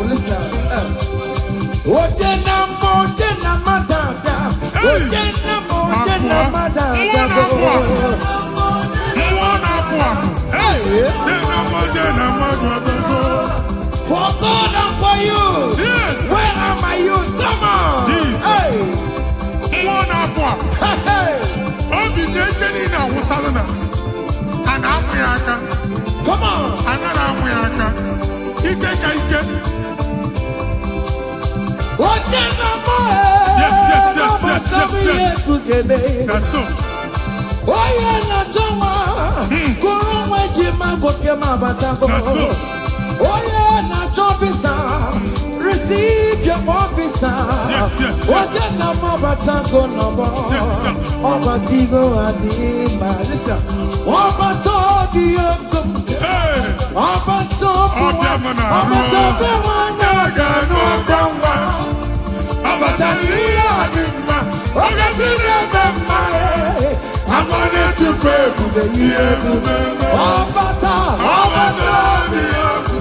Listen. Ojena madada. Ojena madada. For God and for you. Yes. Where are my youth? Come on. Jesus. Hey. Come on. Yes. That's so. Oh yeah, na jama. Kurumwe jima gokema batango. That's so. Oh yeah, na jobisa. Receive your officer. Yes. Oh yeah, na mabatango no bo. Yes, sir. Obatigo adima. Listen. Obatobi yokum. Hey. Obatobi wana. Obatobi wana. Gano gamba. Obatobi adima. Ogatine bema. I'm gonna to pray for the year. Obata.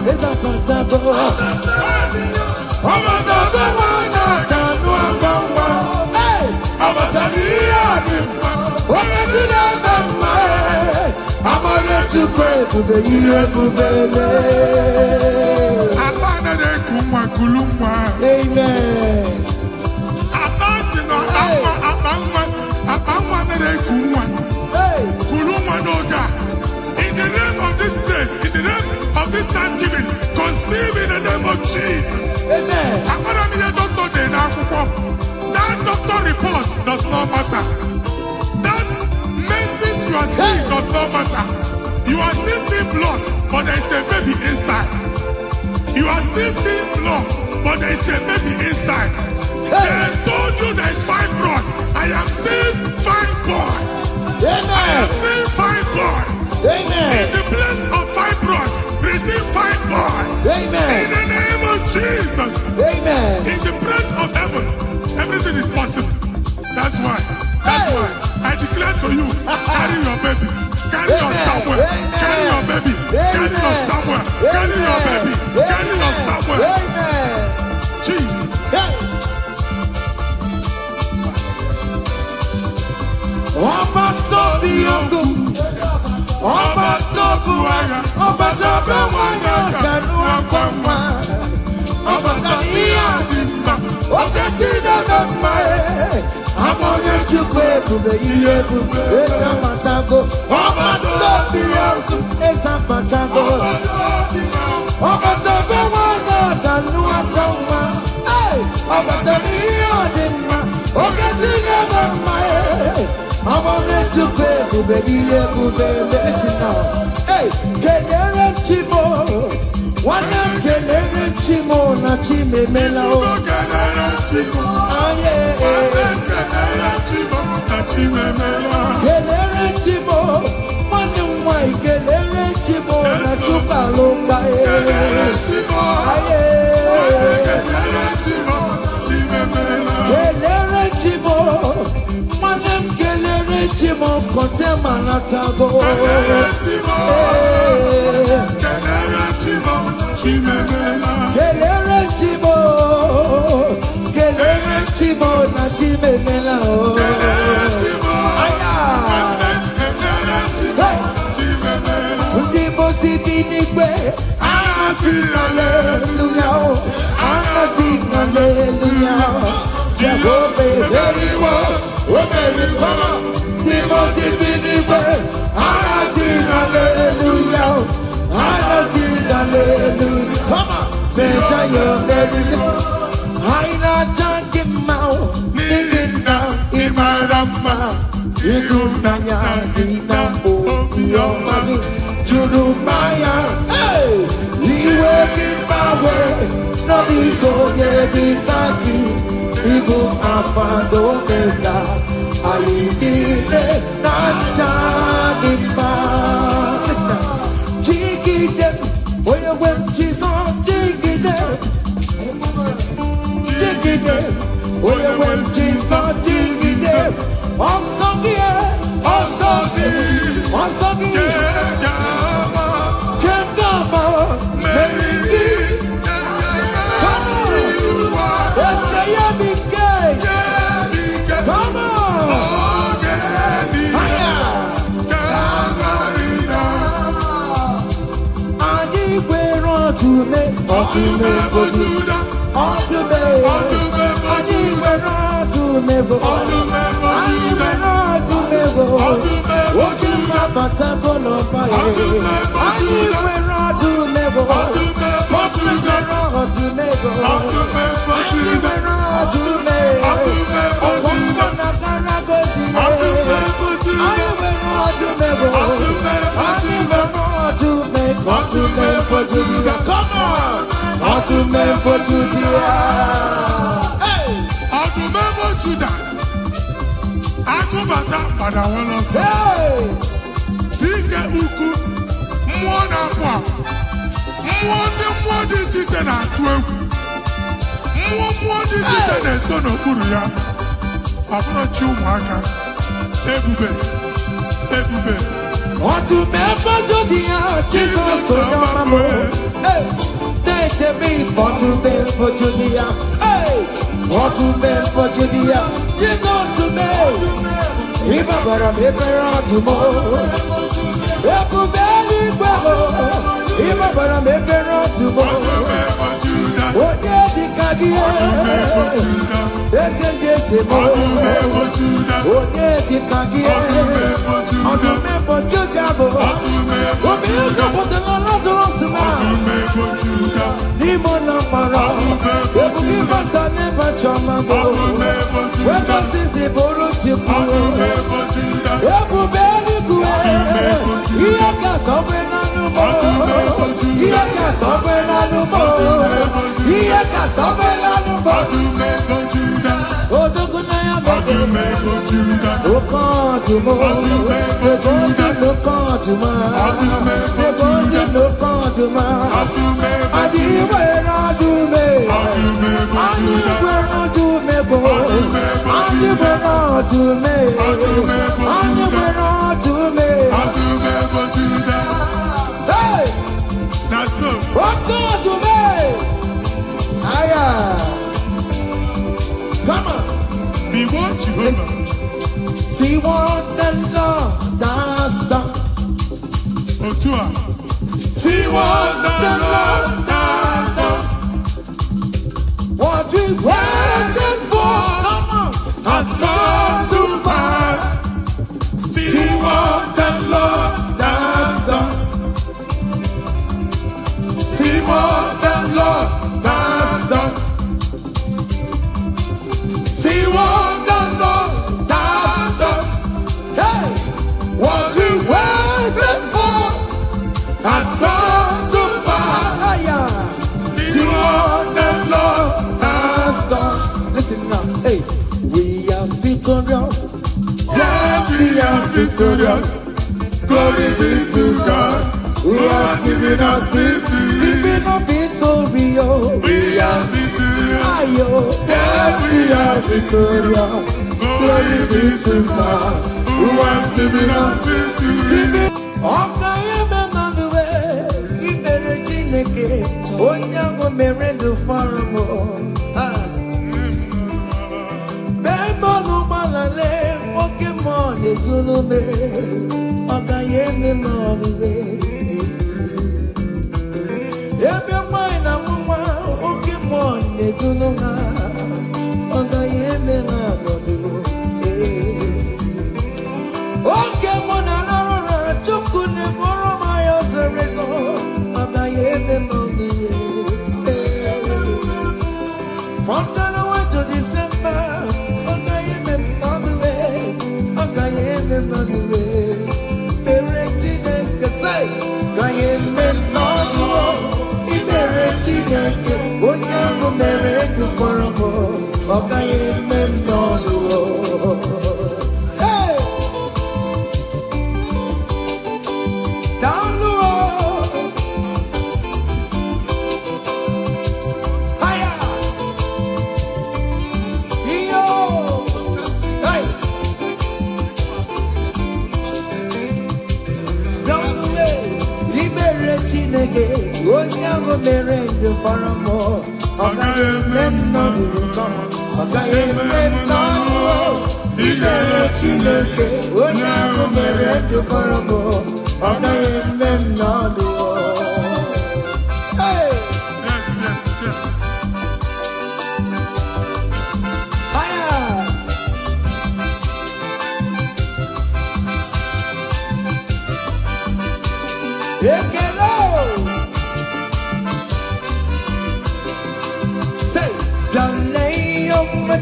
It's a patago. Obata the wana. Gano gamba. Hey. Obatobi adima. Ogatine bema. I'm gonna to pray for the year. Amen. In the name of this place, in the name of this Thanksgiving, conceive in the name of Jesus. Amen. That doctor report does not matter. That menses you are seeing does not matter. You are still seeing blood, but there is a baby inside. You are still seeing blood, but there is a baby inside. They told you there is fibroid. I am seeing fine boy. Amen. I am seeing fine boy. Amen. In the place of fibroid, receive fine boy. Amen. In the name of Jesus. Amen. In the place of heaven, everything is possible. That's why I declare to you, carry your baby. Carry your somewhere. Carry your baby. Carry your somewhere. Carry your baby. Carry your somewhere. Amen. Jesus. I wanted to pay, baby, listen now. Hey, Kelere Chimo, one of Kelere Chimo, na Chime Melo. Kelere Chimo, one of my Kelere Chimo, na Chukaloka. Kelere Chimo, Chimo kontema natago. Kelere Chimo, chimemela. Kelere Chimo na chimemela. Kelere Chimo, chimemela. Ndimo sibinigwe, anasi hallelujah, anasi hallelujah. Jehovah very well, very well. Hallelujah, hallelujah. Come on, say your baby. I not junk him out, living down in my rama. You do Nanya, Dina, oh, your money, Judumaya. Hey, you will give my way, not ego, yeah, Igbo afado mega. Ayidile nachagimba. Listen, jigide, oye wem Jesus, jigide, jigide, oye wem Jesus, jigide. Osogie, Kengama, Merigi, ọtụme ọtụme bojuda ọtụme anyị nwere ọtụme bo anyị nwere ọtụme bo oge mgbabata gọlọba ya anyị nwere ọtụme bo ọtụme ọtụme bo anyị nwere ọtụme ọgbọgbọ na karagosi ya anyị nwere ọtụme bo anyị nwere ọtụme bojuda come on ọtụme bojuda ọtụme bojuda akụbata gbada nwere ọsọ dike ukwu mmụọ na-apụ apụ mmụọ dị iche iche na-atụ egwu mmụọ dị iche iche na-eso n'okpuru ya ọ bụrụ chi ụmụaka ebube ọtụme bojuda Jizọs onye ọma m na-etebe ọtụme bojuda ọtụme bojuda Jizọs mee ịbabara m ebere ọtụmọ ebube eluigwe ịbabara m ebere ọtụmọ onye dịka gị eze ndị eze m onye dịka gị ọtụme bojuda bụ obi ụzọpụtara Lazarus na n'ime ụlọ mkpọrọ ebube ịbata n'ebe chọma bụ wegosizi bụrụ chukwu ebube eluigwe ihe kasọbe n'anụmọ ihe kasọbe n'anụmọ ihe kasọbe n'anụmọ odogo na ya oke ọtụmọ ebe onye n'oke ọtụmọ ebe onye n'oke ọtụmọ anyị nwere ọdụme anyị nwere ọdụme bụ anyị nwere ọdụme anyị nwere ọdụme oke ọdụme aya come on see what the Lord has done see what the Lord has done what we waited for has come to pass. See what the Lord has done. See what the Lord has done. See what the Lord has done. Hey, what we waited for has come to pass. See what the Lord has done. Listen now, hey, we are victorious. Yes, we are victorious. Glory be to God, who has given us victory. Giving us victory, oh. We are victorious. Yes, we are victorious. Glory be to God, who has given us victory. Onyango merendo farmo Bembo malale Pokemon etunume Ogayeme moniwe Ebe mwana mwa Pokemon etunuma Ogayeme moniwe Pokemon anarora Chukune moro mayo serezo Ogayeme moniwe From January to December, Ogayeme on the way. Beretine say, Ogayeme on the way. Beretine, Onyango merendu foramo, Ogayeme on the way. Hey, down the road. Onyango merendo faramo Ogayeme no Ogayeme no Igere Chineke Onyango merendo faramo Ogayeme no Hey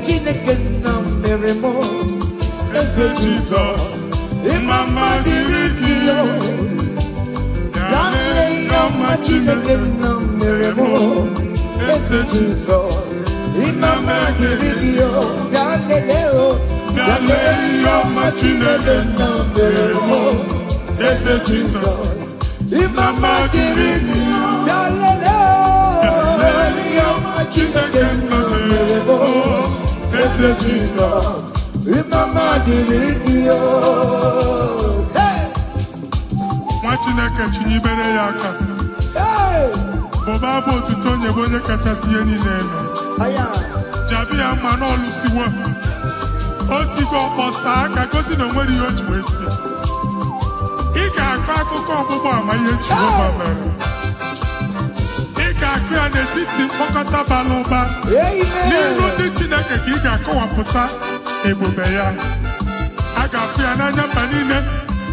Chineke na mere mo eze Jesus imama dịrị gị o dale yọma Chineke na mere mo eze Jesus imama dịrị gị o dale yọma Chineke na mere mo eze Jesus imama dịrị gị o dale yọma Chineke na mere mo eze Jesus imama dịrị gị o nwa Chineke chinyibere ya aka bụba abụ otuto onye bụ onye kachasị ihe niile elu jabi ya mma n'ọlụsiwo otigo ọkpọsa aka gosi na onwere ihe o ji wee tie ị ga-akọ akụkọ ọgbụgbọ ama ihe Jehova mere ị ga-akụ ya n'etiti mkpọkọta bara ụba n'iru ndị Chineke ka ị ga-akọwapụta ebube ya a ga-afụ ya n'anya mba niile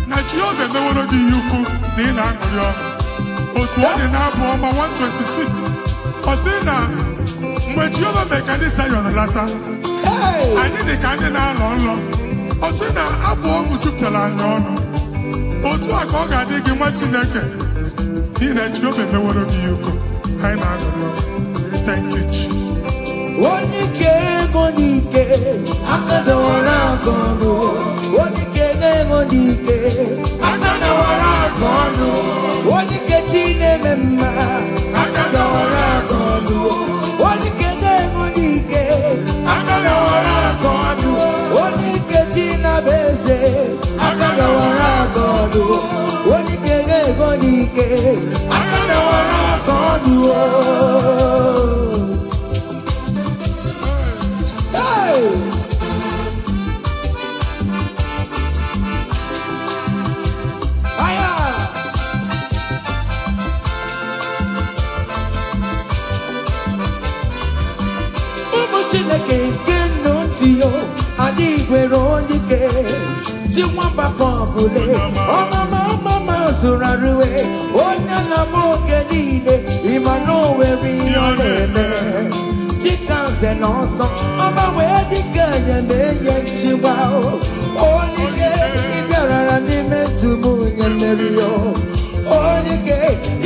na Jehova emeworo gị ihe ukwu na ị na-aṅụrị ọṅụ otu ọ dị n'abụ ọma 126 ọ sị na mgbe Jehova mere ka ndị Zayọn lata anyị dị ka ndị na-alọ nlọ ọ sị na abụ ọṅụ jupụtara anyị ọnụ otu a ka ọ ga-adị gị nwa Chineke n'ihi na Jehova emeworo gị ihe ukwu anyị na-aṅụrị ọṅụ. Thank you Jesus. Onye ike ego n'ike aka dọwara aka ọnụ onye ike ego n'ike aka dọwara aka ọnụ onye ike chi na-eme mma aka dọwara aka ọnụ onye ike ego n'ike aka dọwara aka ọnụ onye ike chi na-abụ eze aka dọwara aka ọnụ onye ike ego n'ike aka dọwara aka ọnụ Chineke nke nnọtio adịghị gwere onye ike ji nwamba ka ọgụle ọmama zụrụ arụwe onye na-ama oge niile ịma na o nwere ihe ọ na-eme chika nze na ọsọ ọma wee dịka enye nchịgba onye ike ịbịarara n'ime tumu onye mmeri ya onye ike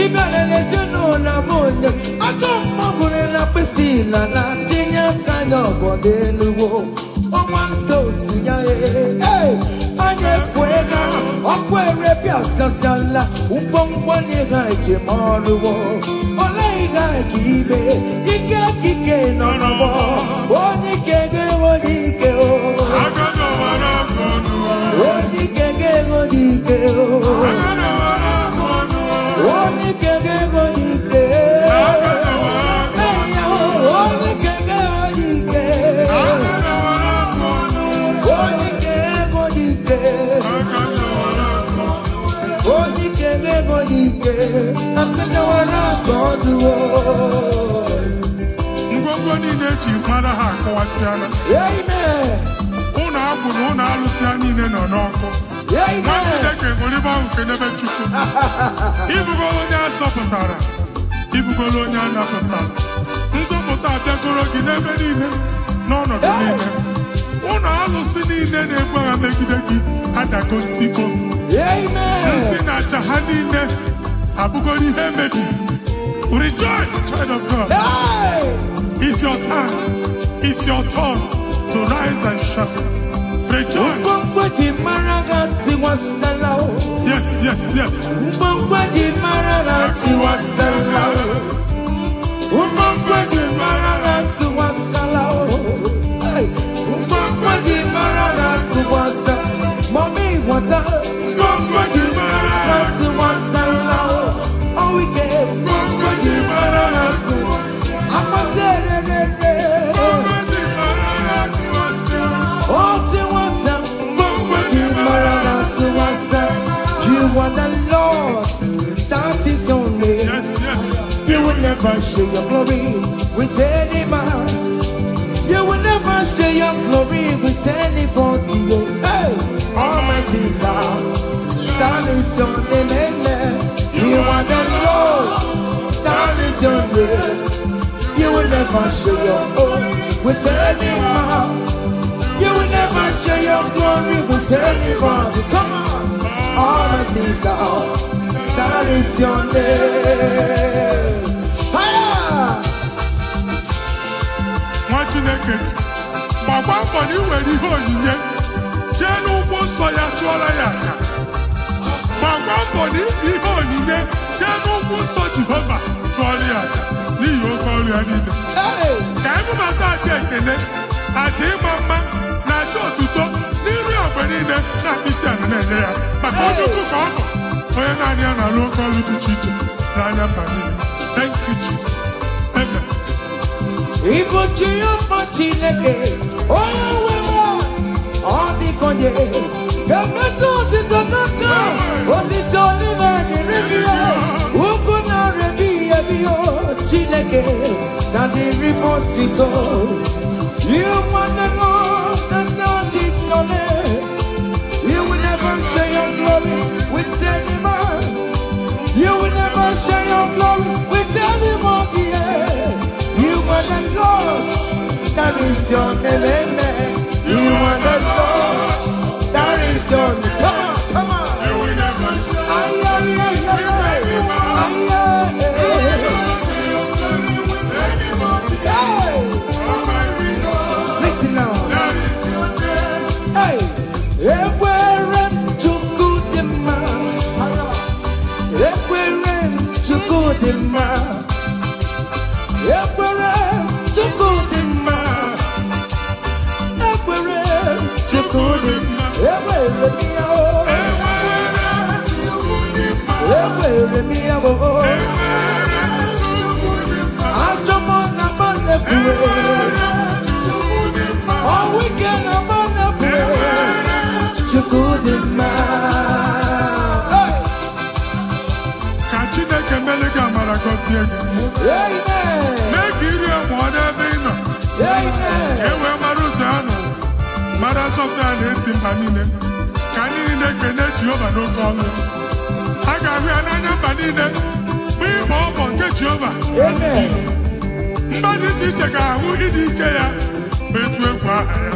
ịbịara n'ezinụlọ m onye aka mmagụrụ na mkpịsị ila na tinye aka ya ọgọdọ eluwo ọnwa ndị otu ya anya efue na ọkụ erepịa sasiala ngwongwo n'ihe ejem ọrụwo ole ihe ka ime ike kike nọ n'ọgbọ onye ike ga-enwe n'ike onye ike ga-enwe n'ike onye ike ga-enwe n'ike ngwongwo niile eji mara ha akọwasịala ụlọ agwụ na ụlọ alụsị ha niile nọ n'ọkụ nwa Chineke ṅụrịba ahụ kenebe Chukwu ibugolo onye azọpụtara ibugolo onye a napụtara nzọpụta abịagoro gị n'ebe niile n'ọnọdụ niile ụlọ alụsị niile na-egbu agha megide gị adago ntikpo nsị na aja ha niile abụgoro ihe emebi. Rejoice, child of God. It's your time. It's your turn to rise and shine. Rejoice. Yes, yes, yes. Mommy, what's up? Oh, we get you are the Lord, that is your name. Yes, yes. You will never share your glory with any man. You will never share your glory with anybody. Hey, Almighty God, that is your name. Amen. You are the Lord, that is your name. You will never share your glory with any man. glory with anybody. Come on. Almighty God, that is your name. Higher. Chineke gbagba mbọ na iwere ihe onyinye jee n'ugwu nsọ ya chụọrọ ya aja. Gbagba mbọ na iji ihe onyinye jee n'ugwu nsọ Jehova chụọrọ ya aja n'ihi oke ọrụ ya niile. Ka ebubata aja ekele, aja ịma mma na aja otuto n'iru ogbe niile na mkpịsị ala na-enye ya maka onye ukwu ka ọ bụ onye naanị ya na-alụ oke ọrụ dị iche iche n'anya mba niile. Thank you, Jesus. Amen. Ibu Jehova Chineke onye nwe m ọ dịkonye ga-emetụ otito n'aka otito n'ime dịrị gị ugwu na-erebi ebi Chineke na dịrị m otito. You want the Lord that God is your name. You will never share your glory with any man. You will never share your glory with anybody. You are the Lord, that is your name, amen. You are the Lord, that is your name. Come on, come on. You will never share with anybody. Listen now. That is your name. Hey, everywhere to good man. Everywhere to good man. Everywhere to good man. Everywhere to good man. Everywhere me oh. Everywhere me oh. I'm the one about the free. All weekend about the free. To good man. Ka Chineke mele gị amara gọzie gị. Amen. Mee ka iri amụọ n'ebe ị nọ. Amen. Ewe mara ụzọ ya nọ. Mara asọpụta ya na-eti mba niile. Ka anyị niile kene Jehova n'oke ọnụ. A ga-ahụ ya n'anya mba niile. Mgbe ịgba ọbọ nke Jehova. Amen. Mba dị iche iche ga-ahụ ịdị ike ya ma etu egwu aha ya.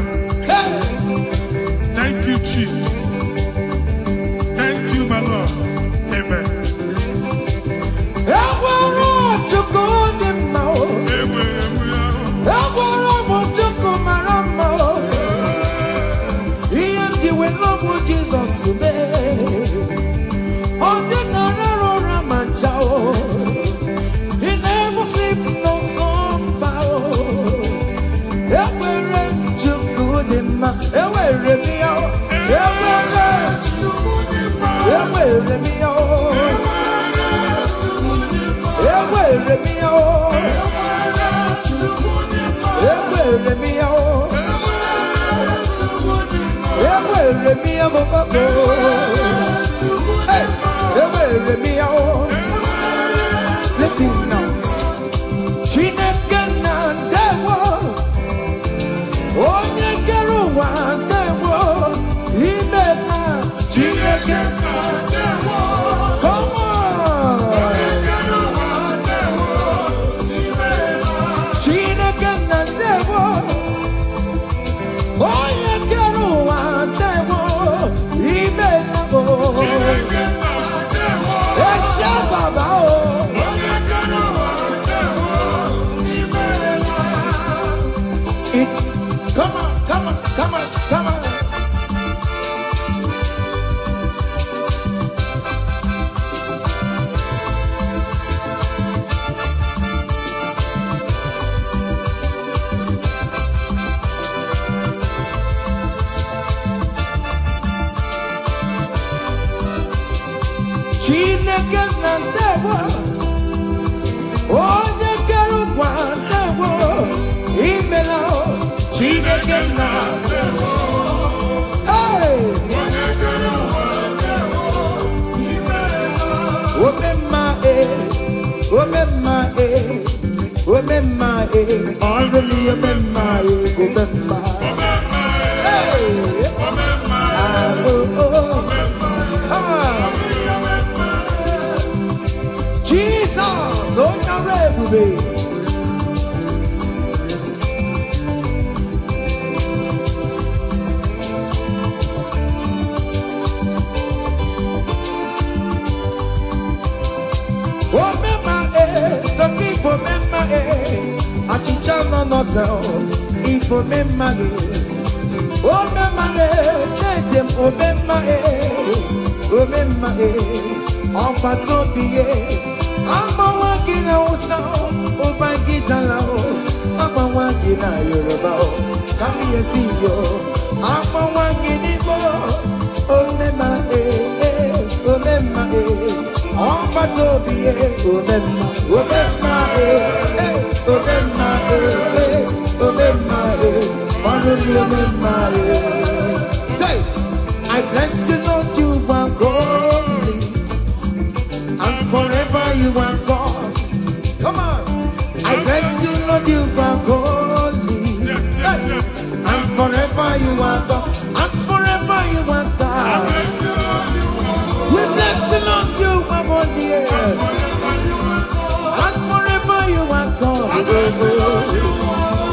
Hey. Thank you, Jesus. Thank you, my Lord. Amen. Everywhere to good man. Everywhere to good man. He empty when love with Jesus today. On the Narrow Manchao. He never sleep no slumber. Everywhere to good man. Everywhere me out. Everywhere to good man. Everywhere me out. Everywhere me out. Everywhere me out. Everywhere me out. Everywhere me out. Listen now. Chineke na ndewo. Onye kere ụwa ndewo. Imela Chineke na ndewo. Come on. Chineke na ndewo. Onye kere ụwa ndewo. Imela o. Esha baba o. Come on, come on, come on, come on. Chineke na ndewo. Onye kere ụwa ndewo. Imela o. Chineke na ndewo. Hey! Omemma omemma omemma already omemma omemma. Hey! Jesus, oh Yarebubi. immortal. Ipo memage. Oh memage. Let them obemae. Obemae. On patopie. Amawagina osa. Obagita lao. Amawagina Yoruba. Come here see yo. Amawagini bo. Obemae. Obemae. On patopie. Obema. Obemae. Say, I bless you, Lord, you are holy, and forever you are God. Come on, I bless you, Lord, you are holy, and forever you are God, and forever you are God. We bless you, Lord, you are holy, and forever you are God.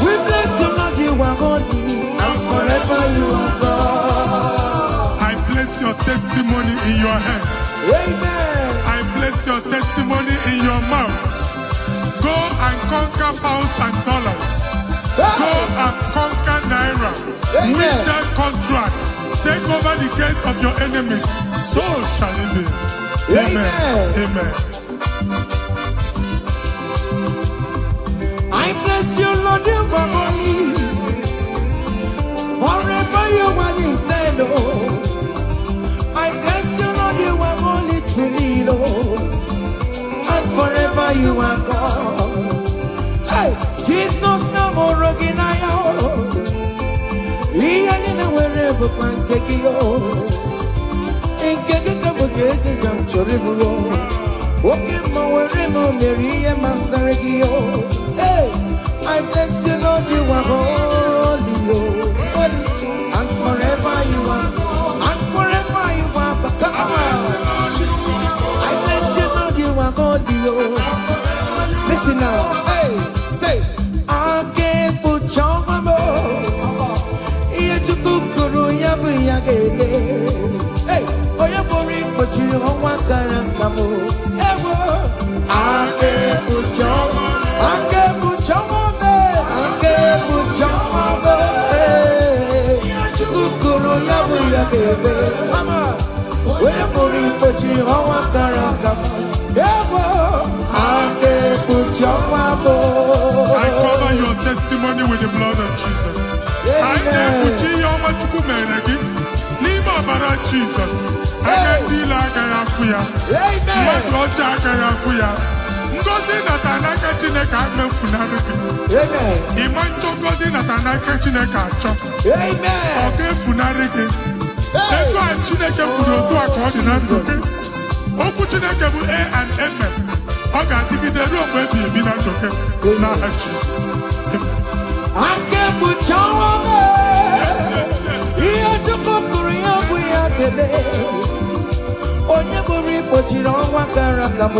We bless you, Lord, you are holy, and forever you are God. I place your testimony in your hands. Amen. I place your testimony in your mouth. Go and conquer pounds and dollars. Go and conquer naira. Win that contract. Take over the gates of your enemies. So shall it be. Amen. Amen. I bless you, Lord, you are holy. Forever you are inside, oh. I bless you, Lord, you are holy to me, Lord. And forever you are God. Hey, Jesus, no more rocking I am. He ain't in wherever pancake yo. In Kekabugate, I'm Choribu. Walking my way, no Mary and Masarigio. Hey, I bless you, Lord, you are holy, oh, holy, and forever you are, and forever you are. Come on, I bless you, Lord, you are holy, oh. Listen now, hey, say, I can't put your mama. Yachukuru yabu yagebe. Hey, oh you bori but you don't want karankamu. Ewo, I can't put your mama. I can't put your mama. Come on, we're going to put you on one caracam. I cover your testimony with the blood of Jesus. I put you on my chukumenegi. Lima bara Jesus. I can deal like I am for you. My God, I am for you. Ngozi natanaka Chineke ame funariki. Amen. Imancho ngozi natanaka Chineke acho. Amen. Oke funariki. Etu a Chineke furu otu aka ọ dị na ndụ gị. Okwu Chineke bụ A and Amen. Ọ ga-adịgide ruo mgbe ebi ebi na ndụ gị n'aha Jizọs. Amen. Ake bụ chawa me. Ihe Chukwu kwuru ya bụ ya debe. Onye bụrụ ikpochiri ọnwa gara aga m.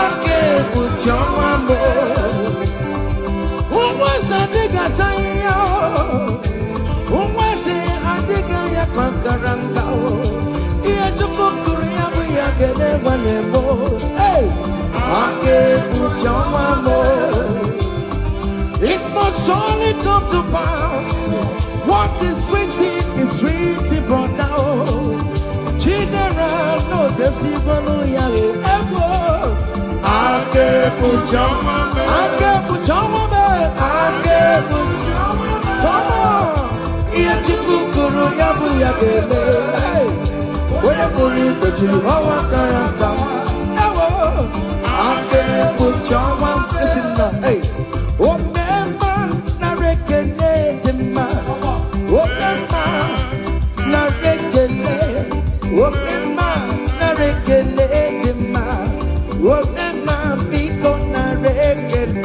Ake bụ chawa me. Ụmụazị adịghị ata ihe. Ụmụazị adịghị ya kankara nka. Ihe Chukwu kwuru ya bụ ya kele gbale mo. Ake bụ chawa me. It must surely come to pass. What is written is written, brother. General, no deceiver, no yahoo. Ake puchama me. Ake puchama me. Ake puchama me. Come on. Iya chikukuru yabu yagele. Oye buri kochilu hawa karaka. Ake puchama. Listen now, hey.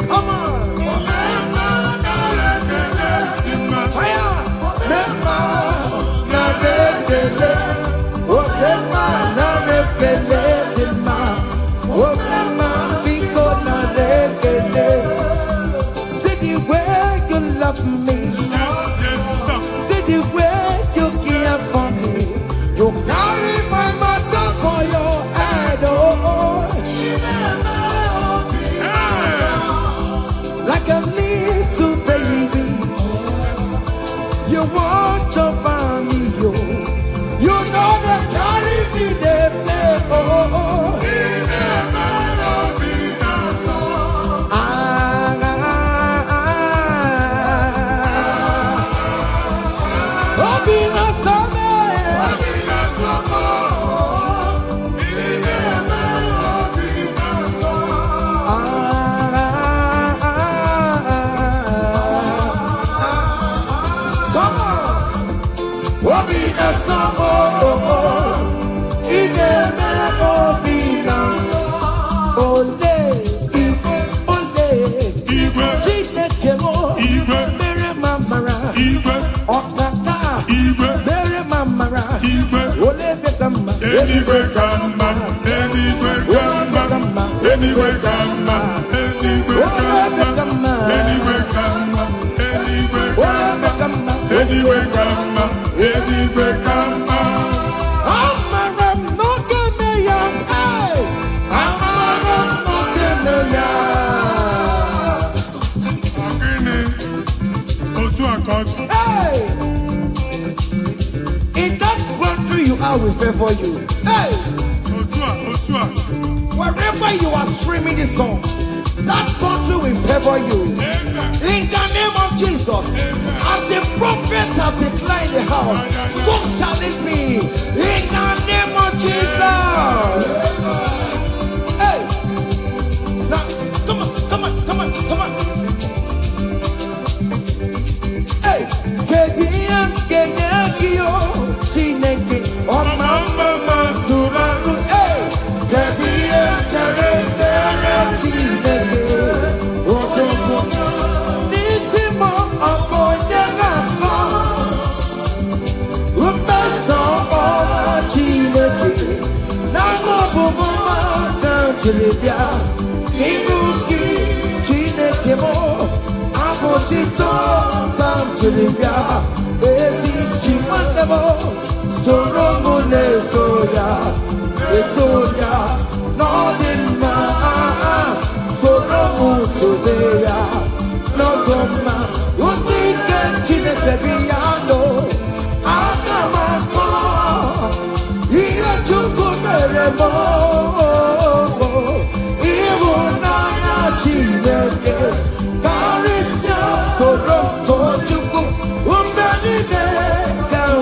Come on. See the way you love me. See the way you care for me. You carry my matter for your head, oh. anyway come, anyway come, anyway come, anyway come, anyway come, anyway come, anyway come, anyway come. Hey! In that country you are, will favor you. Hey! Wherever you are streaming this song, that country will favor you. In the name of Jesus, as the prophet has declared in the house, so shall it be. In the name of Jesus. Hey! Now, come on.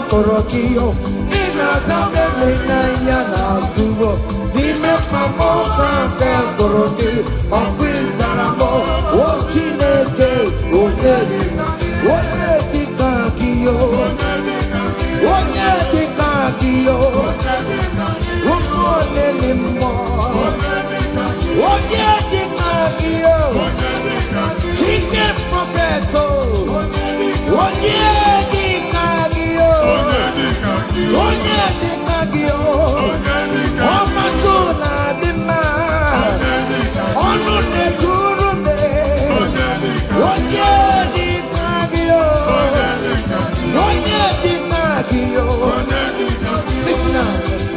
Korokio, Nina Zamele Yana Subo, Nime Mamoka, Koroki, Okwizaramo, Ochineke, Odedika, Odedikakio, Odedikakio, Umodelimo, Odedikakio, Chicken Propheto, Odedikakio. Onye dịka gị ọmatụla dị mma ọnụ na-ekuru me onye dịka gị listen now,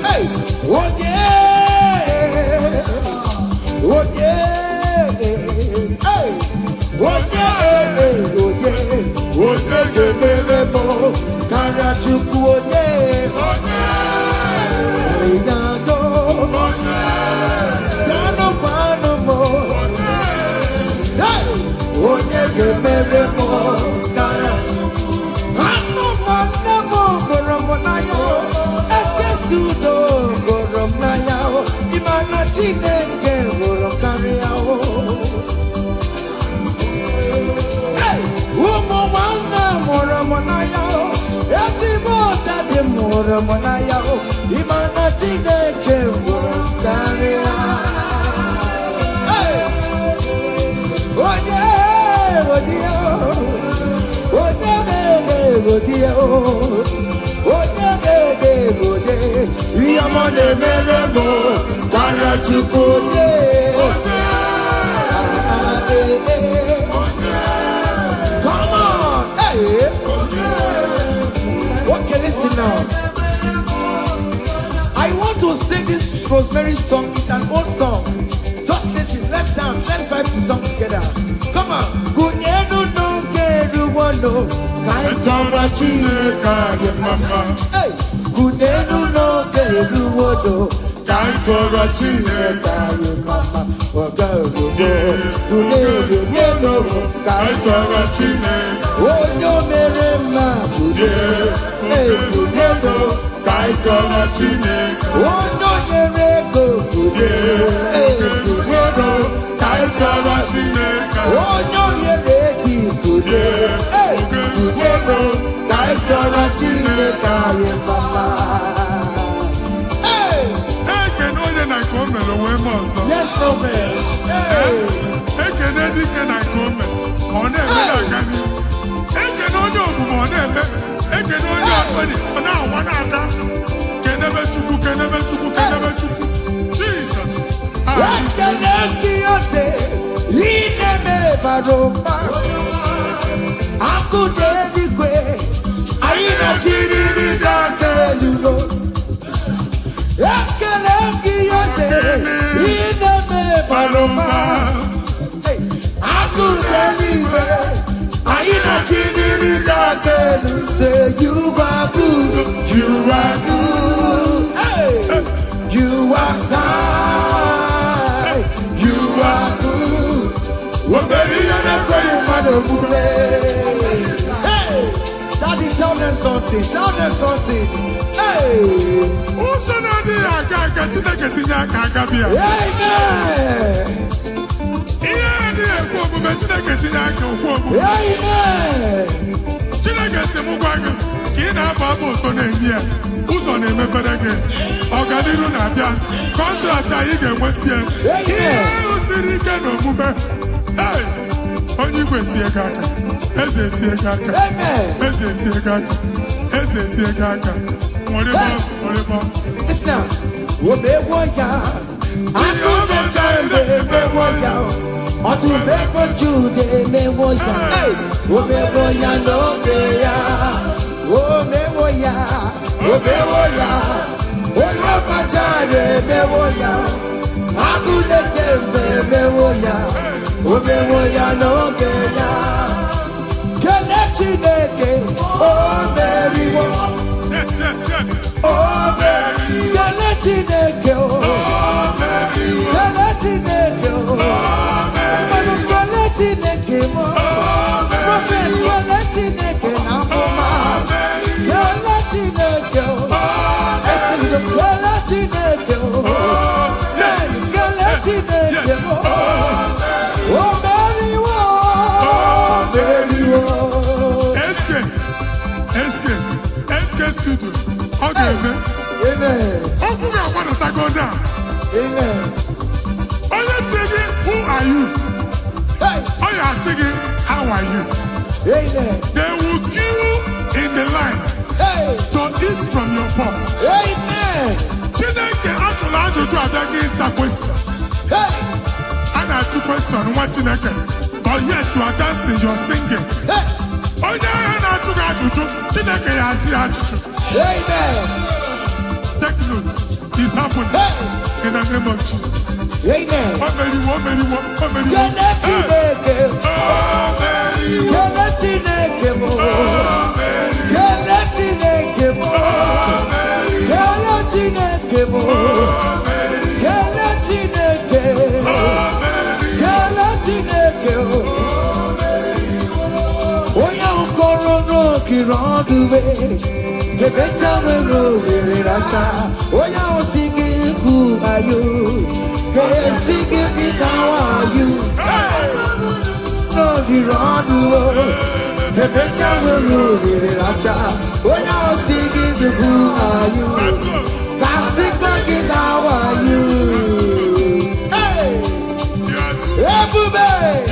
hey, onye ga-emere m karịa Chukwu onye ga-emere m karịa Chukwu. Anụ nwanne m gụrụ m n'anya, Eskesiudo gụrụ m n'anya, ịma na Chineke gụrụ m karịa. Ụmụ nwanne mụrụ m n'anya, ezigbo dadi mụrụ m n'anya, ịma na Chineke gụrụ m karịa. Come on, hey. Okay, listen now. I want to sing this Rosemary song. It's an old song. Just listen, let's dance, let's vibe to song together. Come on. Kunyenu no keru wano, kaitara Chineke ye mama. Hey, kunyenu no keru wano, kaitara Chineke ye mama. Oga ogo, kunyenu no kaitara Chineke. Onyo mere ma kunyenu, hey kunyenu kaitara Chineke. Onyo mere go kunyenu, hey kunyenu kaitara Chineke. Onyo mere ti kunyenu, hey kunyenu kaitara Chineke ye mama. Hey, hey, can only na come and we must. Yes, no man. Hey, hey, can any can I come on a gani? Hey, can only on a hey, can only on now one other. Can Jesus. Say you are good, you are good, hey. You are kind, you are good. Hey, Daddy, tell them something, Hey, who's an idea? Who are you? Hey. Oh, you are singing, how are you? Amen. They will queue in the line to eat from your pot. Amen. Chineke actually answer to a question. Hey. And I two question what Chineke, but yet you are dancing, you are singing. Hey. Oh yeah, and I took Chineke has attitude. Amen. Take notes. It's happening. Hey. In the name of Jesus. Amen. One many.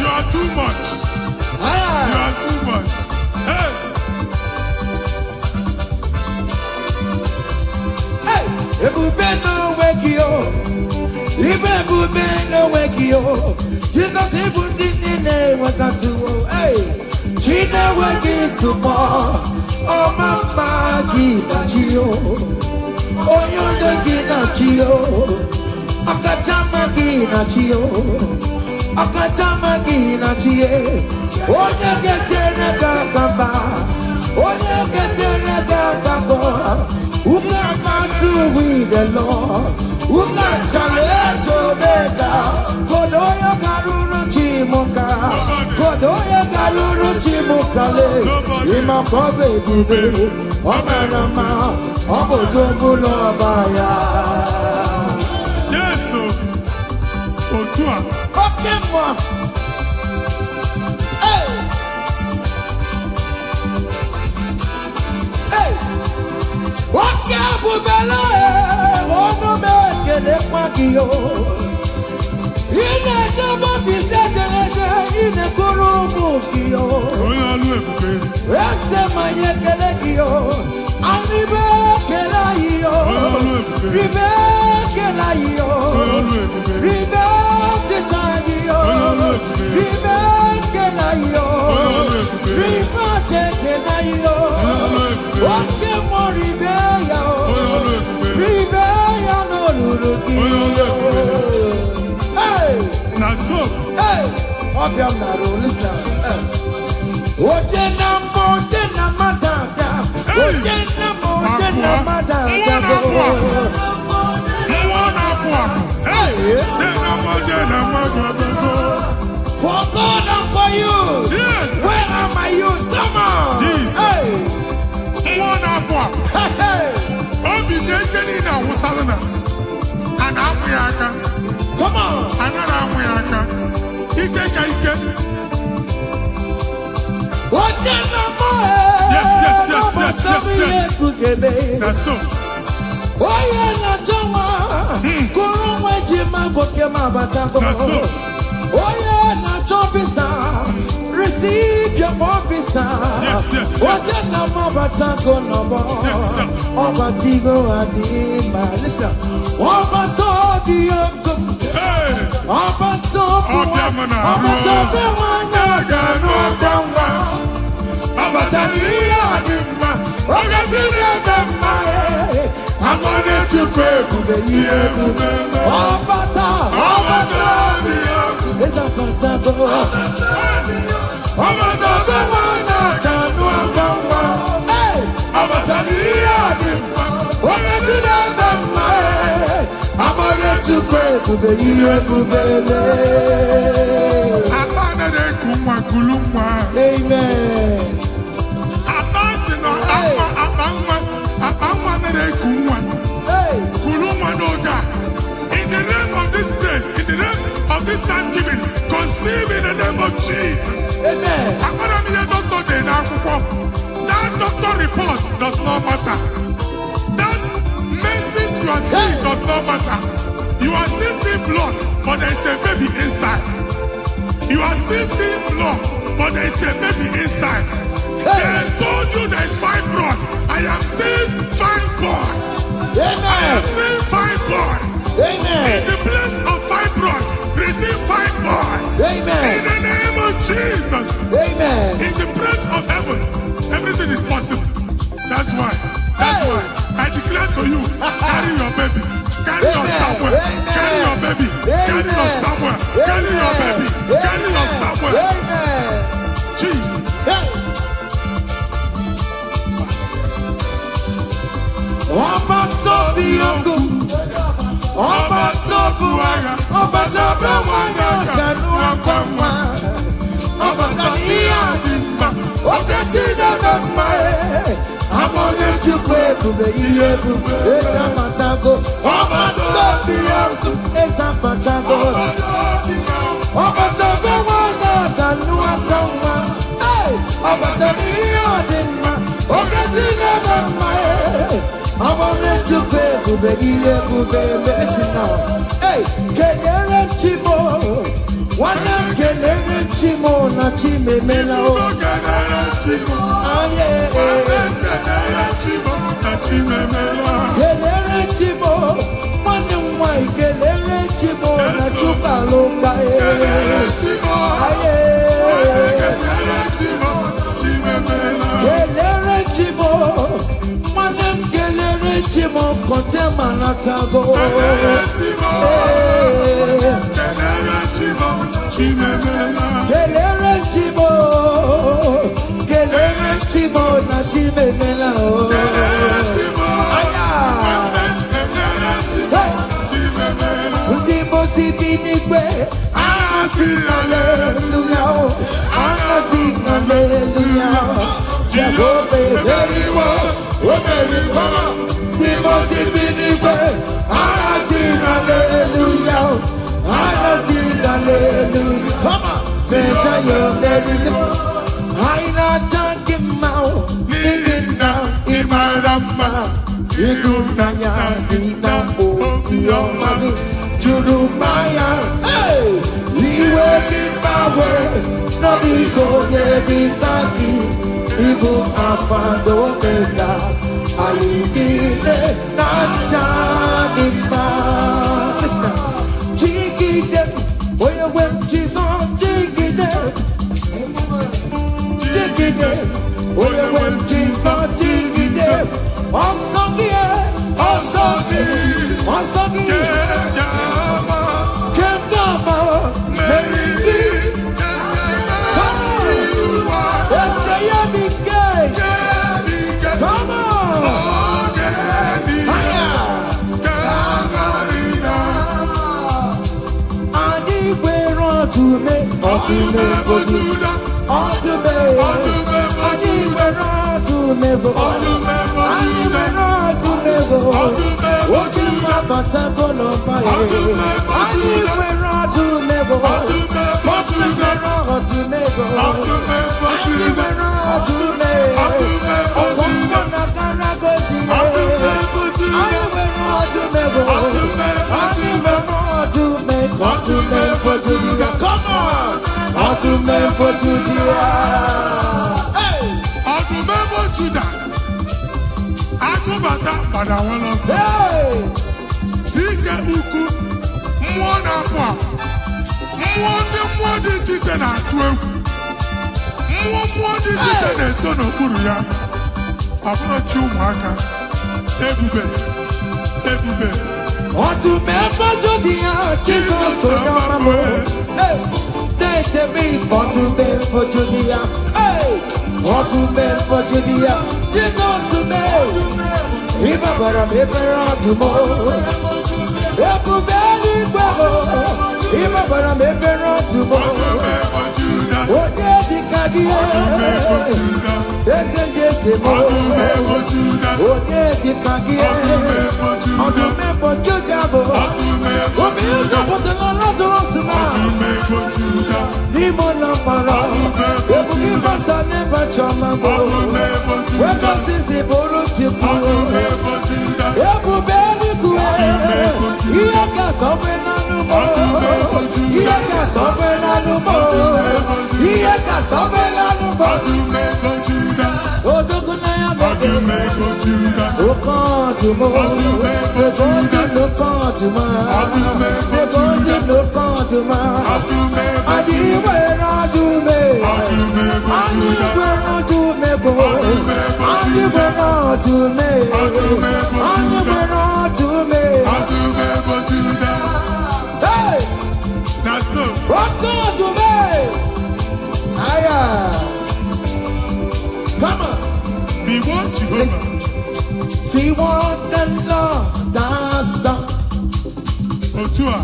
You are too much. You are too much. Hey. Jesus, he put in the name of that to hey. China working to more. Oh, Mama, Gina Gio. Oh, you're the Gina Gio. Akatama Gina Gio. Akatama Gina Gio. Oh, you get in a gagamba. Oh, you get in a gagamba. Who come out to with the Lord? Who can challenge Omega? Kodoya Garuru Chimoka. Kodoya Garuru Chimokale. Ima Kobe Bube. Omerama. Obodobu Lobaya. Yes, Otua. Okay, moi. Hey. Hey. Okay, Bubela. Ono meke ne kwagio. Ine jabo si sejeneje ine kurubu Kio. Ese manye kele Kio. Aribe kela yo. Ribe kela yo. Ribe titani yo. Ribe kela yo. Ribe kela yo. Oke mo ribe yo. Ribe ya no luluki. Hey. Naso. Hey. Obiam na ro listen. Oje na madanga. Oje na madanga. For God and for you. Yes. Where are my youth? Come on. Jesus. Hey. Come on. Yes. That's so. Oye na jama, kurumwe jima goke mabatango. Oye na jobisa, receive your officer. Yes. Oye na mabatango nobo. Obatigo adima. Listen, obato dioko. Obato wanya gano gamba. Obatania adima. Ogatine gamba. I'm gonna to pray for the year. Obata, it's a fantastic. Obata, the one I can do. Hey, Obata, I'm gonna to pray for the year. Amen. In the name of this place, in the name of this Thanksgiving, conceive in the name of Jesus. Amen. That doctor report does not matter. That messes you are seeing does not matter. You are still seeing blood, but there is a baby inside. You are still seeing blood, but there is a baby inside. They told you there is fibroid. I am seeing fibroid. Amen. I am seeing fibroid. Amen. In the place of fibroid, receive fibroid. Amen. In the name of Jesus. Amen. In the place of heaven, everything is possible. That's why I declare to you, carry your baby. Carry your somewhere. Carry your baby. Carry your somewhere. Carry your baby. Carry your somewhere. Amen. Jesus. I want to pay to be here to be blessed now. Hey, Kelere Chimo, one Kelere Chimo, na Chime Mela. Kelere Chimo, Kelere Chimo, one white Kelere Chimo, na Chuka Loka. Kelere Chimo, Kelere Chimo. Chimo kontema na tago. Kelere Chimo na chimemela. Ndimo sibinigwe, hallelujah, hallelujah. Jehovah, very well, very well. Ndimo sibinigwe, hallelujah, hallelujah. Come on, say your very listen. I not talking about living down in my rama. You do nanya ina o your money to do maya. Hey, we working my way. No biko yebitaki Igbo afado mega ayidile nanjadima. Listen, jigide, oye wem Jesus jigide, jigide, oye wem Jesus jigide. Osagie, osagie, kemdama, meridi. Come on! But I want to say, Tika Uku, Mwana Pwa, Mwadi Chichen at 12, Mwadi Chichen and Son of Kuruya, Apachu Maka, Ebube. What to remember Jodia, Jesus, so Yamamo, they tell me, what to beg for Jodia, what to beg for Jodia, Jesus, so Iba bara mebera tomorrow. Ebu beli kwabo. Iba bara mebera tomorrow. Oye dikagie. Dese mo. Oye dikagie. Odu mebo jugabo. Obi uja potela Lazarus ma. Nimo na para. Ebu kibata neba chama go. Weka sisi boro chiku. Ebu beli kue. Iye ka sobe na numo. Iye ka sobe na numo. Iye ka sobe na numo. Odogu na ya bebe. Okan tumo. Odogu no kan tuma. Odogu no kan tuma. Adiwe na dume. Adiwe na dume bo. Adiwe na dume. Adiwe na dume. Hey! Naso. Okan tume. Aya. Come on. Be what Jehovah. See what the Lord has done. Otua.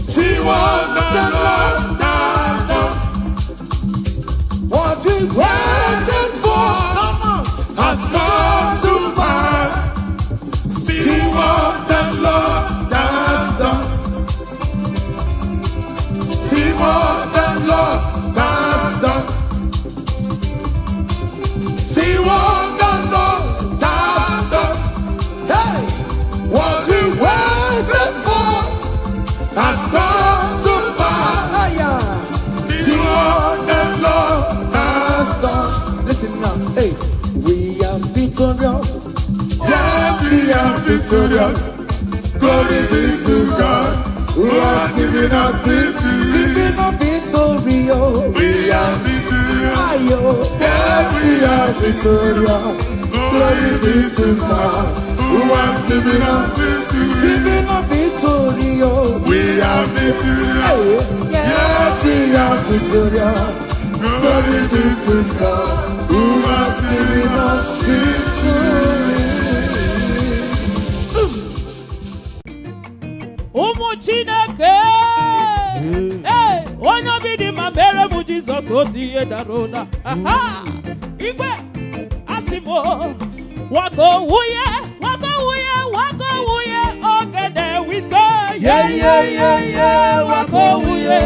See what the Lord has done. What we waited for, come on, has come to pass. See what the Lord has done. See what the Lord has done. See what the Lord has done. Hey, what we waited for has come to pass. See what the Lord has done. Listen now, hey, we are victorious. Yes, we are victorious. Glory be to God, who has given us victory. Giving us victory, oh. We are victorious. Yes, we are victorious. Glory be to God, who has given us victory. Giving us victory, oh. We are victorious. Yes, we are victorious. Glory be to God, who has given us victory. Ụmụ Chineke, onye obi dị ma mere bụ Jizọs otu ihe dara ụda. Igwe asị m wako wuye ogede wise wako wuye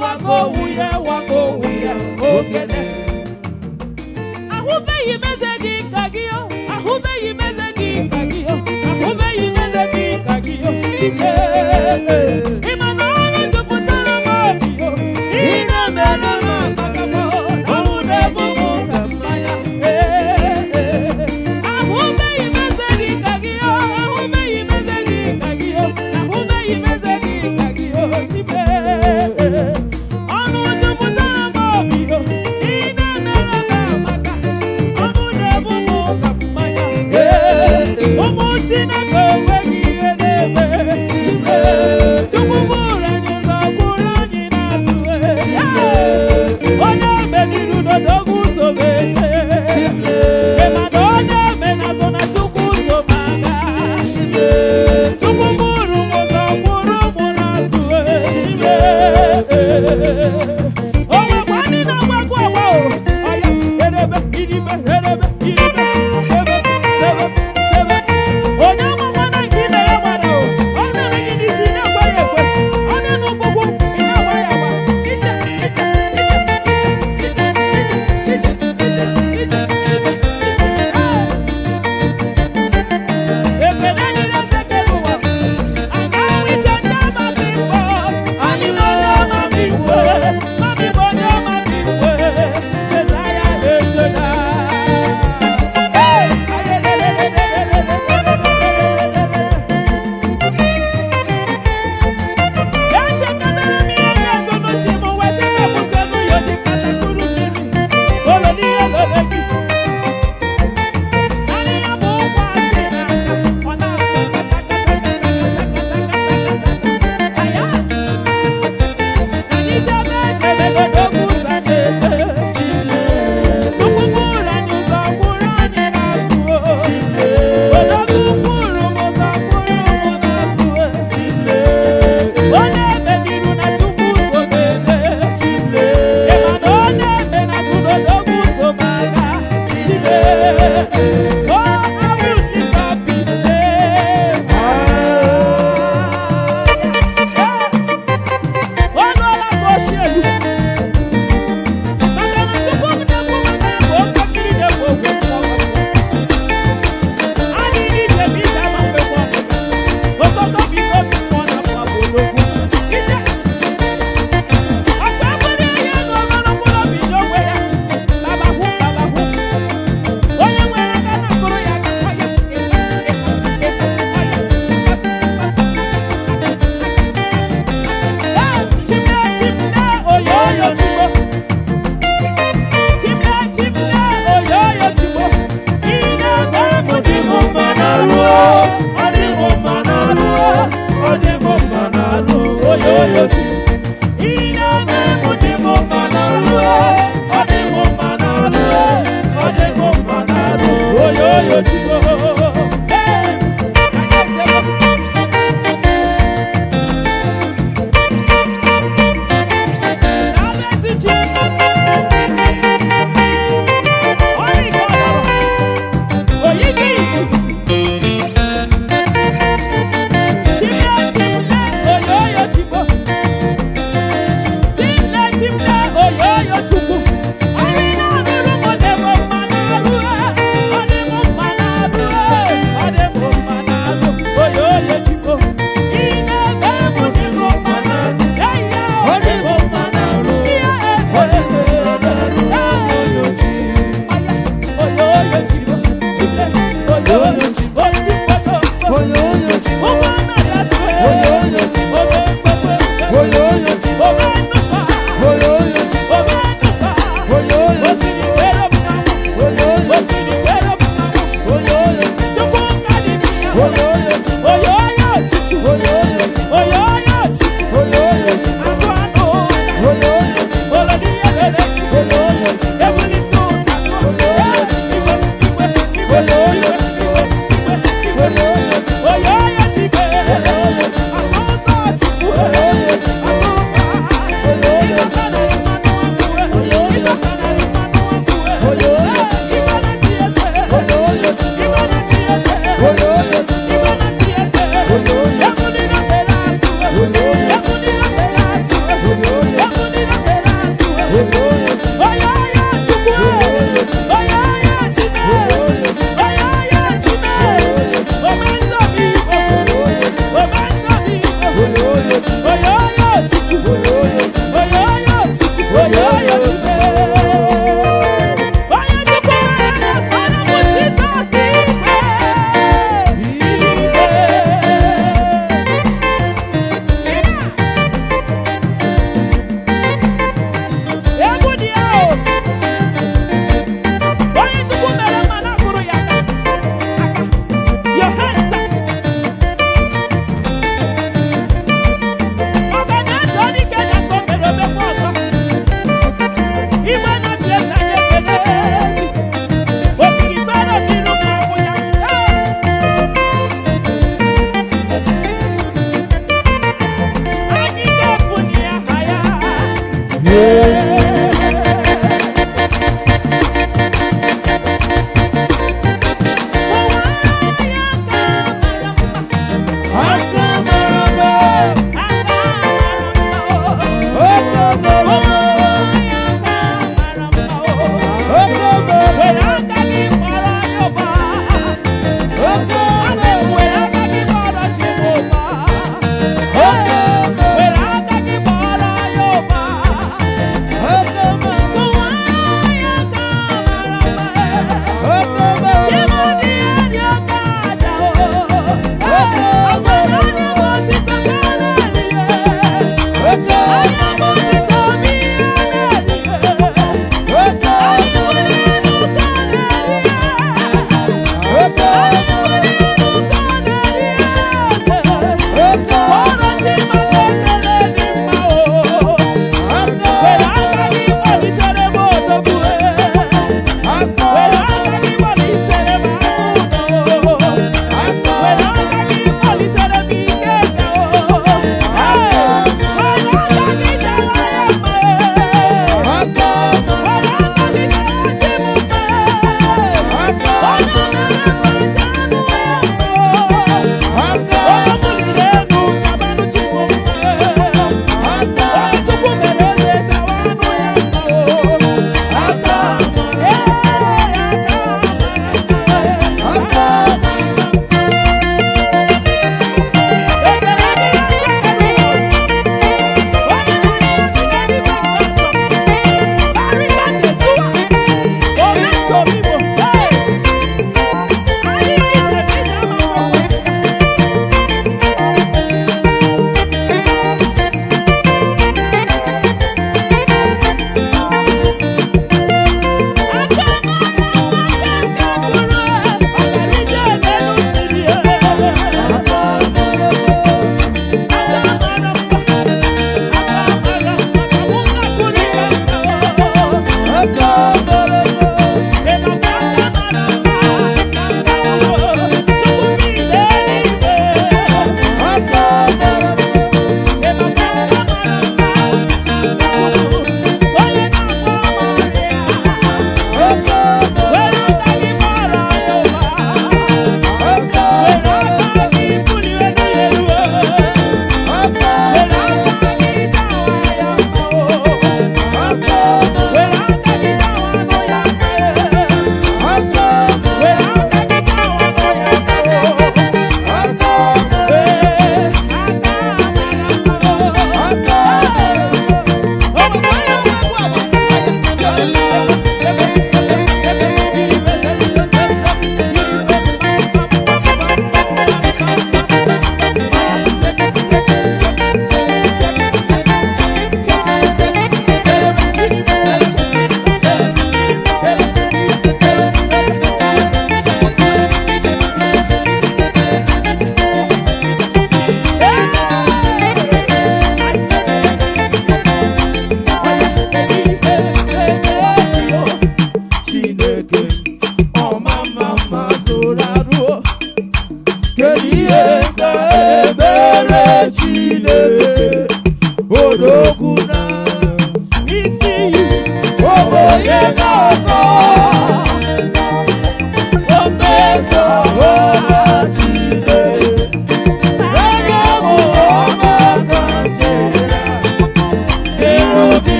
wako wuye wako wuye ogede. Ahụbeghị meze dị ka gị, ahụbeghị meze dị ka gị, ahụbeghị meze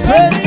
Hey!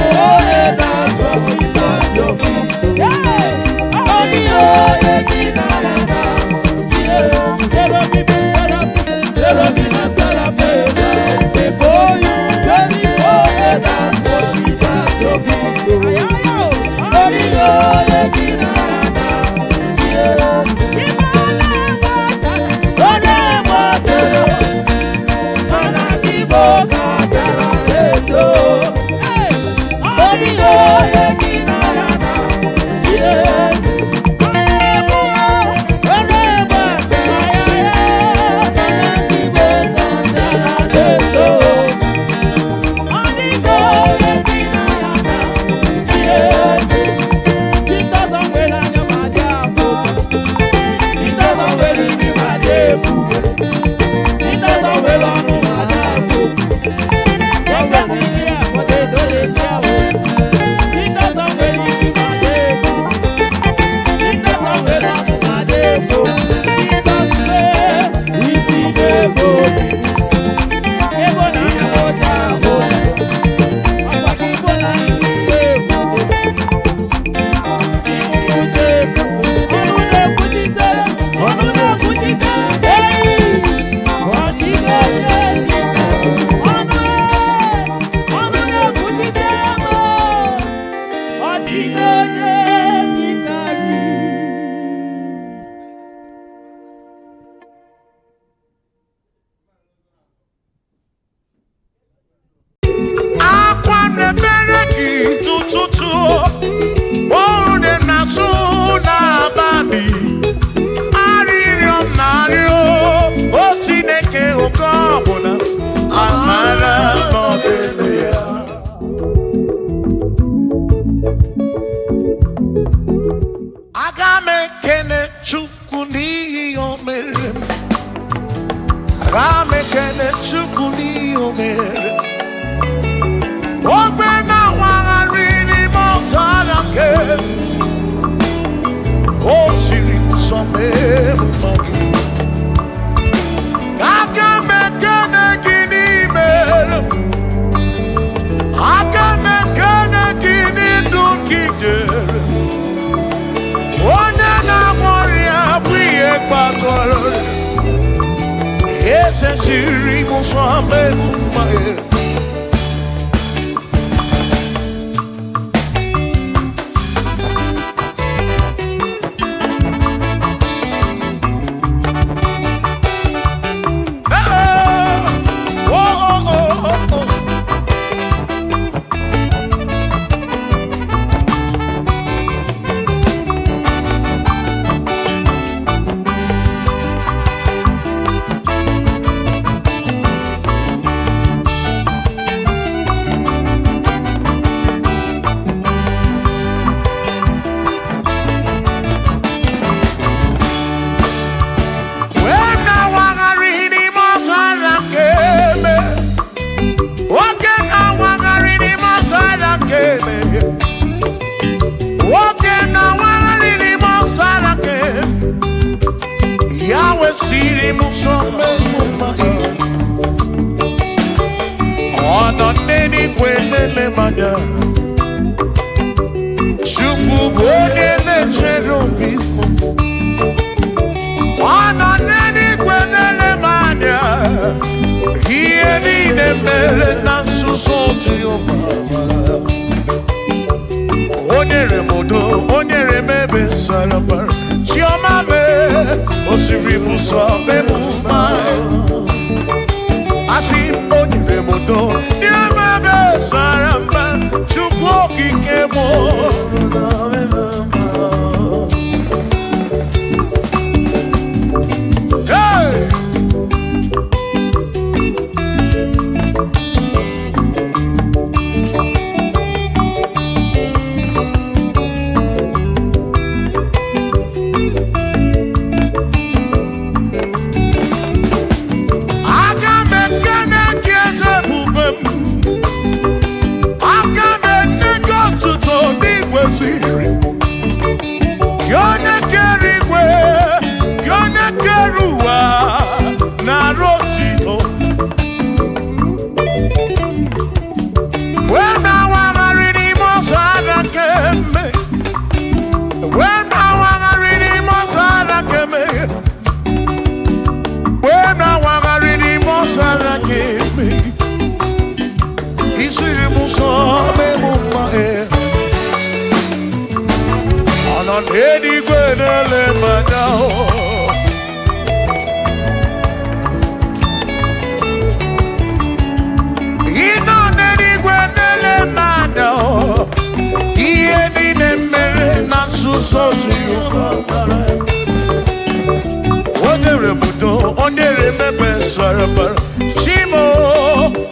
Onere mepe sarapar Shimo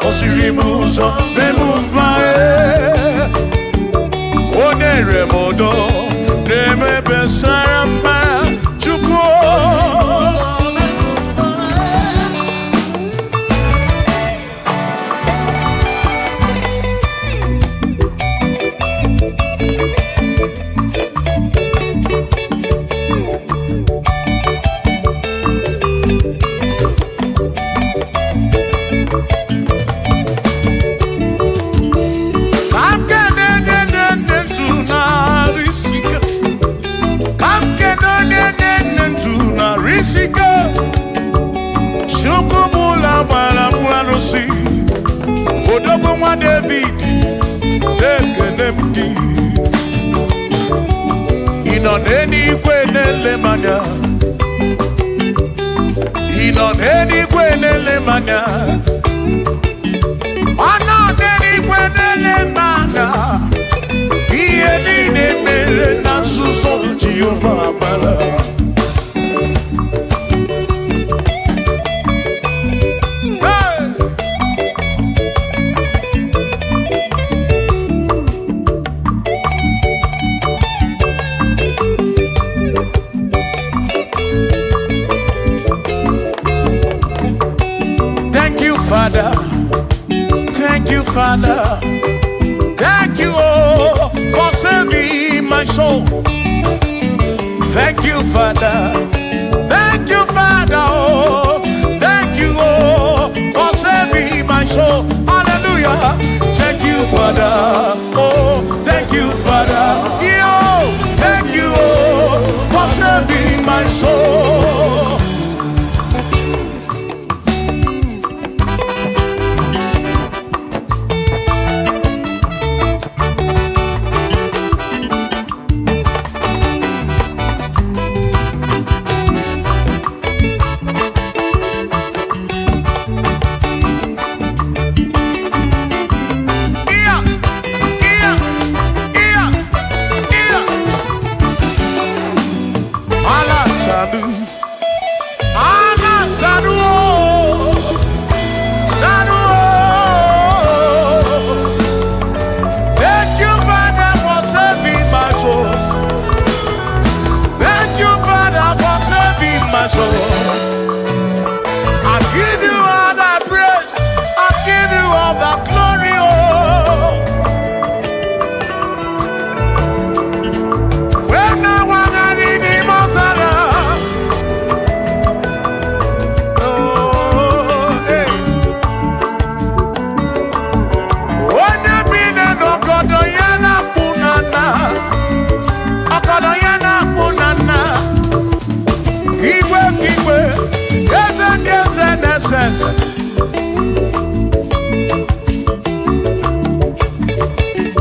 Osirimuso Bemumae Onere modo Nemepe sarapar Chukwo Odogwa David ekenemgi ino n'eluigwe n'elemanya ino n'eluigwe n'elemanya ọnọ n'eluigwe n'elemanya ihe niile mere na nzuzo Jehova mara. Father, thank you, Father, thank you, oh, for saving my soul. Thank you, Father, oh, thank you, oh, for saving my soul. Hallelujah. Thank you, Father, oh, thank you, Father, yo, thank you, oh, for saving my soul.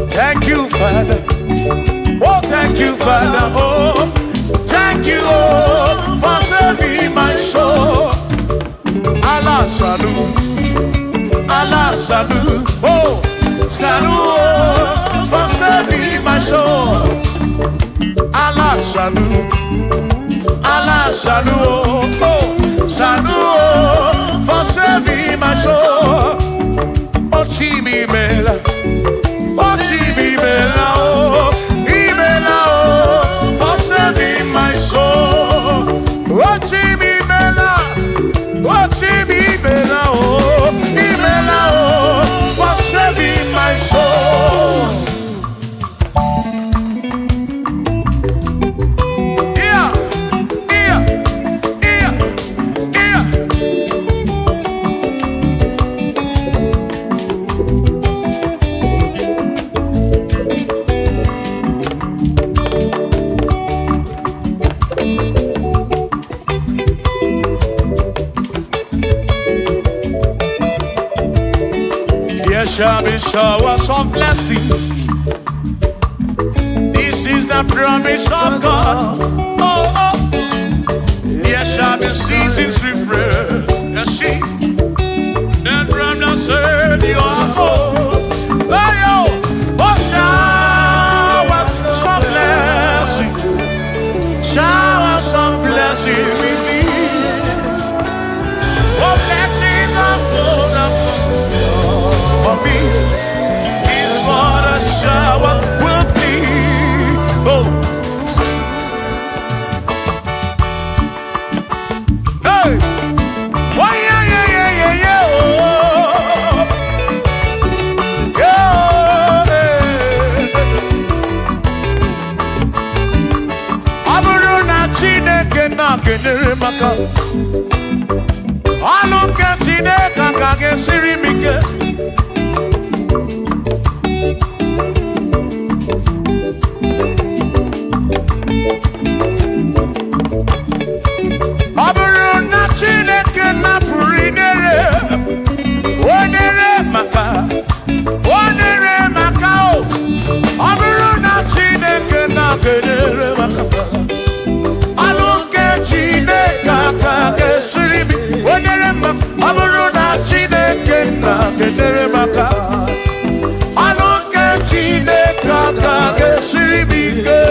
Thank you, Father. Oh, thank you, Father. Oh, thank you, oh, for saving my soul. Allah salut, oh, salut, oh, for saving my soul. Allah salut, oh, salut, oh, for saving my soul. Oh, Chimimela. Oh, for saving my soul. Oh, Chimimela, oh, for saving my soul. Yeah. There shall be showers of blessing. This is the promise of God. Oh. There shall be seasons refreshing. Then from the sun you are home. Oh, showers of blessing. maka ọnụ nke Chineke ka ga-esiri m ike. Ọ bụrụ na Chineke napụrụ inere onere maka o. Ọ bụrụ na Chineke na-enere maka ọnụ nke Chineke ka ga-esiri m onere maka. Ọ bụrụ na Chineke na-enere maka ọnụ nke Chineke ka ga-esiri m ike.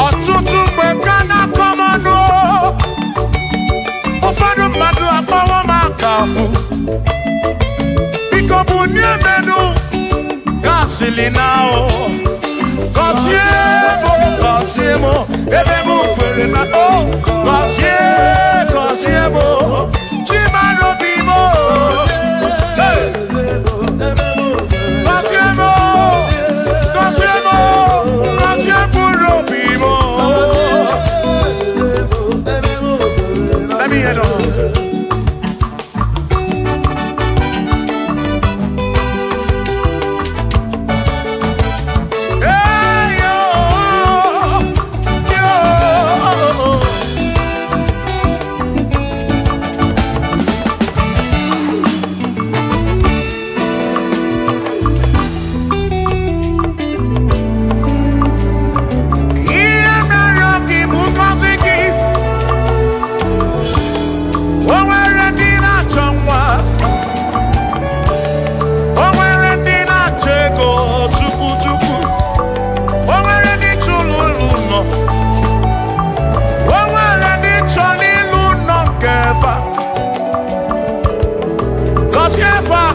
Ọtụtụ mgbe ka na-akọmọnụ ụfọdụ mmadụ silinao. Cosiemo, ebemu perena oh. Cosiemo, chimano bimo. Cosiemo bimo. Let me hear on.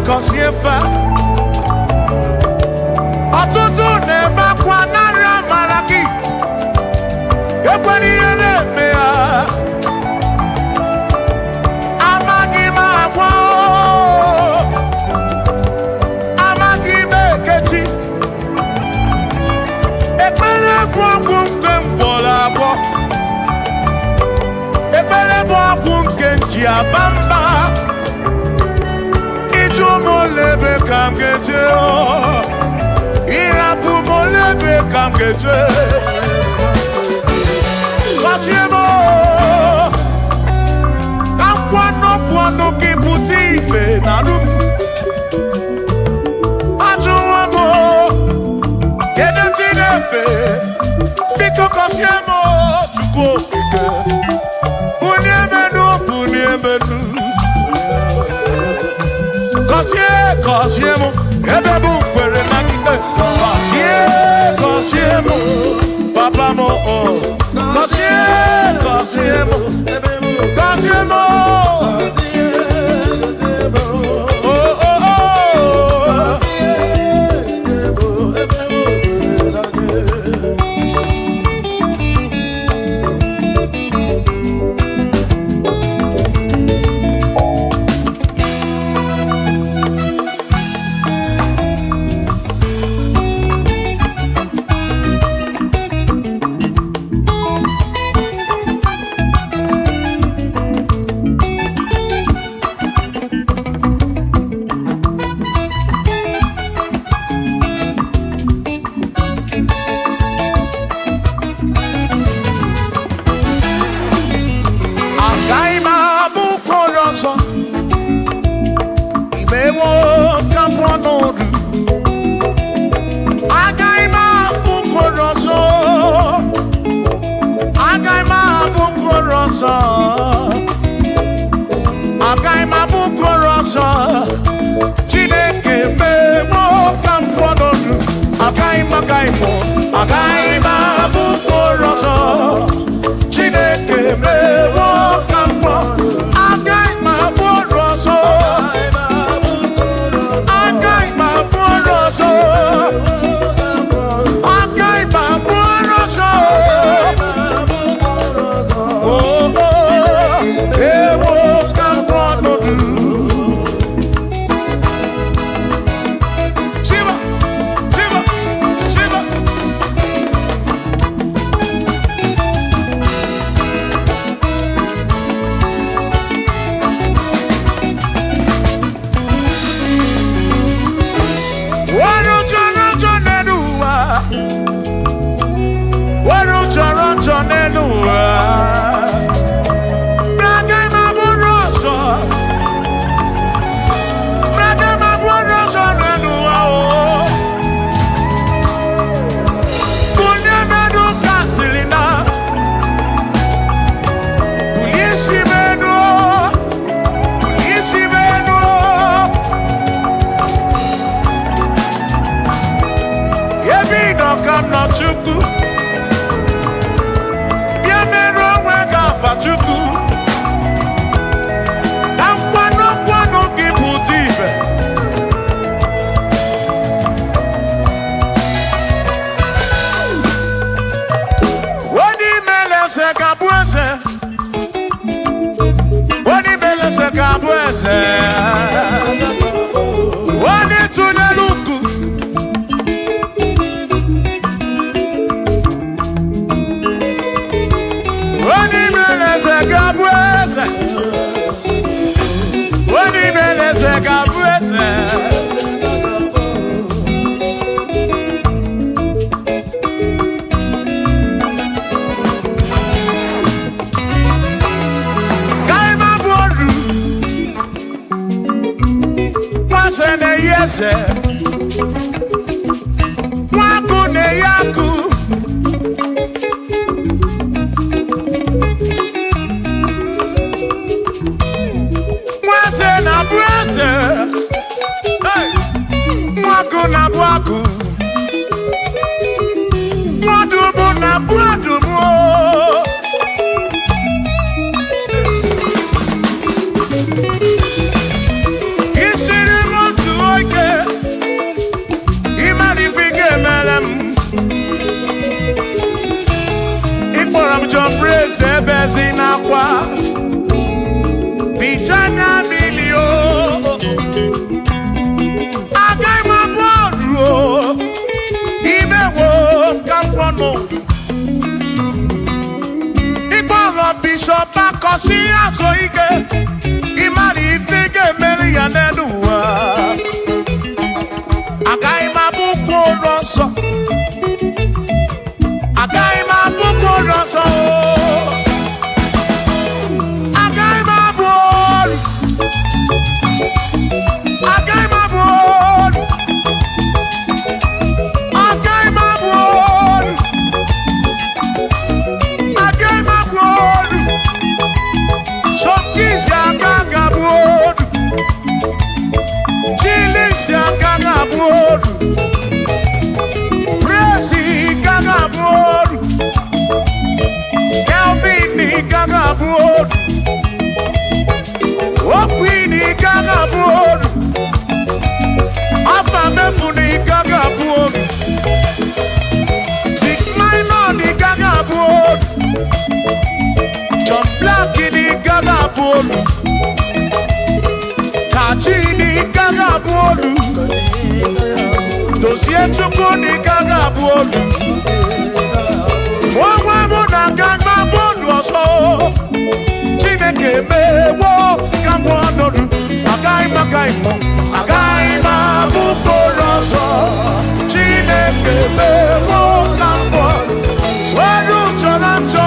Cosiefa Otutu neba kwa nara maraki Ekwani yere mea Amagi magwo Amagi mekechi Ekpere kwa kumke mbola kwa Ekpere kwa kumke njia bamba Molebe kamgeje oh, irapu molebe kamgeje. Cosiemo, kamkwano kiputi ife nalu. Ajuwamo, kedechinefe, biko cosiemo chuko ike. Uniemenu. Cosiemo, ebebu kwere makite. Cosiemo, papa mo oh. Cosiemo, oh oh oh. eze ga-abụ eze. Eze nwaku na-eyi akụ nwaeze na-abụ eze nwaku na-abụ akụ nwadubu na-abụ adubu ebezi n'akwa bijanya milio agaghị m abụ ọrụ imewo ka mkpọnụ ịkpọrọ bishọp akọsi azụ ike ịmara ife ga-emeri ya n'elu ụwa agaghị m abụ ụkwụ ụlọ nsọ agaghị m abụ ụkwụ ụlọ nsọ Kachini gaga bolu dosie chukwu ni gaga bolu Mwa muna gaga bolu oso Chineke mewo Kamwa nodu Agai mabuko roso Chineke mewo Kamwa Waru choramcho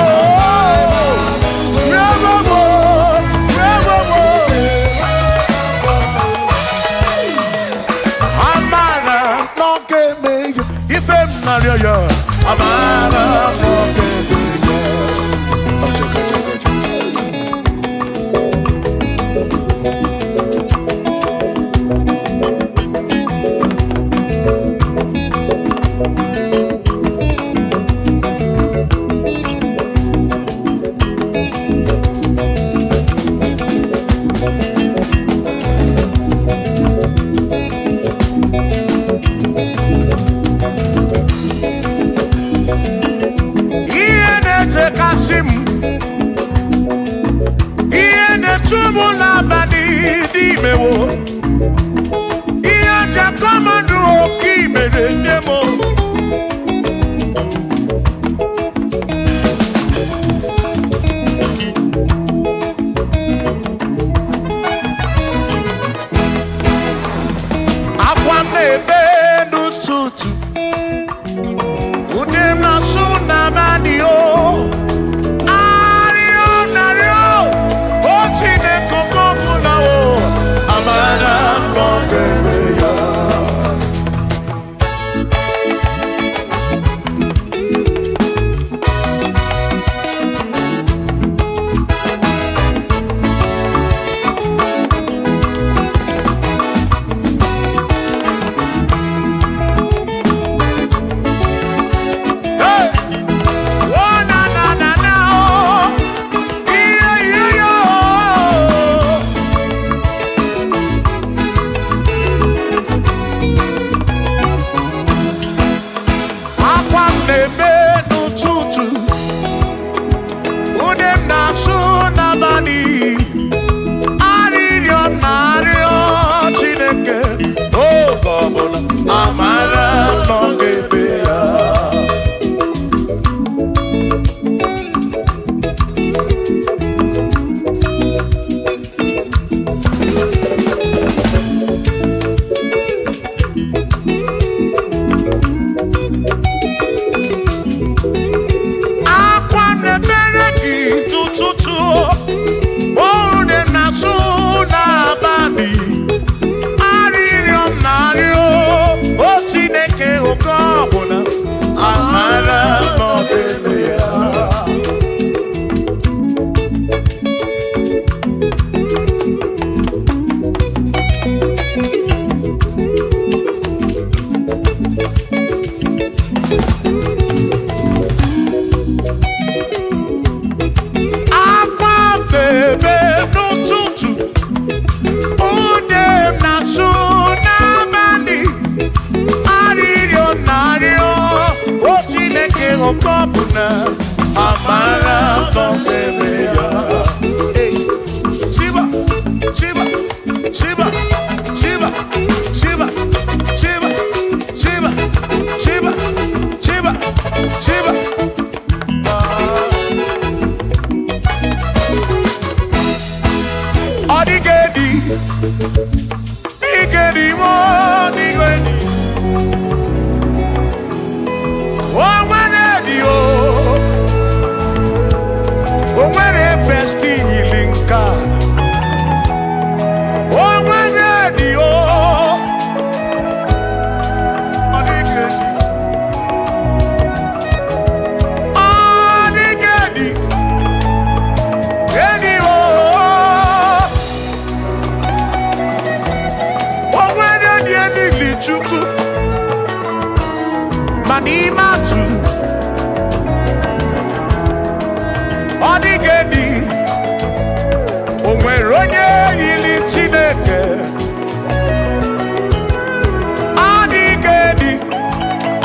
Amara na amara kọmeme ya. Shiba, Shiba, Shiba, Shiba, Shiba, Shiba, Shiba, Shiba, Shiba, Shiba. Odigedi, Igedi mo, Igedi. Oh, Manedi oh, oh, Mane besti linka. Oh, Manedi oh, Odigedi, Odigedi, Edi oh. Chukwu manima tu odigedi onwere onye yili Chineke odigedi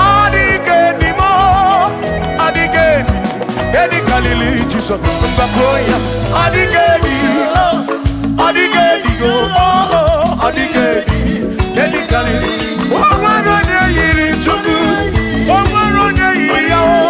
odigedi mo odigedi edi kalili Jesus mbakoya odigedi odigedi go oh odigedi edi kalili. Omarone yiri Chukwu, omarone yiri yawo.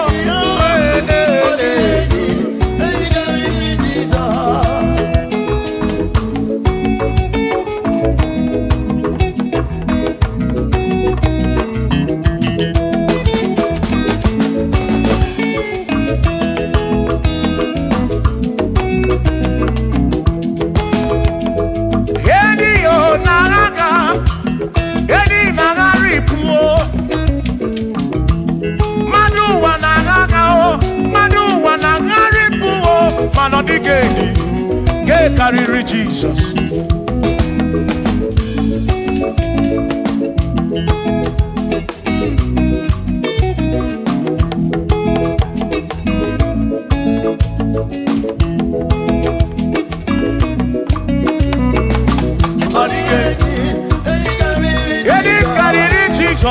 Odigedi, get carry Jesus. Odigedi, get carry Jesus.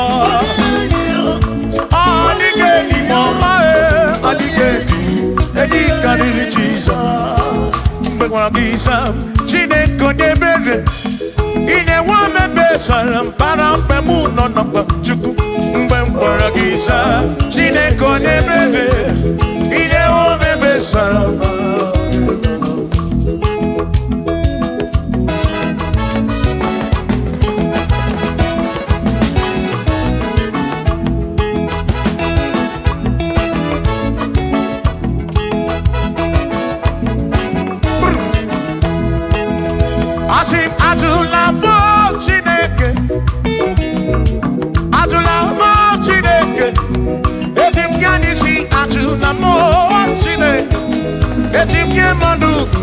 Odigedi, mama, odigedi, get carry Jesus. Mbegwagisa Chineke nyebere ine wame besara mpara mpemu nonokwa Chukwu mbegwagisa Chineke nyebere ine wame besara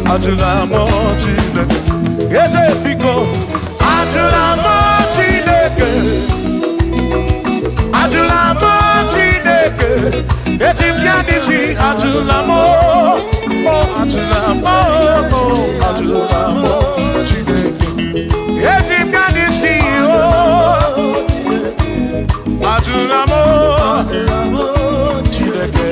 Atula mo Chineke, ese pico. Atula mo Chineke, atula mo Chineke. Etim yanisi atula mo, oh atula mo, oh atula mo Chineke. Etim yanisi oh, atula mo Chineke.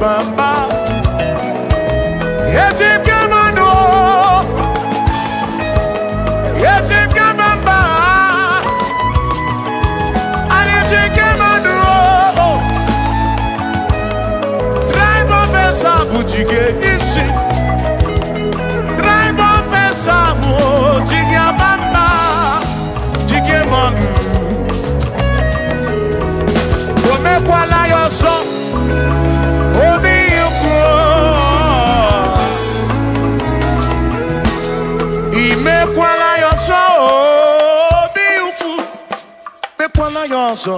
bamba. Yetim kamano. Yetim kamamba. Yetim kamano. Tribe of Esavu jige nisi. Tribe of Esavu jige bamba. Jige manu. Omekwala yoso. Obi yukro. Imekwala yoso. Obi yukro. Mekwala yoso.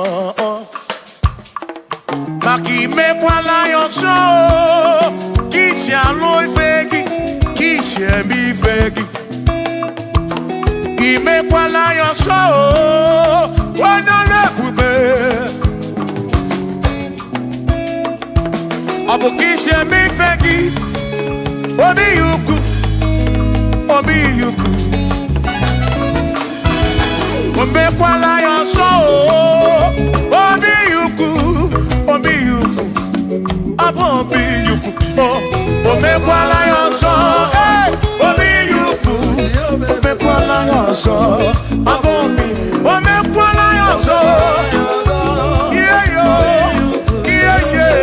Maki mekwala yoso. Kishi aloi fegi. Kishi emi fegi. Imekwala yoso. Wana pube. Abu kishi emi fegi. Obi yuku. Obi yuku. Omekwala yoso. Obi yuku. Obi yuku. Abu obi yuku. Omekwala yoso. Obi yuku. Omekwala yoso. Abu obi. Omekwala yoso. Yeah yo. Yeah yeah.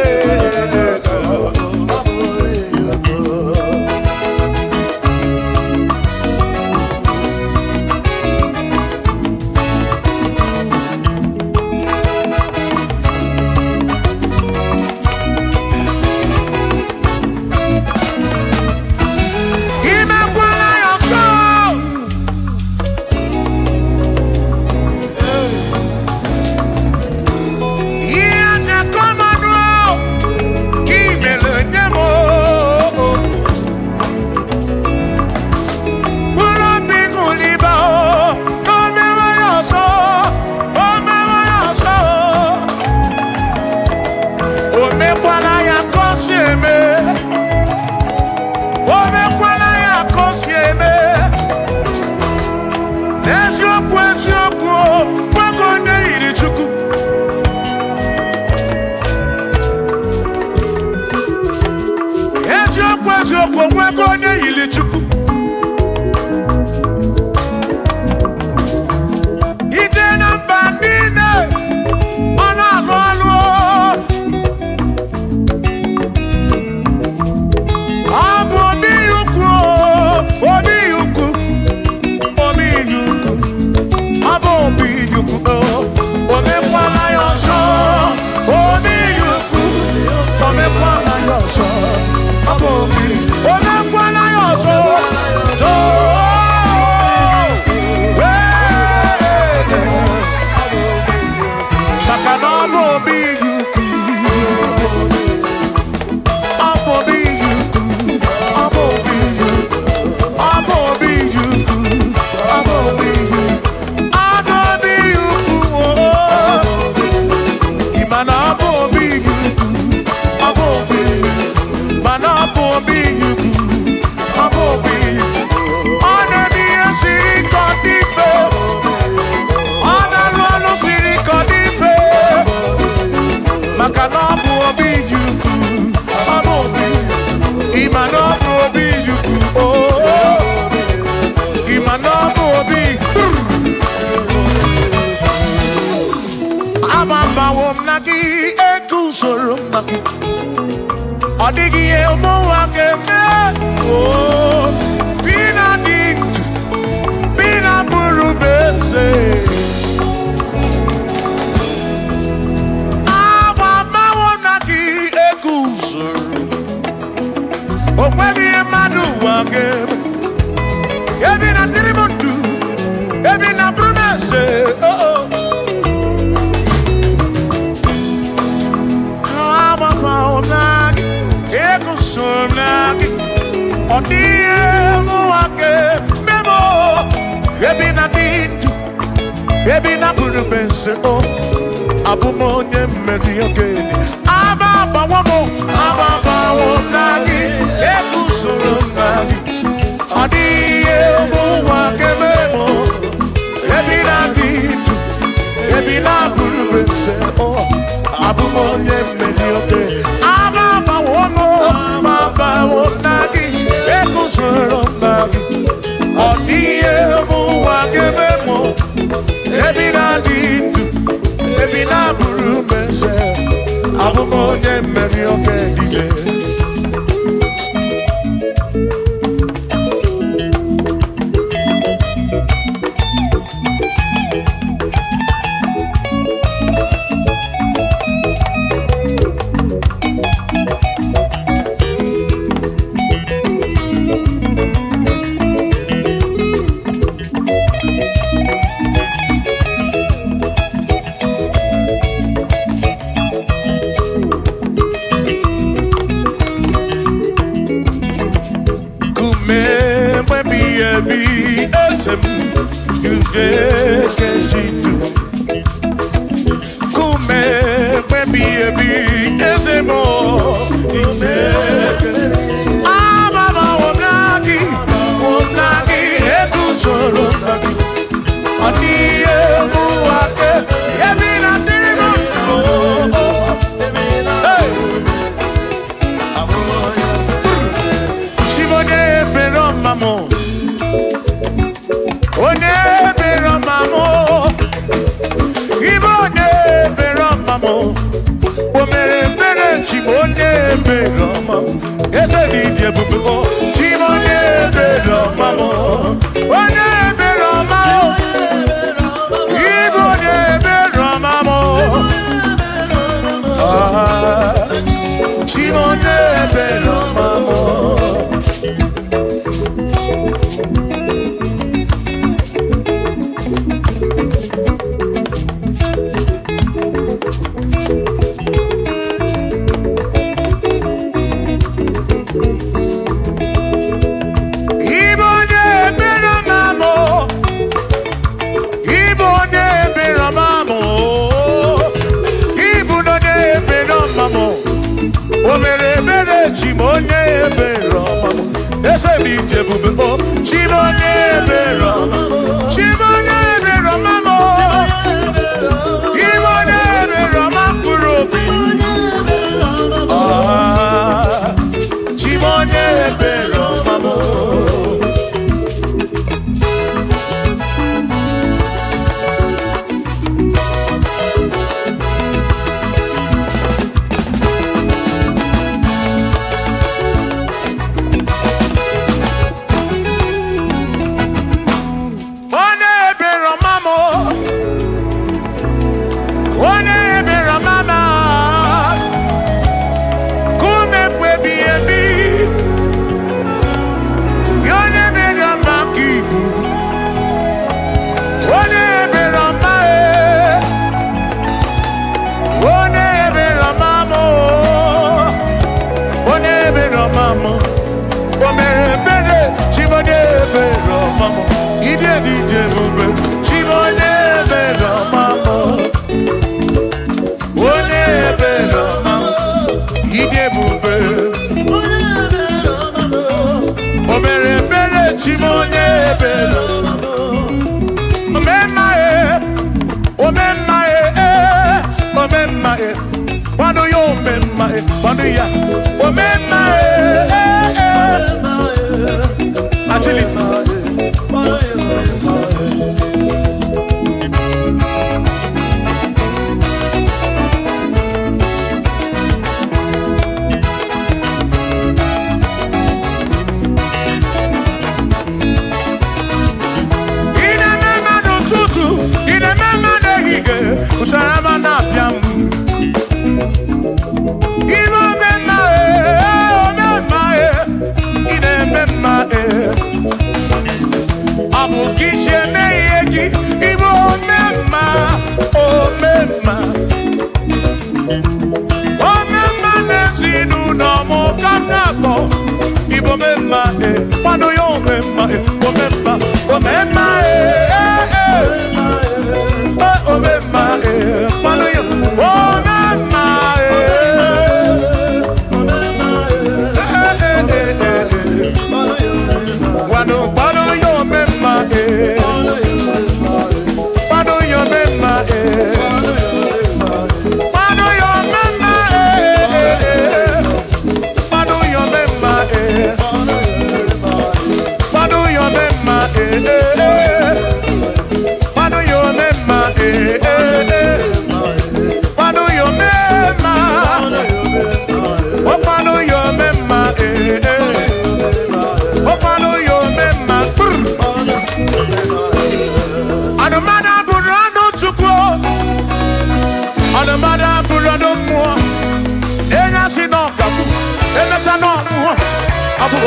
Odigi emo wakeme oh bina dit bina burubese aba mawonaki ekusoro okweli emadu wakeme ebina tirimudu ebina burubese oh oh aba mawonaki ekusonaki odiemu wake memo ebina dindu ebina burubese o abumonye mediogeni ababa wonagi ekusonaki odiemu wake memo ebina dindu ebina burubese o abumonye mediogeni ababa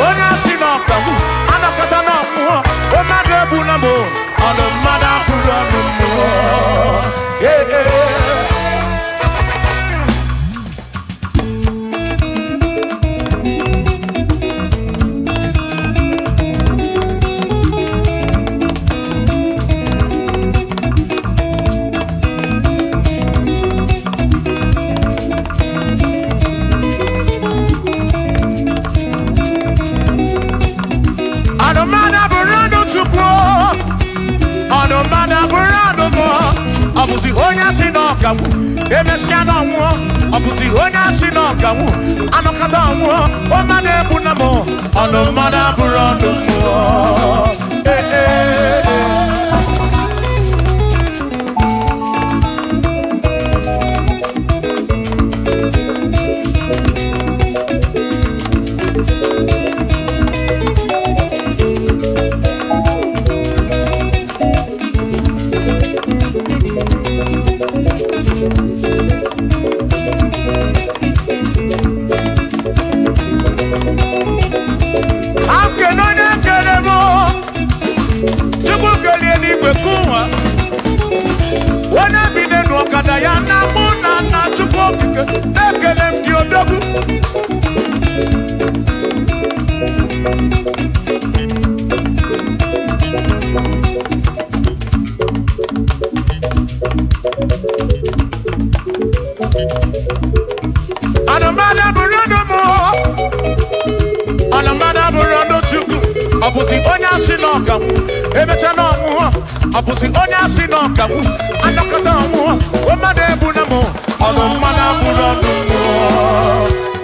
onye si n'ọkawu anakọta na mmụọ o mmadụ ebu na mụ ọnụ mmadụ abụrụ ọnụ mmụọ ọbụzi onye asị n'ọkawu emesịa n'ọnwụọ ọbụzi onye asị n'ọkawu anọkọta ọnwụọ o mmadụ ebu na mụ ọnụ mmadụ abụrụ ọnụ mmụọ ọbụzi onye asị n'ọkawu emecha n'ọnwụọ ọbụzi onye asị n'ọkawu anọkọta ọnwụọ o mmadụ ebu na mụ ọnụ mmadụ abụrụ ọnụ mmụọ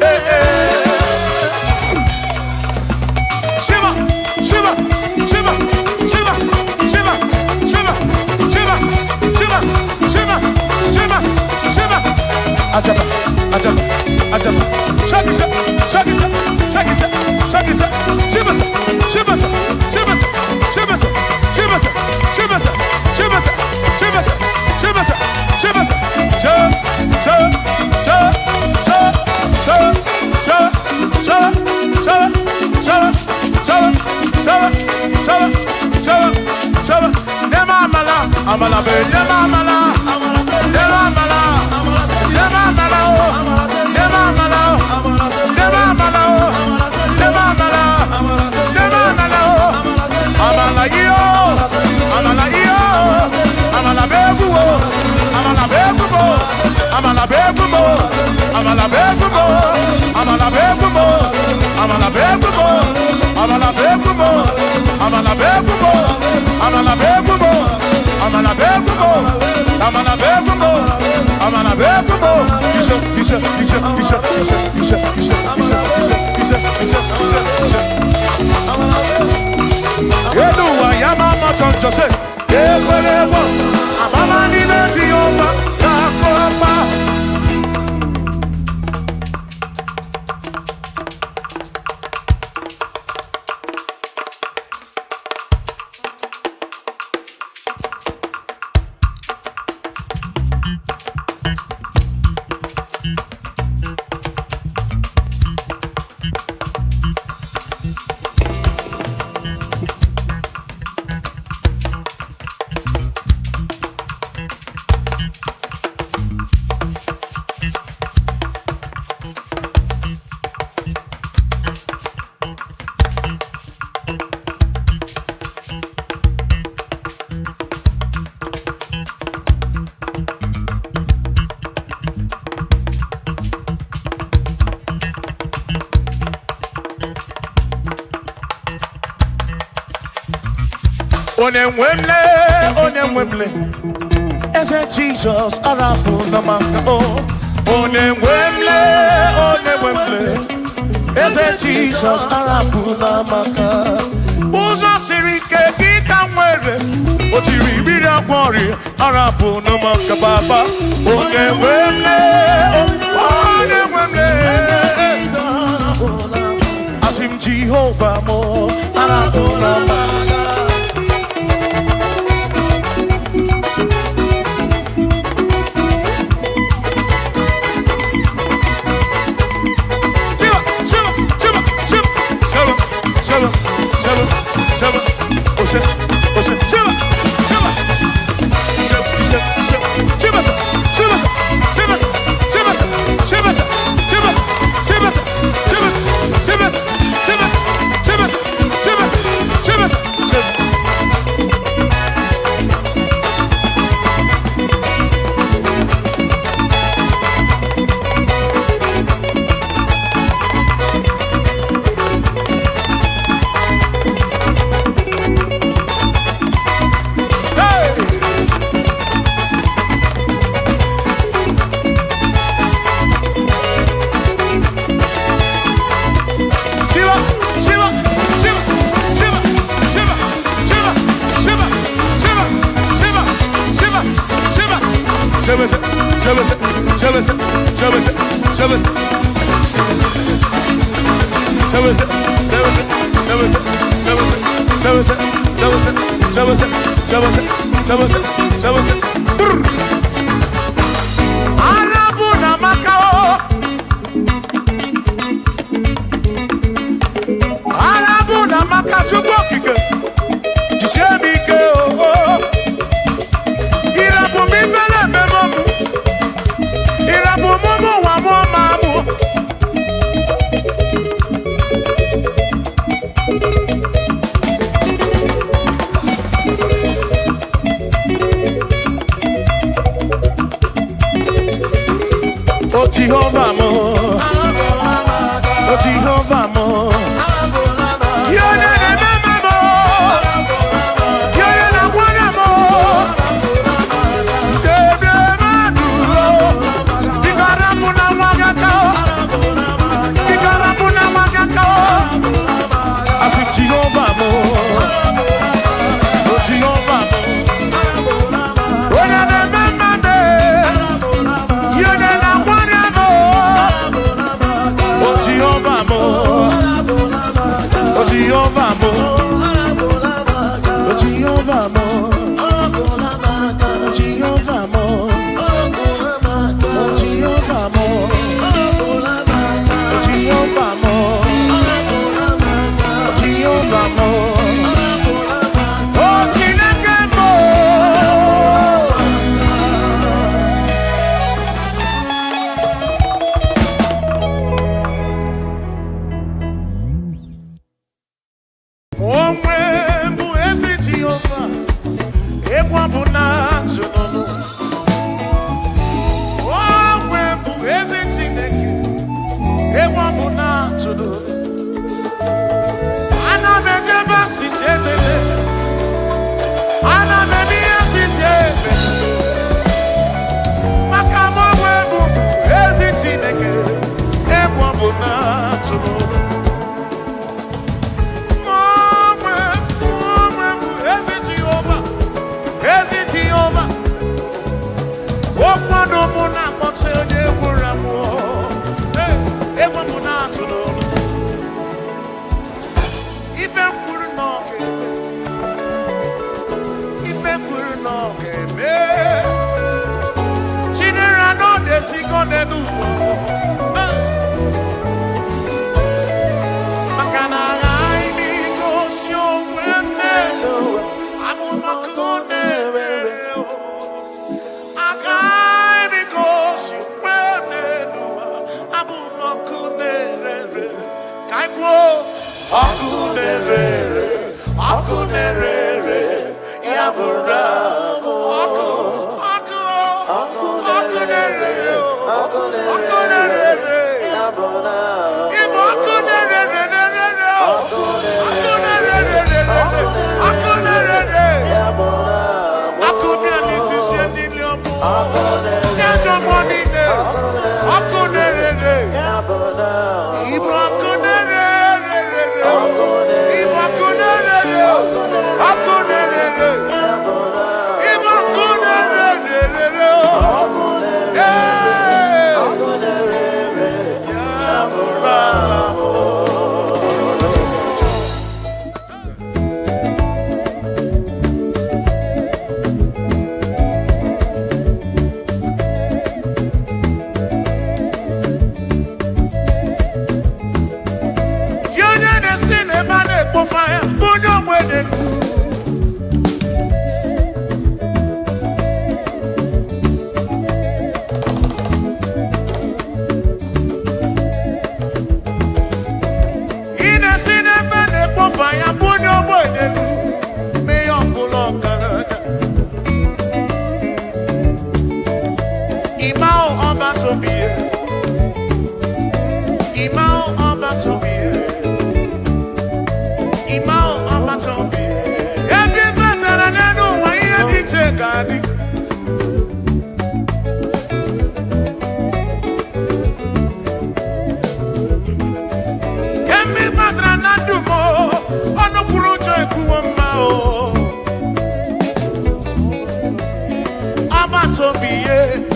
Shiva Shiva Shiva Shiva Shiva Shiva Shiva Shiva Shiva Shiva Shiva Ajaba Ajaba Ajaba Shakisa Shakisa Shakisa Shakisa Shiva Shiva Shiva Shiva Shiva Shiva Shiva Shiva Shiva Shiva Amala be nema amala nema amala nema amala nema amala nema amala nema amala nema amala amala yo amala yo amala beguo amala beguo amala beguo amala beguo amala beguo amala beguo amala beguo amala beguo amala beguo amala begumo amala begumo amala begumo isa yedu wa yama machonjo se ekwerewo amama ni beti oma yakoma Onemwemle, ese Jesus arapu na maka oh. Onemwemle, ese Jesus arapu na maka. Uzo sirike kita mwere, otiri bira kwori arapu na maka baba. Onemwemle, asim Jehovah mo arapu na maka. Shiva, Jehovah mo, oh Jehovah mo, you're the remember mo, you're the one mo, Ikarapuna magakao, Ikarapuna magakao, I said Jehovah mo, oh Jehovah mo, oh the remember me, you're the Jehovah mo, oh Jehovah mo, oh Jehovah mo, oh Jehovah mo, oh Jehovah mo, oh Jehovah mo, oh Jehovah mo, oh Chineke mo.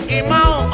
Imao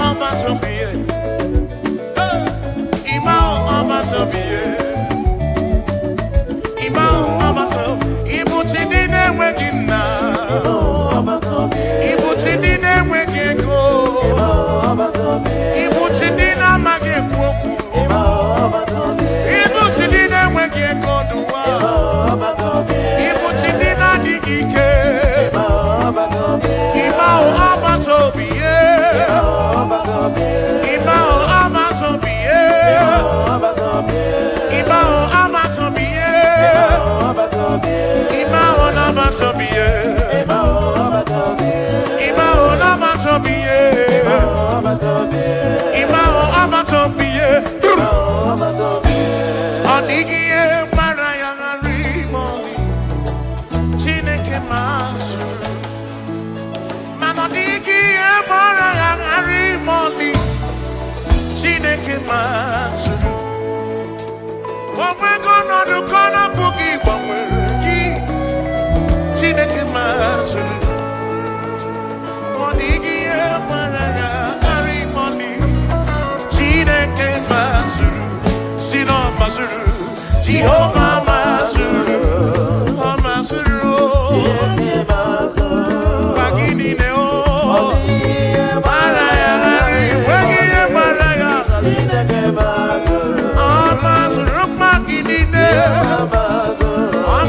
Jehovah Masuru, Masuru, Bagini Neo, Maraya, Wagina Maraya, Masuru, Magini Neo,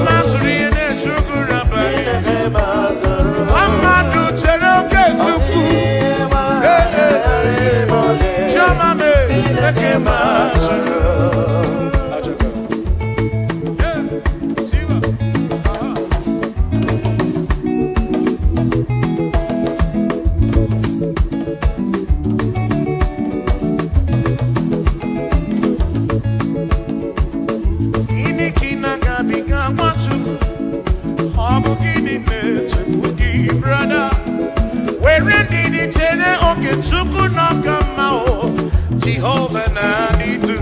Masuri and Chukurabani, Amadu Cheroke Chuku, Shamame, Masuru. Jehovah Nanidu.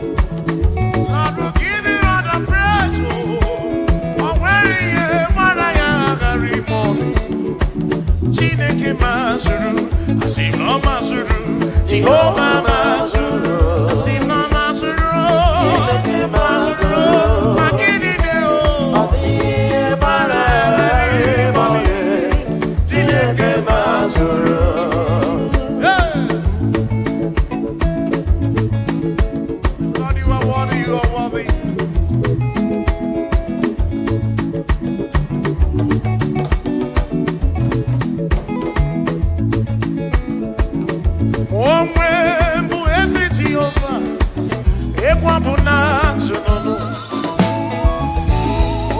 Lord will give you all the praise. Oh, where you Maraya Chineke Masuru, Asino Masuru, Jehovah Masuru, Asino Masuru, Masuru, Magini Deo, Lord, you are worthy, you are worthy. Omwembu ezi Jehovah, ekwabuna tsunono.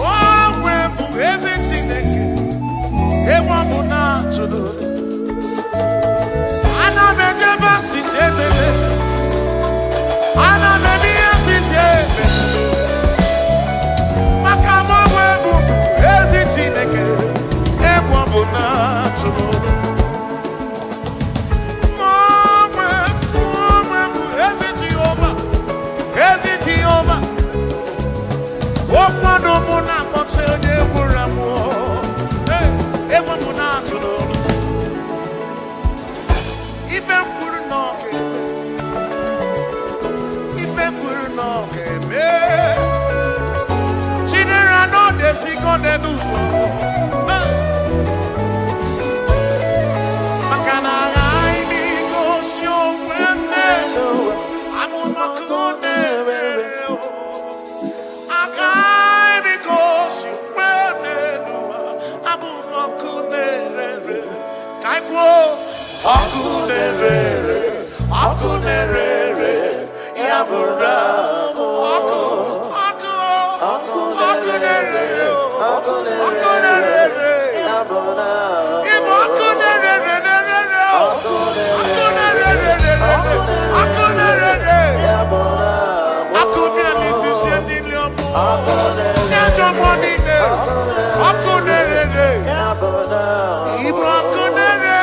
Omwembu ezi Chineke, ekwabuna tsunono. Ana mejeba sisebebe, ana mebiya sisebe. Makama omwembu ezi Chineke, ekwabuna tsunono. Okwado muna kote onye gwuramu ewa muna tụrụ ife kwuru n'ọka eme Chinere no desigo n'elu maka na aghaghị m igosi onwe m n'elu amụmakụ na-ere Akunerere, yabura, akunerere, yabura, ibo akunerere, akunerere, yabura, akubia ni bisi ni liomu, nyajo monine, akunerere, yabura, ibo akunerere.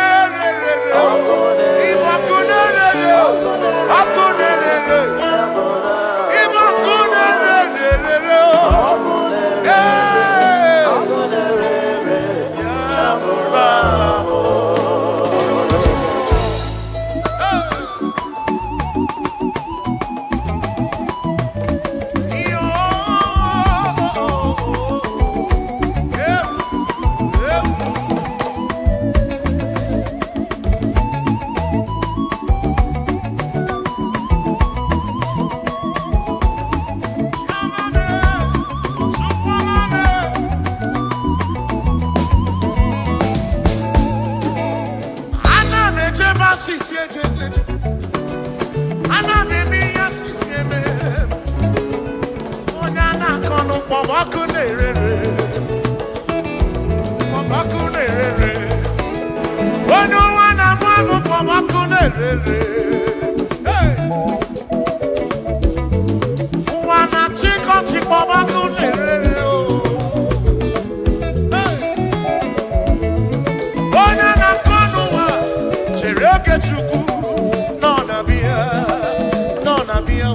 konu pomakunere. Pomakunere. Ono wana mwamu pomakunere. Hey. Wana chiko chiko pomakunere. Hey. Ono na konu wa chereke chuku. No na bia o.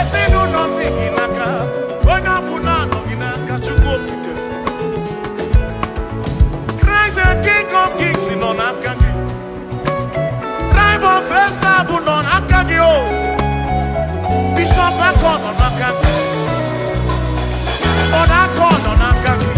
ezinụlọ ndị gị n'aka onye ọbụla anọghị n'aka Chukwu okike Christ the King of Kings nọ n'aka gị Tribe of Esau bụ nọ n'aka gị o Bishop Akọ nọ n'aka gị ọ na-akọ nọ n'aka gị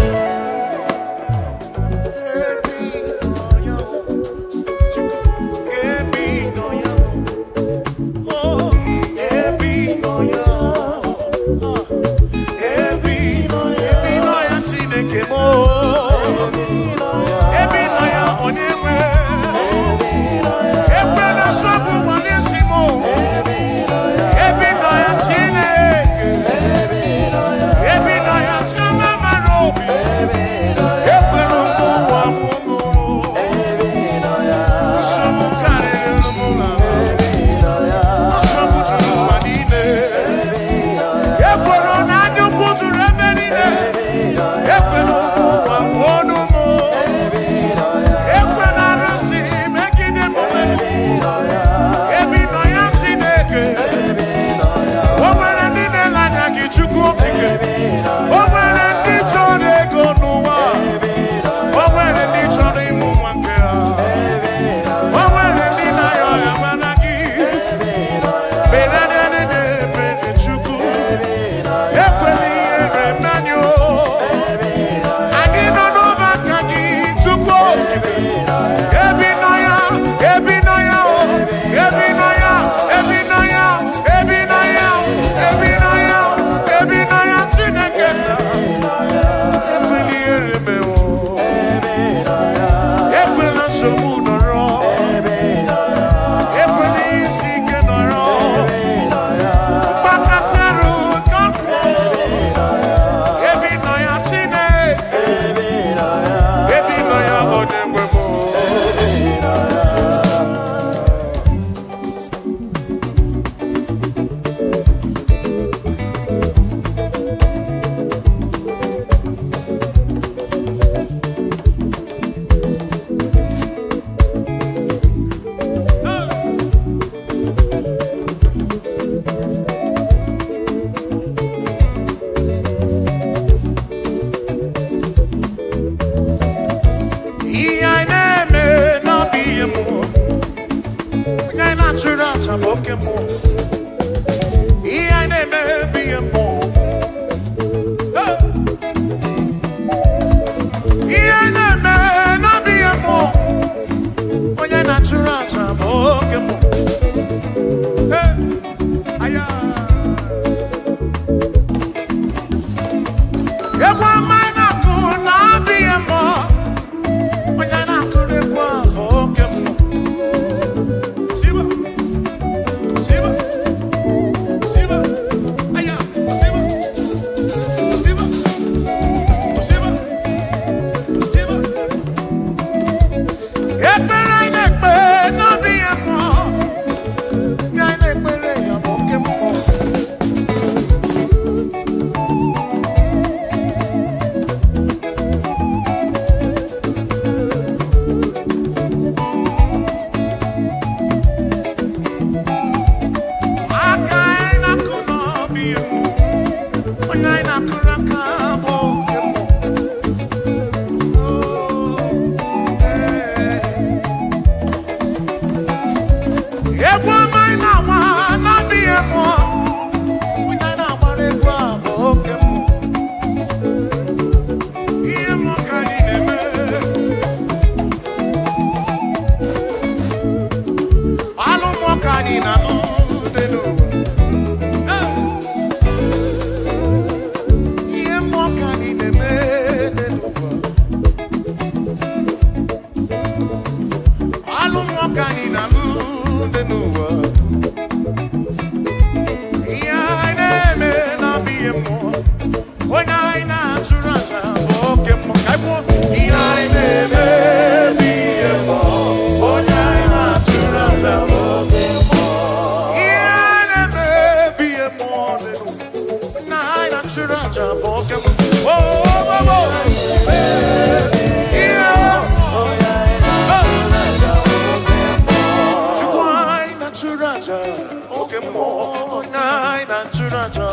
Churacha, okay, more, nine and naturaja.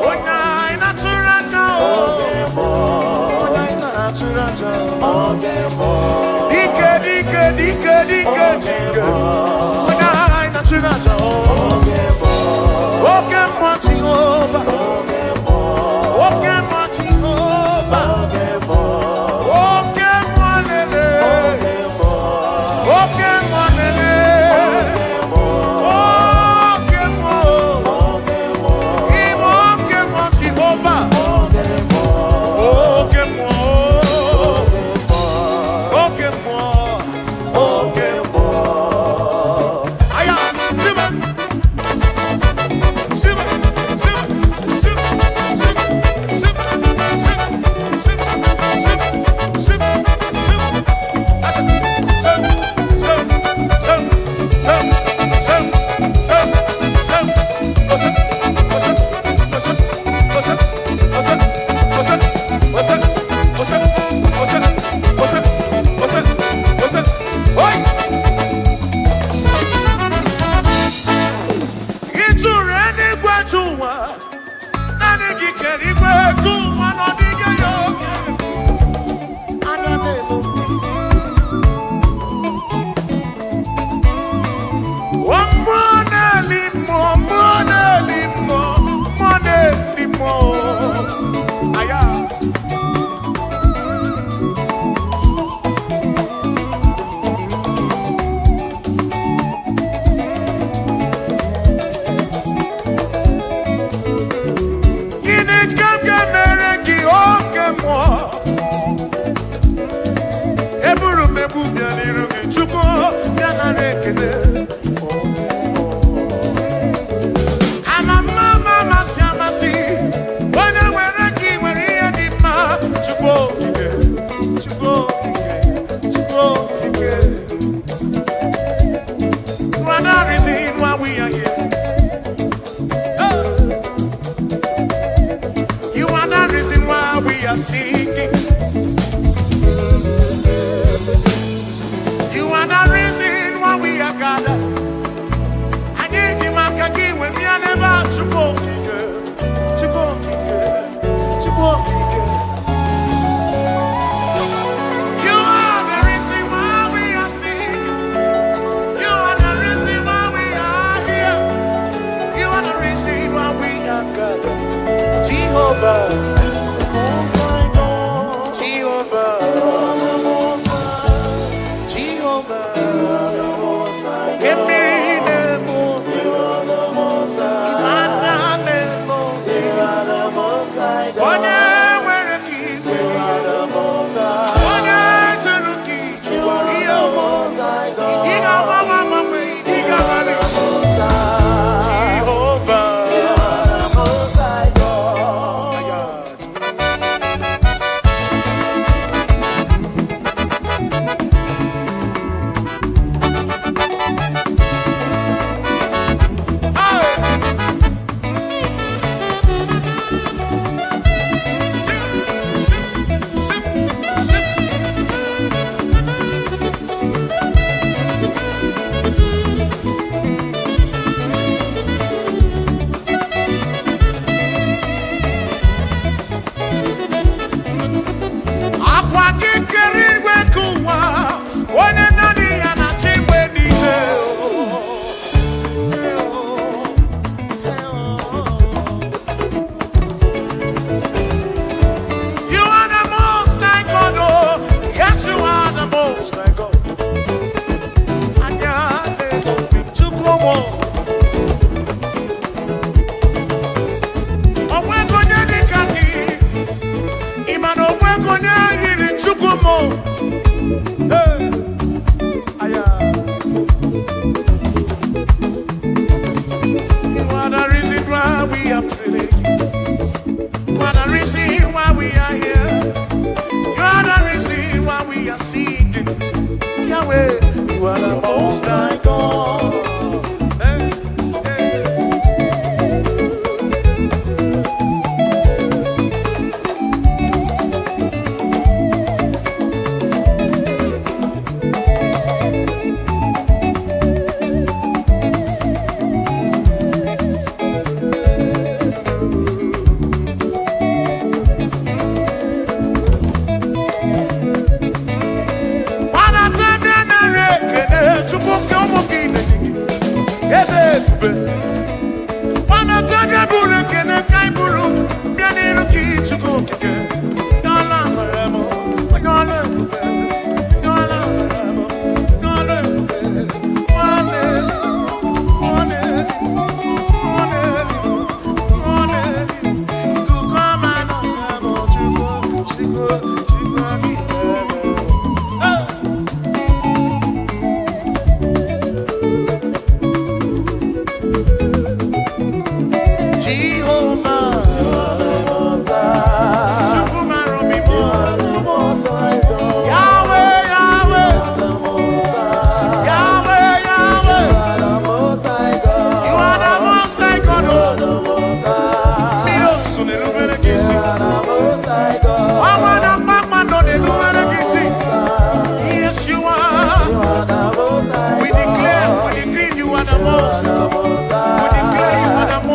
Onai naturaja. Onai naturaja. Dike. Onai naturaja. Oge mo Jehovah. Oge mo Jehovah. Oge mo lele. Oge mo lele. Oge mo. Ibo oge mo Jehovah. Oge mo. Oge mo. Oge mo. Aya, Simba.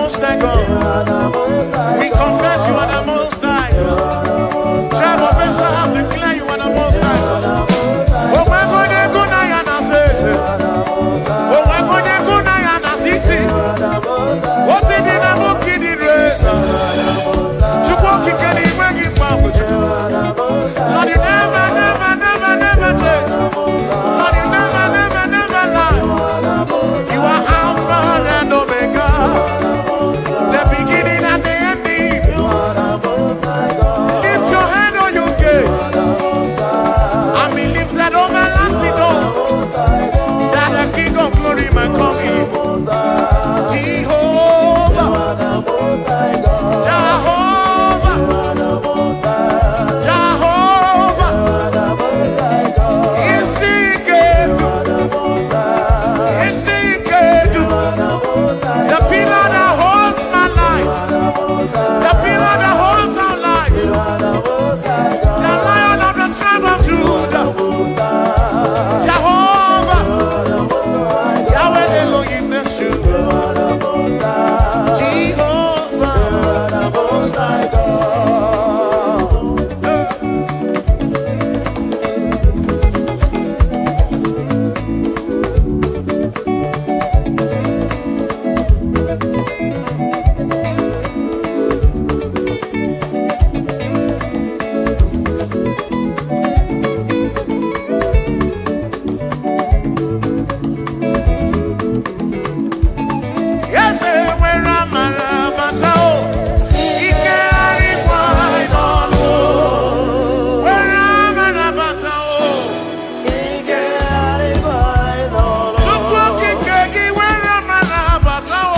Most High God. We confess you are the Most High God. Tribe of Israel declare you are the Most High God. Oh, we're going to go now and say, oh, we're going to go now and see. What did the Namu kid in race? Chukwaki can he bring him back? Lord, you never change. Lord, you never lie. You are Alpha and Omega, the beginning and the ending. Lift your hand on your gates and be lifted over lasting door, that the King of glory might come in. Jehovah, Jehovah, Jehovah, is he good? Is he good? The pillar that holds my life, the pillar that holds our life, the Lion of the tribe of Judah, Jehovah, Yahweh Elohim Yeshua, Jehovah, Most High God. Yes, where am I? Batao, Ike Ariwa, Inolo. Where am I? Batao, Ike Ariwa, Inolo. Look, Ike, where am I? Batao.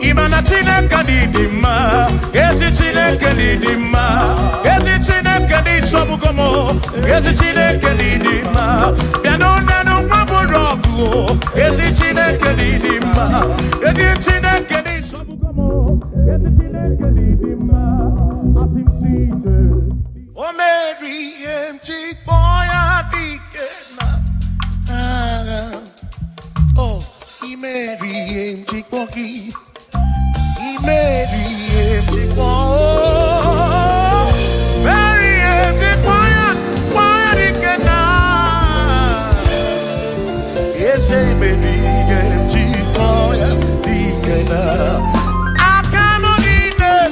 Imana Chineke di mma, ezi Chineke di mma, ezi Chineke di sobugomo, ezi Chineke di mma. Biano nanu maborogu, ezi Chineke di mma, ezi Chineke di sobugomo, ezi Chineke di mma. Asim sije, o Mary emchi boya dikena. Oh, I Mary emchi boki. Mary, Mary, yes, Mary, I cannot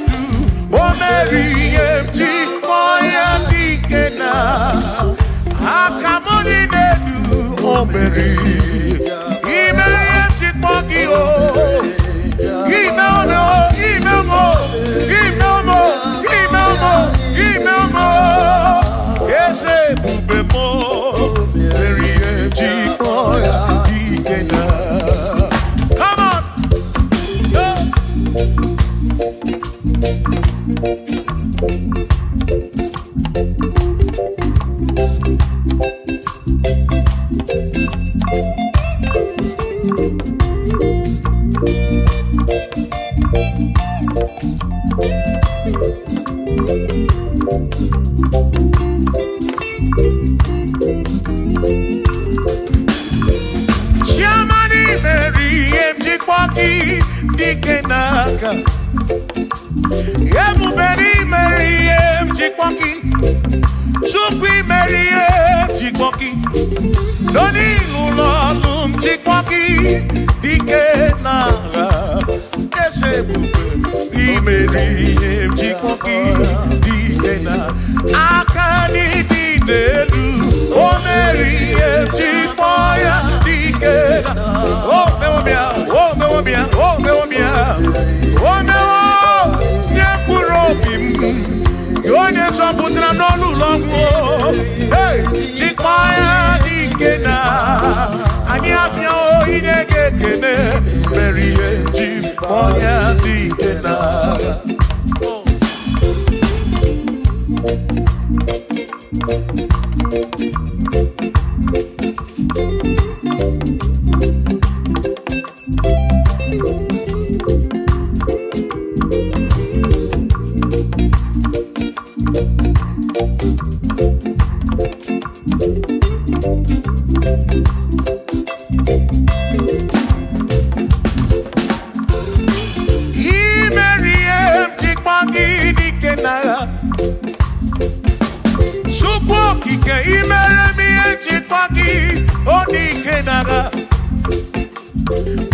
do. Oh, Mary, I cannot do. Oh, Mary, come on. Dikenaka Ebuberi Meriem Chikwoki Chukwi Meriem Chikwoki Doni Lulolum Chikwoki Dikenaka Esebube Meriem Chikwoki Dikenaka Akani Dinelu O Meriem Chikwoya Dikenaka Oh Meomia Oh Meomia Oh Meomia Oh Meomia Nyepurobim Yone Soputra Nolu Longo Hey Chikmaya Dikena Anyapyo Inegekene Merie Chikmaya Dikena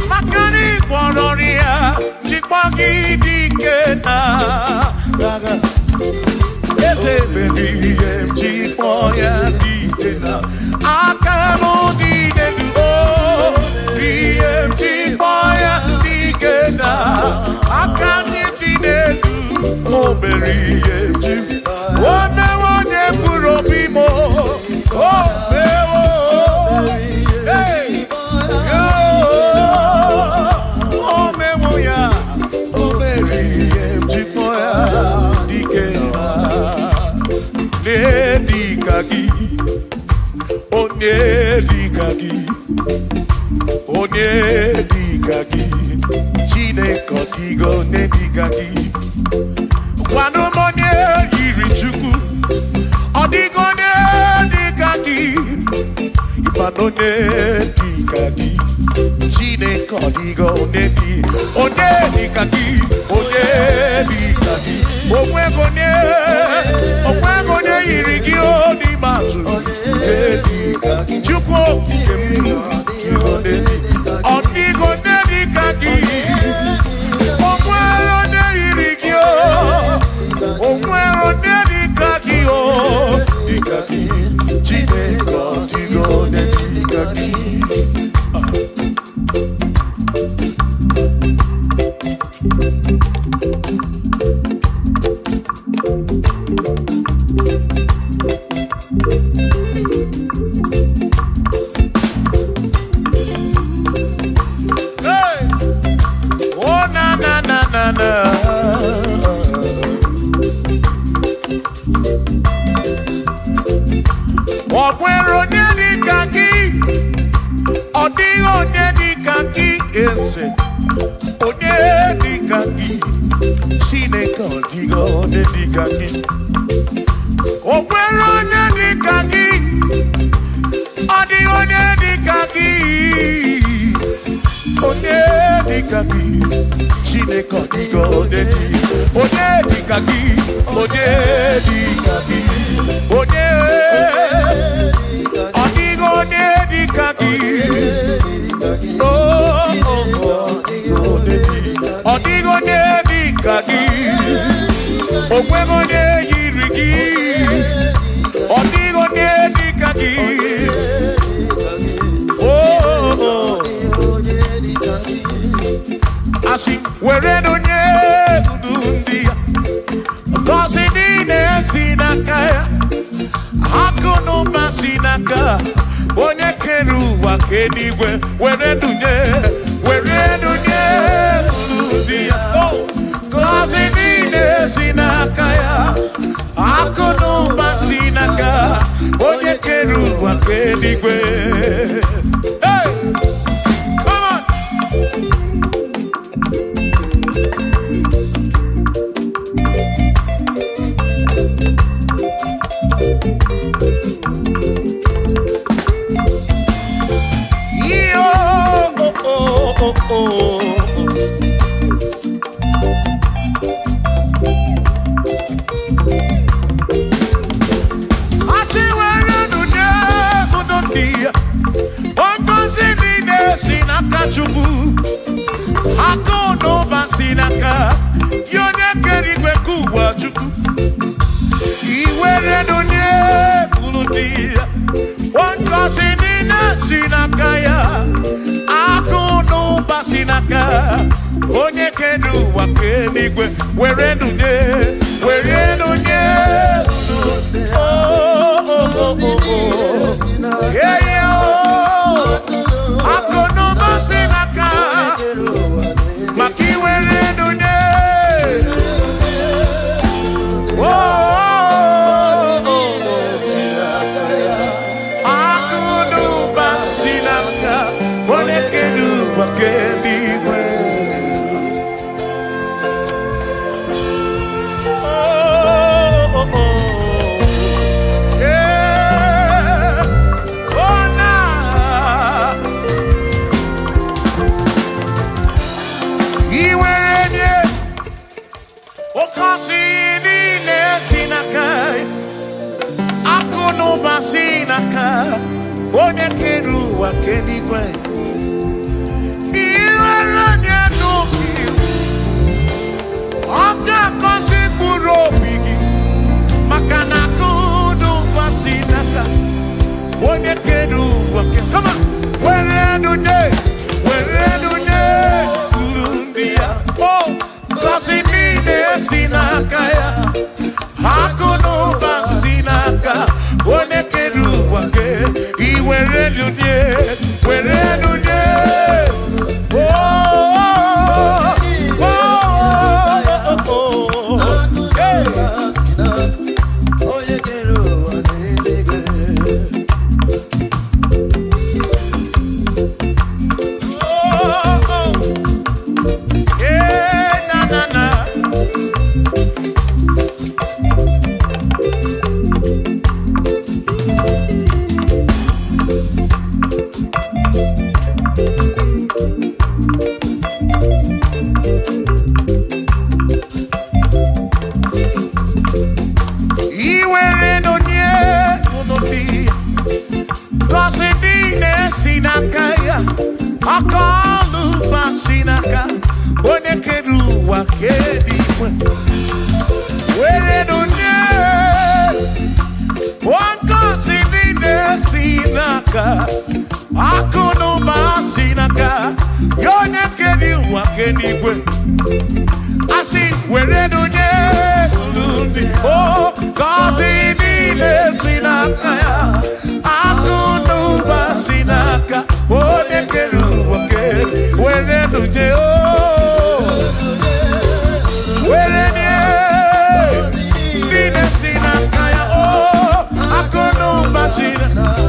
Makani Kwanoria, Chikwagi Dikena, Ezebeli, Chikwoya Dikena, Akamo Dinedu, Chikwoya Dikena, Akami Dinedu, Oberi, One Purobimo, Oh, Onye digagi Chineke digo ne digagi Kwanu monye yiri Chukwu Odigo ne digagi Ibano ne digagi Chineke digo ne di Onye digagi Onwego ne yiri gi odi matu Ne digagi Chukwu Odigo ne digagi Onwego ne yiri gi Onwego ne digagi Digagi Chineke digo ne gị. O nwere onye dị ka gị. Ọ dịghị onye dị ka gị. Onye dị ka gị. Chineke ọ dịghị onye dị. Onye dị ka gị. Onye dị ka gị. Onye ọ dịghị onye dị ka gị. Ọ dịghị onye dị ka gị. O nweghị onye yiri gị. Ọ dịghị onye dị ka gị. Asị were onye udu ndị ya. Ngọzi niile si n'aka ya. Akụ na ụba si n'aka. Onye kere ụwa ka eluigwe were dunye udu ndị ya. Ngọzi niile si n'aka ya. Akụ na ụba si n'aka. Onye kere ụwa ka eluigwe. Hey! Come on! Onye kere ụwa ka eluigwe were dunye akụ n'ụba si n'aka maka iwere dunye akụ n'ụba si n'aka onye kere ụwa ka eluigwe. Onye kere ụwa ka eluigwe. Iwere onye n'obi ọ ga-akọzi mkpụrụ obi gị maka na akụ n'ụba si n'aka onye kere ụwa ka come on were dunye uru ndị ya. Ngọzi niile si n'aka ya. Akụ n'ụba si n'aka onye kere ụwa ka iwere dunye akọlụ basi n'aka onye kere ụwa ka eluigwe were dunye ngọzi niile si n'aka akụ na ụba si n'aka ya onye kere ụwa ka eluigwe asị were dunye ndị ngọzi niile si n'aka ya akụ na ụba si n'aka onye kere ụwa ka were dunye were nye niile si n'aka ya akụ na ụba si n'aka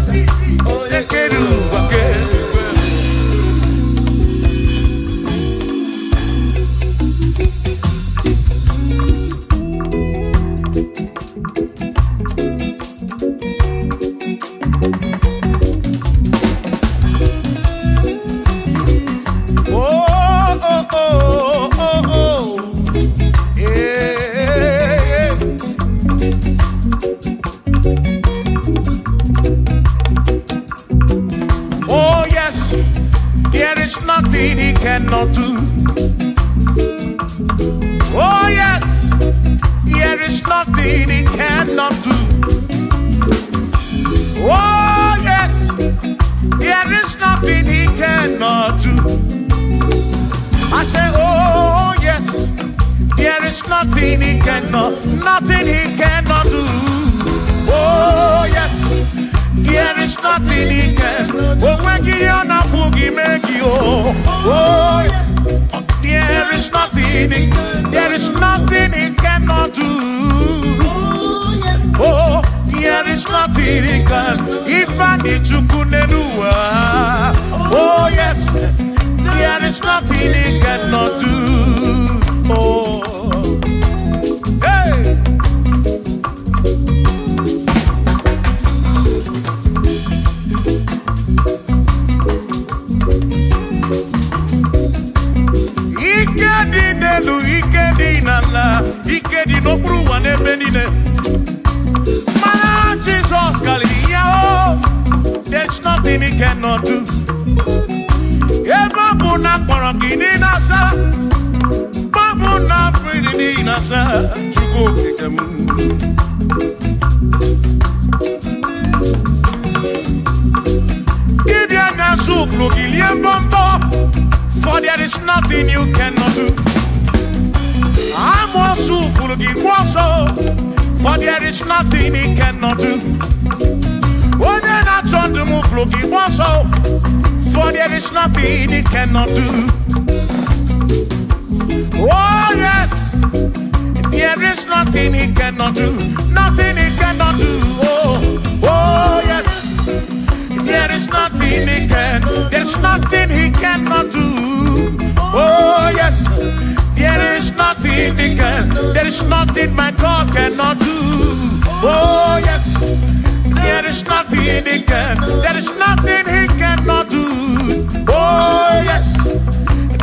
onye kere ụwa ka yes, there is nothing he cannot do. Oh yes, there is nothing he cannot do. Oh yes, there is nothing he cannot do. I say, oh yes, there is nothing he cannot do. Oh yes, there is nothing he can. Oh when you on a boogie make you. Oh yes, there is nothing he cannot do. Oh, there is nothing he can. If I need to kunenua. Oh yes, there is nothing he cannot do. Oh, hey. Ikedi no bruwa ne benine. Mana Jesus Galileo, there's nothing he cannot do. Babu na porokini nasa, babu na pretty nasa, chuko kekemu. Ibia na suflo gilien bombo, for there is nothing you cannot do. I'm also full of for there is nothing he cannot do. Oh, then I turn to move looking also, for there is nothing he cannot do. Oh, yes, there is nothing he cannot do. Nothing he cannot do. Oh, yes, there is nothing he can. There's nothing he cannot do. Oh, yes. There is nothing he can. There is nothing my God cannot do. Oh yes, there is nothing he can. There is nothing he cannot do. Oh yes,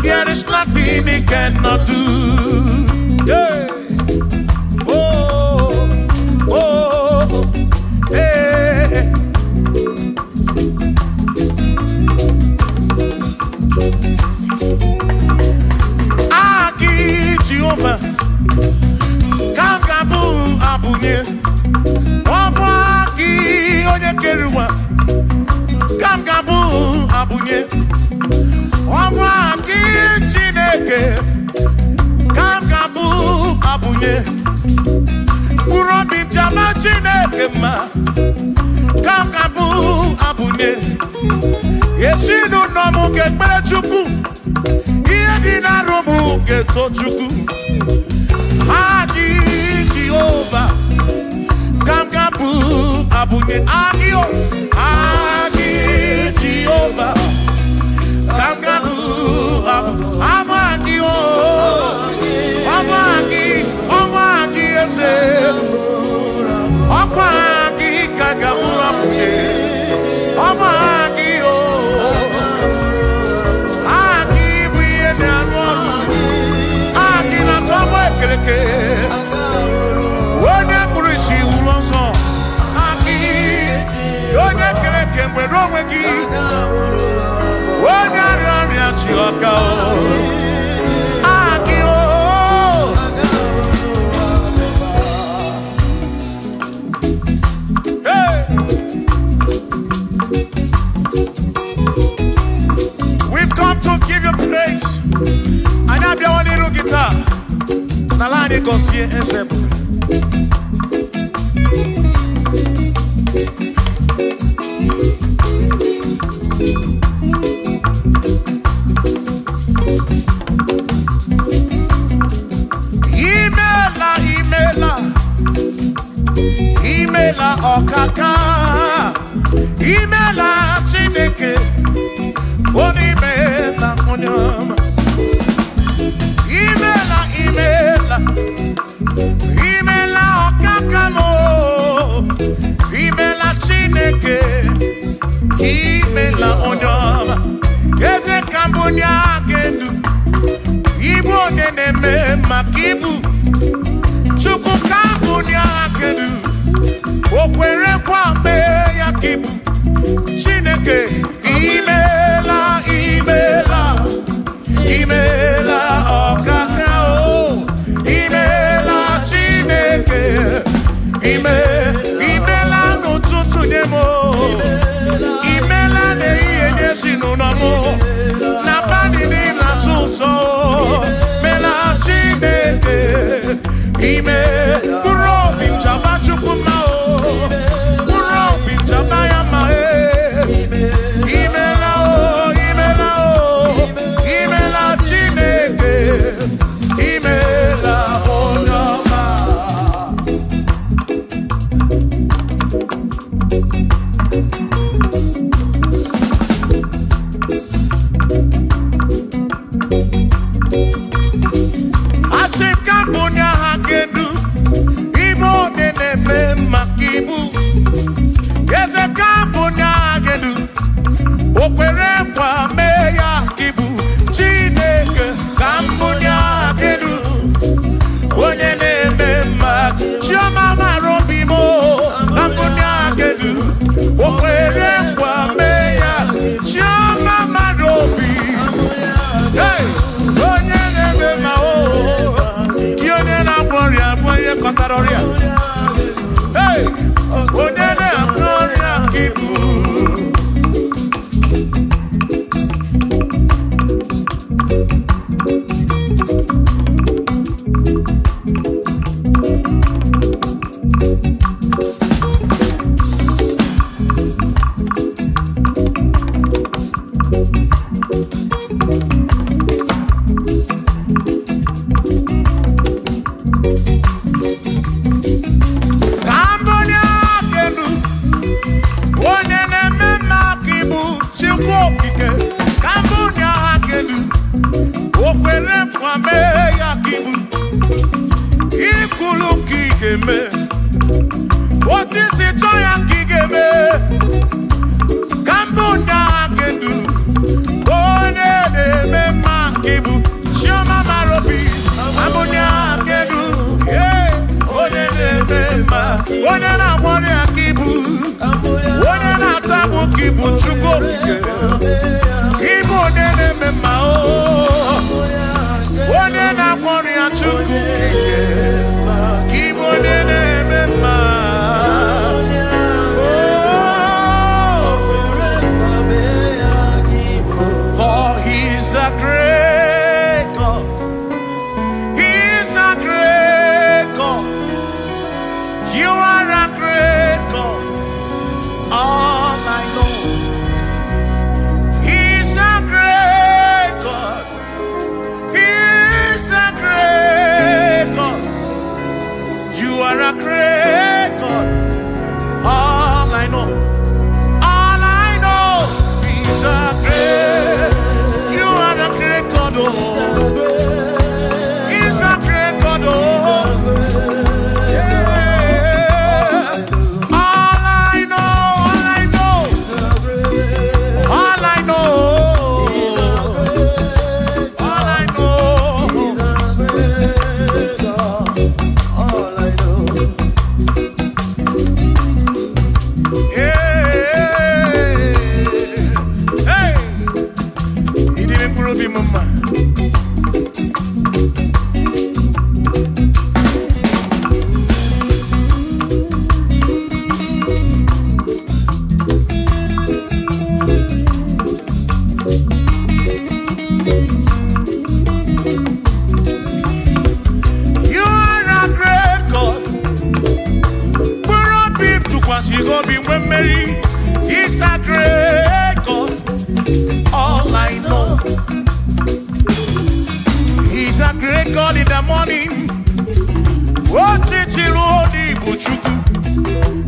there is nothing he cannot do. Yeah. Oh, oh, hey. Kamkabu abunye Wabwaki onye keruwa Kamkabu abunye Wabwaki Chineke Kamkabu abunye Urobi jama Chineke ma Kamkabu abunye Yeshinu nomu kekpere chukwu Iye dinaro mu keto chukwu Agi Jehovah, Kamkabu abunye agio, Agi Jehovah, Kamkabu amagio, amagi ese, amagi kagabu abunye, amagio, agi biye na agi na tobo ekereke. We've come to give you praise. And I be on the guitar. Nalani Gosie Esebu. Imela okaka, imela Chineke, onimela onyama. Imela okaka mo, imela Chineke, imela onyama. Eze kambunya gendu, ibu neneme makibu, chuku kambunya gendu. Okwere kwa me yakibu Chineke imela okwere kwa meya kibu Chineke kambunya kedu onye na-eme mma chioma marobi mo kambunya kedu okwere kwa meya chioma marobi hey onye na-eme mma o onye na-agwọrịa onye kọtara ọrịa hey onye na-agwọ ọrịa kibu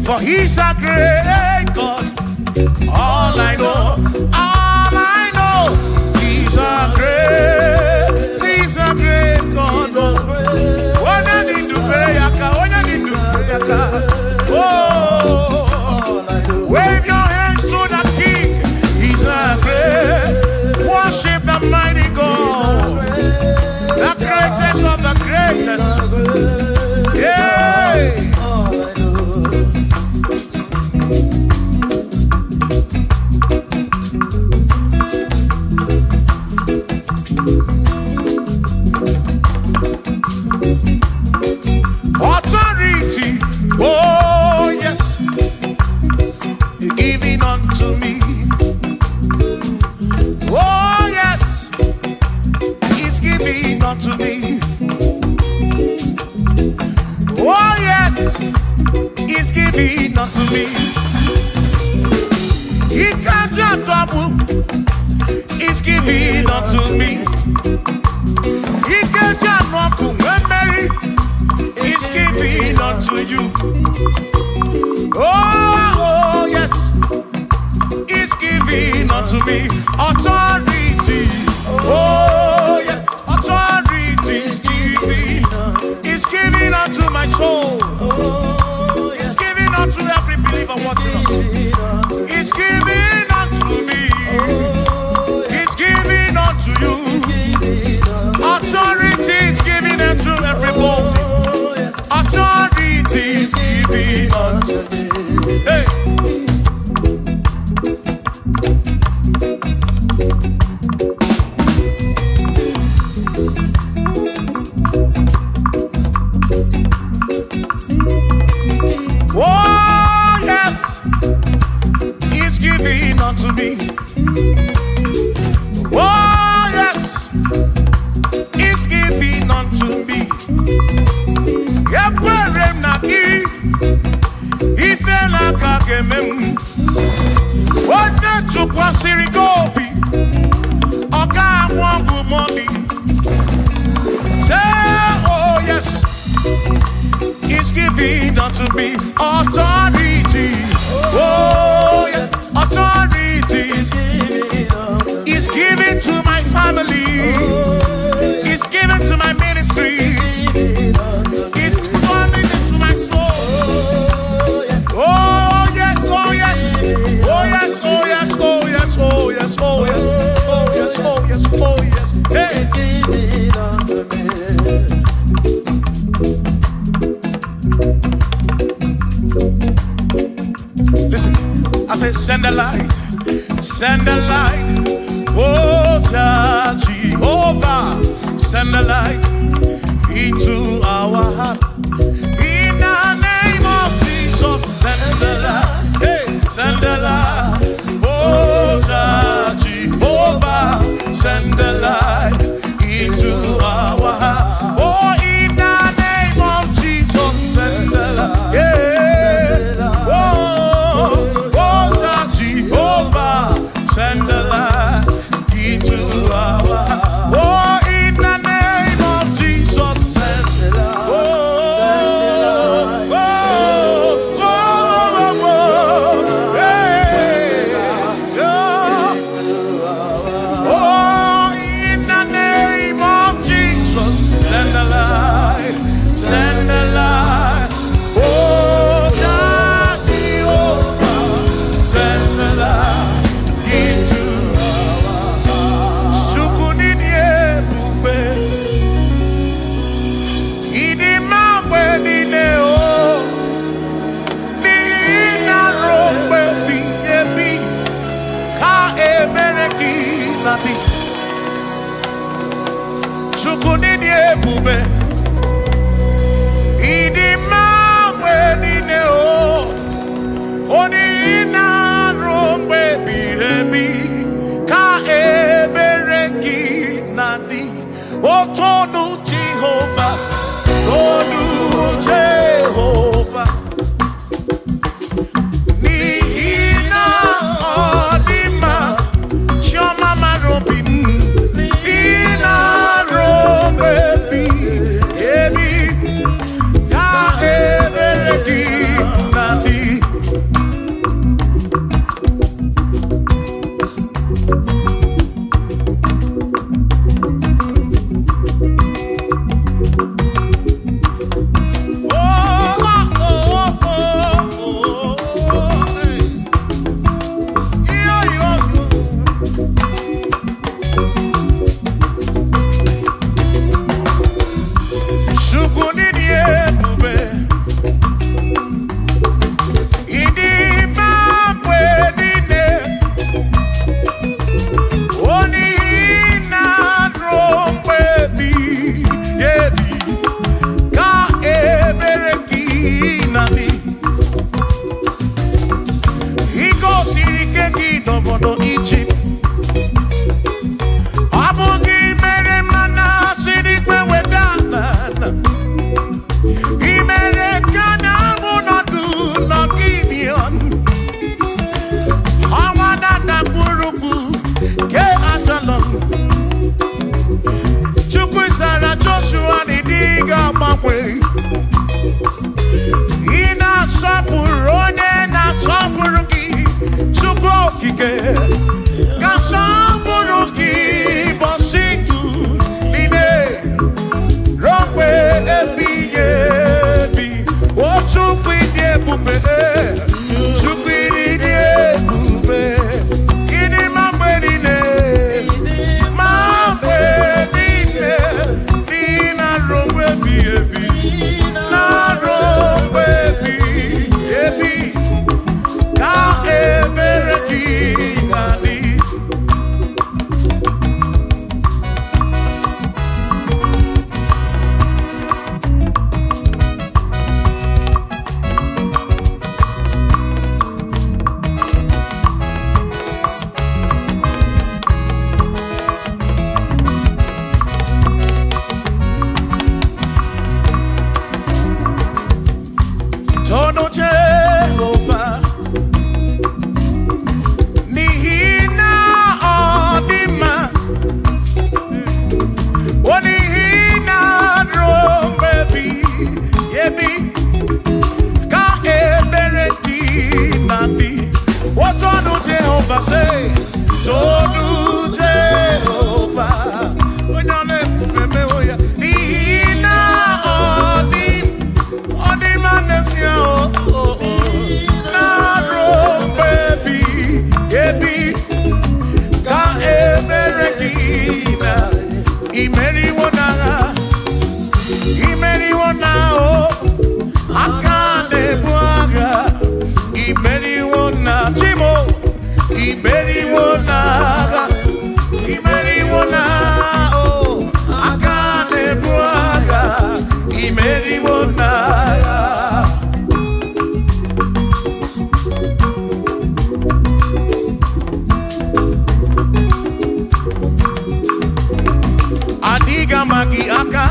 For he's a great God. All I know, he's a great God. When I need to pray, oh, wave your hands to the King. He's a great. Worship the mighty God, the greatest of the greatest. Yeah. Authority, oh yes, giving unto me. Oh yes, He's giving unto me. Oh yes, He's giving unto me. He can't just trouble. He's giving unto me. He can't just walk when Mary. He's giving unto you. Oh yes, He's giving unto me authority. Oh yes, authority is giving. He's giving unto my soul. He's giving unto every believer watching us. He's giving unto me. Oh, yes, it's giving unto me. Yakwere naki, ife na kakemem. Wanda chukwa sirigobi, oka wangu moli. Say, oh yes, it's giving unto me authority. Oh yes, authority is given to my family. It's given to my ministry. It's falling into my soul. Oh yes, oh yes, oh yes, oh yes, oh yes, oh yes, oh yes, oh yes, oh yes, oh yes. Hey. Listen, I say send the light, oh Jehovah, send the light into our heart. In the name of Jesus, send the light, hey, send the light, oh Jehovah, send the light into our heart. Oh, in the name of Jesus, send the light, yeah. Send the light into our heart. Oh, in the name of Jesus, send the light. Oh, in the name of Jesus, send the light. Send the light. Oh, Jehovah, send the light. Chukunini ebube idi mawe nine o oni na rombe bihebi ka ebereki nadi o tonu Jehovah, tonu Jehovah ni na odima choma marobin. ka emere gị na imeriwo na o aka na-ebu agha imeriwo na chimo imeriwo na agha imeriwo na o aka na-ebu agha imeriwo na agha. Adiga magi aka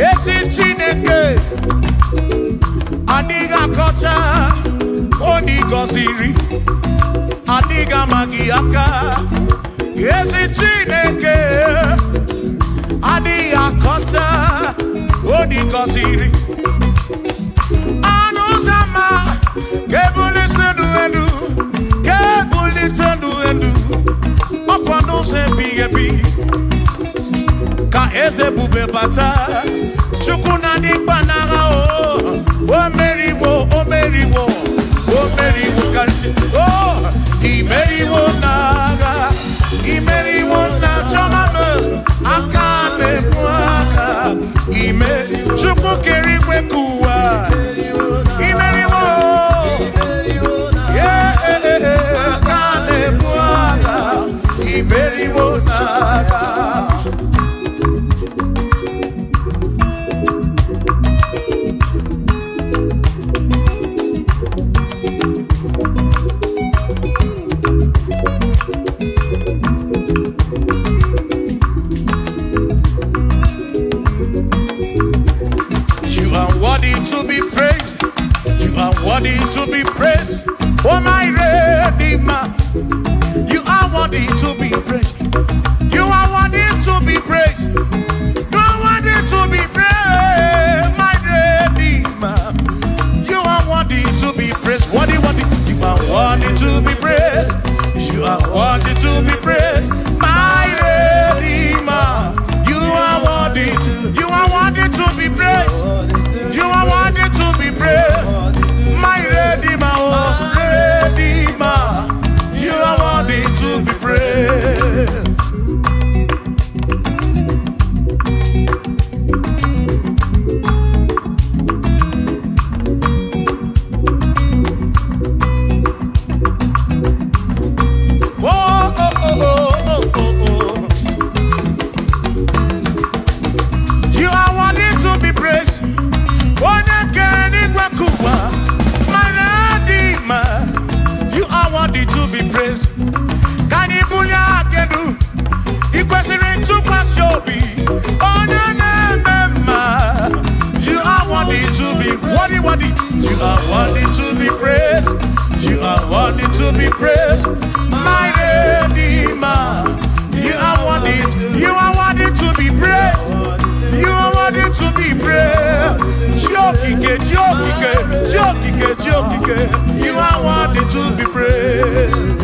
esi Chineke adiga kocha oni goziri adiga magi aka esi Chineke adiga kocha oni goziri anuzama kebuli tendu endu okwano se bigebi ka eze bube bata chukuna di panaga o meriwo kansi imeriwo naga imeriwo na chomame akane muaka chuku kerikwe kuwa imeriwo akane muaka imeriwo naga. Worthy to be praised, oh my Redeemer. You are worthy to be praised. You are worthy to be praised. You are worthy to be praised, my Redeemer. You are worthy to be praised. Worthy. You are worthy to be praised. You are worthy to be praised, my Redeemer. You are worthy to be praised. You are worthy to be praised. My Redeemer, oh Redeemer, you are worthy to be praised. Oh, oh, oh, oh, oh, oh. You are worthy to be praised. You are worthy to be praised. Can you pull your kedu? Equation to Wazobia. Oh no. You are worthy to be worthy. You are worthy to be praised. You are worthy to be praised. My Redeemer. You are worthy to be praised. You are worthy to be praised. Jokike. You are worthy to be praised.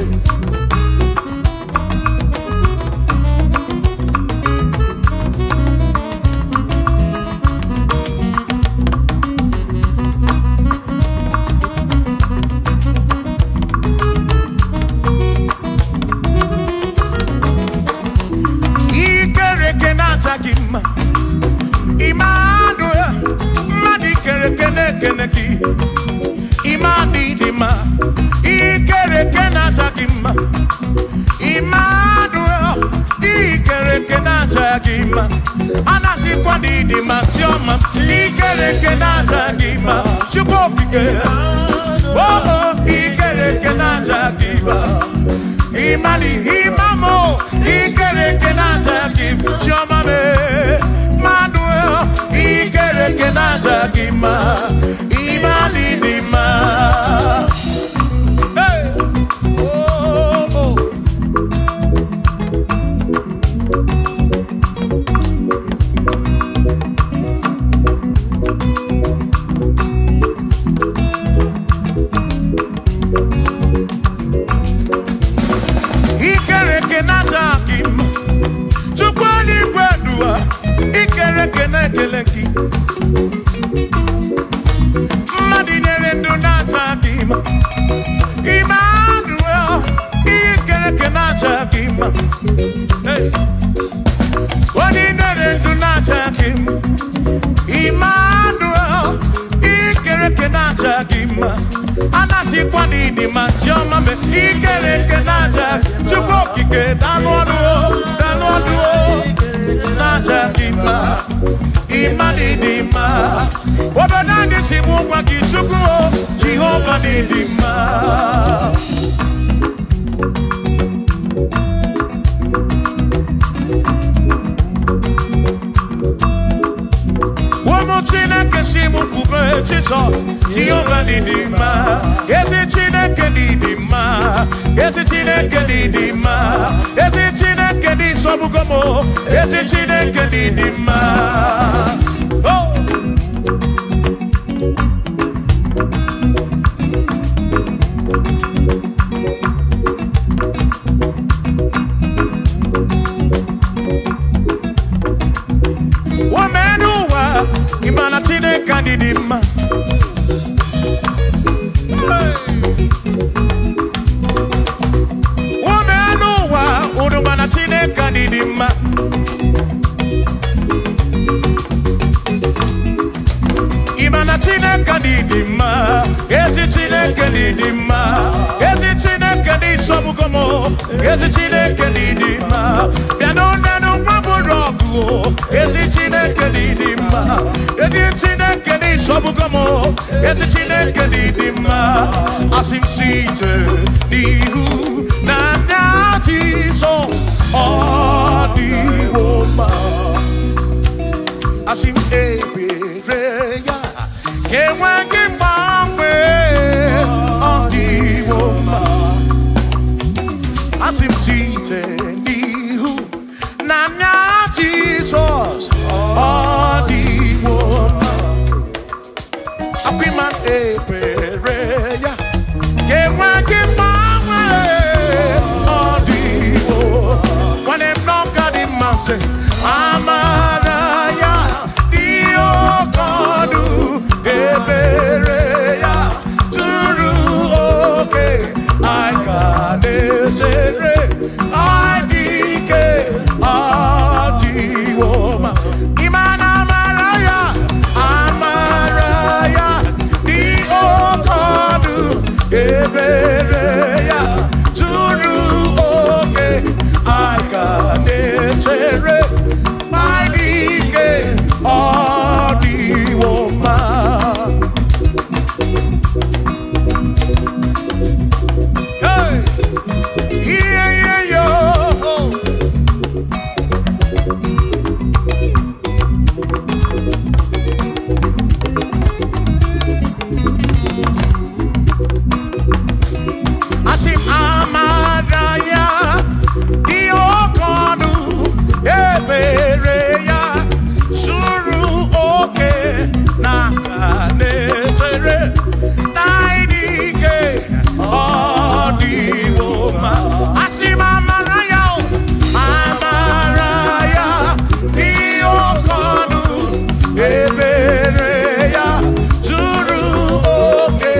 Ikereke na jagima Immanuel Madi keneki Imani dima Ikereke na jagima Immanuel Ikereke na jagima Anasi kwa dima Choma Ikereke na jagima Chukokike Oh Ikereke na jagima Imani imamo Ikereke na jagima Choma me Manuel Ikereke na jagima Imani dima. Hey. Oh, oh. Ikereke na jagima Chukwani kwendua Ikereke na keleki Madinere ndo na jagima Immanuel kenaja kima. Hey. Ordinary kenaja kim. Emmanuel. Ikere kenaja kima. Anasi kwani ni machoma me. Ikere kenaja. Chukoki ke danwadu. Kenaja kima. Imani dima. Wabadani simu kwa kichuku. Jehovah dima. Chineke simu kube Jesus Jehovah didima Yesi Chineke didima Yesi Chineke didima Yesi Chineke di sobugomo Yesi Chineke didima Oh Imana Chineke didima Womenuwa Udumana Chineke didima Imana Chineke didima Ezi Chineke didima Ezi Chineke di sobugomo Ezi Chineke didima Bianonenu mwaburogu Ezi Chineke didima Ezi Chineke di sobugomo Ezi Chineke didima Asim site nihu na nyati so Odiwoma Asim ebereya Kewangi mangwe Odiwoma Asim site nihu na nyati so Odiwoma Apiman ebereya Kewangi mangwe Odiwoma When I'm not got in my say Amaraya Dio Kodu Ebereya Turu okay I got it I dike Adiwoma Imana Amaraya Amaraya Dio Kodu Ebereya Turu okay I got it I dike Adiwoma Hey Yeah yo Asim Amaraya Diokonu Ebereya Suru oke Nakanetere Naidike Odiwoma Asim Amaraya Amaraya Diokonu Ebereya Suru oke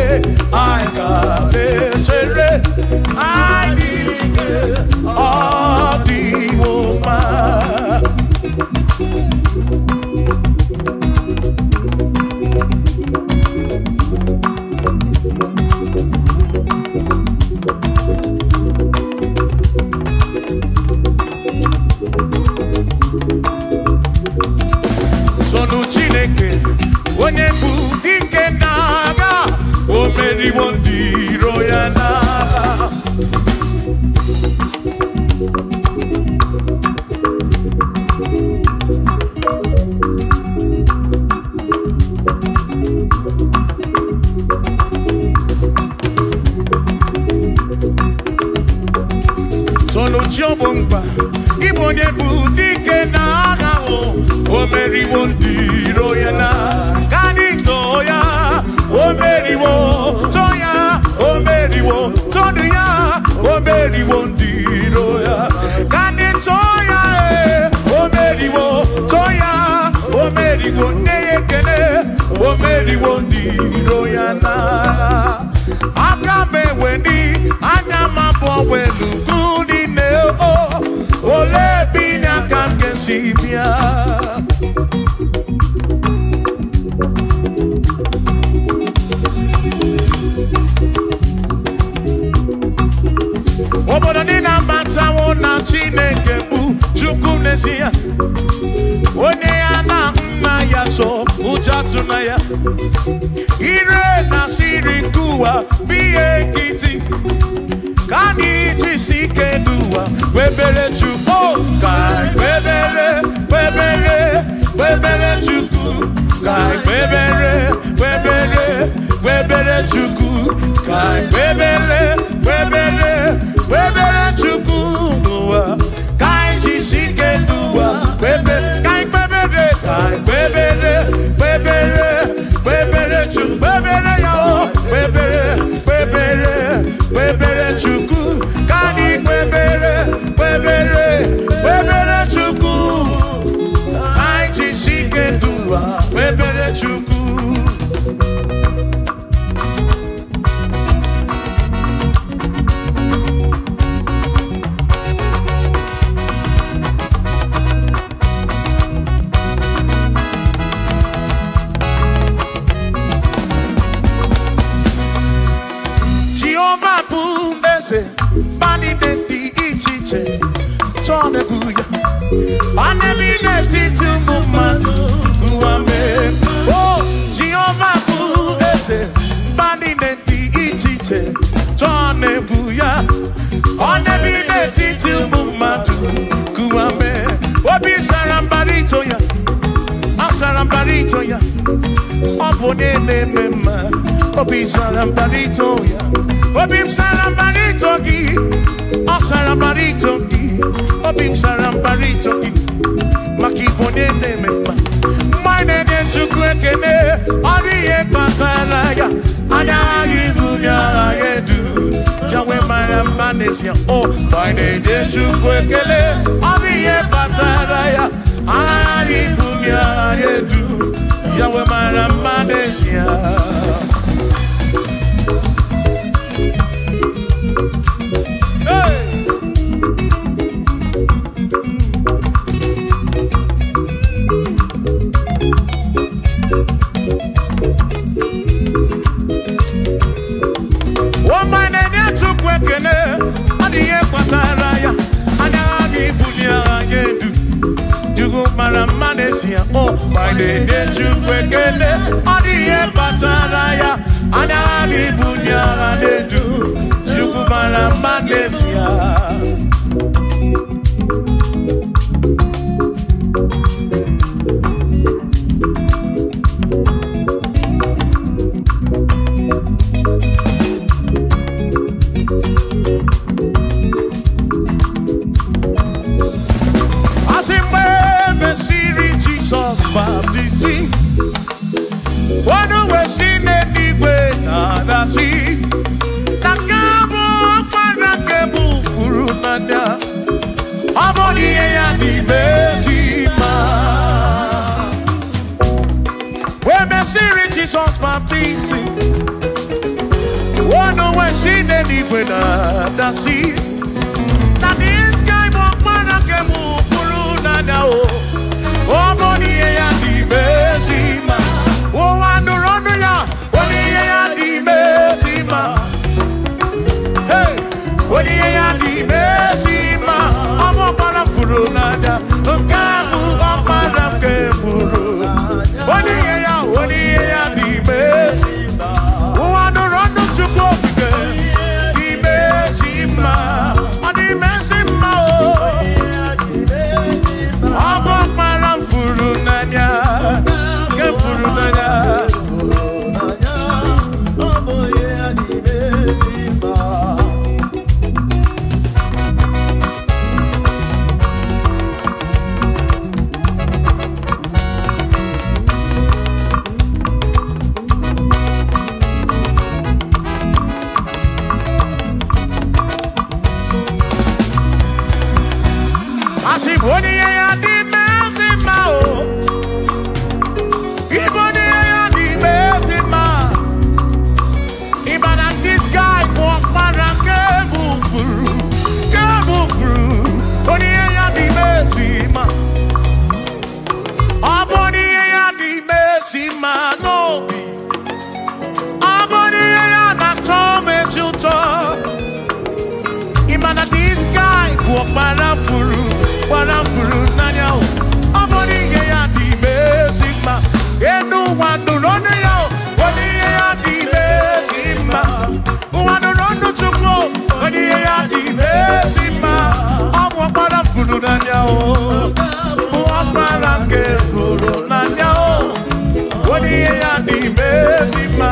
Aikanetere Naidike Odiwoma Sonu Chineke onye bụ dike na-aga o meriwo ndị iro ya n'agha Sonu Chiobomba Igbo onye bụ dike na-agha o meriwo ndị iro ya n'agha Kanito ya o meriwo Toya o meriwo Todu ya o meriwo ndị iro ya Kanito ya o meriwo Toya o meriwo Neyekene o meriwo ndị iro ya n'agha Aka meweni anya mabọ welu gudi Oneana Maya so Ujatunaya Ire Nasiri Kua Bie Kiti Kani Tisike Dua Webere Chuko Kai Webere Webere Webere Chuku Kai Webere Webere Webere Chuku Kai Webere Webere Webere Chuku Kai Tisike Dua Webere Kai Webere Kai Webere Webere Webere Chuku Webere Yao Webere Webere Webere Chuku Kani Webere Webere Webere Chuku Kai Tisike Dua Webere Chuku Bani de di ichiche Chone buya Bane bine titu mumadu Guame Oh, Jehovah bu ese Bani de di ichiche Chone buya Bane bine titu mumadu Guame Obi sarambarito ya Sarambarito ya Opone ne mema Obi sarambarito ya Obim sarambarito gi, o sarambarito gi, obim sarambarito gi, makibone ne mema. Mine de chukwekene, oriye pasaraya, anya gibunya yedu, jawe marambanesia. Oh, mine de chukwekene, oriye pasaraya, anya gibunya yedu, jawe marambanesia. Oh, my day, you quicken on the air, Pataraya, and I be Bunya, and they do, you go Manesia. Baptisi, one way seen anyway, nada see. Nakabo, Panakabu, Furunada, Amoni and the Bezima. When Messiri Jesus Baptisi, one way seen anyway, nada see. That is kind of Panakabu, Furunada. Oh, money and the Bezima. Oh, and the Ronoya, money and the Bezima. Hey, money and the Bezima. I'm a Parafurunada, a Kamu, a Parakeburu. Money and the Bezima. Oh, and the Rono to go again. The Bezima, and the Bezima. This guy walk para furu nanya. furu n'anya o ọkpara nke furu n'anya o onye ihe ya n'ime ezi mma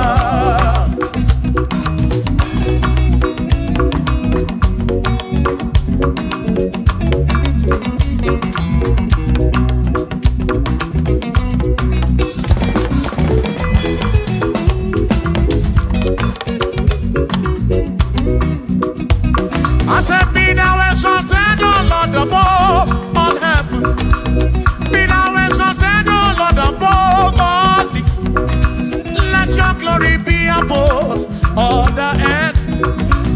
I said, be thou exalted, O Lord, above all heaven. Be thou exalted, O Lord, above all the. Let your glory be above all the earth.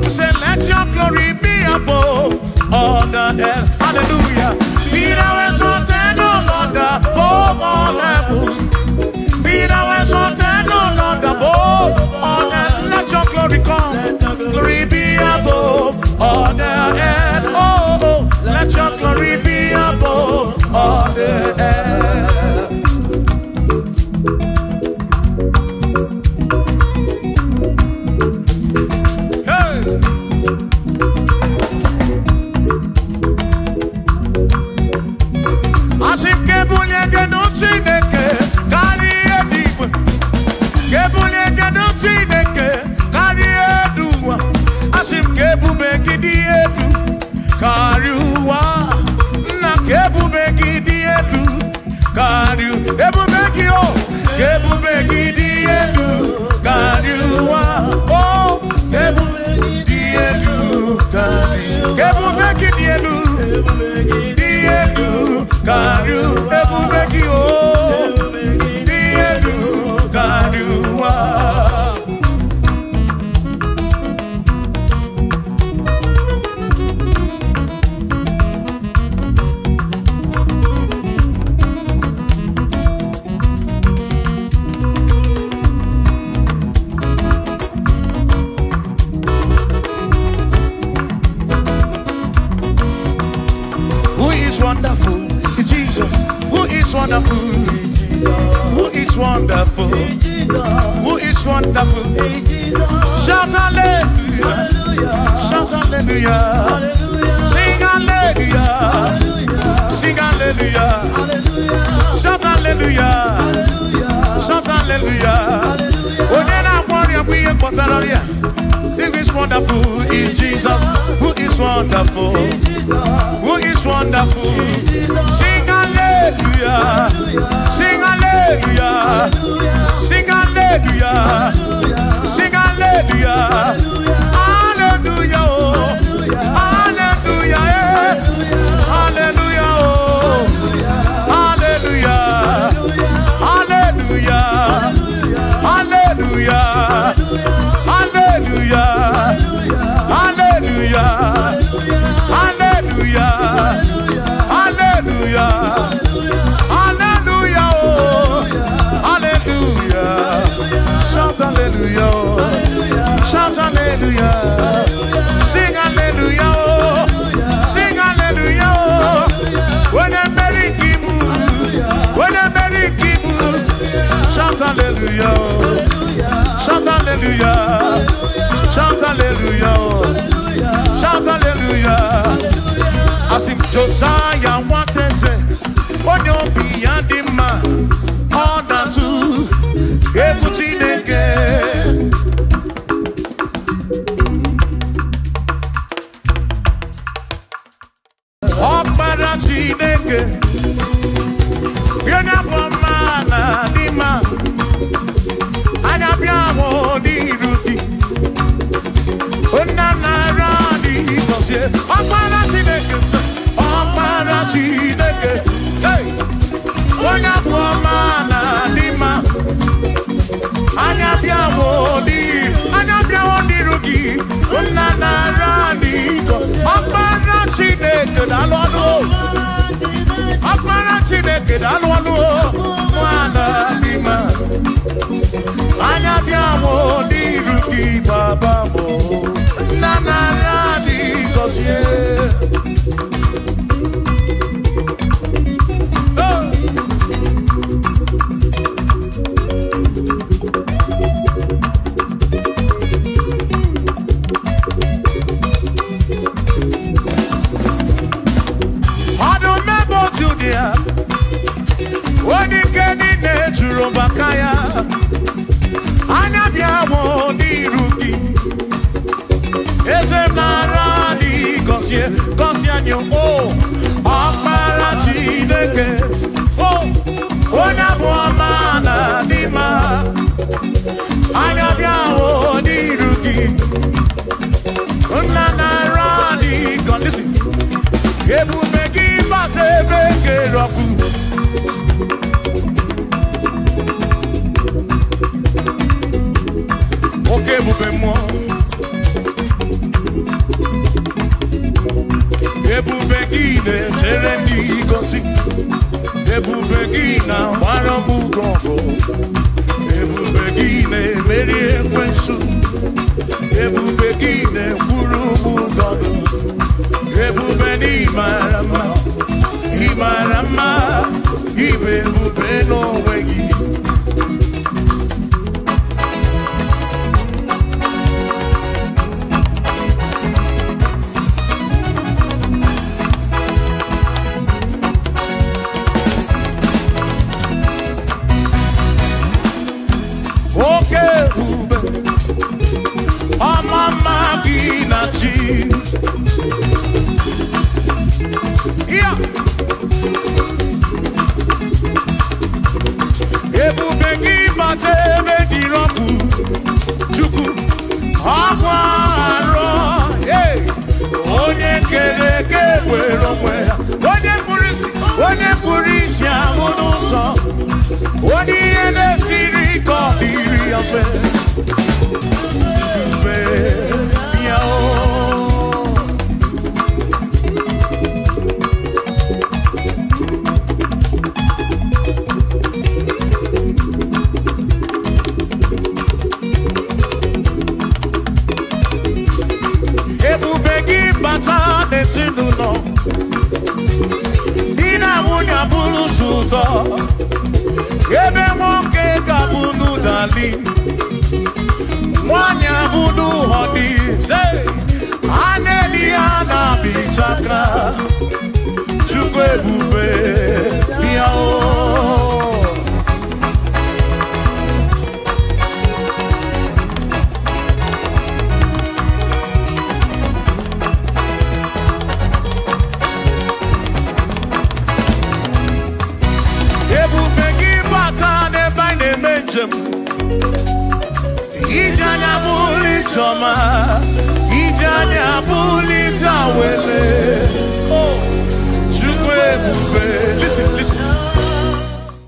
We say, let your glory be above all the earth. Hallelujah. Be thou exalted, O Lord, above all heaven. Be thou exalted, O Lord, above all earth. Let your glory come. Glory be above all the earth. Oh, oh, let your glory be above all the earth. Hey. Asike bunye genu Chineke kari edigwe. Gebunye genu Chineke kari eduwa. Asim kebube gidi edu kariuwa na kebube gidi edu kariu ebube gi o kebube gidi edu kariuwa oh kebube gidi edu kariu kebube gidi edu kariu ebube gi o gidi edu kariuwa. Wonderful, Jesus. Who is wonderful? Who is wonderful? Who is wonderful? Shout hallelujah! Shout hallelujah! Sing hallelujah! Sing hallelujah! Shout hallelujah! Shout hallelujah! When I want you, we ain't got that. Who is wonderful? Is Jesus. Who is wonderful? Who is wonderful? Sing hallelujah! Sing hallelujah! Sing hallelujah! Sing hallelujah! Hallelujah! Oh. Hallelujah! Hallelujah! Oh. Hallelujah! Hallelujah! Hallelujah! Hallelujah! Hallelujah! Hallelujah! Hallelujah! Hallelujah! Oh! Hallelujah! Shout hallelujah! Shout hallelujah! Sing hallelujah! Sing hallelujah! When I'm very kibu, when I'm very kibu, shout hallelujah! Shout hallelujah! Shout hallelujah! Shout hallelujah! As if Josiah wanted to say, on your beyond the man, all that to able to again. Up by that chineke, you're not one man, the man. I have your the routine. Ọkpara Chineke, hey, onye bụ ọma na dị mma, anya bịawo n'iru gị, nna na-ara n'iko. Ọkpara Chineke daalụ ọlụ, Ọkpara Chineke daalụ ọlụ, nwana dị mma, anya bịawo n'iru gị, baba mo, nna na-ara n'iko sie. Bakaya Anyabiamo Niruki Ezemarani Gosianyo Oh Akmara Chineke Oh Onabuamana Dima Anyabiamo Niruki Unanarani God listen Ebu Megi Batebe Geroku Okay, mouvez-moi. Ebubegine, Jeremy Gossi. Ebubegina, Waramu Gongo. Ebubegine, Mary Wensu. Ebubegine, Gurumu Gondo. Ebubeni Marama. Imarama. Ibebubeno Wegi. Ebubegi batebe diroku chuku akwaro onye keleke wero mwe onye purisi ahụ n'ụzọ onye ihe na-esiri ka ọ dịrị ya mfe ya ezinụlọ di na nwunye bụrụ ụzọ ebe nwoke ka bụrụ dali nwanyị bụrụ họdị a na-eli ya na bichaka Chukwu ebube ya Ijanya buli choma, ijanya buli jawele. Oh, Chukwe bube. Listen, listen.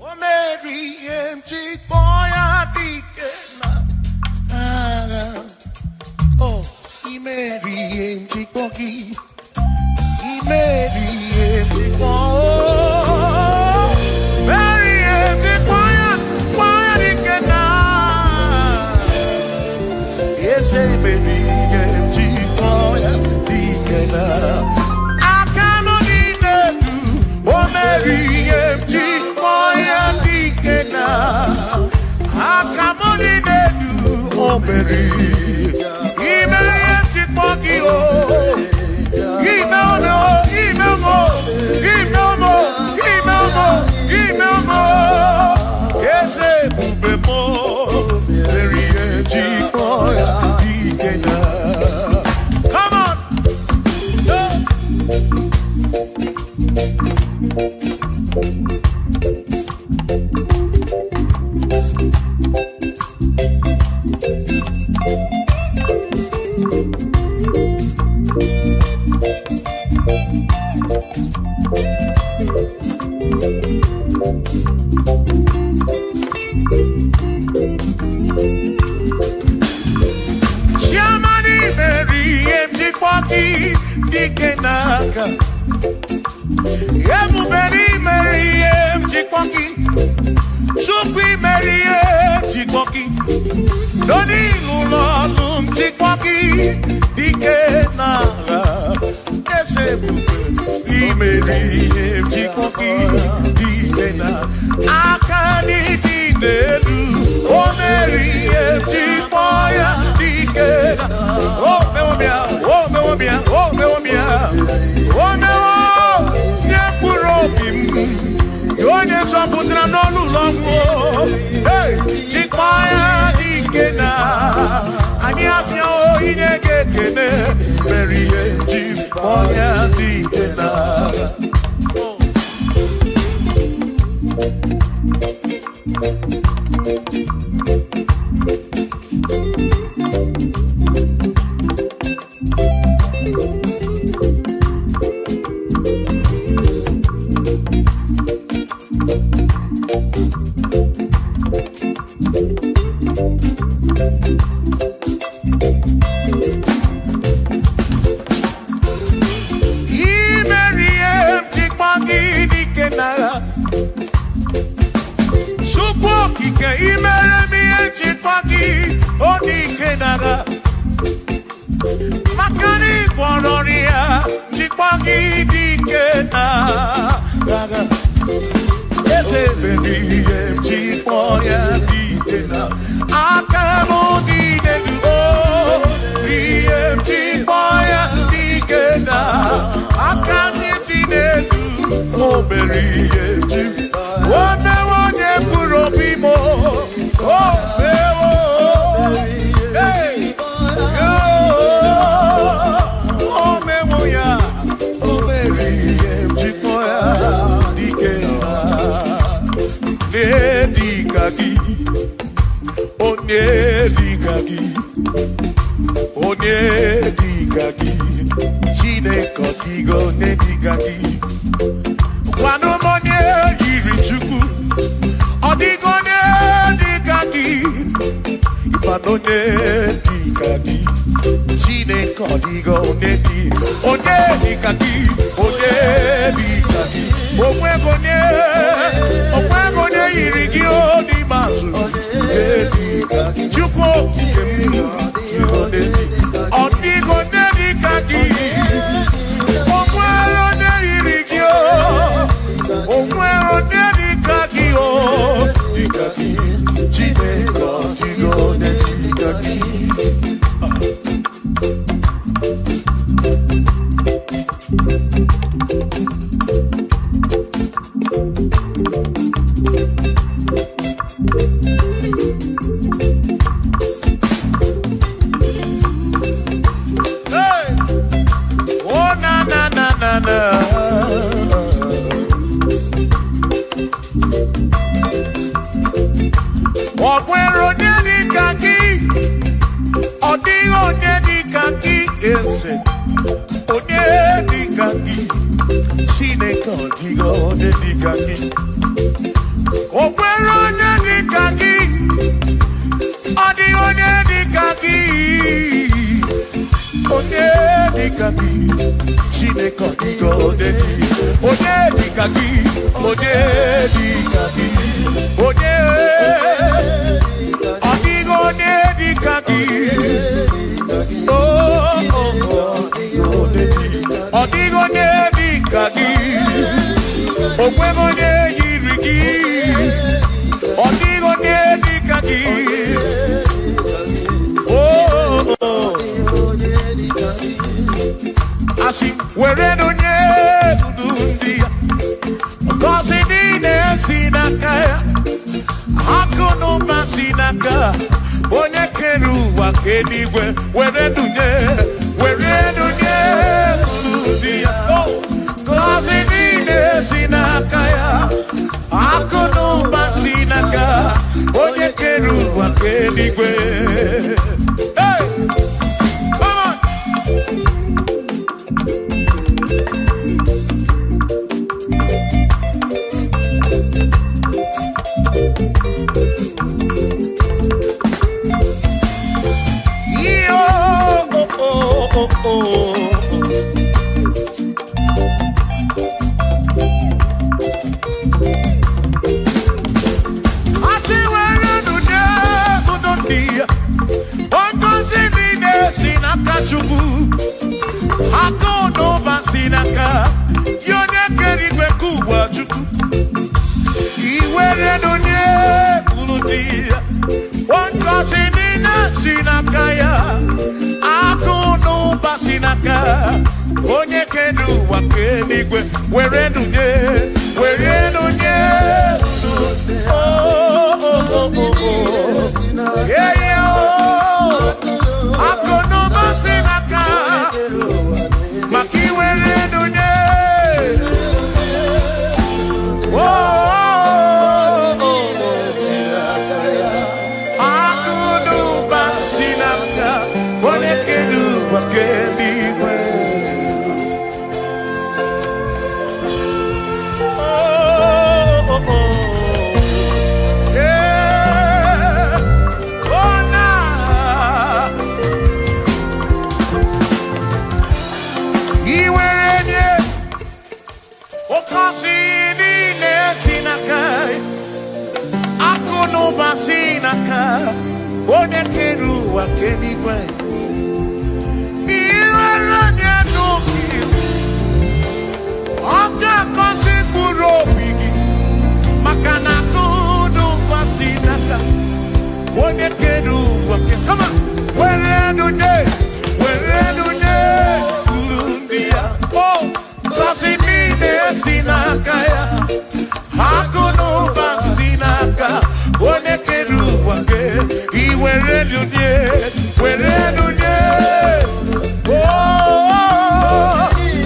Oh, Mary, empty boy, adikena. Oh, Mary, empty boy. Mary, empty boy. Mary, empty boy, adikena. Say baby, get boy, dikena. Akamoni nedu, oh Mary, empty boy, dikena. Akamoni nedu, oh Mary, Mary, empty boy, oh. Email mo. Yes, bube mo, Mary, empty boy. Come on. Dikenaka Ebuberi Meriem Chikpoki Chukwi Meriem Chikpoki Doni Lulolum Chikpoki Dikenaka Esebuberi Meriem Chikpoki Dikenaka Akani Dinelu O Meriem Chikpoya Dikenaka Oh meomia Nye puro bim Yonye so putra no lulongo ya dike n'agha. Kosini nesinakai, akono basinaka, onekeru wakenigwe. Iwaranya noki, oka kosi kurobigi, makana kono basinaka, onekeru wakenigwe. Come on, where do they? Oh, Kosini nesinakaya, akono basinaka, onekeru wake, iwereludye, wereludye. Oh,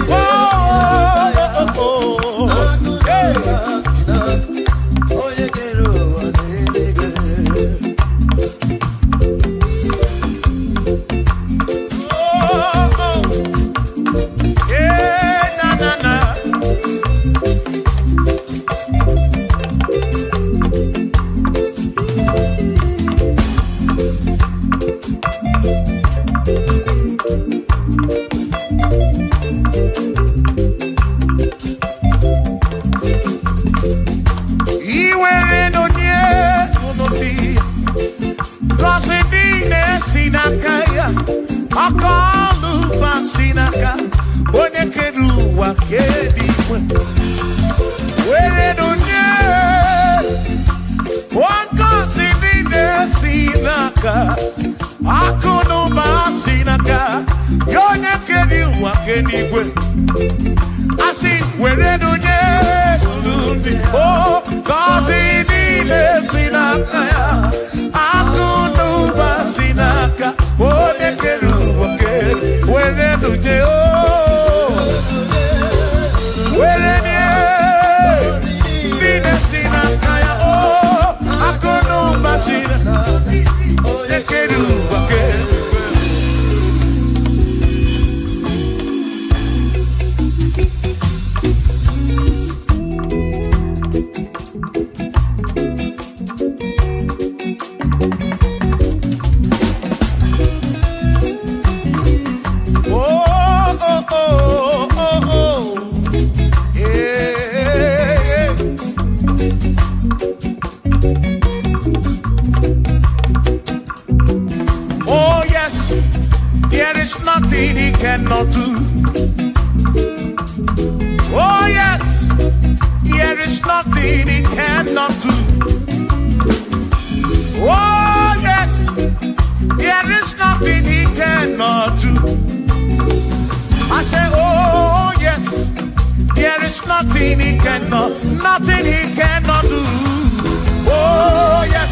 oh, oh, oh, hey. Akalu basinaka, onekeru wakedikwe. Where do you? One Kosini nesinaka, akono basinaka, onekeru wakedikwe. I see where do you? Oh, Kosini nesinaka, akono basinaka. Onekeru wake, where do you? Where do you? Nina kaya oh, akono basina. Onekeru wake. Nothing he cannot do. Oh yes, there is nothing he cannot do. Oh yes, there is nothing he cannot do. I say, oh yes, there is nothing he cannot do. Oh yes.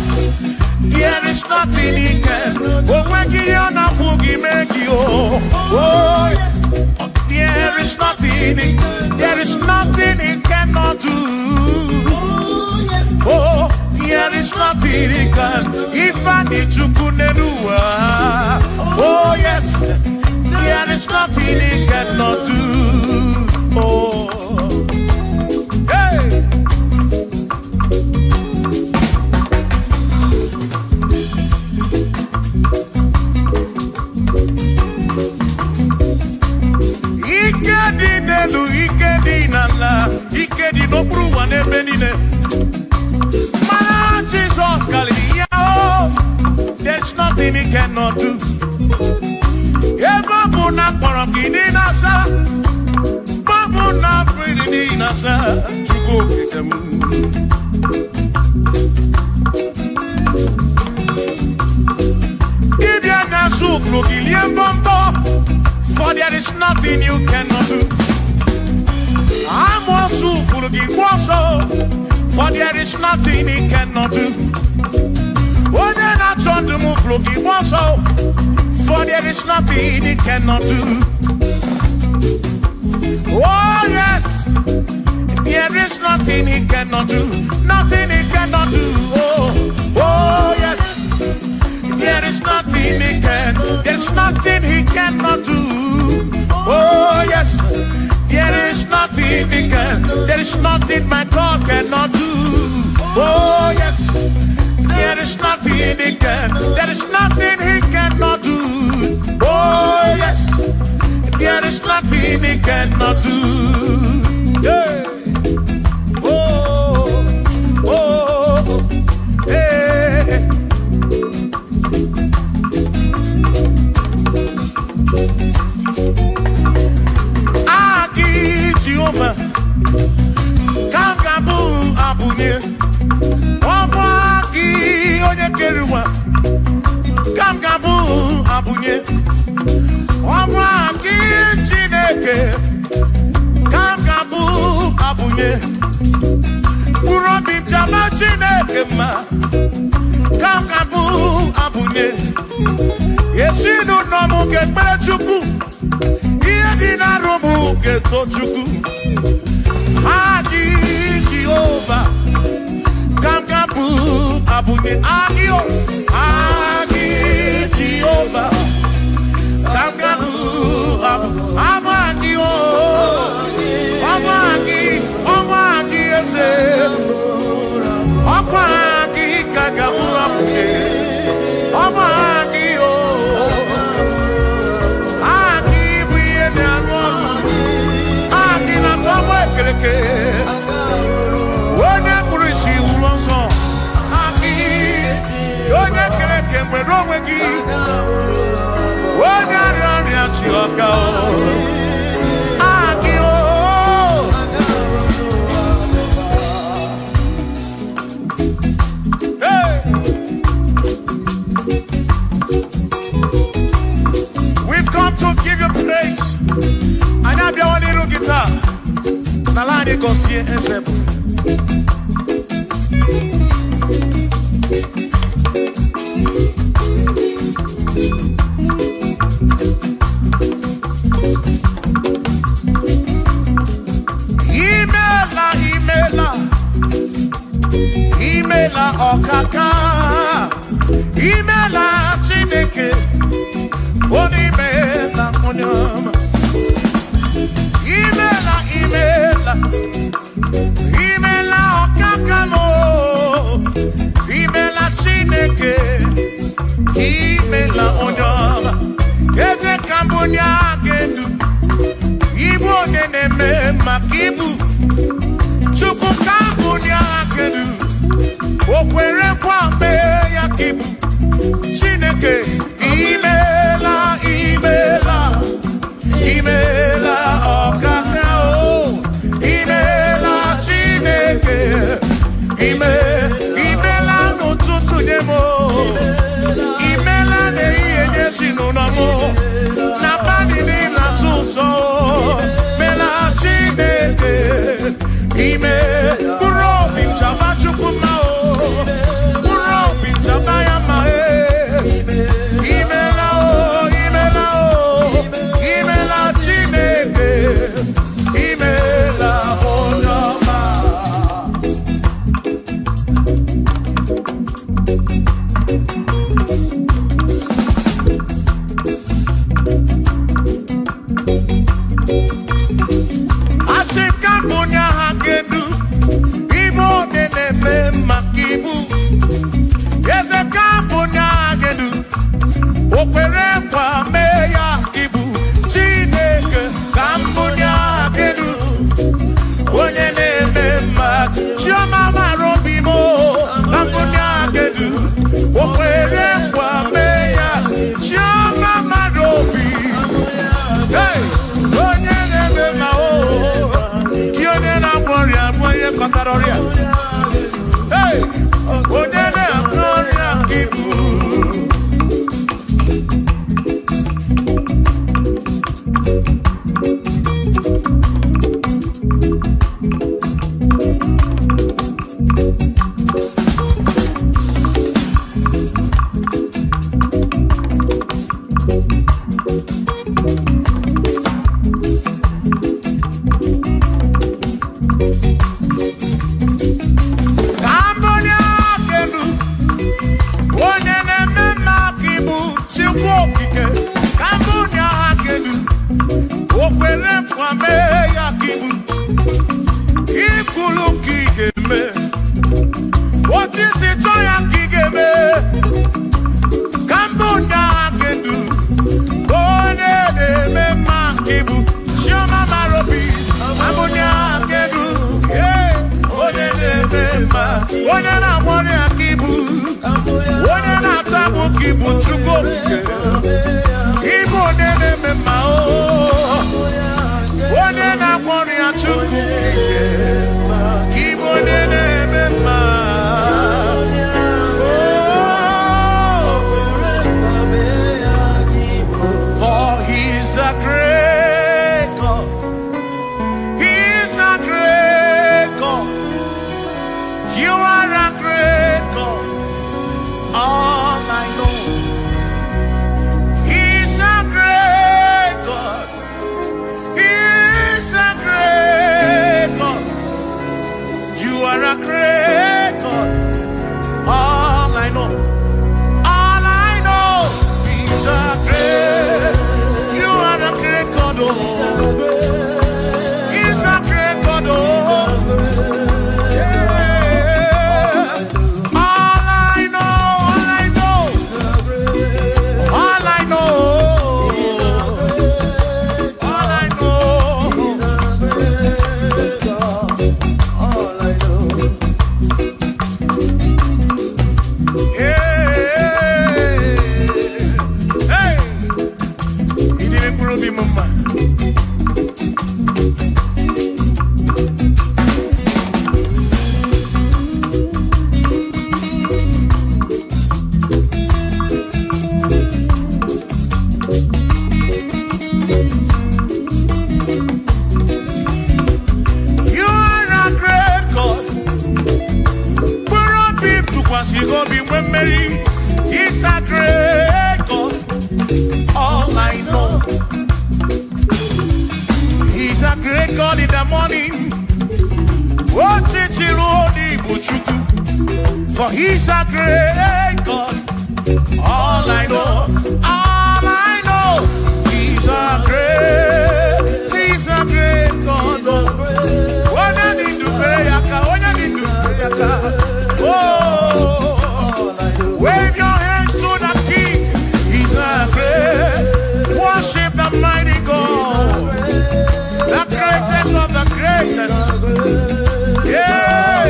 There is nothing he can. Oh, when you are not boogie, make you. Oh, there is nothing. There is nothing he cannot do. Oh, there is nothing he can. If I need to kunedua. Oh yes, there is nothing he cannot do. Oh, hey. Ikedi no pruwa ne benine. Man, Jesus, there's nothing he cannot do. Babu na paraki nasa, babu na pretty nasa. To go with them. If you're not so flogilian bombo, for there is nothing you cannot do. I'm also full of for there is nothing he cannot do. Oh, then I turn to move looking for there is nothing he cannot do. Oh, yes, there is nothing he cannot do. Nothing he cannot do. Oh, yes, there is nothing he can. There's nothing he cannot do. Oh, yes. There is nothing he can. There is nothing my God cannot do. Oh yes. There is nothing he can. There is nothing he cannot do. Oh yes. There is nothing he cannot do. Yeah. abunye Omwaki Chineke Kamkabu abunye Urobi Jama Chineke ma Kamkabu abunye Yesinu nomu kekpere chukwu Iye dinaro mu keto chukwu Agi Jehovah Kamkabu abunye Agio Agi Jehovah Kamkabu Amagi Amagi ese Amagi Kagabu abunye Amagi Agi biye ne anwam Agi na tomo ekereke Wone kurishi ulonso Agi Yone kereke mwero wegi Wone arani achioka Agi Hey We've come to give you praise. And I have your little guitar. Nalani Gosie Esebu. Imela Okaka. Imela Chineke. Onimela Onyama. Imela Okakamo. Imela Chineke. Imela Onyama. Eze Kambunya Gendu. Ibo Neneme Makibu. Chuku Kambunya Gendu. Okwere Kwame Yakibu. Chineke. Imela Okakao. Imela Chineke. Imela n'ụtụtụ nyemo. Imela n'ehihie sinunamo. Na banini na suso. Mela Chineke. Kurobi chaba chukuma o. Kurobi chaba yama e. Imela o. Imela Chineke. Imela Onyama. Asikambunya hakedu. Ibo neneme makibu. Yezekambunya hakedu. Okwere kwa meya kibu. Chineke kambunya hakedu. Onye neme mak. Chioma marobimo. Kambunya hakedu. Okwere kwa meya. Chioma marobi. Hey! Onye neme mao. Kionye na boria. Boye kataroria. Hey! Onye na boria kibu. Onye na-agbọrị aka ibu, onye na-atabụ ka ibu Chukwu okike, ibu onye na-eme mma o, onye na-agbọrị ya Chukwu okike, ibu onye na-eme mma. go be when Mary. He's a great God. All I know. He's a great God in the morning. For he's a great God. All I know, he's a great God. When I need to pray, oh, wave your hands to the King. He's a great. Worship the mighty God, the greatest of the greatest. Yeah.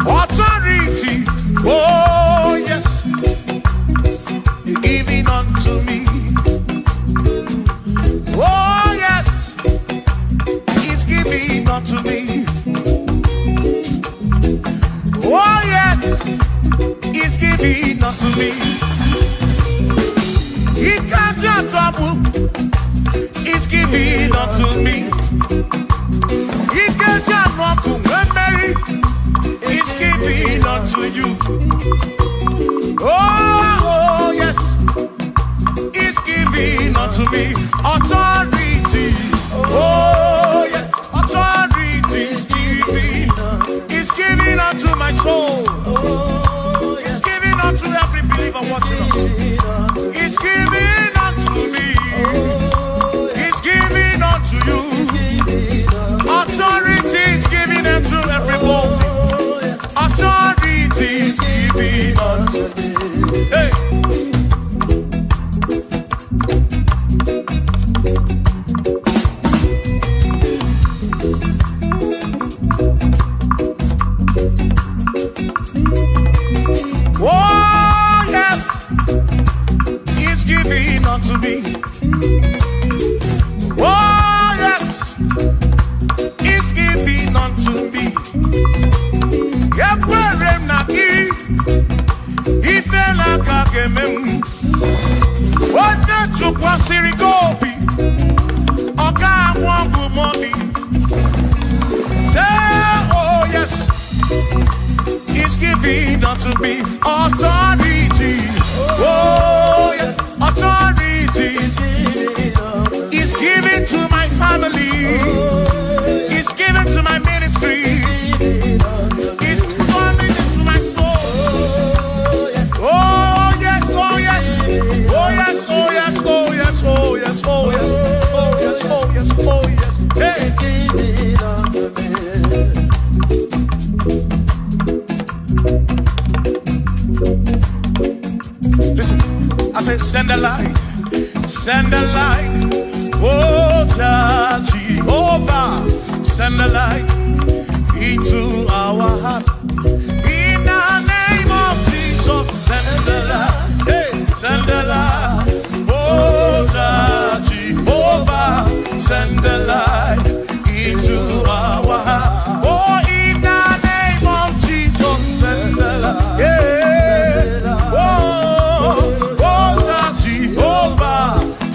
Authority, oh yes, you're giving unto me. Oh yes, he's giving unto me. Oh yes, he's giving unto me. He can't just trouble. He's giving unto me. He can't just trouble. Mary, he's giving unto you. Oh yes, he's giving unto me. Authority. Oh yes, authority is giving. He's giving unto my soul. He's giving unto every believer watching us. He's giving unto me. He's giving unto you. Authority is giving unto everybody. Authority is giving unto me. Hey. Oh yes, he's giving unto me. Oh yes, he's giving unto me. Yeperem naki, ifela kakemem. Wanda chukwa sirigobi, oka wangu money. Say oh yes, he's giving unto me authority. Oh yes, authority. He's giving to my family. He's giving to my ministry. He's coming into my soul. Oh yes, oh yes, oh yes, oh yes, oh yes, oh yes, oh yes, oh yes, oh yes, oh yes. Hey. Listen, I said send a light, send a light. Oh Jehovah, send a light into our heart. In the name of Jesus, send a light, hey, send a light. Oh Jehovah, send a light into our heart. Oh, in the name of Jesus, send a light, yeah.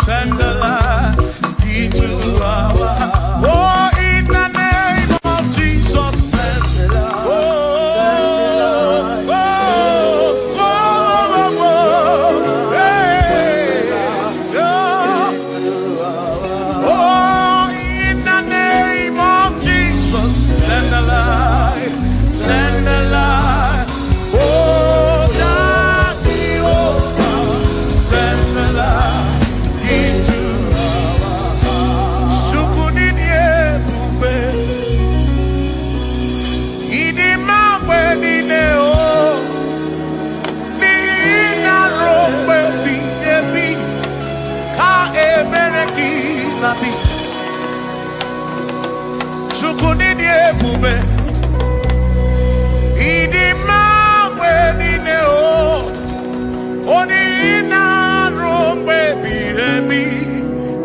Send the light into our heart. Oh, in the name of Jesus, send the light. Oh, oh, oh, oh, oh, hey, oh, in the name of Jesus, send the light, send the light. Oh, Jehovah, send the light. Chukunini ebube idima wenine o oni na rombe bihemi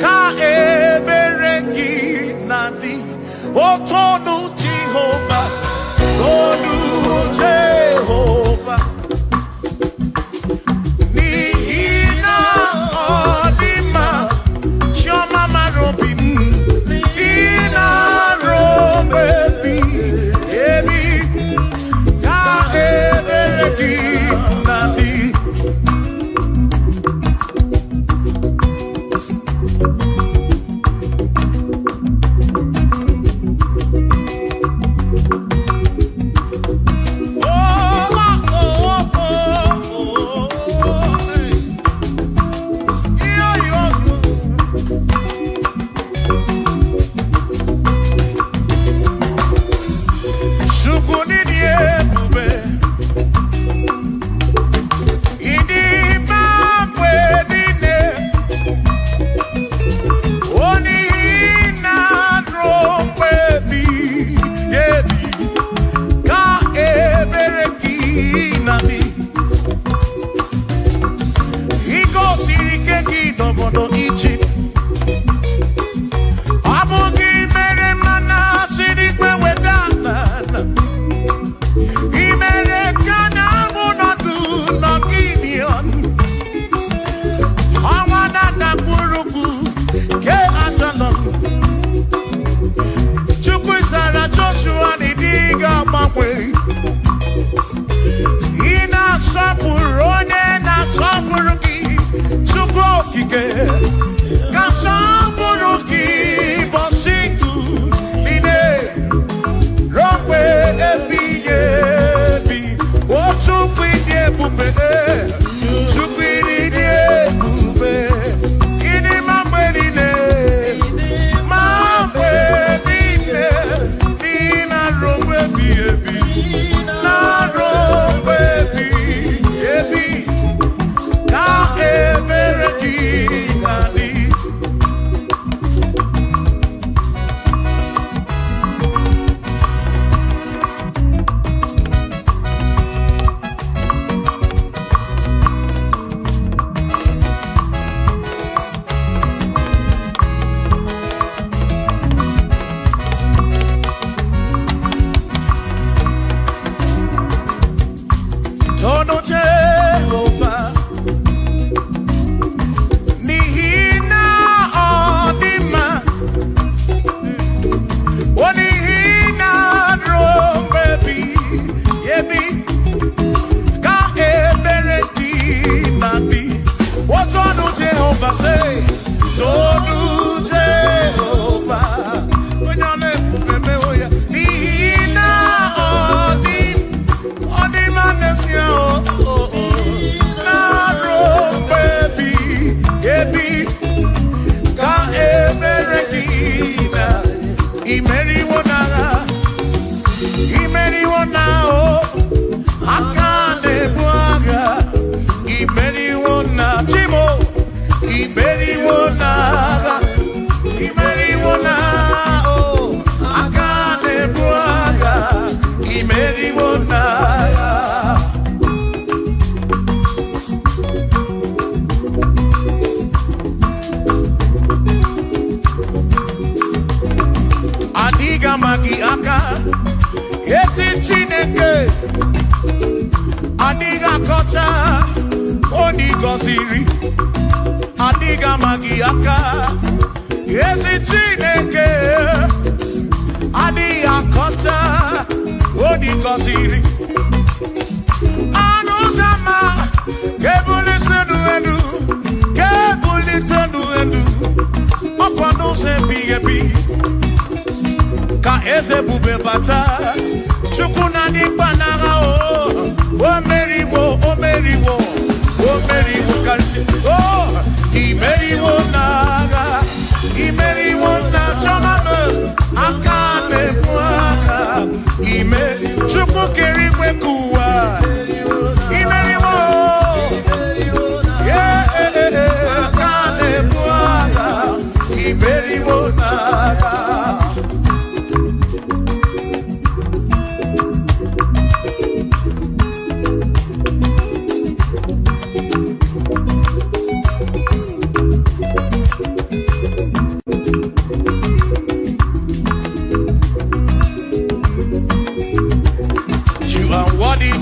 ka ebereki nadi otonu Jehovah, tonu Jehovah. nadi. Iko sirike ki dobodo Egypt. Abugi mere mana sirikwe wedana. Imere kana munadu no Gideon. Awana na burugu ke atalon. Chukwizara Joshua ni diga mabwe. Ina sapurone na sapuruki. Chukokike. Kasapuruki bositu. Line. Rompe ebi. Ochukwide bube. Chukwide bube. Ini mambwerine. Mambwerine. Nina rompe ebi. Na rompe ebi. Ka ebereki nadi. Tono Jehovah, Nihina Odima, Onihina Drombebi, Yebi, Ka Ebereki Nadi. What Tono Jehovah say? Tono Jehovah, when your name Nihina Odima Nesia, Naro baby, Yebi, Ka Eberekina, Imeri wona, Akane Buaga, Imeri wona, Chimo, Imeri wona, Akane Buaga, Imeri wona. Adiga magi aka, yesi chineke. Adiga kocha, oni goziri. Adiga magi aka, yesi chineke. Adiga kocha, oni goziri. Anuzama, kebuli senu enu, kebuli tenu enu. Opano se biyebi. Ka eze bube bata chukuna di panaga o meriwo kasi imeriwo na chamame akane puaka imeri chuku keri kwekuwa imeriwo akane puaka imeriwo naga.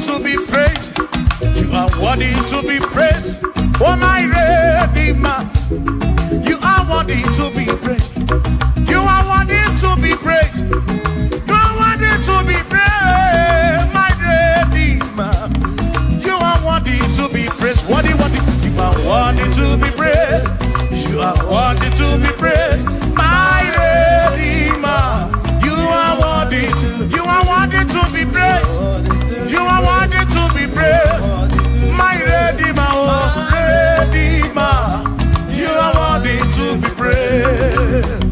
To be praised, you are worthy to be praised. Oh my Redeemer, you are worthy to be praised. You are worthy to be praised. You are worthy to be praised, my Redeemer. You are worthy to be praised. Worthy. You are worthy to be praised. You are worthy to be praised, my Redeemer. You are worthy to be praised. You are worthy to be praised, my Redeemer, oh Redeemer. You are worthy to be praised.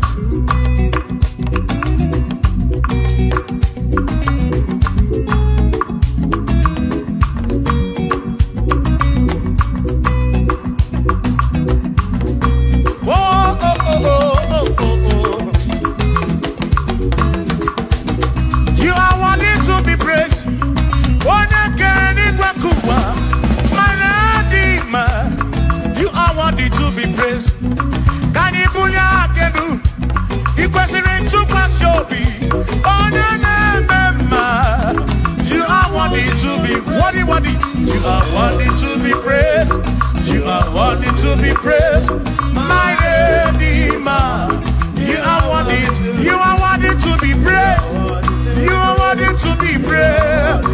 worthy. You are worthy to be praised. You are worthy to be praised. My Redeemer. You are worthy. You are worthy to be praised. You are worthy to be praised.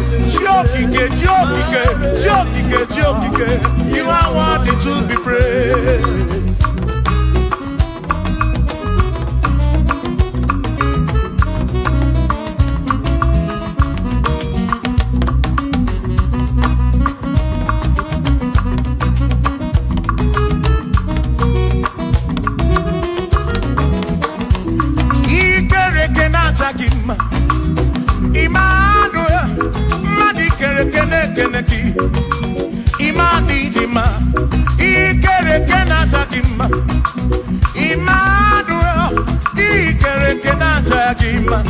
Jokike. You are worthy to be praised. Imani dima, ikere kenata dima. Immanuel, ikere kenata dima.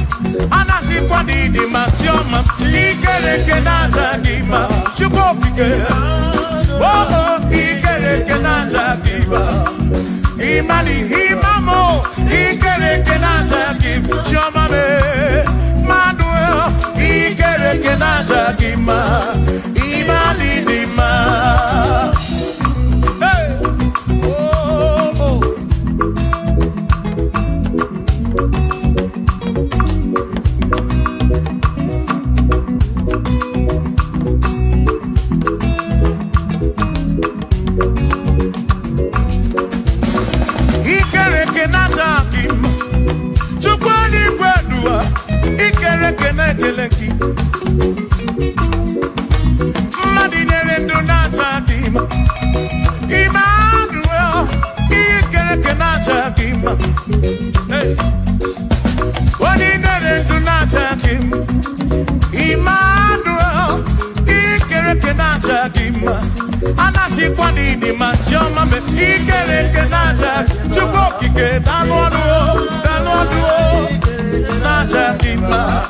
Anasi kwani dima tioma, ikere kenata dima. Chukokike, oh ikere kenata dima. Imani himamo, ikere kenata dima. Tioma me, Manuel, ikere kenata dima. Imani dima. Hey, oh, oh. Ikere kenata dima. Chukwani kwedua, ikere kenekeleki. Emmanuel, ikere kenata kima. Hey, ordinary do not him. Emmanuel, ikere kenata kima. Anasi kwani di machoma me ikere kenata. Chukokike danwaduo, nata kima.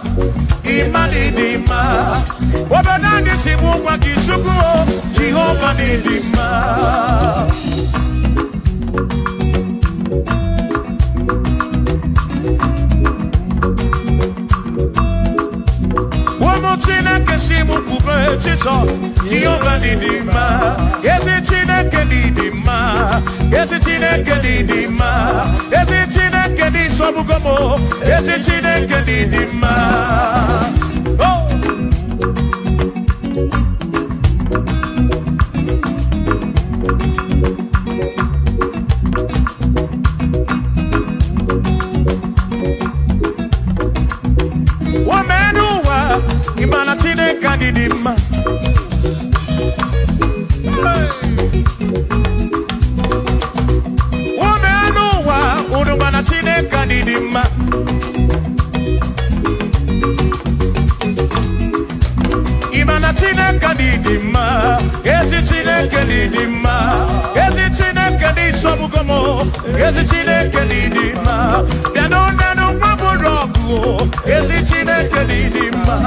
Imani dima. Wabanani simu kwa kisukuo, Jehovah ni dima. Wamotina kesimu kube Jesus, Jehovah ni dima. Yesi chine kedi dima. Yesi chine kedi dima. Yesi chine kedi sobugomo. Yesi chine kedi dima. Oh. Dima. Hey. Womenuwa udumana chineka didima. Imana chineka didima. Ezi chineke didima. Ezi chineke di sobugomo. Ezi chineke didima. Bianonenu maburogu. Ezi chineke didima.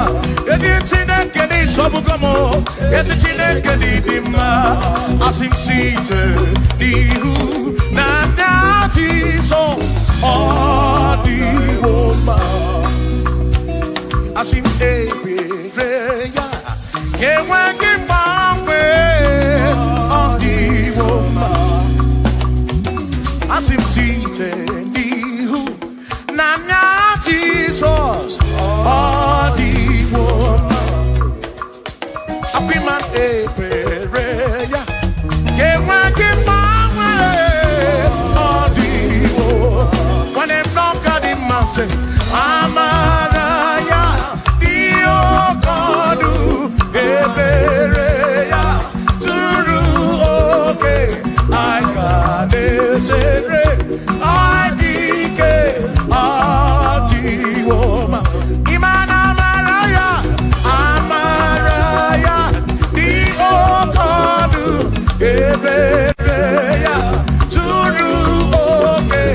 Ezi chineke di sobugomo. Ezi chineke didima. Asim site dihu na dati so odiwoma. Asim ebereya kewagi mamwe odiwoma. Asim site dihu na dati so odiwoma. Apiman ebereya kewagi mamwe odiwoma. When them knock at the masse, Amaraya, Dio Kodu, Ebereya, Turu, okay, I got it, I dike, Adiwoma, Imana Maraya, Amaraya, Dio Kodu, Ebereya, Turu, okay,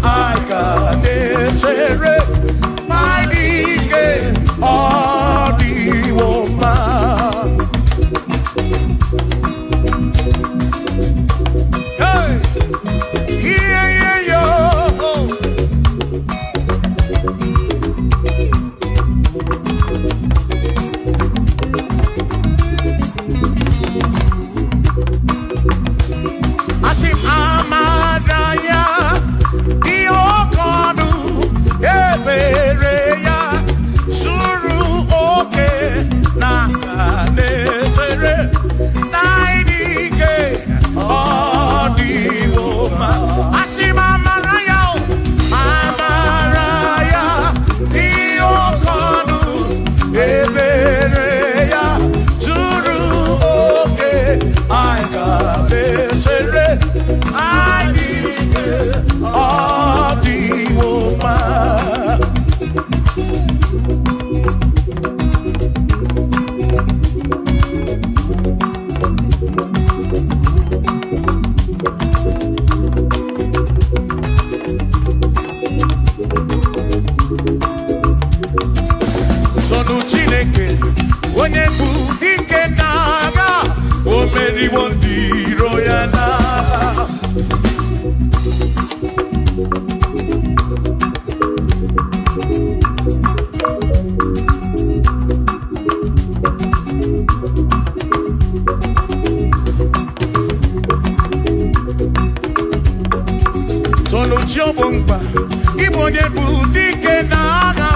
I got it, onye bụ dike n'agha, o meriwo ndị iro ya n'agha. Chiobomba, Igbo onye bụ dike n'agha,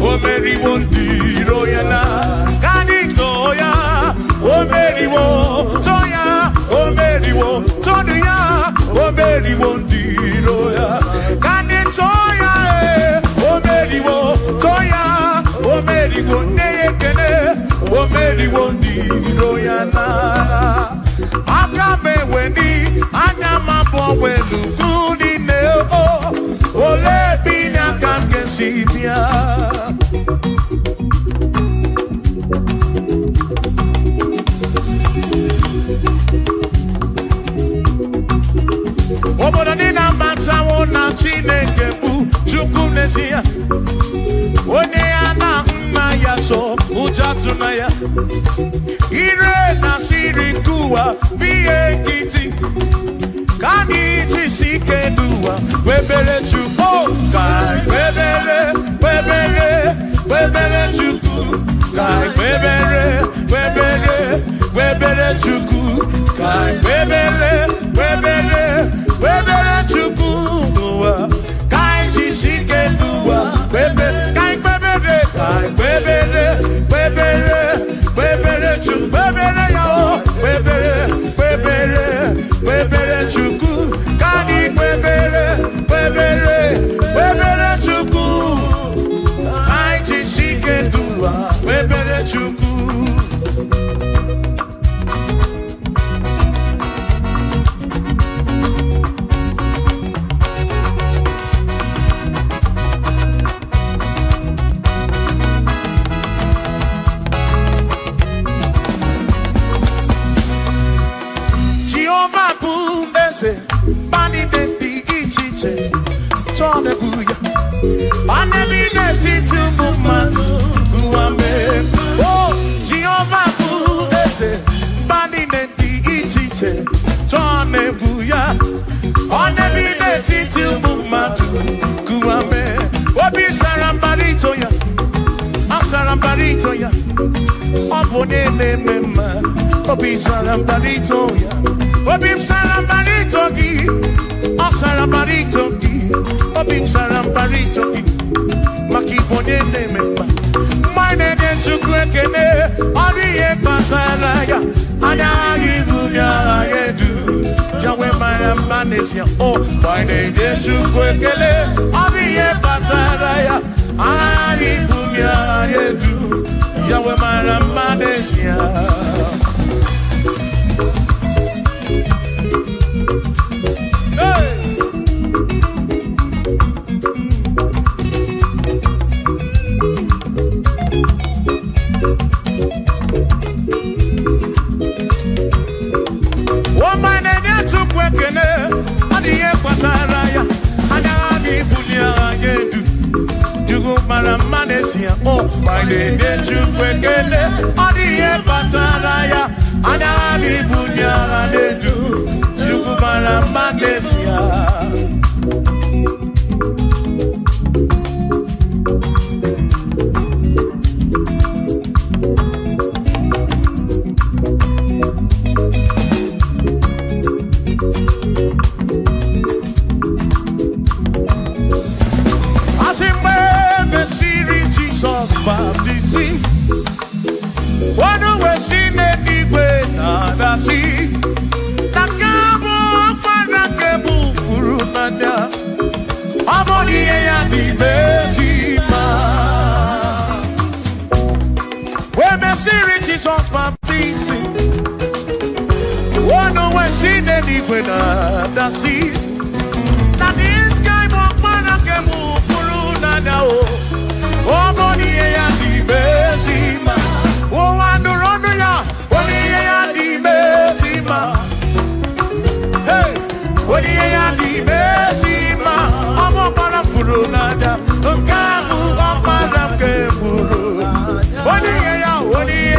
o meriwo ndị iro ya na kanito ya, o meriwo toya, o meriwo todu ya, o meriwo ndị iro ya kanito ya, o meriwo toya, o meriwo neyekene, o meriwo ndị iro ya na aka meweni anya mabọ welu gudi ne o ole binya kan kesibia obodo ni na matawo na Chineke bụ Chukwu n'ezie onye ya na nna ya so ụjọ na ya ire na siri nkuwa biye nkịtị ka anyị jisi ike n'ụwa webere Chukwu ka webere Chukwu ka webere Chukwu ka webere Chukwu n'ụwa ka anyị jisi ike n'ụwa webere Chukwu webere ya o webere Chukwu ka anyị webere Chukwu anyị jisi ike n'ụwa webere Chukwu. Bani de di ichiche chone buya bani bi de titu mumanu guame oh Jehovah buese bani de di ichiche chone buya bani bi de titu mumanu guame obi sarambarito ya asarambarito ya opone ne mema obi sarambarito ya Obim sarambarito gi, asarabarito gi, obim sarambarito gi, makibone ne memba. Mine de chukwekene, oriye pasaraya, anagi bunya yedu, jawe maramanesia. Oh, mine de chukwekele, oriye pasaraya, anagi bunya yedu, jawe maramanesia. Oh, my name is Chukwekele, Odiye Pataraya, Anabi Bunya Adedu, Chukwumara Manesia. Only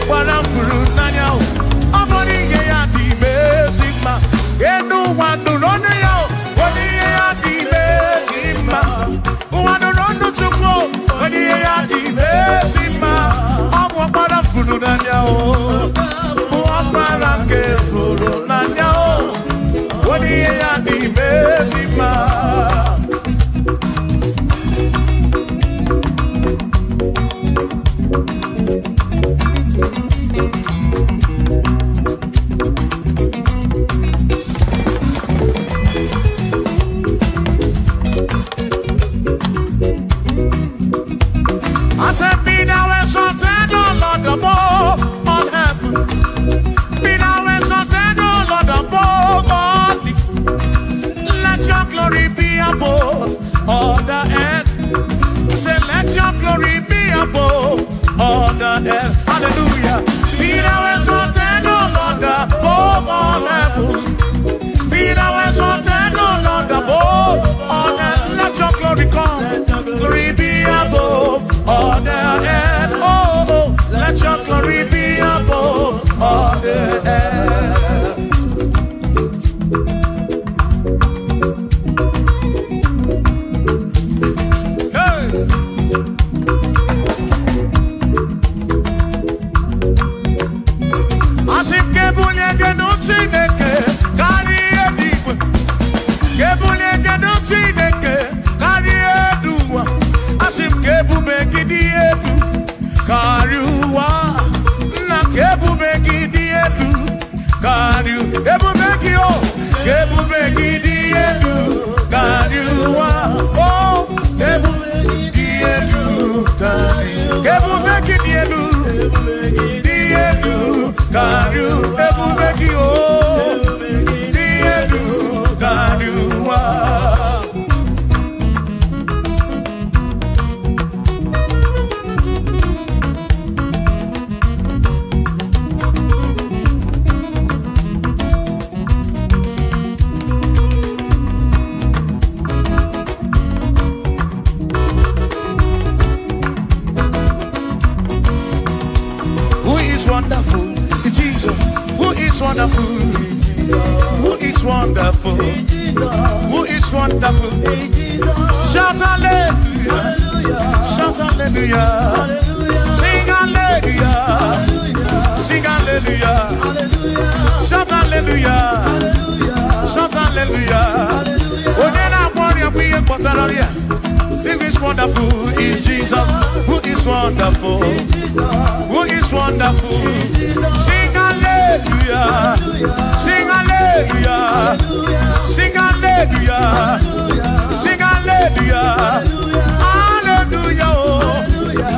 Parafuru nanya o. Amoni ye ya di mezima. Enu wanu ronu ya o. Oni ye ya di mezima. Wanu ronu tukwo. Oni ye ya di mezima. Amo parafuru nanya o. Waparake furu nanya o. Oni ye ya di mezima. I said, be thou exalted, O Lord, above all heaven. Be thou exalted, O Lord, above all the. Let your glory be above all the earth. Say, let your glory be above all the earth. Hallelujah. Be thou exalted, O Lord, above all heaven. Be thou exalted, O Lord, above all earth. Let your glory come. Glory be above all the earth. Oh, oh, let your glory be above all the earth. Hey. Asike bunye genu Chineke kari edigwe. Kebunye genu Chineke kari eduwa. Asike bube gidi edu kari uwa. Na kebube gidi edu kari u. Kebube gidi o. Kebube gidi edu kari uwa. Oh, kebube gidi edu kari u. Kebube gidi edu. Edu kari u. Kebube gidi o. Gidi edu kari uwa. Wonderful, Jesus. Who is wonderful? Who is wonderful? Who is wonderful? Shout hallelujah! Shout hallelujah! Sing hallelujah! Sing hallelujah! Shout hallelujah! Shout hallelujah! Who is wonderful is Jesus. Who is wonderful? Who is wonderful? Sing hallelujah! Sing hallelujah! Sing hallelujah! Sing hallelujah! Hallelujah!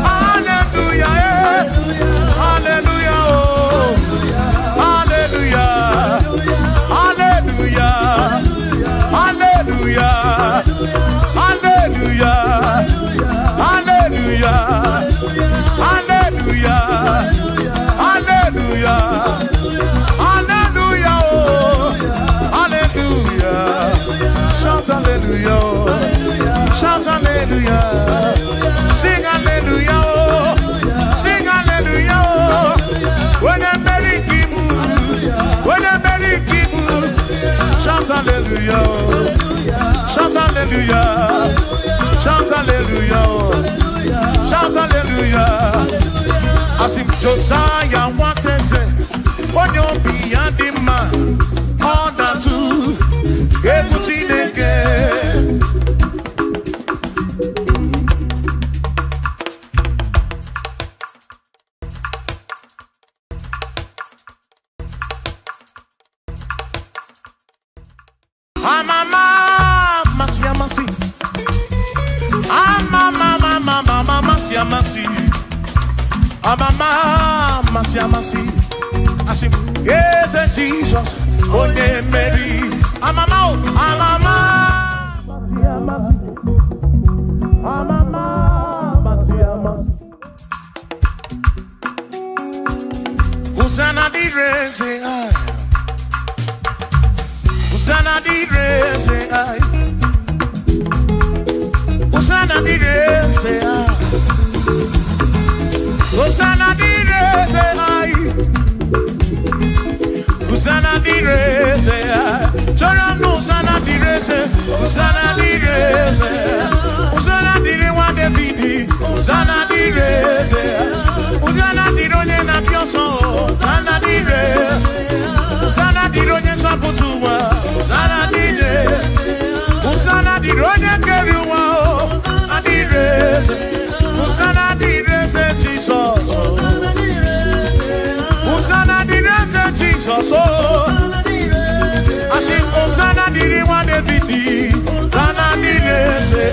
Hallelujah! Hallelujah! Hallelujah! Hallelujah! Hallelujah! Hallelujah! Hallelujah! Hallelujah! Hallelujah! Hallelujah! Hallelujah! Shout hallelujah! Shout hallelujah! Sing hallelujah! Sing hallelujah! When I'm very kibu, when I'm very kibu, shout hallelujah! Shout hallelujah! Shout hallelujah! Shout hallelujah! As if Josiah wanted to say, on your beyond the man, on the two, everything again. I say, yes, Jesus, oh, yeah, Mary. Hosanna di re, say I. Hosanna di re, say I. Hosanna di re, say I. Hosanna direse, chora no sana direse, usana direse, usana dire wa Davidi, usana direse, usana dironye na pioso, usana dire, usana dironye saputuwa, usana dire, usana dironye keruwa, adirese, usana direse Jesus, usana direse Jesus, asi usana dire wa Davidi, usana direse.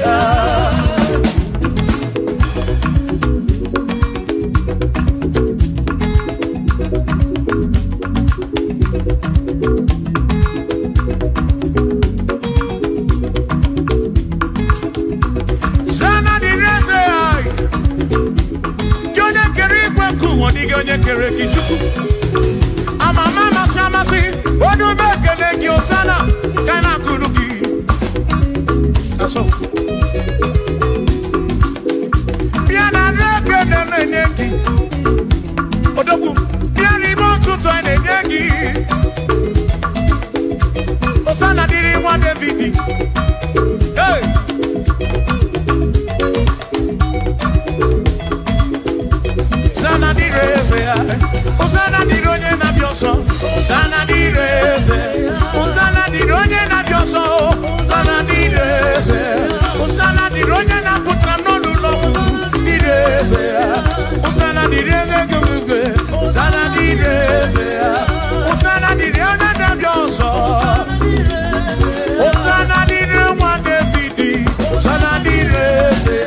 Onye kere kichuku amama masamasi odu mekele ki osana kana kuruki aso biana reke ne meneki odogu biani montu to eneki osana diri wa Davidi hey Usana direse, usana dironye na bioso, usana direse, usana dironye na bioso, usana direse, usana dironye na putrano lulo, direse, usana direse gumuge, usana direse, usana dironye na bioso, usana dironye wa Davidi, usana direse.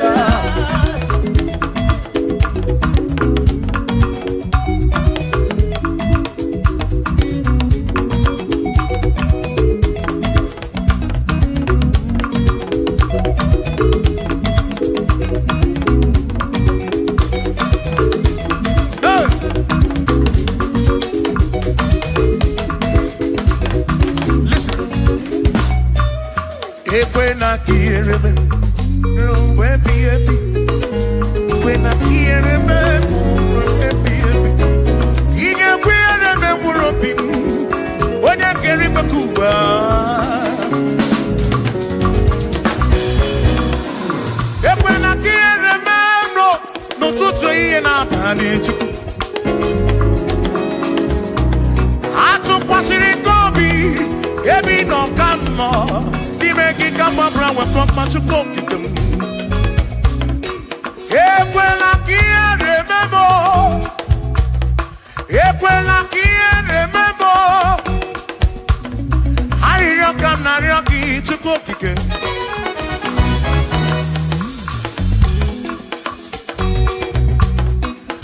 When quiere me, rompe piepi. When quiere me, rompe piepi. Y que quiere me rompi. When quiere me Cuba. E when quiere me no tutto na panici. Atu kwasiri gobi, ebi no kamo. Make it come up round with what much you cook them. Equela kia remember. Equela kia remember. I rock na rocky to cook again.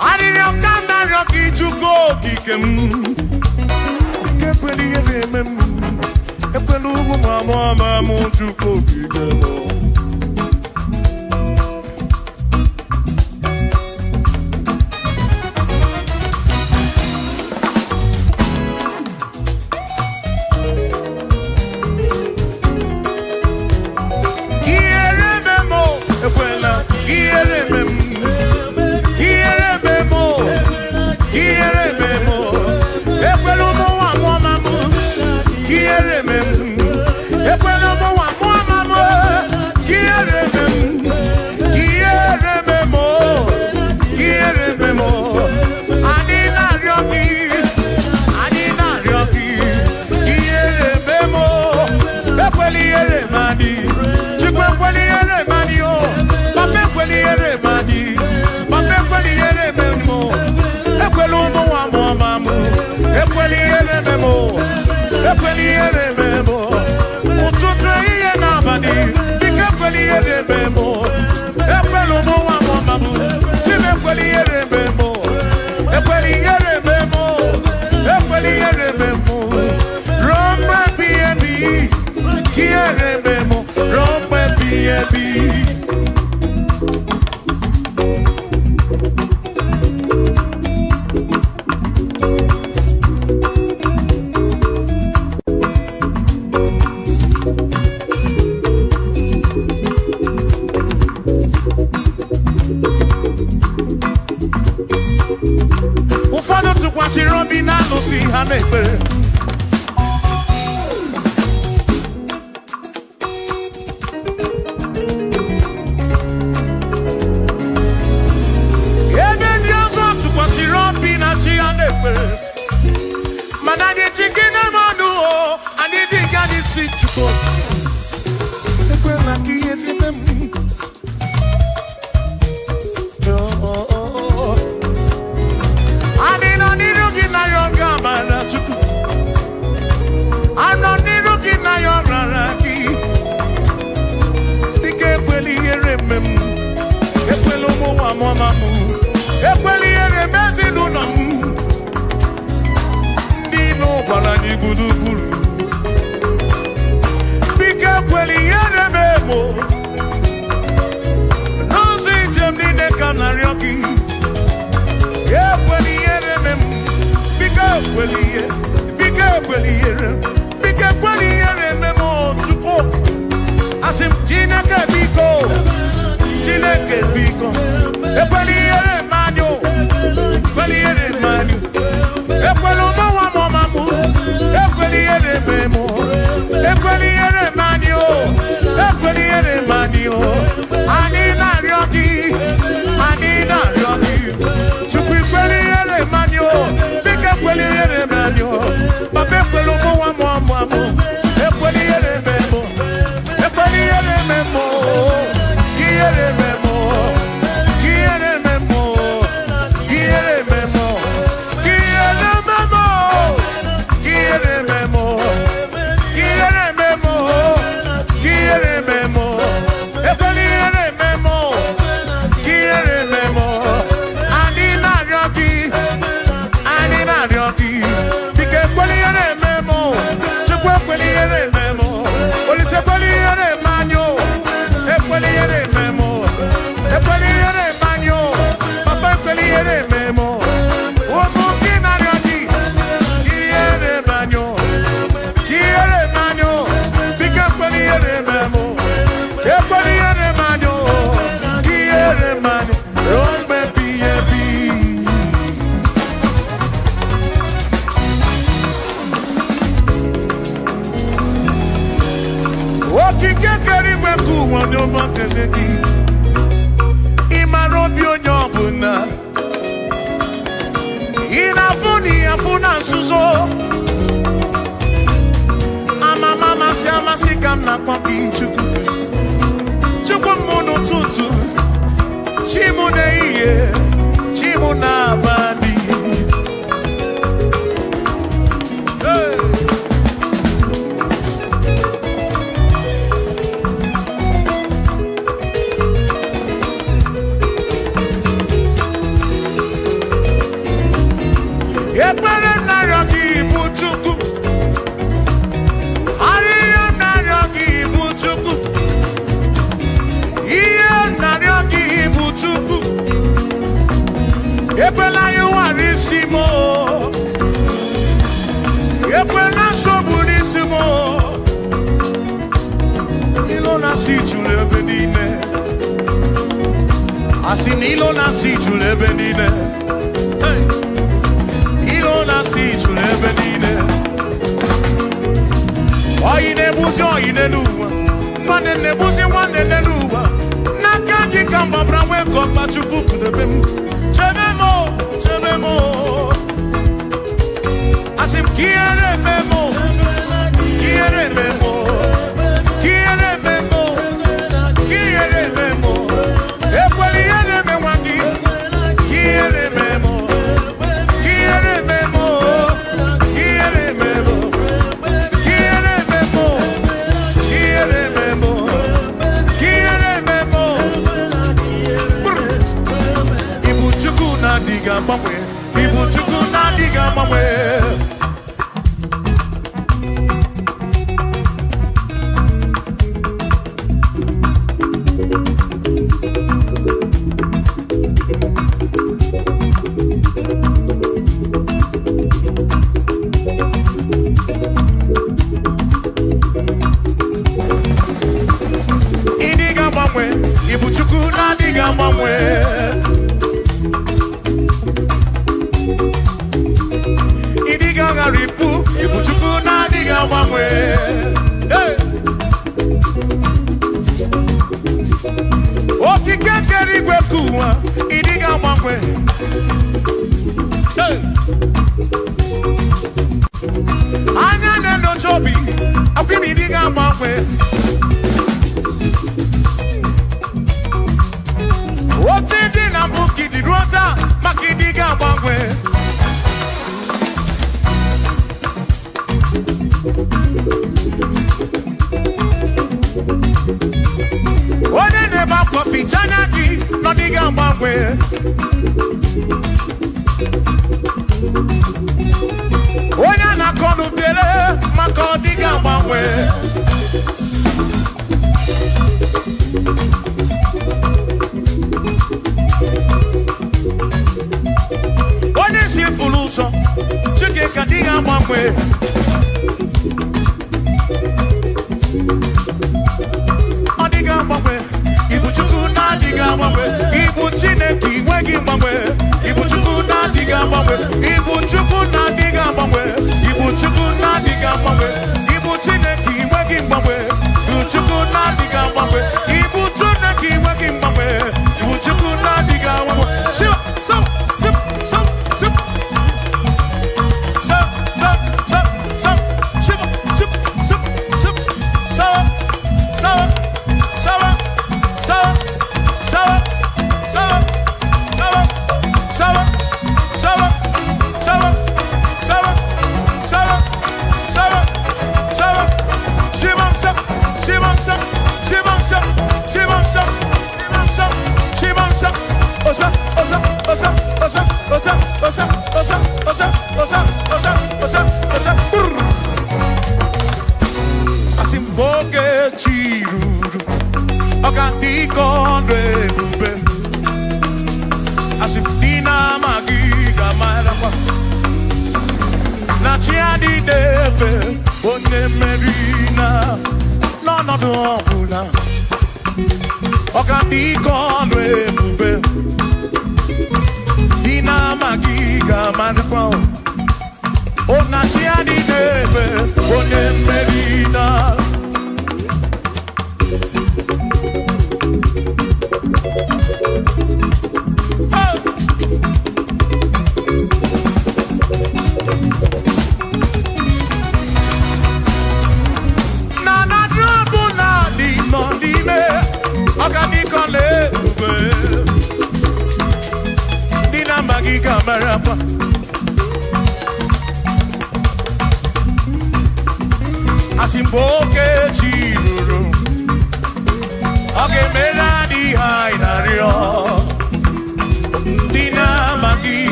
I rock na rocky to cook again. Equela remember. Epelugu mama muntu kokigeno. Kierememo, ekwela, kierememo, kierememo, kierememo, epelugu mama kierememo. mo. No say jem ni ne kanarioki. Ekweli yere mem. Bika ekweli yere. Bika ekweli yere. Bika ekweli yere memo chuko. Asim Chineke biko. Chineke biko. Ekweli yere manyo. Ekweli yere manyo. Ekweli omawa momamu. Ekweli yere memo. Ekweli yere manyo. Ekweli yere manyo. Ani na ryoki. Ani na ryoki. Chukwi ekweli yere manyo. Bika ekweli yere manyo. Babe ekweli omawa momamu. Ekweli yere memo. Ekweli yere memo. Yere memo. Yere memo. Yere memo. Yere memo. Yere memo. Yere memo. Yere memo. Ekweli yere memo. Yere memo. Ani na ryoki. Ani na ryoki. Bike ekweli yere memo. Chukwu ekweli yere memo. Olise ekweli yere manyo. Ekweli yere memo. Ekweli yere manyo. Papa ekweli yere memo. Omu kina ryoki. Yere manyo. Yere manyo. Bike ekweli yere memo. Ekweli yere manyo. Yere manyo. Rombe biyebi. Okike kerigwe ku wonye ọmọkele gị. Ịmara obi onye ọbụla. Ị na-afụ na ihe afụ na nzuzo. Amama amasị amasị ka m na-akpọ gị Chukwu. Chukwu m n'ụtụtụ. Chi m n'ehihie. Chi m n'abalị. Hey! Ekpere narịọ gị bụ Chukwu. Arịrịọ narịọ gị bụ Chukwu. Ihe narịọ gị bụ Chukwu. Ekwela ya ụwarị isi m. Ekwela nsogbu n'isi m. Ilo na-asị juru ebe niile. Asị na ilo na-asị juru ebe niile. Hey! Ilo na-asị juru ebe niile. Oyi na-ebuzi oyi n'elu ụwa. Nwanne na-ebuzi nwanne n'elu ụwa. N'aka gị ka mgbabara nwee ka ọkpa Chukwu kudebe m. Chebe m o, chebe m o. Asị m ka ihere eme m o. Ka ihere eme m o. Ka ihere eme m o. Ka ihere eme m o. Ekwela ihere eme nwa gị. Ka ihere eme m o. Kiere memo, kiere memo, kiere memo, kiere memo, kiere memo. Ibu Chukwu na-adịghị agbanwe, Ibu Chukwu na-adịghị agbanwe. Ibu Chukwu na-adịghị agbanwe. Ịdịghị agharịpụ. Ibu Chukwu na-adịghị agbanwe. Hey! Okike kere igwe ka ụwa. Ịdịghị agbanwe. Hey! Anya na-enyocha obi. Akwị m ịdịghị agbanwe. Otu dị na mbụ ka ịdị ruo taa maka ịdịghị agbanwe. Onye na-ebe akwa ficha anya gị n'ọdịghị agbanwe. Onye na-akọ n'ubere maka ọdịghị agbanwe.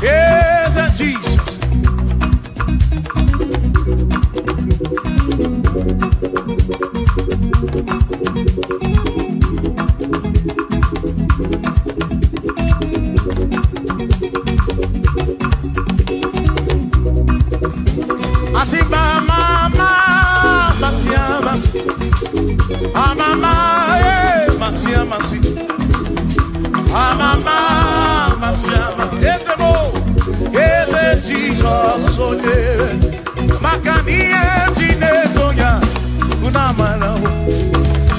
Yes, Jesus. Jesus onye maka niye Chineto ya unamala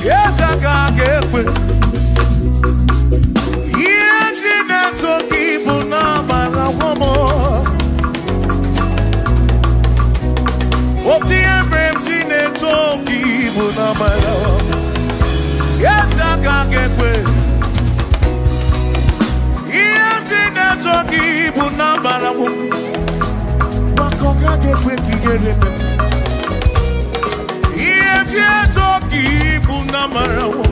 yeza ka gekwe iye Chineto kibu namala womo Oti emrem Chineto kibu namala yeza ka gekwe Toki buna baramu, makonga gekwe kigereme. Iye toki buna baramu,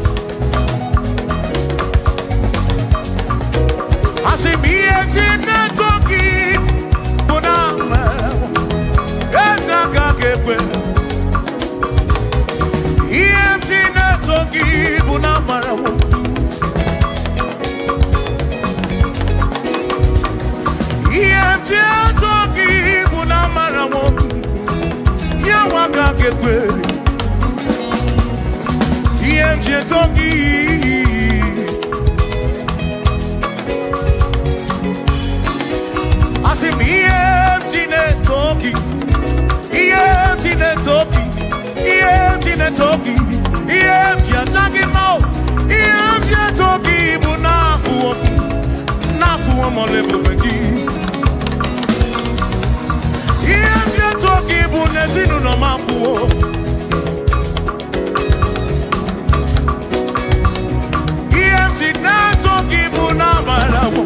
asimiye toki buna baramu. Ezaka gekwe. Iye toki buna baramu. Toki buna marawo ya waka gekwe Iye toki Asim Iye toki Iye toki Iye toki Iye toki mo Iye toki buna fu nafu mo lebu begi Iye toki bunezinu no mafuo Iye toki bunamalawo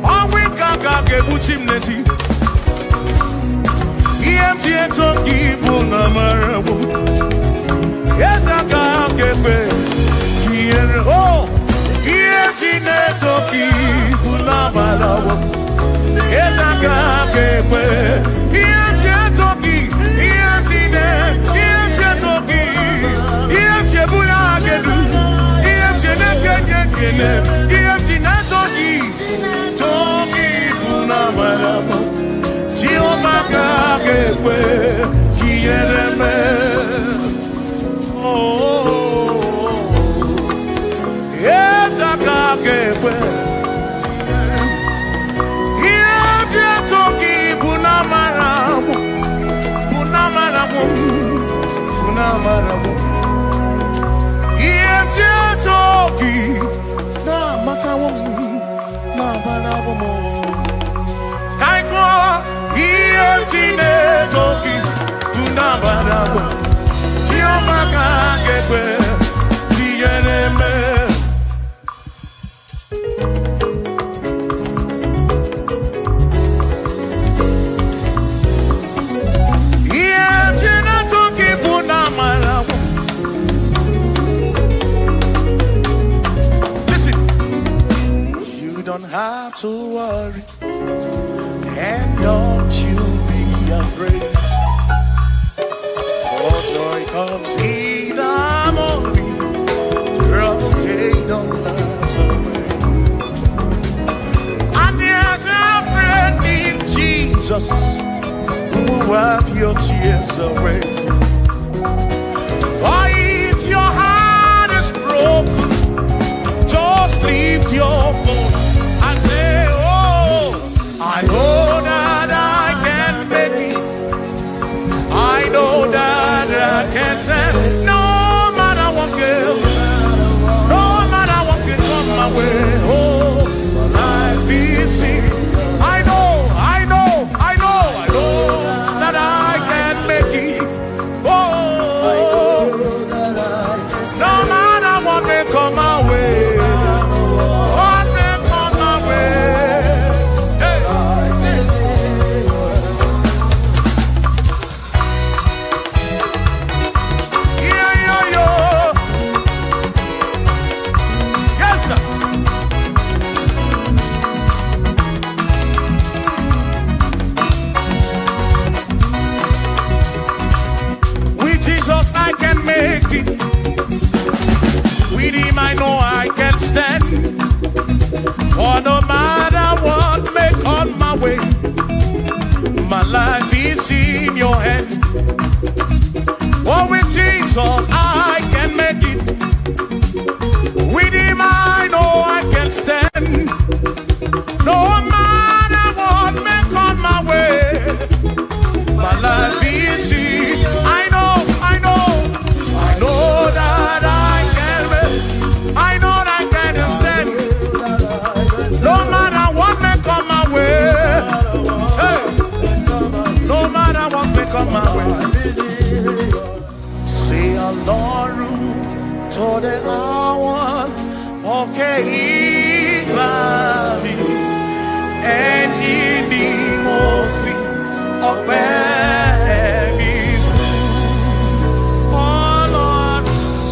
Awi kaka kebuchim nesi Iye toki bunamalawo Yesa kaka kepe Iye oh Iye toki bunamalawo Yesa kaka kepe Iye toki bula gedu Iye nekene Iye toki buna malamu Jehovah kakekwe kiyereme Oh Yes kakekwe Iye toki buna malamu Buna malamu Buna malamu Toki na matawo na banawo mo Kaiko iye toki na banawo Jehovah kakekwe kiyereme Iye toki buna malawo Don't have to worry and don't you be afraid. For joy comes in the morning, trouble day don't last away. And there's a friend in Jesus who will wipe your tears away. For if your heart is broken, just lift your voice. I know that I can make it. I know that I can stand. No matter what goes, no matter what can come my way. Oh, life is seen. I know that I can make it. Oh, no matter what may come my way. What may come my way. With him I know I can stand. For no matter what may come my way, my life is in your hands. For with Jesus I can make it. With him I know I can stand. No matter what may come my way, for the hour. Okay, Bobby, and in the movie of baby. Oh Lord,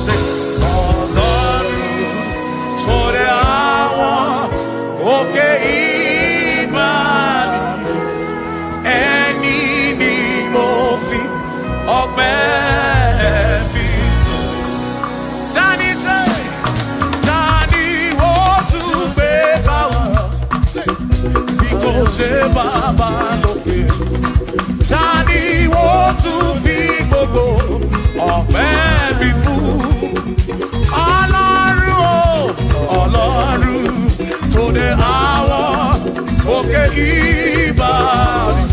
say, oh Lord, for the hour. Okay, Bobby, and in the movie of baby. Danny say, Danny wants to be because Baba loke. Danny wants to be Bobo or baby fool. Alaru to the hour. Okay, Ibadi.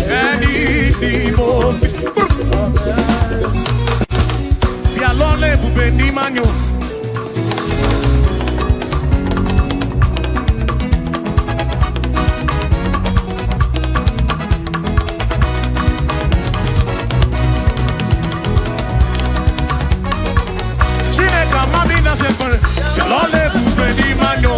Any movie. Bialole bubendi manyo. Chineka mami na sekore. Bialole bubendi manyo.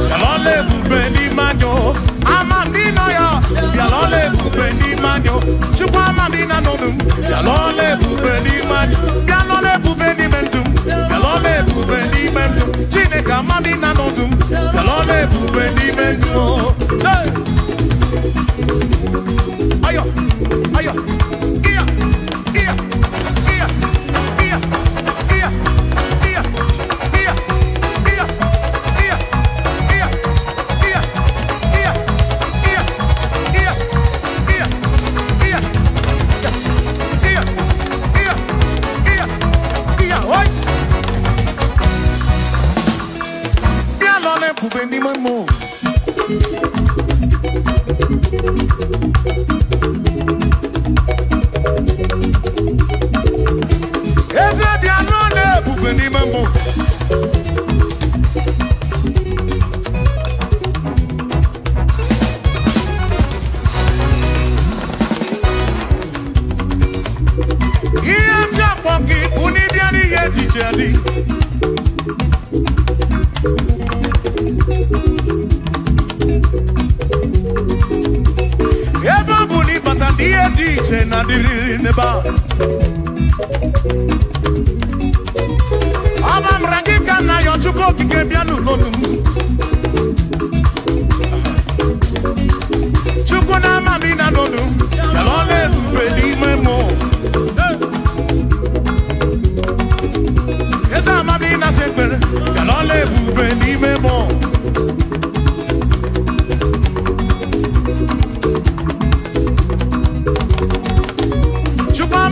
Bialole bubendi manyo, amandino ya. Bialole bubendi manyo, chukwa amandina nodum. Bialole bubendi manyo, bialole bubendi mendum. Bialole bubendi mendum, chineka amandina nodum. Bialole bubendi mendum. Say, ayo, ayo, iya, iya, iya, iya, iya, iya, iya. Bubendi mamo. Eze bianone bubendi mamo. Iye japoki unidiani ye ticheli. Iye DJ na diri neba. Abam ragika na yo chuko kike bianu nonu. Chuko na mami na nonu. Yalole bubeli memo. Esa mami na sekere. Yalole bubeli memo.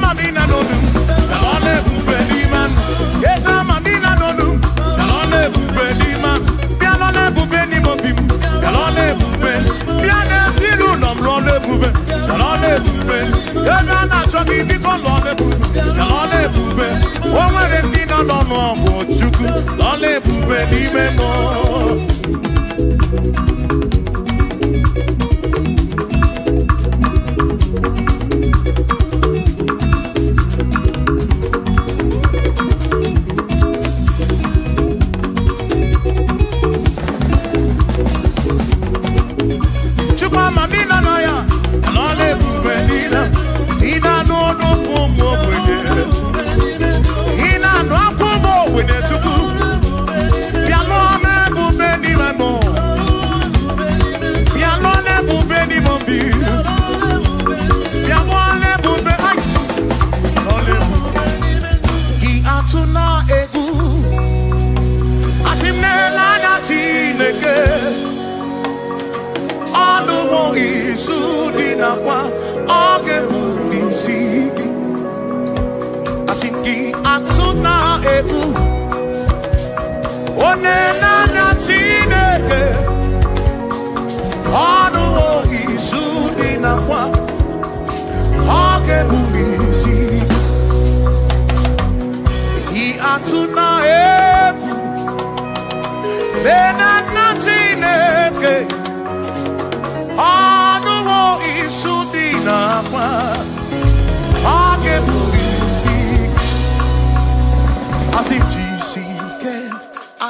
Madina nonu, Yalole bubendi man. Yes, Madina nonu, Yalole bubendi man. Yalole bubendi mobim, Yalole bubendi. Yalole silu nom lole bubendi, Yalole bubendi. Yalole choki biko lole bubendi, Yalole bubendi. Omere ndina nono bochuku, Yalole bubendi memo.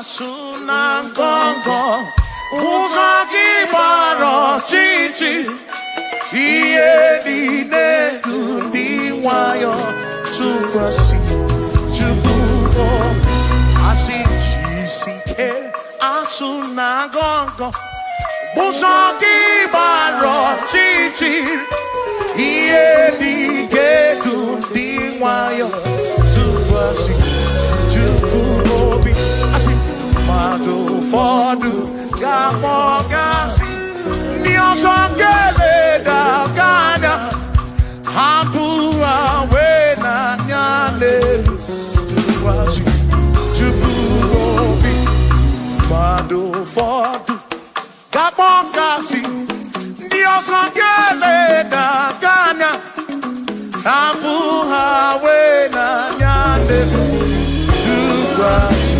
asuna gongo uzagi baro chichi iye dine dundi wayo tukwasi tukuo asi jisike asuna gongo uzagi baro chichi iye dine dundi wayo tukwasi tukuo bi asi madu fodu gamogasi niosongele da gana hampura wena nyane tuwasi tubuobi madu fodu gamogasi niosongele da gana hampura wena nyane tuwasi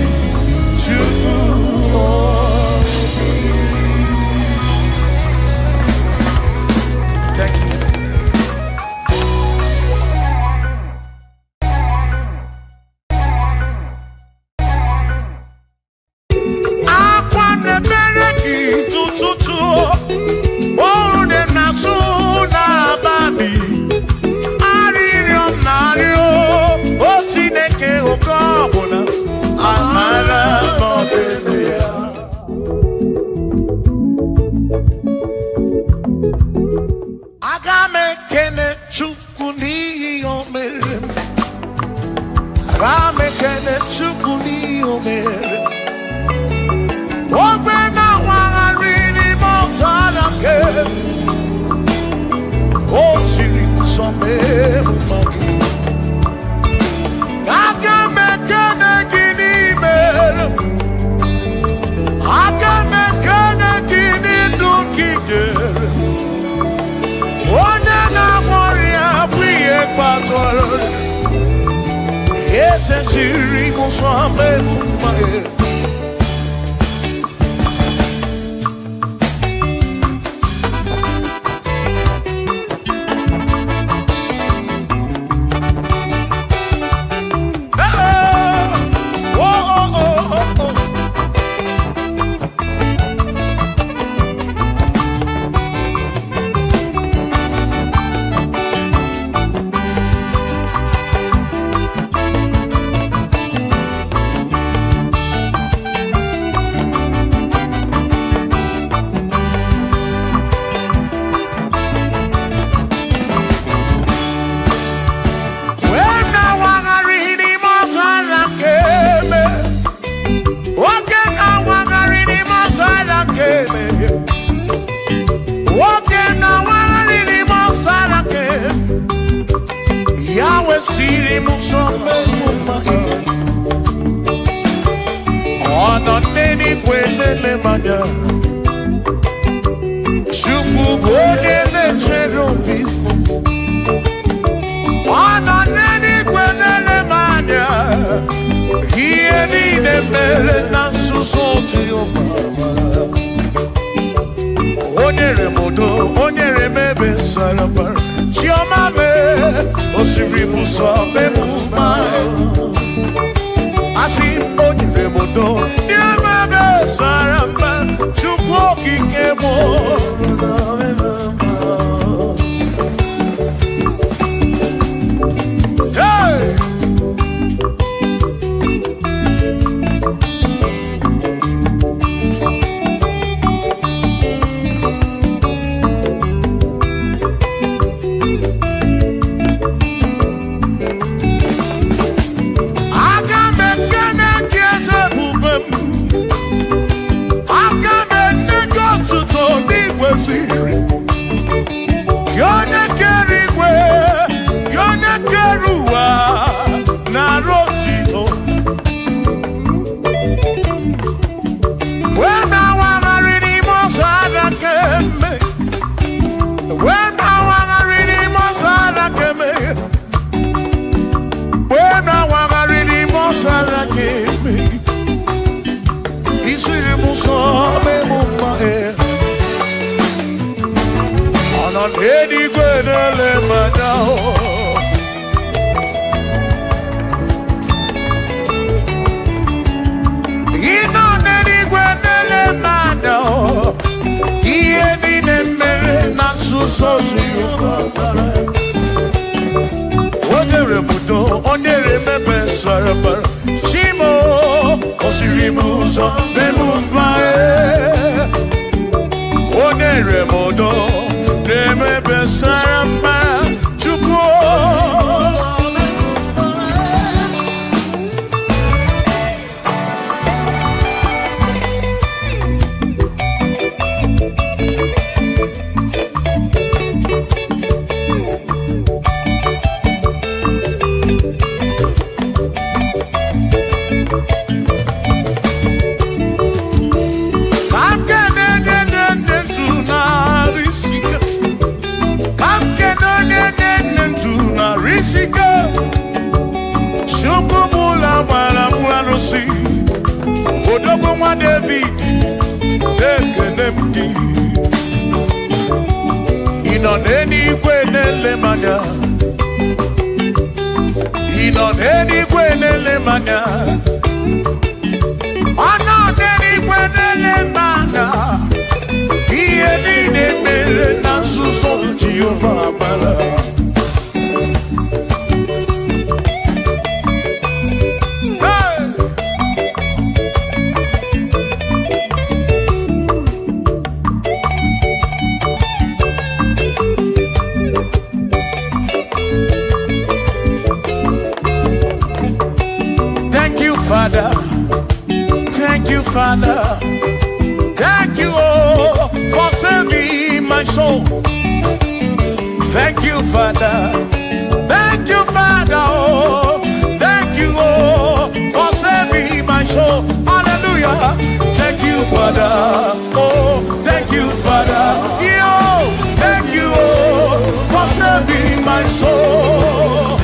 thank you. Akwane bereki tututu ore nasu na babi aririo nario otineke okobona amara modelia agame kene chukuni omere agame kene chukuni omere ogbe na warini mo fara ke o siri some magi agame kene gini mere agame kene gini dukigere one na moria priye patoro ese siri mo some magi Yahweh siri musome mumai Ona neni kwenele manya Shuku bonele cherubi Ona neni kwenele manya Hieni ne mere nansu soti ofama Onyere modo, onyere mebe sarabar Chioma me, osiri muso me mumai Asi onyere modo, nyemebe sarabar Chukwo kikemo Hey! Edi gwenele manao Ina nemepe sarabara. Shimo, osirimuso, nemumbae. Oneremodo, nemepe sarabara. Chukwo. Odogwa David, Ekenemdi. Inoneni kwenele manya. Inoneni kwenele manya. Anoneni kwenele manya. Iye nine mere nasuso Jehovah mara. Father, thank you, Father, thank you, oh, for saving my soul. Thank you, Father, oh, thank you, oh, for saving my soul. Hallelujah. Thank you, Father, oh, thank you, Father, yo, thank you, oh, for saving my soul.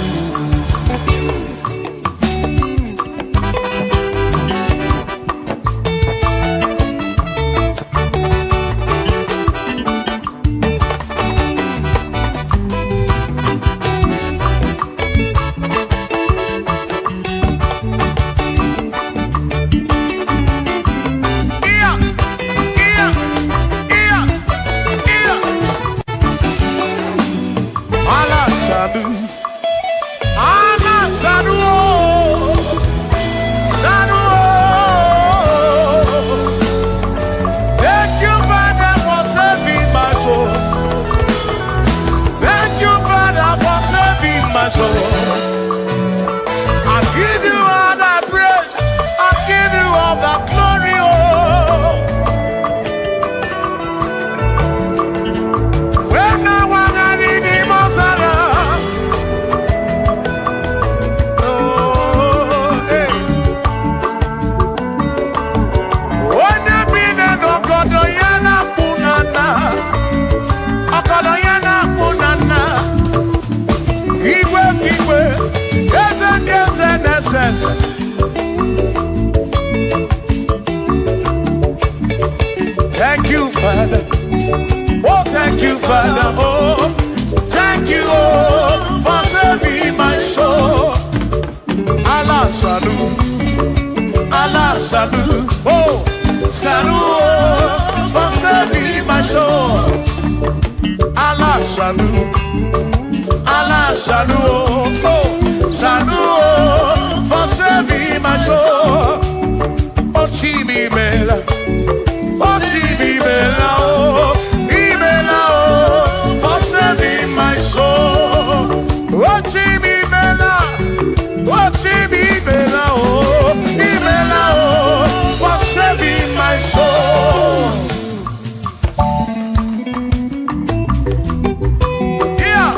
Thank you, Father. Oh, thank you, Father. Oh, thank you, oh, for saving my soul. Allah salut, oh, salut, oh, for saving my soul. Allah salut, oh, salut, oh, for saving my soul. Oh, Chimi Mela. Oh, for saving my soul. Oh, Jimmy Bella, oh, for saving my soul. Yeah.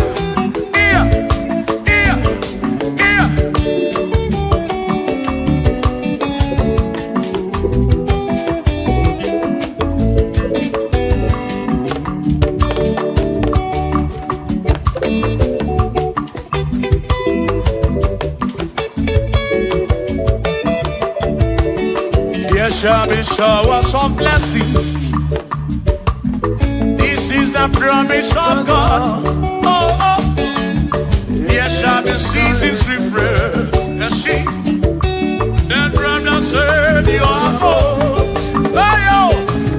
Shall be showers of blessing. This is the promise of God. Oh, oh. There shall be seasons refreshing. Then from the sun you are home.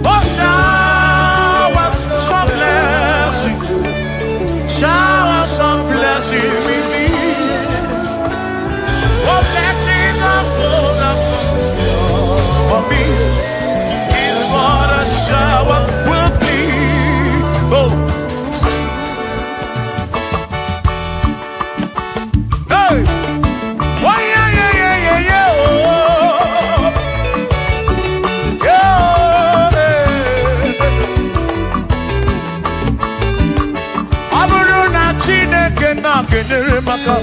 Oh, showers of blessing. Showers of blessing with me. maka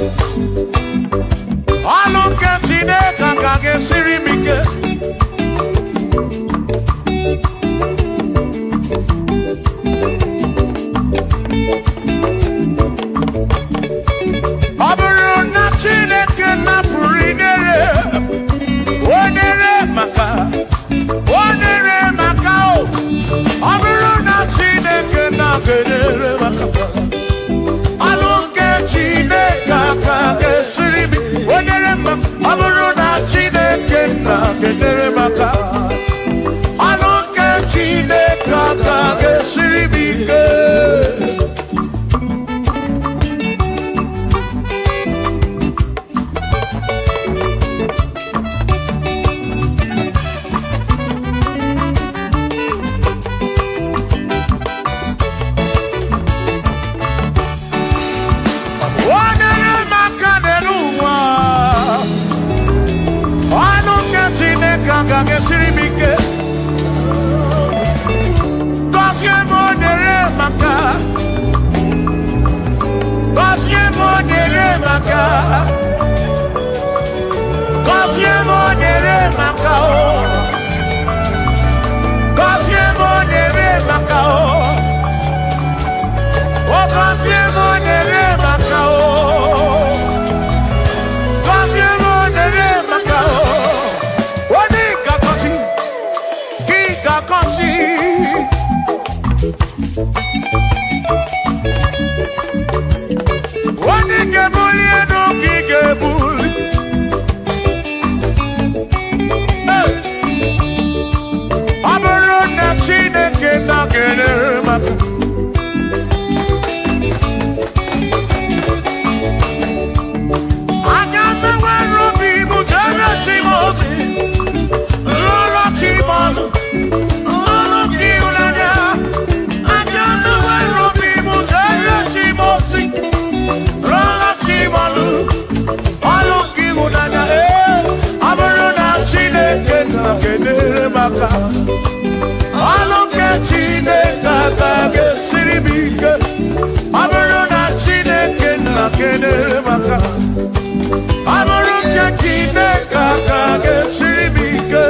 ọnụ nke Chineke ka ga-esiri m ike ọ bụrụ na Chineke napụrụ inyere onere maka ọ bụrụ na Chineke na-kedere maka ọnụ nke Chineke aka ga-esiri m onere maka ọ bụrụ na Chineke na-kedere maka ọnụ nke Chineke aka ga-esiri m ike Siri mike Gosie monere maka Gosie monere maka Gosie monere maka Gosie monere maka Gosie monere maka Gosie monere maka One gebuli no ki gebuli Abaro na Chineke na genere maka Aga me wero bi mu jara chimozi Lolo chimonu Ọlụ nke Chineke aka ga-esiri m ike ọ bụrụ na Chineke na-kedere maka ọ bụrụ nke Chineke aka ga-esiri m ike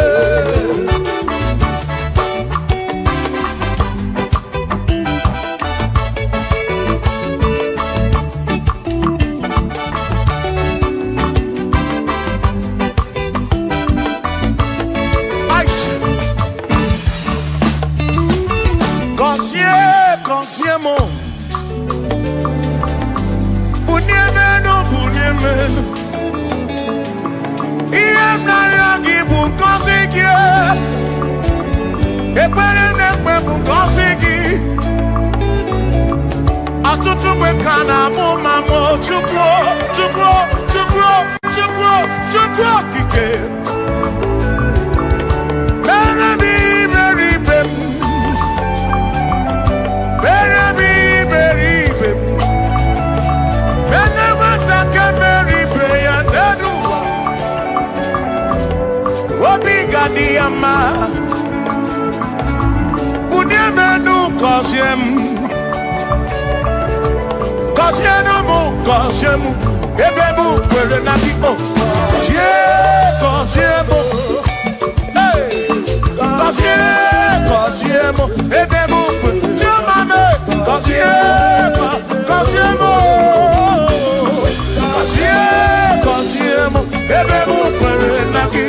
Uniemenu ihe mnara gị bụ ngọzi gị ekpere na-ekpe bụ ngọzi gị ọtụtụ mgbe ka na-amụ ma mụ Chukwu okike mere m iberibe m mere m iberibe m Diyama Uniemenu kosiem Kosiemu Ebemu kwere na ki o Kosiemu Kosiemu Ebemu kwere Chumame Kosiemu Ebemu kwere na ki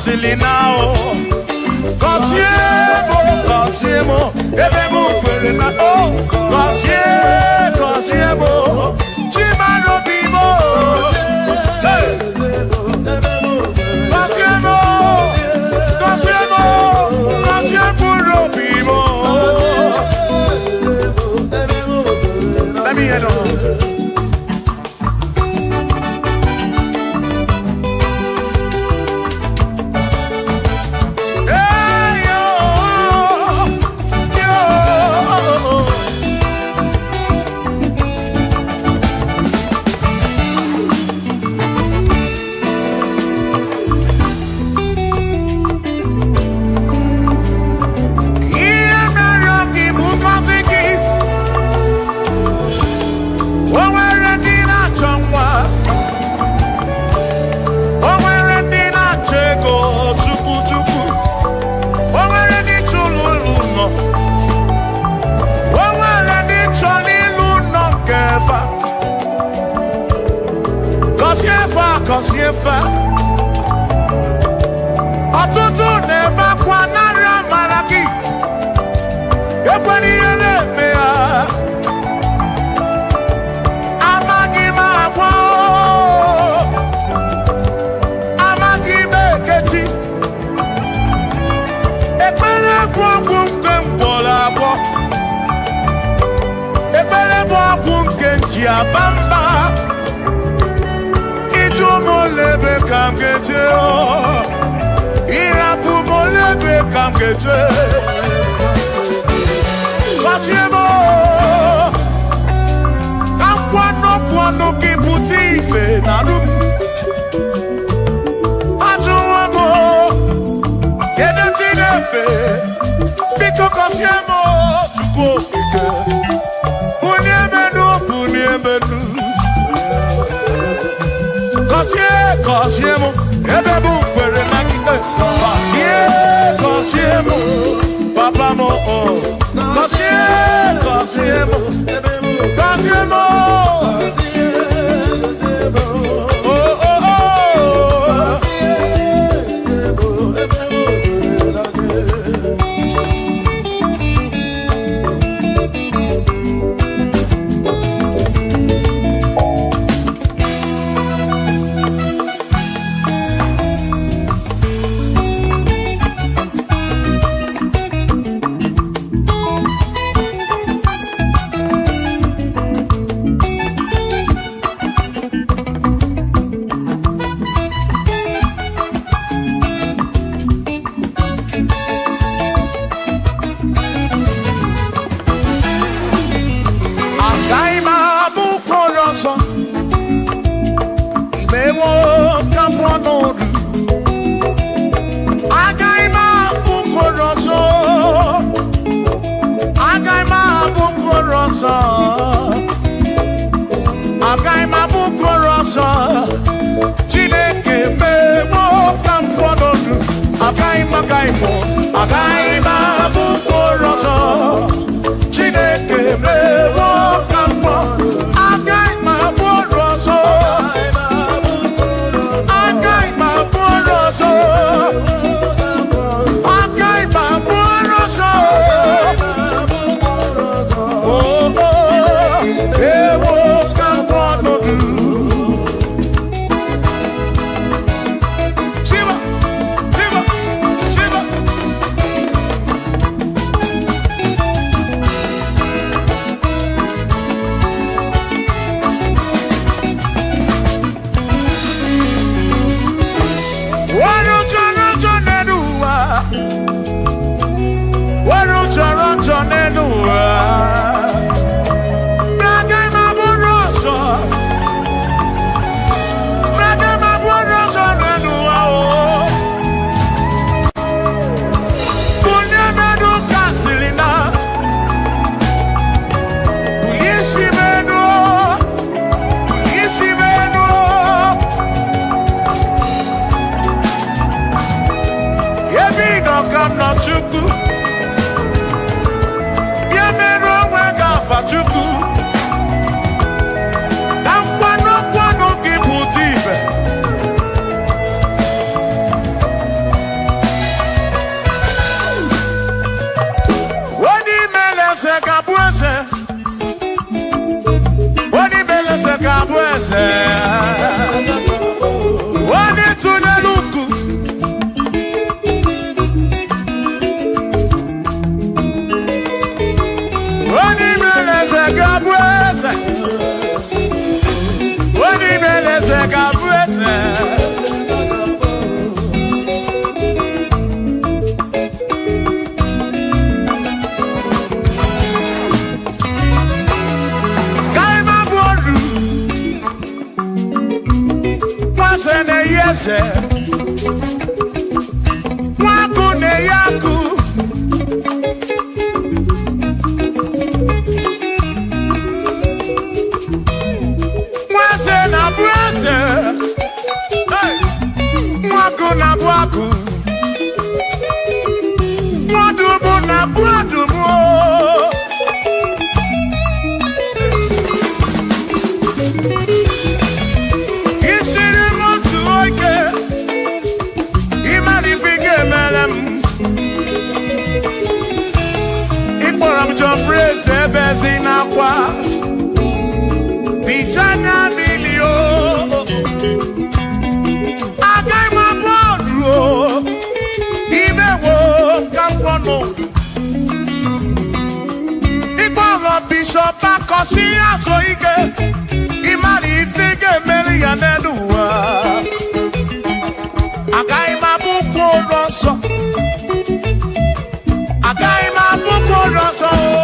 Casilina, Cosiemo, Ebemo, Perena, oh, Cosiemo, Chimano Bimo, Cosiemo, Bimo. Let me head on. Cosiefa Atutu neba kwa nara maraki Ekwani ele mea Amagi makwa Amagi mekechi Ekwere kwa kumke mkola kwa Ekwere kwa kumke njia bamba Molebe kamgeje o Irapu molebe kamgeje Kasiemo Kamkwano kiputi narum Ajuamo Yede tinefe Biko kasiemo Chuko ike Uniemenu Cosiemo, Ebebu, Pere Makite, Cosiemo, Papa Mo, Cosiemo, eze onye tụnyere ukwu onye mere eze ga-abụ eze onye mere eze ga-abụ eze Yese Waku ne yaku Mwase na brase Waku na bwaku Mwadumu na bwadumu Bezinakwa Bichana milio Agai mabodro Imewo kampono Igboro bishop akosi asoike Imari ifige meri yaneduwa Agai mabuko roso Agai mabuko roso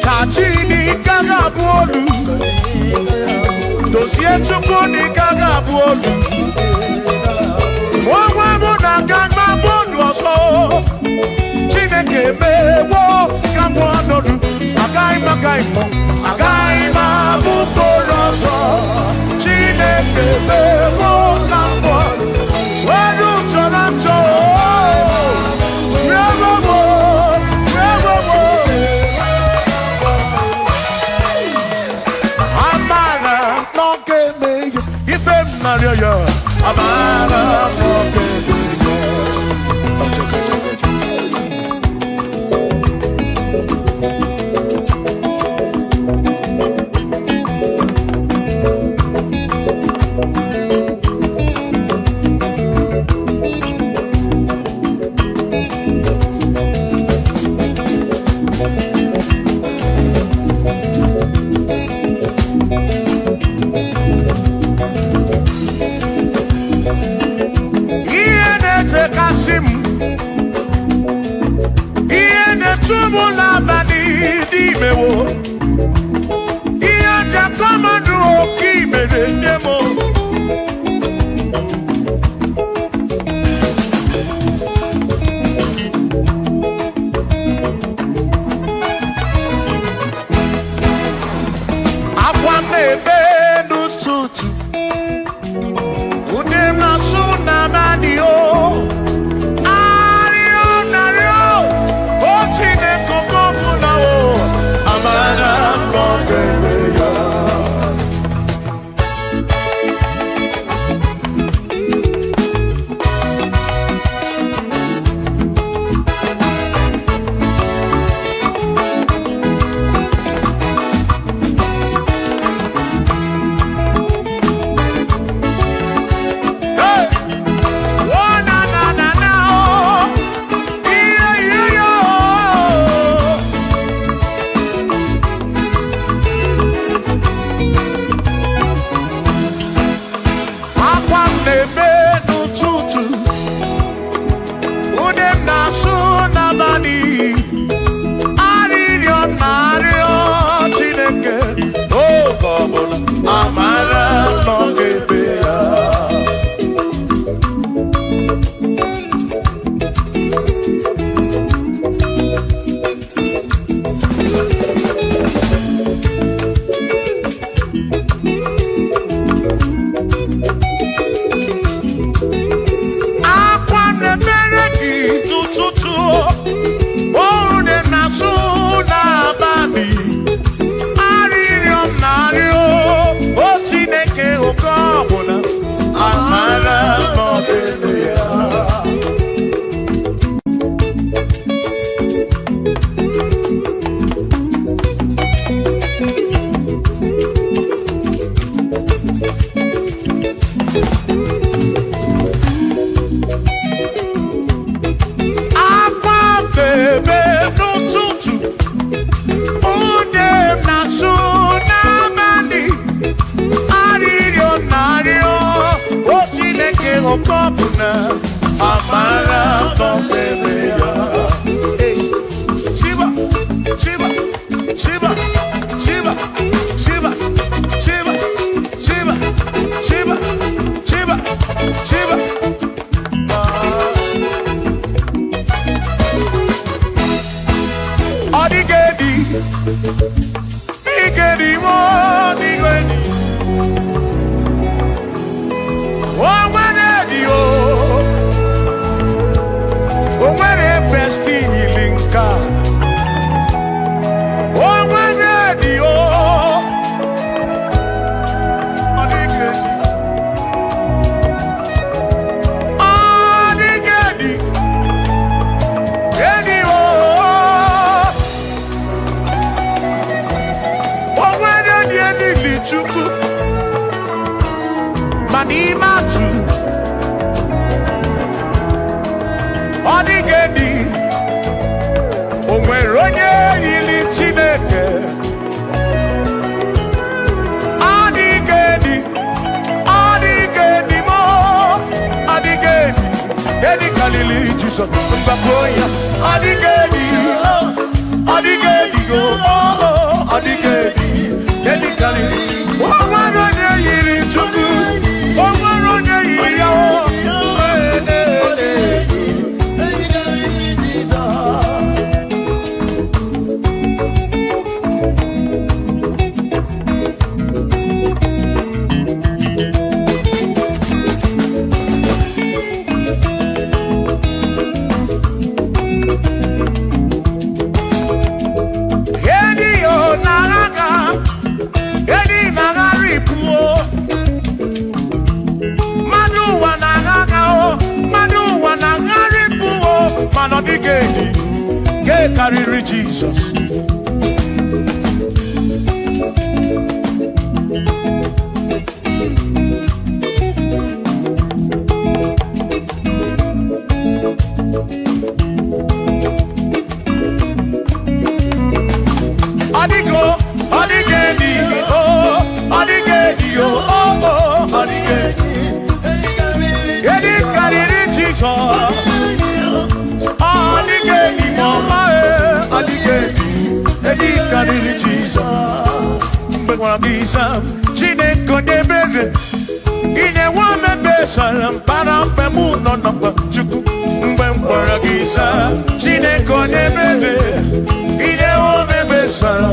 Kachini kagabolu Dosie chukuni kagabolu Mwa muna kagabolu oso Chineke mewo kamwanodu Agaima gaimo Agaima mukoroso Chineke mewo kamwanodu Weru choramcho Amara okopuna amara tombeya. Shiba, Shiba, Shiba, Shiba, Shiba, Shiba, Shiba, Shiba, Shiba, Shiba. Odigedi, Igedi, Odigedi. Oh, when oh, when a best healing car. Oh, when oh, Odigedi, Odigedi, Gedi, oh, when the Lichuku, Manimatu. Odigedi, onweronye yili Chineke. Odigedi, Odigedi mo, Odigedi, Edi kalili Jesus mbakoya. Odigedi, Odigedi go, Odigedi, Edi kalili. Onweronye yili Chukwu, onweronye yili Yahweh. Odigedi, get carry Jesus. Odigo, Odigedi, oh, Odigedi, oh, Odigedi, get carry Jesus. Odigedi, mama, Odigedi, Edi kariri Jesus. Mbengwa gisa, Chineke nebere. Ine wame besara, mpara mpemu nonokwa chuku. Mbengwa gisa, Chineke nebere. Ine wame besara.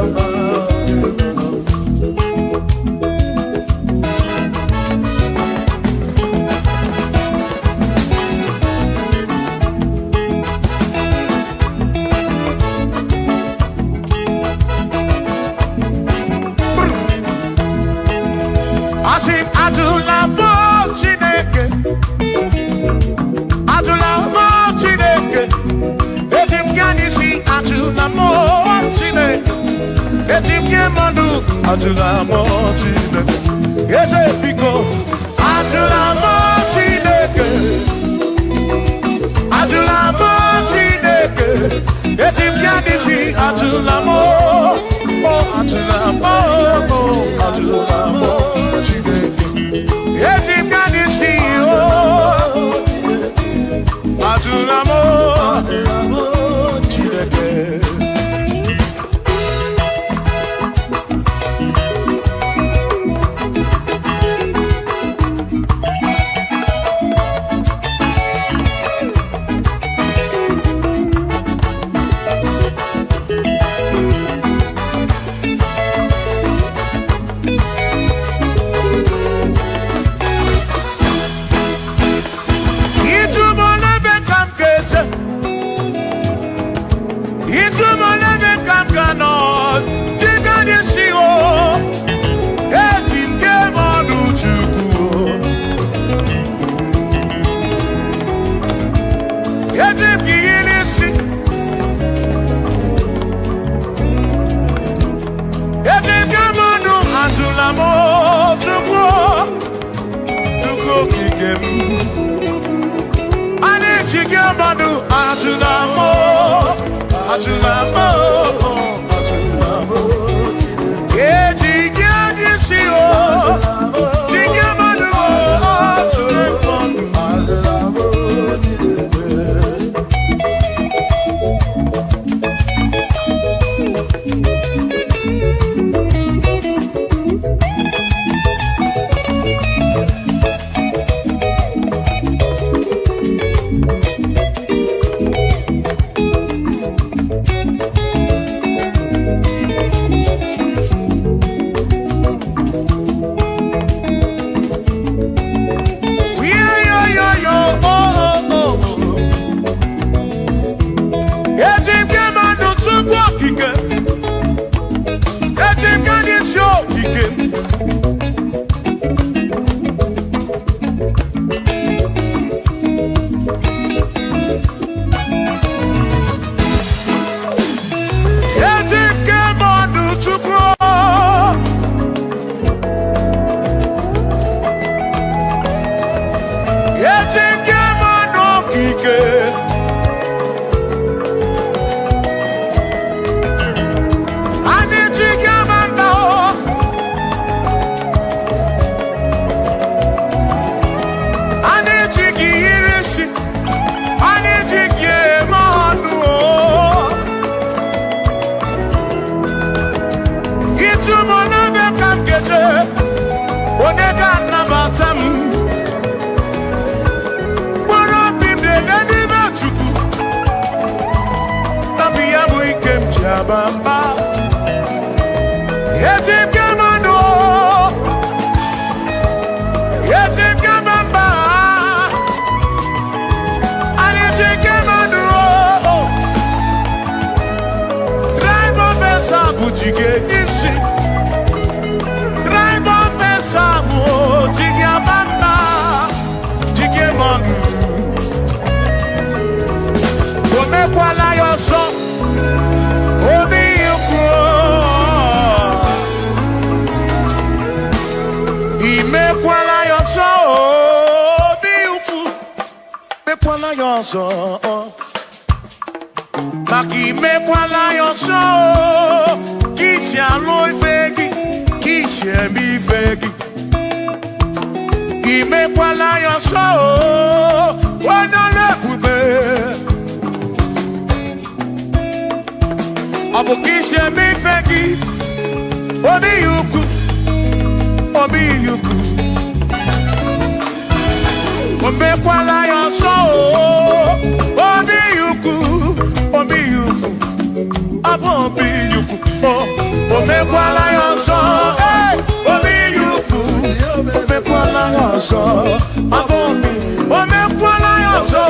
Atula mo Chineke, yes biko. Atula mo Chineke, atula mo Chineke. Etim yadisi atula mo, oh atula mo, oh atula mo Chineke. Etim yadisi oh, atula mo Chineke. Bamba, Yeti Gamano, Yeti Gamamba, and Yeti Gamano, Drive of a Sabuji, Drive of a Sabu, Jigamanda, Jigamanu, Omekwala your song. Imekwala yoso biuku mekwala yoso maki mekwala yoso kisha loi fegi kisha mi fegi Imekwala yoso wana lebube Abu kisha mi fegi obi yuku Omekwala yoso obi yuku abo obi yuku Omekwala yoso obi yuku Omekwala yoso abo Omekwala yoso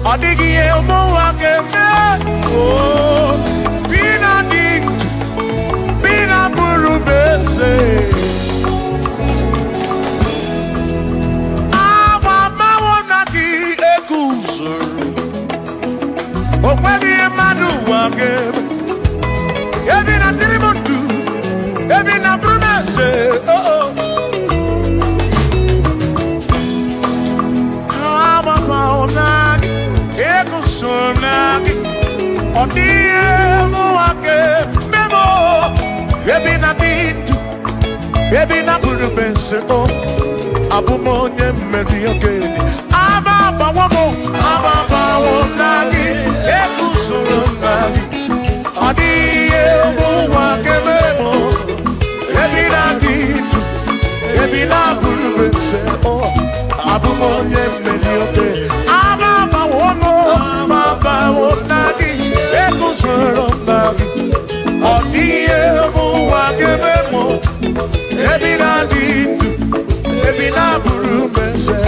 Odigi elmo wakeme Pina dik Pina buru bese Awa mawonaki ekuzuru Okwegi emadu wakeme Ebi na tirimundu Ebi na brumese Odie muake memo. Ebi na dindu. Ebi na buru bense o. Abumonye meri ogeni. Ababa wonagi. Ekusuru nagi. Odie muake memo. Ebi na dindu. Ebi na buru bense o. Abumonye meri ogeni. Ababa wonagi. Ekusuru nagi. Odie muake memo. Ebi na dindu. Ebi na buru bense.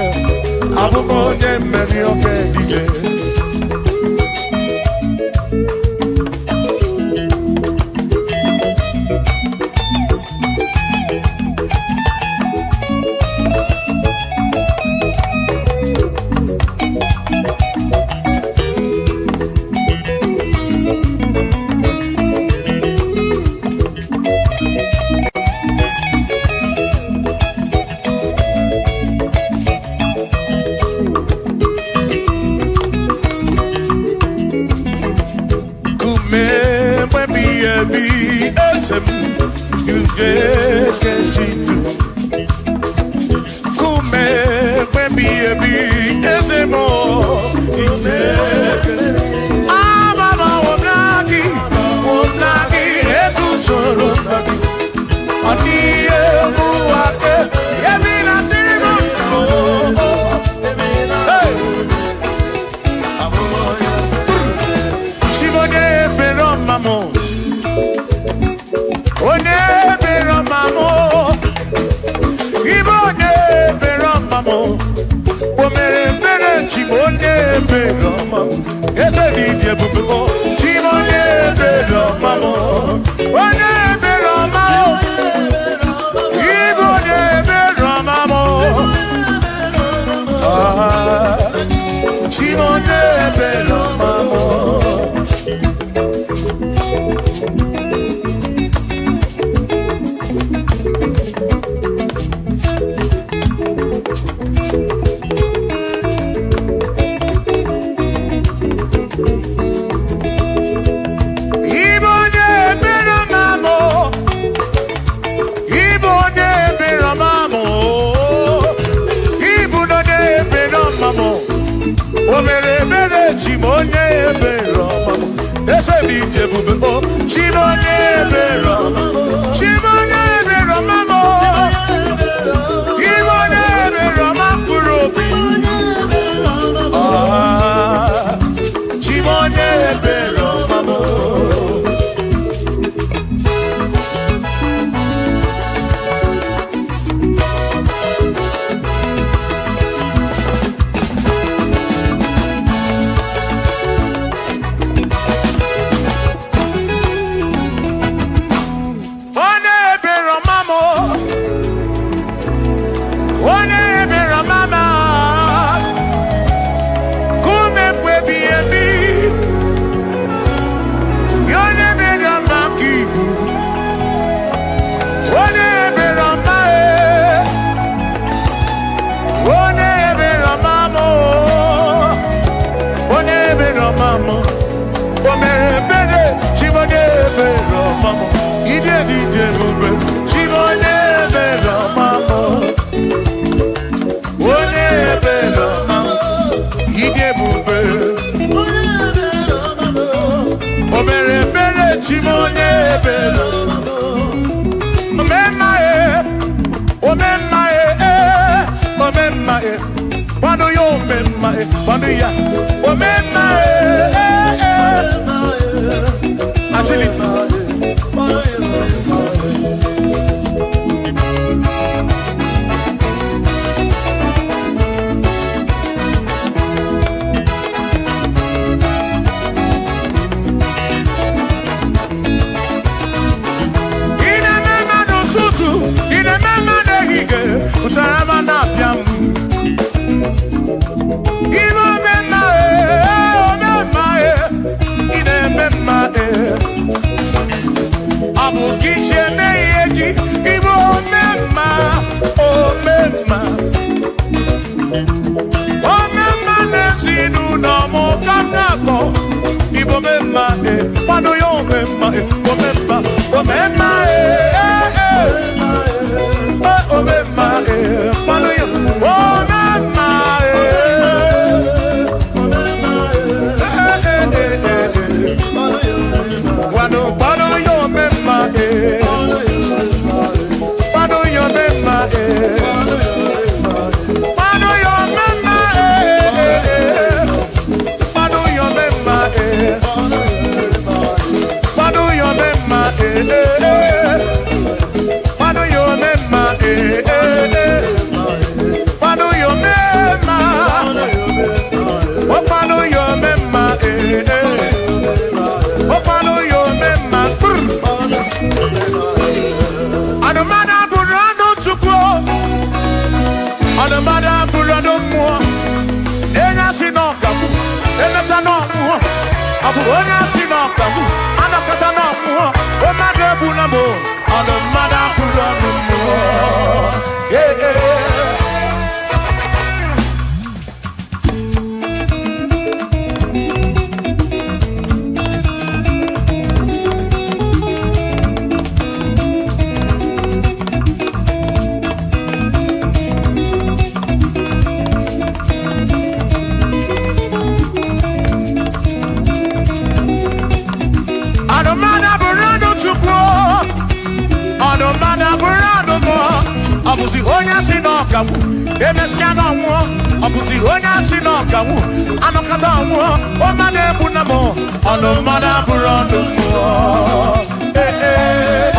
Abumonye meri ogeni. Igbo memma omemma, omemma, omemma, omemma, pano yo, omemma, pano yo omemma, pano yo omemma, pano yo omemma, pano yo omemma, pano yo omemma, pano yo omemma, pano yo omemma, oh pano yo omemma, oh pano yo omemma, adamada burano chukwo, adamada burano mo, enya sinokamu, enya sanomu, abu onya sinokamu, anakata nomu, o madre bunamo, adamada burano mo, yeah yeah. Abusi honya sinokamu, emesiano mu. Abusi honya sinokamu, anokata mu. O mane bunamo, ono mana burando mu. Eh eh.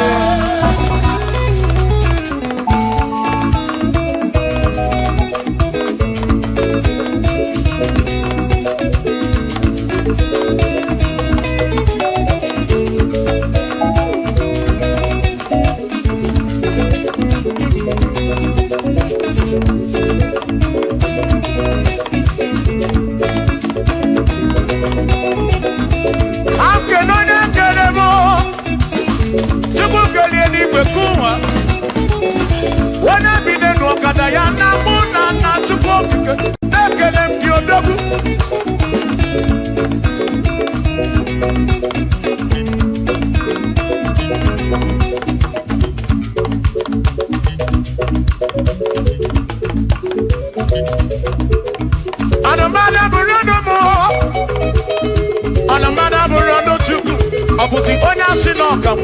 Abusi onya sinokamu,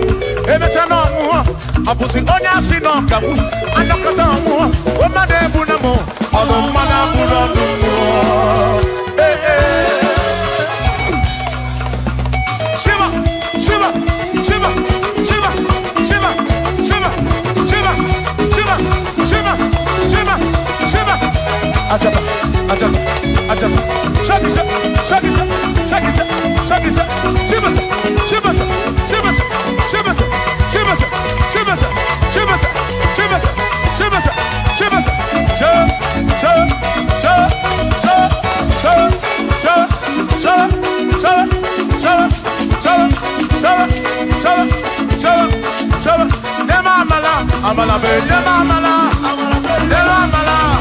emechano mu. Abusi onya sinokamu, anokata mu. O made bunamo, ono mana burando mu. Eh eh. Shiva, Shiva, Shiva, Shiva, Shiva, Shiva, Shiva, Shiva, Shiva, Shiva, Shiva. Ajaba, ajaba, ajaba. Shakisa, shakisa, shakisa, shakisa. Shiva, Shiva, Shiva, Shiva, Shiva, Shiva, Shiva, Shiva, Shiva, Shiva, Shiva, Amala be, amala, amala, amala,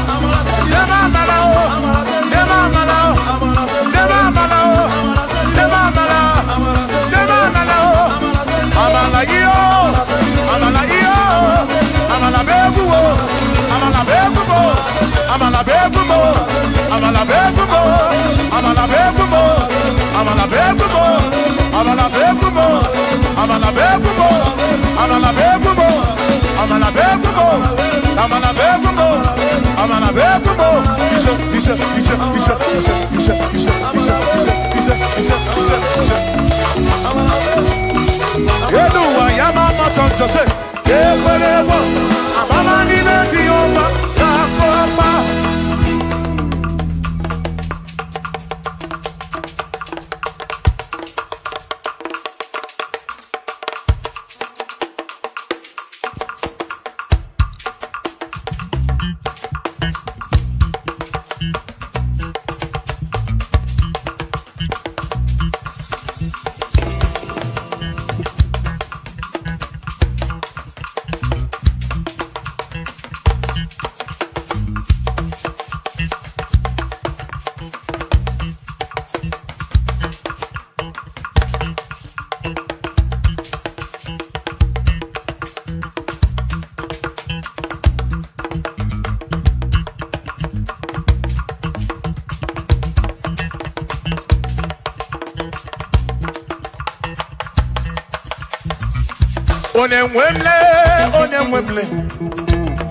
Onemwemle.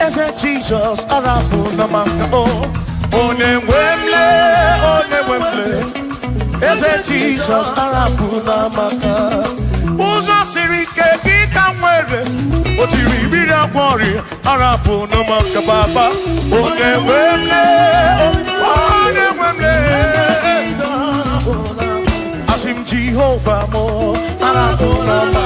Eze Jesus arapu namaka o. Onemwemle. Eze Jesus arapu namaka. Uzo sirike kita mwere. Otiri bira kwori arapu namaka baba. Onemwemle. Asim Jehovah mo arapu namaka.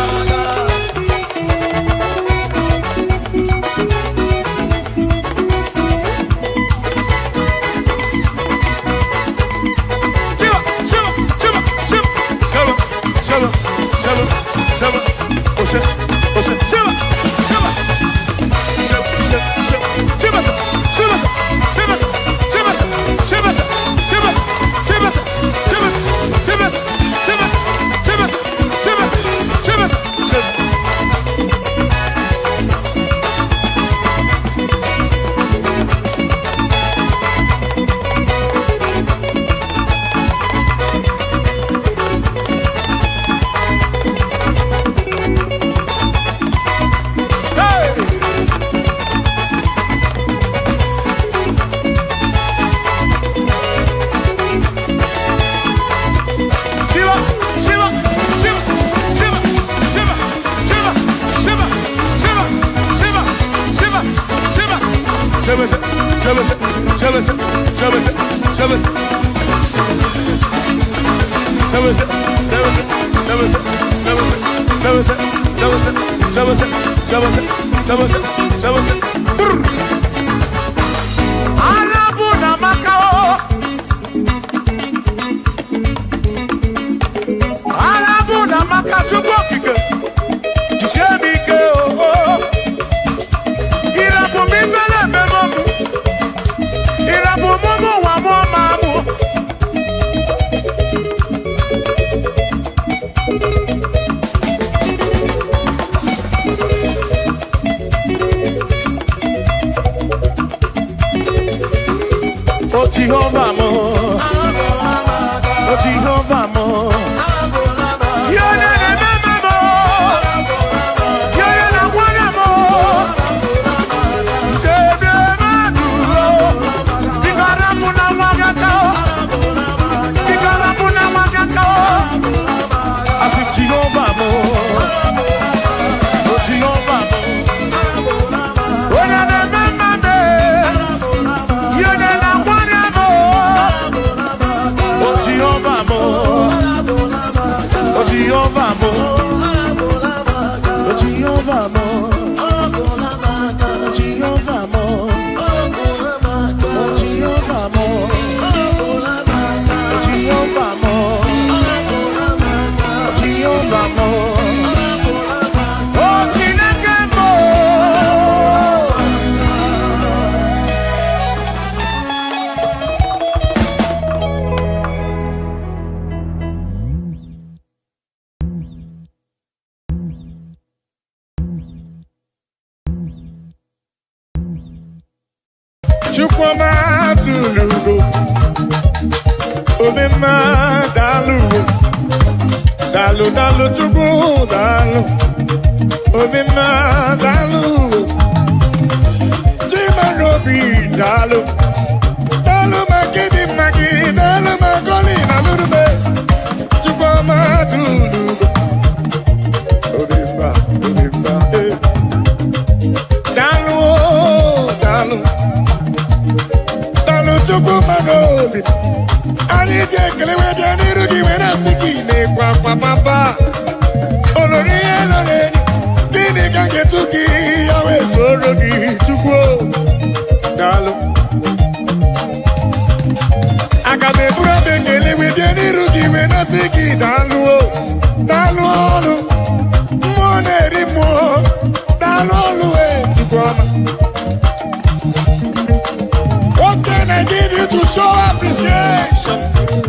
What can I give you to show appreciation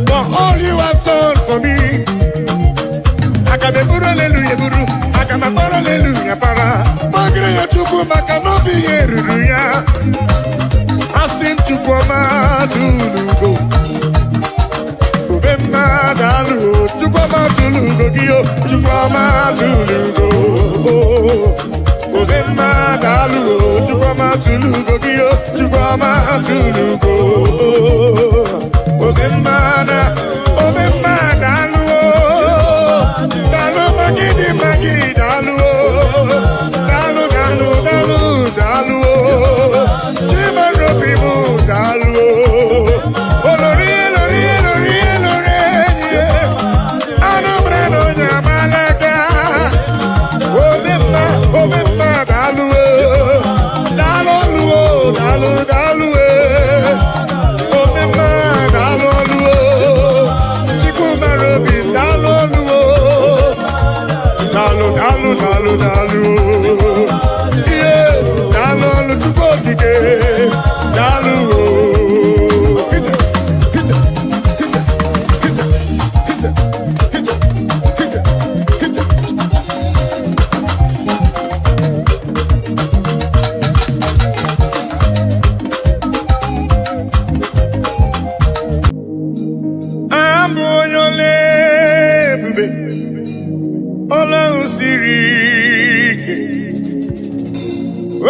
for all you have done for me? Hallelujah, Guru. Hallelujah, para. Magre chuku makanobi yeruya. Asim chuku ma tulugo. Ubema dalu chuku ma tulugo giyo. Chuku ma tulugo. atulugo giyo Chukuma atulugo Obemana dalu Dalu magi dalu Dalu Chimaropimu dalu Olori Anobrano nyamalaka Obemma dalu Dalu Obemma dalu Chikumaropi dalu Dalu Yeah, dalu Chukokike dalu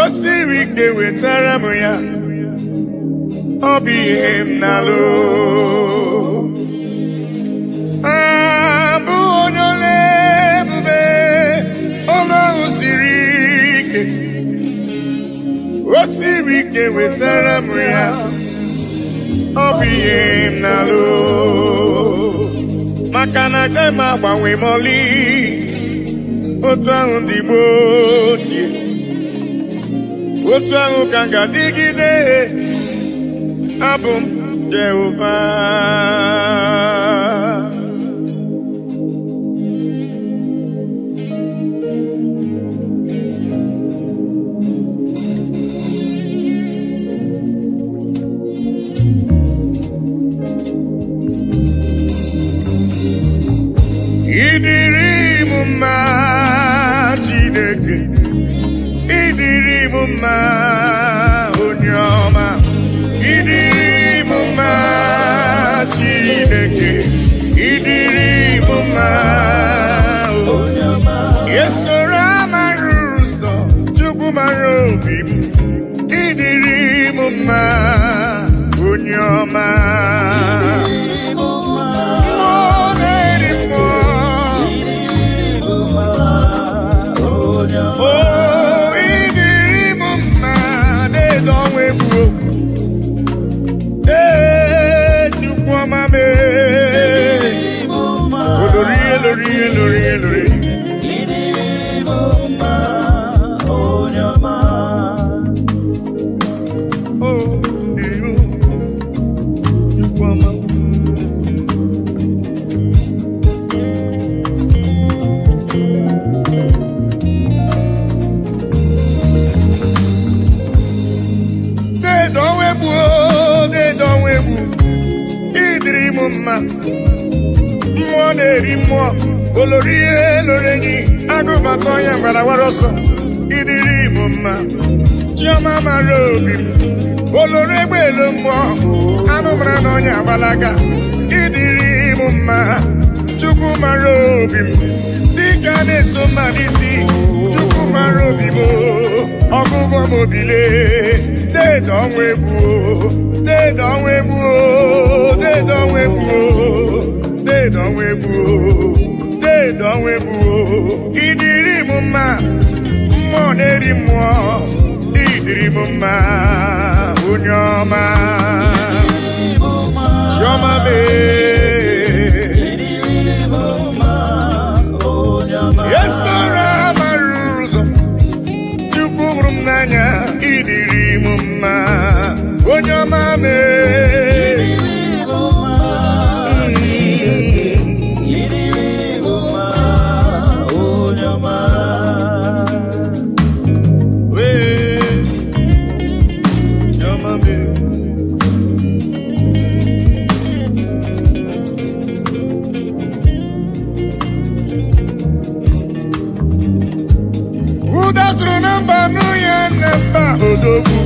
Osirike wetara m ya ọ bụ ihe m na-alụ abụ onye ole ebube ọlọ́run siri ike osirike wetara m ya ọ bụ ihe m na-alụ maka na agaghị m agbanwe mọlị otu ahụ ndị gboo ochie otu ahụ ka m ga-adịgide abụ m Jehova ịdịrị m mma Chineke ịdịrị m mma onye ọma ịdịrị m mma Chineke ịdịrị m mma onye ọma esoro amara ụzọ Chukwu mara obi m ịdịrị m mma onye ọma mmụọ na-eri mmụọ olori elorenyi agụbata ọnya mgbarawara ọsọ ịdịrị m mma chiọma mara obi m olori egbe elu mmụọ anụ mara na ọnya agbalaga ịdịrị m mma Chukwu mara obi m dịka na-eso mma n'isi Chukwu mara obi m ọgụgụ m obile deede ọnwa egbu deede ọnwa egbu deede ọnwa egbu deede ọnwa egbu deede ọnwa egbu ịdịrị m mma mmụọ na-eri mmụọ ịdịrị m mma onye ọma chiọma esoro amara ụzọ Chukwu hụrụ m n'anya ịdịrị m mma onye ọma ụdasụrụ na mba n'ụya na mba odogwu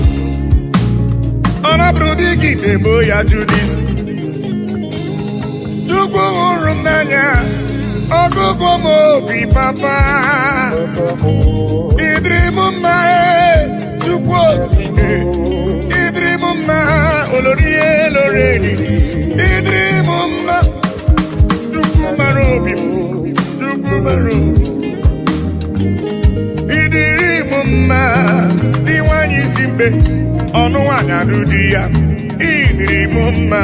ọ na-abụrụ dịka itebo ya Judis Chukwu hụrụ m n'anya ọgụgụ m obi papa ịdịrị m mma chukwu okike ịdịrị m mma olorie loreni ịdịrị m mma chukwu mara obi m chukwu mara obi ịdịrị m mma dị nwanyị isi mkpe ọnụ nwanyị alụ di ya ịdịrị m mma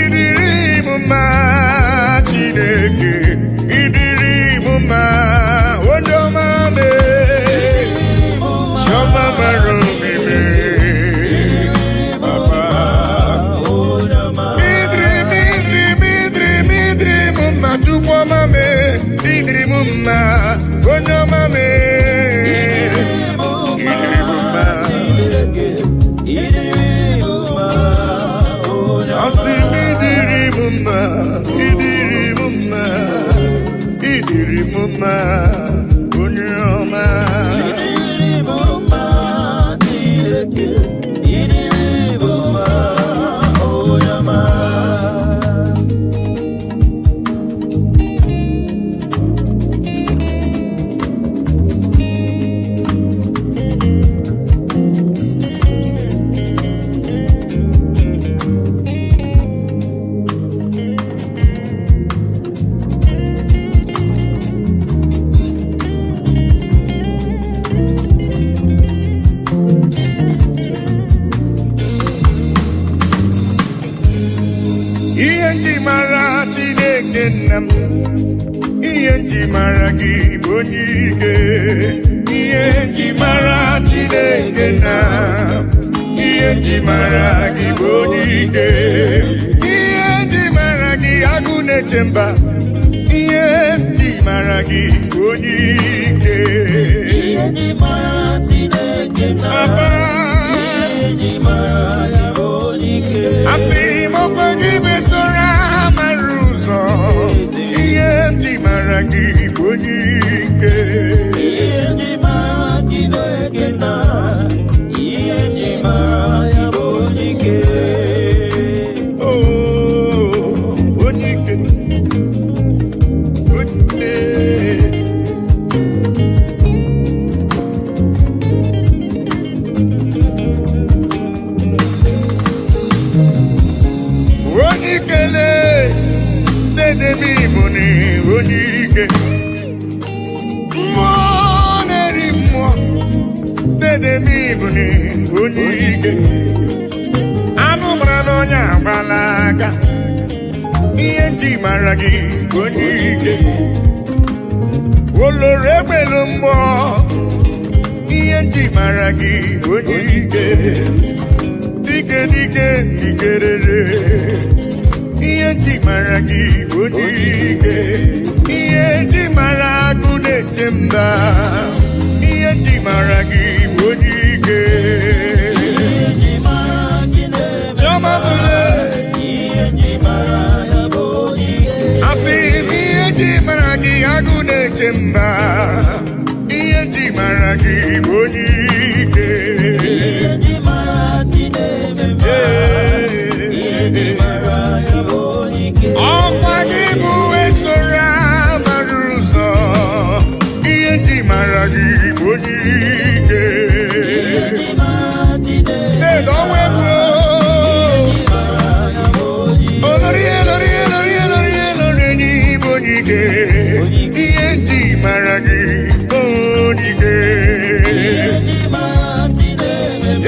ịdịrị m mma Chineke ịdịrị m mma onye ọma mee chiọma mara obi mee papa ịdịrị m mma chukwu ọma mee ịdịrị m mma onye ọma mee ịdịrị m mma asị m ịdịrị m mma ịdịrị m mma ịdịrị m mma onye ọma ihe nji mara Chineke nna m ihe nji mara gị bụ onye ike ihe nji mara Chineke nna ihe nji mara gị bụ onye ike ihe nji mara gị agụ na-eche mba ihe nji mara gị bụ onye ike ihe nji mara Chineke nna ihe nji mara gị bụ onye ike asị m ọkwa gị besora mara ụzọ ihe nji mara gị bụ onye ike ihe nji mara Chineke na ihe nji mara ya bụ onye ike onye ike onye ikele dedemi Igbo na onye ike mmụọ na-eri mmụọ dedemi Igbo na onye ike anụ mara n'onye agbala aka ihe nji mara gị onye ike oloro egbelu mgbọ ihe nji mara gị onye ike dike dike dikerere ihe nji mara gị onye ike ihe nji mara agụ na-eche mba ihe nji mara gị onye ike chiọma bụle asị m ihe nji mara gị agụ na-eche mba ihe nji mara gị onye ike ọkwa gị bụ esora mara ụzọ ihe nji mara gị bụ onye ike dedo onwegbu olorie lorie lorie lorie lorie n'ịbụ onye ike ihe nji mara gị bụ onye ike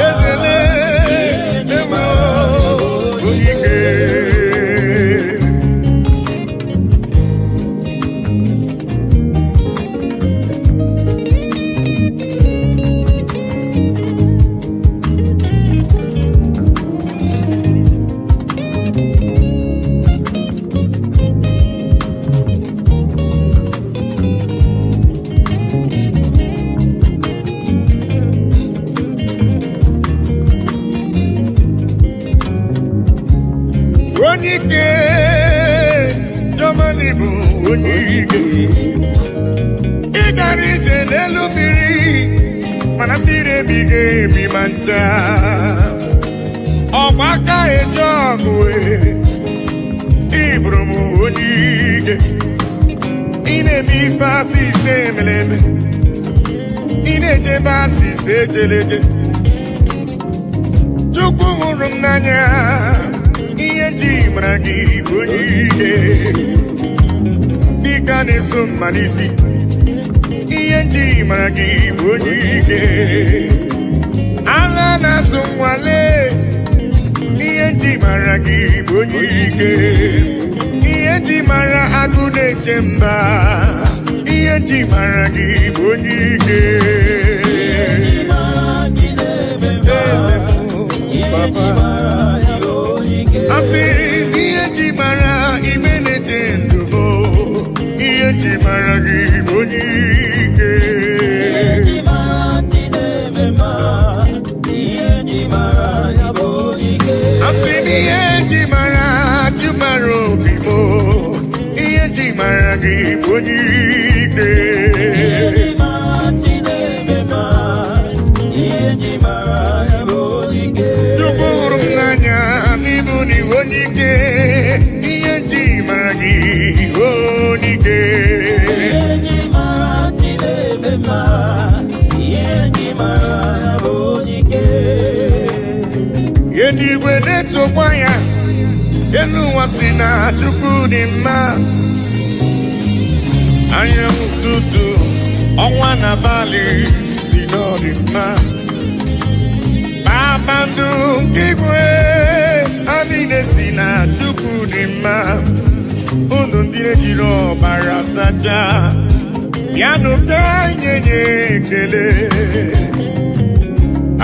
ezele eme onye ike onye ike Germany bụ onye ike ị gara ije n'elu mmiri mana mmiri emighị emi ma ncha ọgba aka eji ọgụ ịbụrụ m onye ike ị na-eme ife asị ise emere eme ị na-ejebe asị ise ejeleje gị bụ onye ike dịka na-eso mmalisi ihe nji mara gị bụ onye ike ala na-azụ nwale ihe nji mara gị bụ onye ike ihe nji mara agụ na-eche mba ihe nji mara gị bụ onye ike eze m papa asịrị ihe nji mara ime na-eche ndụ m ihe nji mara gị bụ onye ike asị m ihe nji mara jụmara obi m ihe nji mara gị bụ onye ike Chukwu hụrụ m n'anya n'ịbụ n'iwe onye ike ihe nji mara gị onye ike ihe ndị igwe na-etokwa ya elu ụwa si na Chukwu dị mma anyanwụ ụtụtụ ọnwa na abalị si na ọ dị mma kpakpando nke igwe ha niile si na Chukwu dị mma unu ndị ejiri ọbara sacha bịanụ ka anyị nye ekele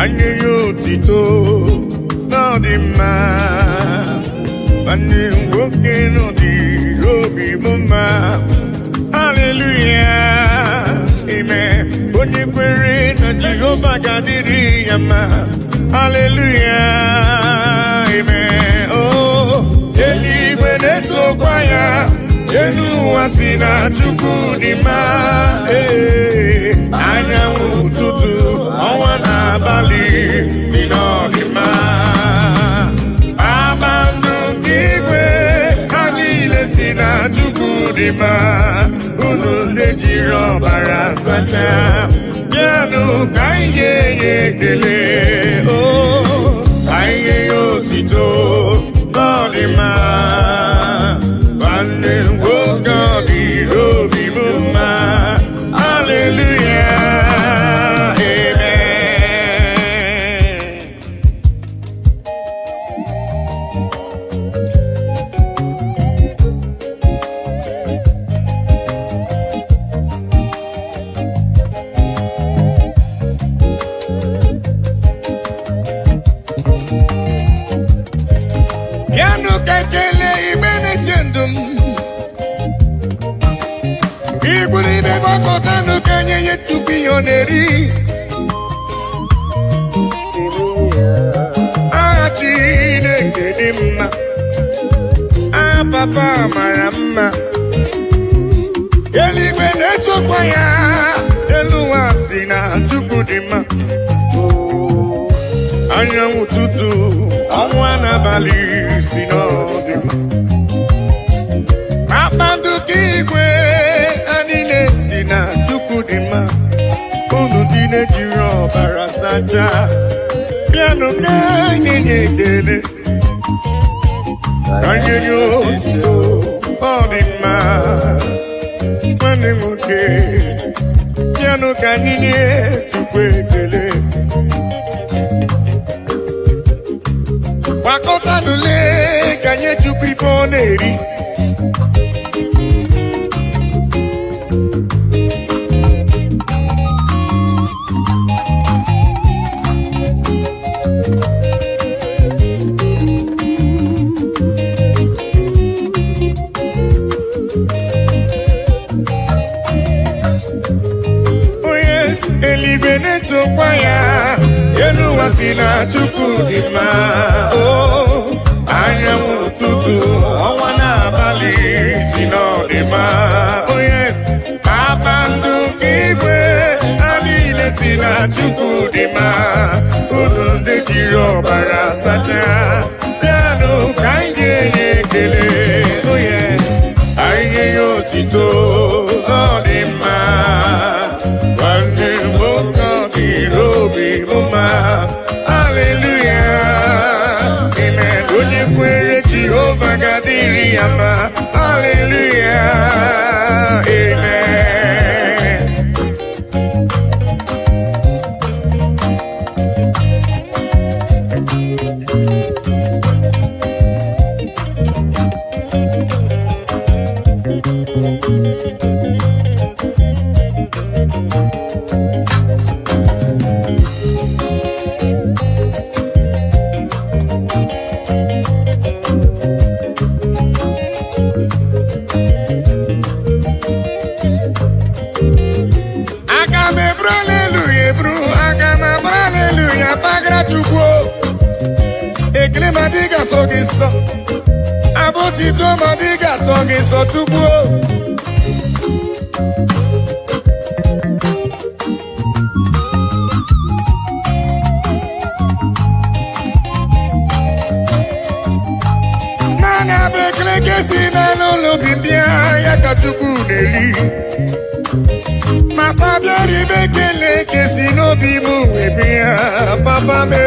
anyị nye otito n'ọdị mma nwanne nwoke n'ọdịrị obi m mma haleluya ime onye kwere na Jehova ga-adịrị ya mma haleluya ime eluigwe na-etokwa ya elu ụwa si na Chukwu dị mma anyanwụ ụtụtụ ọnwa na abalị dị n'ọdịmma kpakpando nke igwe ha niile si na Chukwu dị mma unu ndị jiri ọbara sacha bịanụ ka anyị nye ya ekele ka anyị nye ya otito n'ọdịmma nwanne nwoke ọ dịrị obi m mma haleluya bịanụ ka ekele igbe na-eche ndụ m igburu ibe gbakọtanụ ka nye ya Chukwu ihe ọ na-eri aha Chineke dị mma aha papa mara mma eluigwe na-etokwa ya elu ụwa si na Chukwu dị mma anyanwụ ụtụtụ ọnwa na abalị si na ọ dị mma kpakpando nke igwe ha niile si na Chukwu dị mma unu ndị na-ejiri ọbara sacha bịanụ ka anyị nye ekele ka anyị nye otito ọ dị mma nwanne nwoke bịanụ ka anyị nye Chukwu ekele gbakọtanụ lee ka nye Chukwu ife ọ na-eri eluigwe na-etokwa ya elu ụwa si na Chukwu dị mma anyanwụ ụtụtụ ọnwa na abalị si na ọ dị mma kpakpando nke igwe ha niile si na Chukwu dị mma unu ndị jiri ọbara sacha bịanụ ka anyị ga-enye ekele anyị nye ya otito ọ dị mma nwanne nwoke ọ dịrị obi m mma haleluya amen onye kwere Jehova ga-adị ekele madiga sogiso abotito madiga sogiso chukwu mana bekele kesi na lolo bimbia ya ka chukwu neli papa biari bekele kesi no bi mu ebia papa me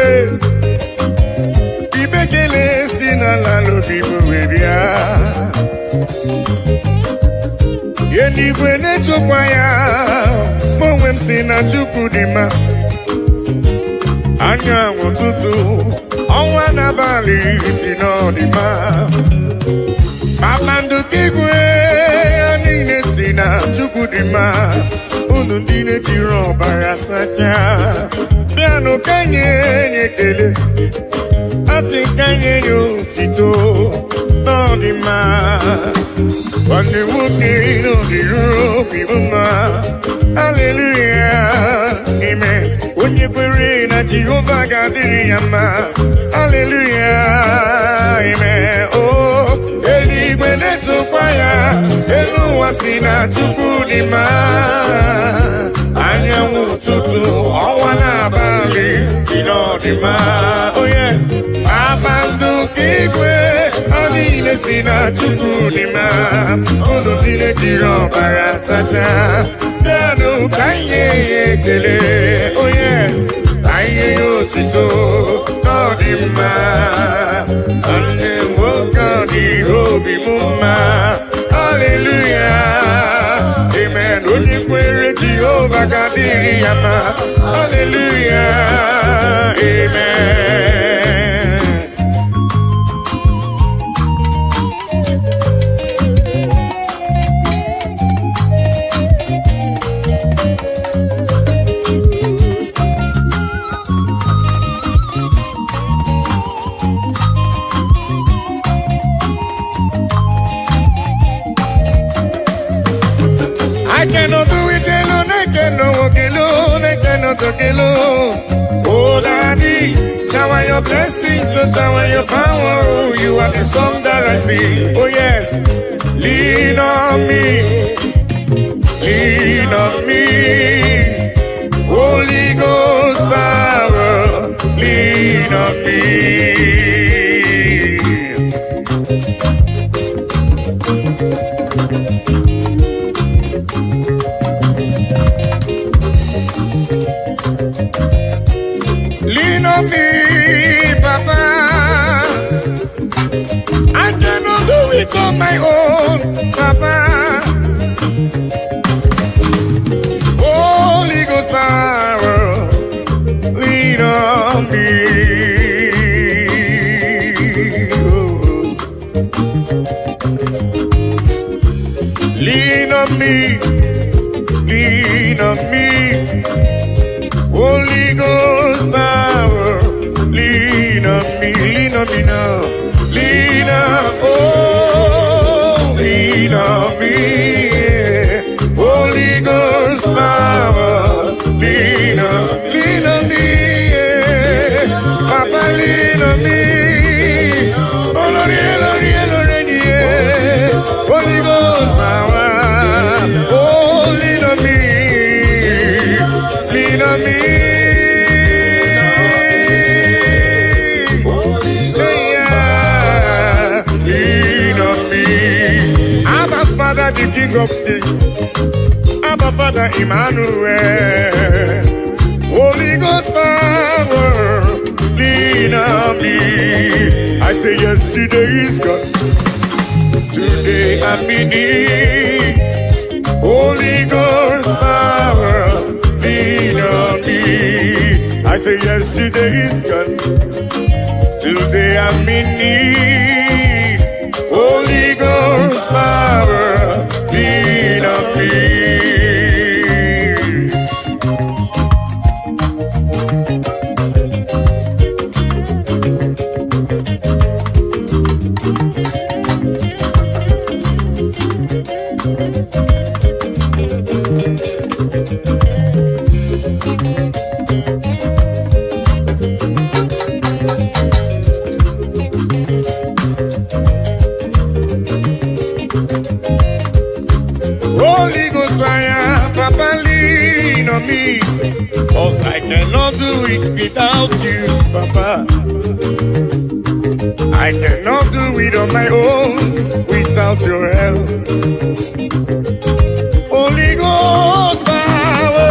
ibekele sina la lo bi mu ebia yeni bwene chukwa ya monwem sina chukwu dima anya wotutu onwa na bali sina dima Papandu kigwe anine sina chukwu dima unu ndine jiro barasacha piano kanye nyekele asi kanye nyotito no dima wani muki no diru bibuma hallelujah amen onye kwere na Jehova gadiri yama hallelujah amen oh eligwe netụkwa ya elu ụwa si na chukwu dị mma anyanwụ ụtụtụ ọnwa n'abalị si n'ọdịmma oh yes kpakpando nke igwe ha niile si na chukwu dị mma unu niile jiri ọbara sacha bịanụ ka nye ya ekele oh yes ka nye ya otito n'ọdịmma nne nwoke dị obi m mma hallelujah amen onye kwere Jehova ga-adịrị ya mma hallelujah amen I cannot do it alone, I cannot walk alone, I cannot talk alone. Oh, Daddy, shower your blessings, Lord, shower your power. Oh, you are the song that I sing. Oh, yes, lean on me, lean on me. Holy Ghost power, lean on me. Lean on me, Papa. I cannot do it on my own, Papa. Holy Ghost power, lean on me. Oh. Lean on me, lean on me. Holy Ghost power, lean on me now, lean on, oh, lean on me, yeah. Holy Ghost power, lean on me, yeah. Papa lean on me, oh Lord, yeah, yeah. Holy Ghost power, oh, lean on me, lean on me. The King of Kings, Abba Father Emmanuel, Holy Ghost power, lean on me. I say yesterday is gone, today I'm in need. Holy Ghost power, lean on me. I say yesterday is gone, today I'm in need. Holy Ghost power, lean on me. I cannot do it without you, Papa. I cannot do it on my own without your help. Holy Ghost power,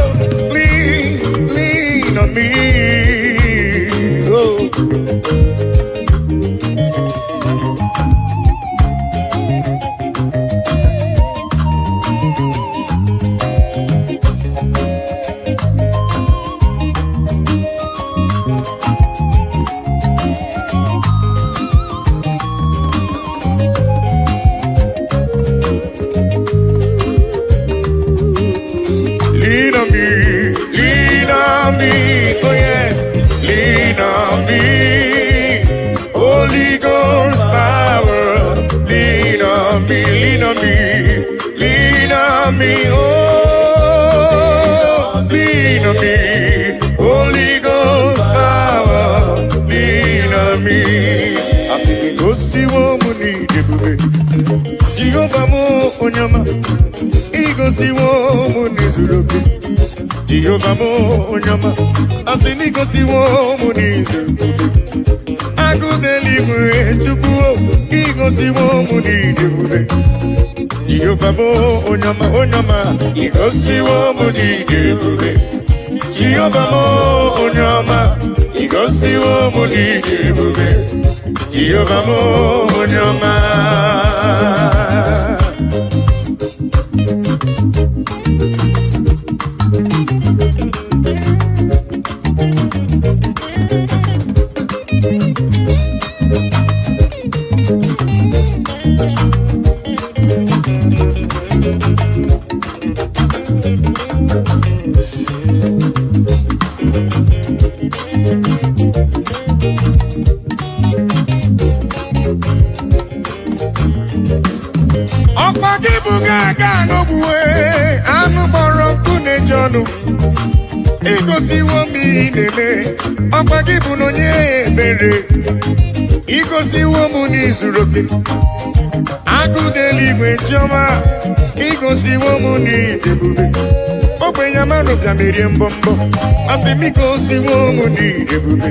lean on me. Oh. Oh yes, lean on me, Holy Ghost power, lean on me, oh, lean on me, Holy Ghost power, lean on me. I think it goes to woman, Jehovah mo onyama, he goes to woman is looking. Jehovah mo onyama, asini kosi wo munize. Aku deliver chukuo, igosi wo munize. Jehovah mo onyama, igosi wo munize. Jehovah mo onyama, igosi wo munize. Jehovah mo onyama. Igosi wo mi neme, ọkwa gị bụ n'onye ebere. Igosi wo mu n'izuroke, agụdeli igwe chioma. Igosi wo mu n'idebube, ogbenye amanụ bịa merie mbọmbọ. Asị m igosi wo mu n'idebube,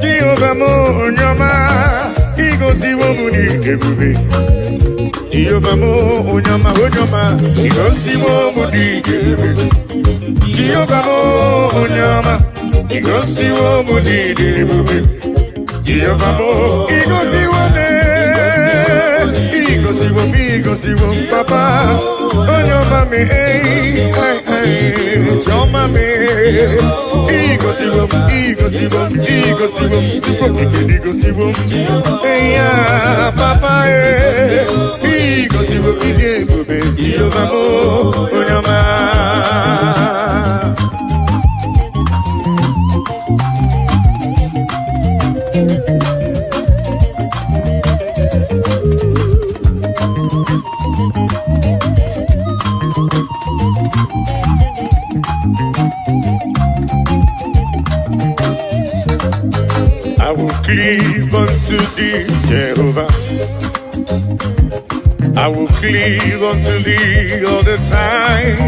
Jehova m onyoma. Igosi wo mu n'idebube, Jehova m onyoma. Igosi wo mu n'idebube, Jehovah mo onyama, igosi wo mu n'idebube. Jehovah mo, igosi wo papa. Onyama me, choma me. Igosi wo, igosi wo, yeah, papa igosi wo idebube. Jehovah mo onyama. I will cleave unto thee, Jehovah. I will cleave unto thee all the time.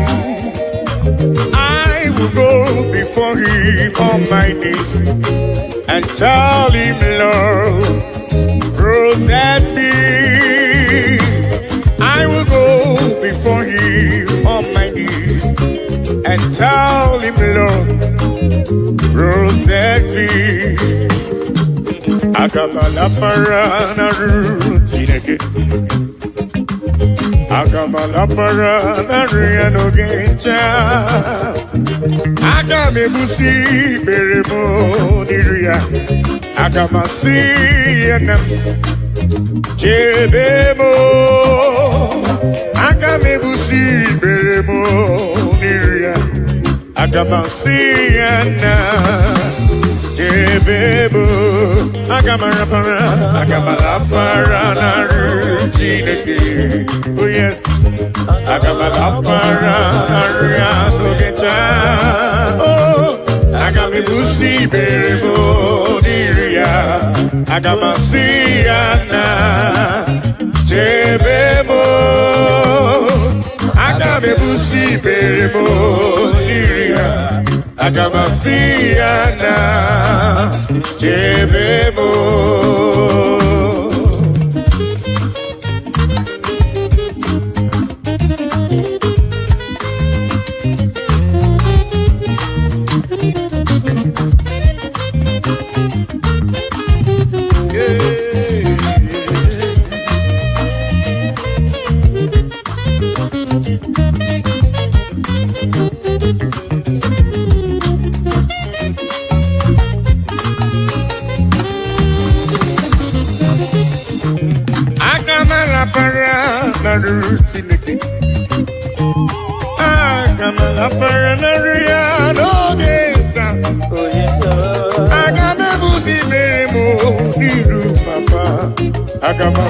I will go before him on my knees and tell him, Lord, protect me. I will go before him on my knees and tell him, Lord, protect me. Akamala parana rutineke, akamala parana riano gencha, akame busi beremo niria, akamasi enam chebemo, akame busi beremo niria, akamasi enam. Bebo, agamara para na rutineke. Oh yes, agamara para na rutineke. Oh, agami busi bebo diria, agamasi ana chebemo, agami busi bebo diria. Agamasiana Jebemo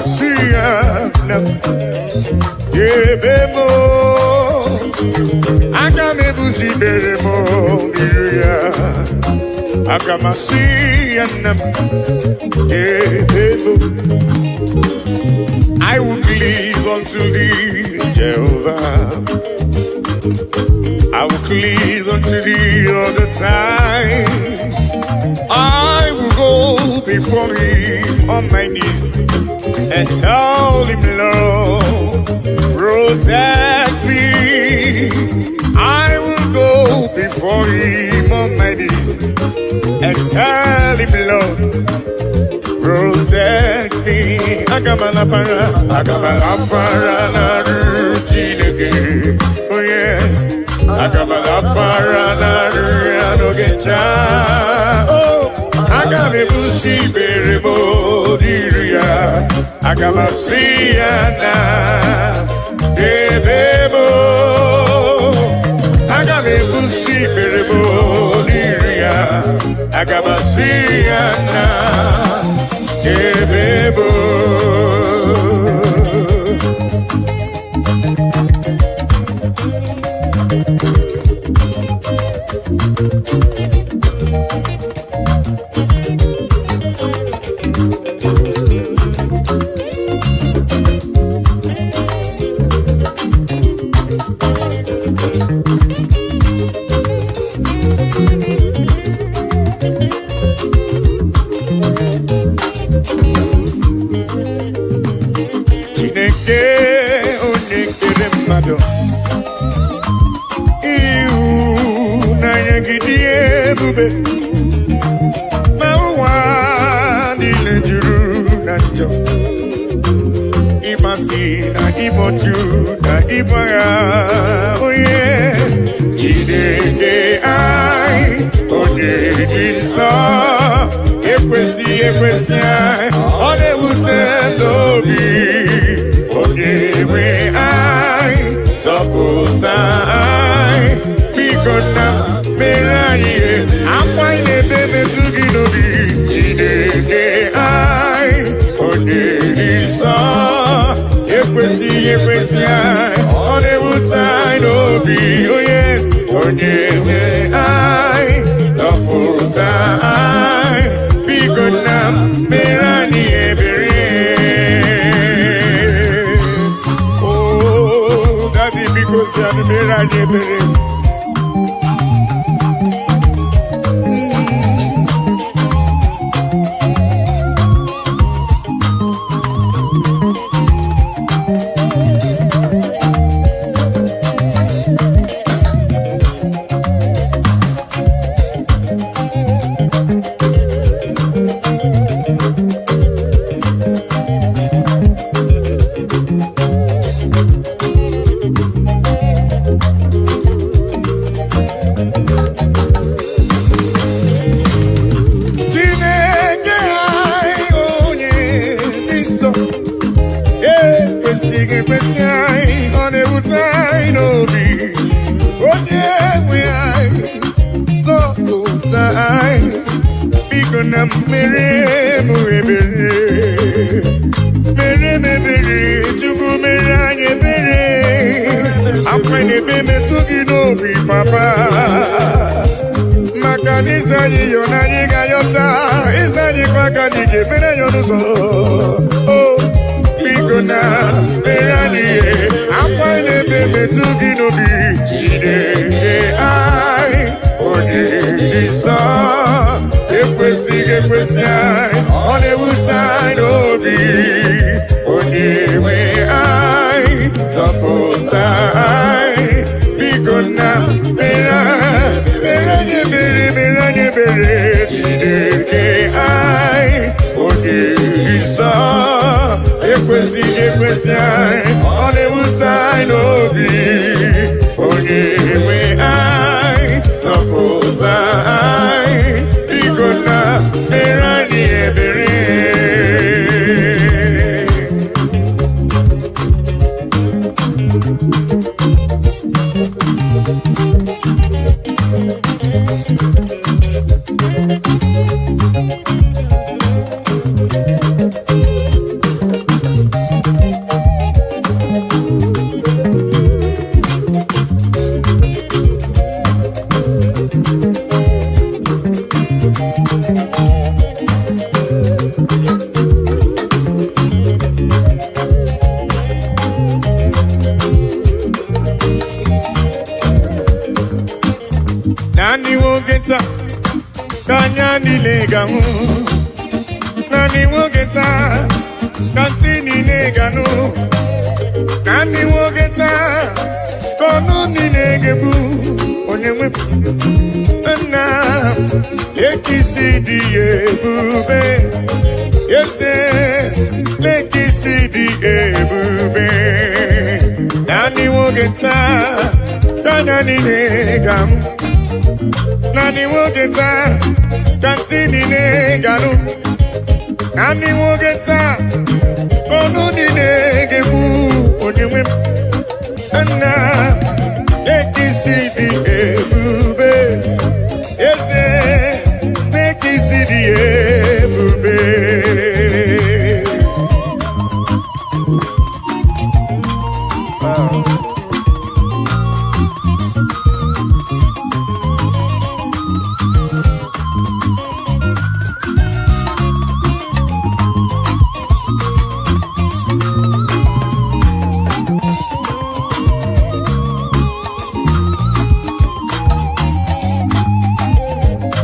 Agamasiana Jebemo Agamebusi beremo Niruya Agamasiana Jebemo I will cleave unto thee, Jehovah. I will cleave unto thee all the time. I will go before him on my knees and tell him, Lord, protect me. I will go before him on my knees and tell him, Lord, protect me. Agamalapara na ruchineke. Oh yes. Agamalapara na ruanogecha. Oh, agamebusi beremo diria. Agamasiana debemo. Agamebusi beremo diria. Agamasiana debemo. Oh yes, Jideke I, Onedisa, Ekwesi I, Onewutendobi, Onewe I, Topota I, Bikona Meranye, Amwaine Bebe Tuginobi, Jideke I, Onedisa, Ekwesi I, Onewutai no be, oh yes, Onewe I, Topota I, Bikona Merani Ebere. Oh, Daddy, because I'm Merani Ebere. ekwesị anyị ọ na-ewute anyị n'obi onye nwe anyị zọpụta anyị biko nna mere anyị ebere Chineke anyị onye nsọ ekwesị anyị ọ na-ewute anyị n'obi onye nwe anyị zọpụta anyị biko nna mere anyị ebere Nani wogeta kanya nileganu Nani wogeta kantini neganu Nani wogeta kono ninegebu onyewe na lekisi di ebube yese lekisi di ebube Nani wogeta kanya nileganu Nani wogeta kantini neganu Nani wogeta kono ninegebu onyewe na lekisi di ebube yese lekisi di ebube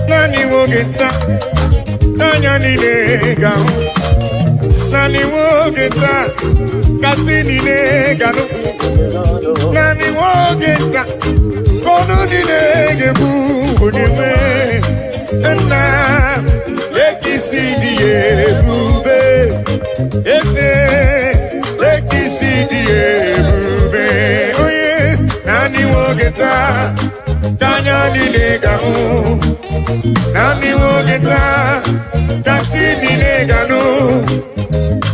Nani wogeta tanya nileganu Nani wogeta katini neganu Nani wogeta kono ninegebu onyewe na lekisi di ebube ese lekisi di ebube oh yes Nani wogeta tanya nileganu Nani wogeta kantini neganu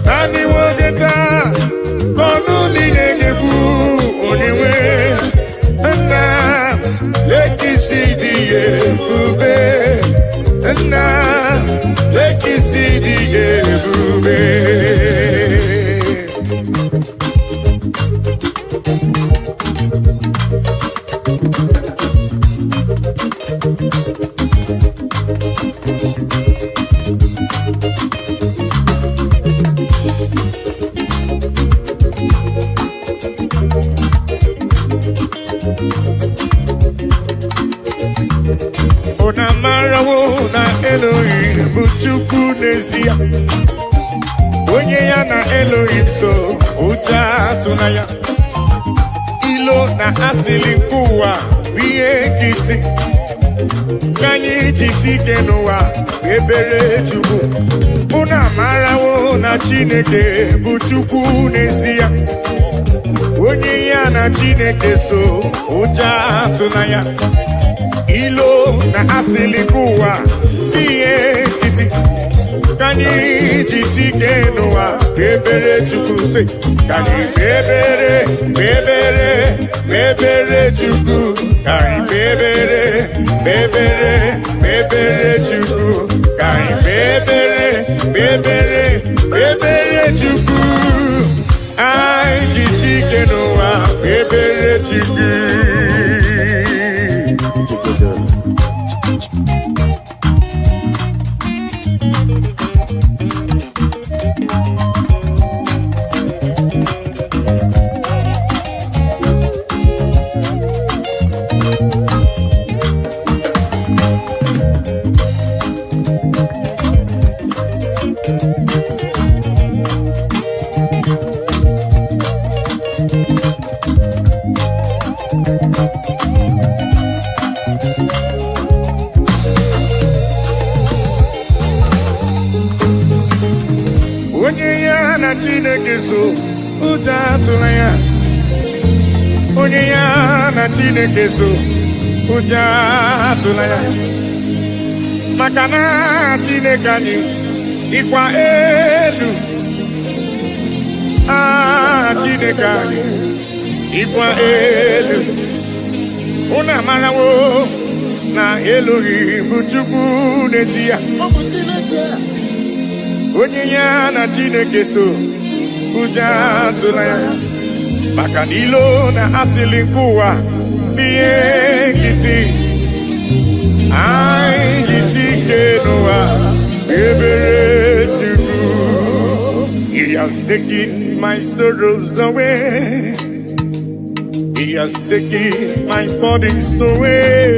Nani wogeta kono ninegebu onyewe na lekisi di ebube na lekisi di ebube Ona marawo na Elohim bụ Chukwu n'ezie onye ya na Elohim so ụjọ atụna ya ilo na asịlị nke ụwa bụ ihe nkịtị ka anyị jisi ike n'ụwa ebere Chukwu unu amarawo na Chineke bụ Chukwu n'ezie onye ya na Chineke so ụjọ atụna ya ilo na asịlị ụwa ihe nkịtị ka anyị jisi ike n'ụwa ebere Chukwu sị ka anyị kpebere Chukwu ka anyị kpebere Chukwu ka anyị kpebere Chukwu anyị jisi ike n'ụwa kpebere Chukwu na Chineke so ụjọ atụla ya. Onye ya na Chineke so ụjọ atụla ya. Maka na Chineke anyị dịkwa elu. Chineke anyị dịkwa elu. Unu amarawo na Elohim bụ Chukwu n'ezie. Onye ya na Chineke so ụjọ atụla ya. Maka na ilo na asịlị nke ụwa n'ihe nkịtị. Anyị jisi ike n'ụwa ebere Chukwu. He has taken my sorrows away. He has taken my burdens away.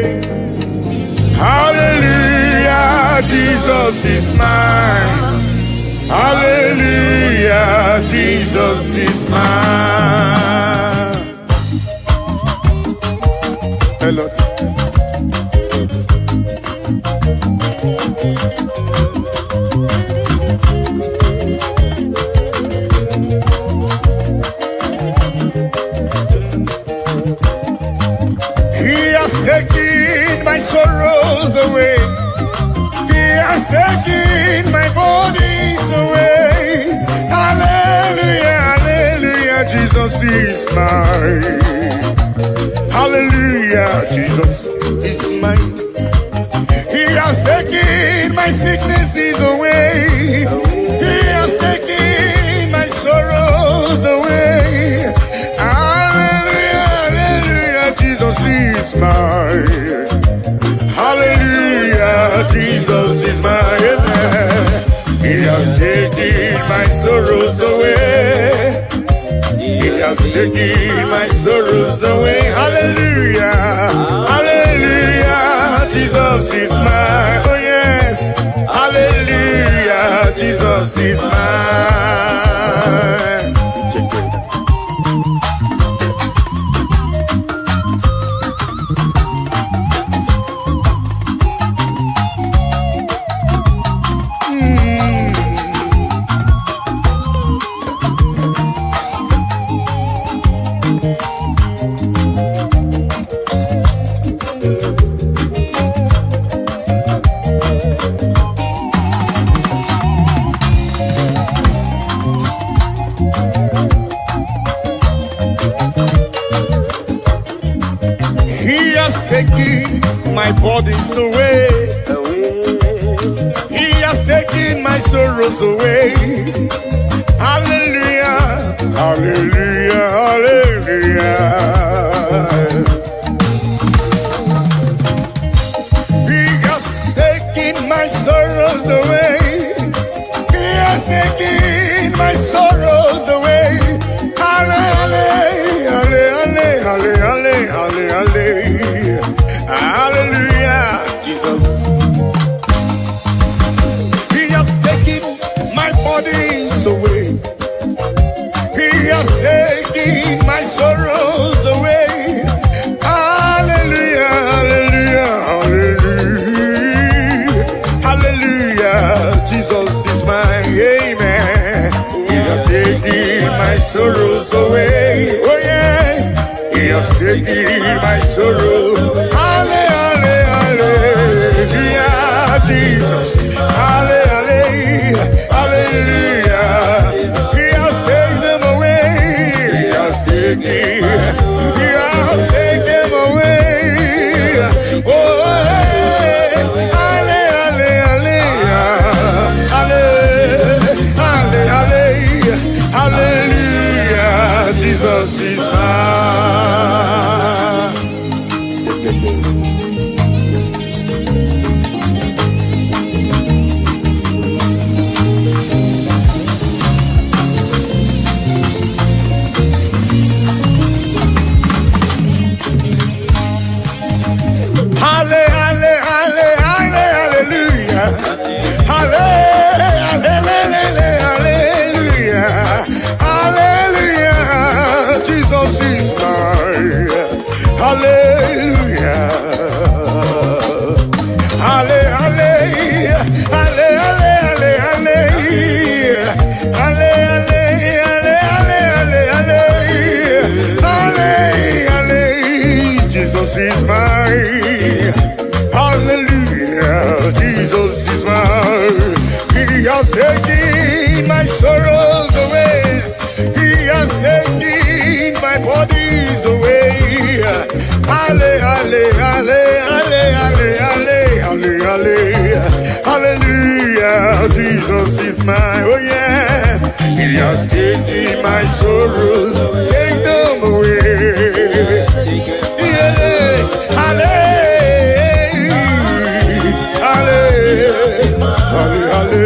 Hallelujah, Jesus is mine. Hallelujah, Jesus is mine. Melodies. He has taken my sorrows away. He has taken my bodies away. Hallelujah, hallelujah, Jesus is mine. Hallelujah, Jesus is mine. He has taken my sicknesses away. He has taken my sorrows away. Hallelujah, hallelujah, Jesus is mine. Hallelujah, Jesus is mine. He has taken my sorrows away. He has taken my sorrows away. Hallelujah, hallelujah, Jesus is mine. Oh yes, hallelujah, Jesus is mine. He has taken my burdens away. He has taken my sorrows away. Hallelujah, hallelujah, hallelujah. He has taken my sorrows away. He has taken my sorrows away. Hallelujah, hallelujah, hallelujah, hallelujah, hallelujah, Jesus. He has taken my burdens away. He has taken my sorrows away. Hallelujah, hallelujah, hallelujah, hallelujah, Jesus is mine. Amen. He has taken my sorrows away. Oh yes, He has taken my sorrow. Hallelujah, hallelujah, Jesus. Hallelujah, hallelujah. He has taken them away. He has taken them away. Oh, hey. Hallelujah, hallelujah, hallelujah, hallelujah, Jesus is mine. has taken my sorrows away. He has taken my bodies away. Halle, halle, halle, halle, halle, halle, halle, halle. Hallelujah, Jesus is mine. Oh yes, He has taken my sorrows. Take them away. Halle, halle, halle, halle.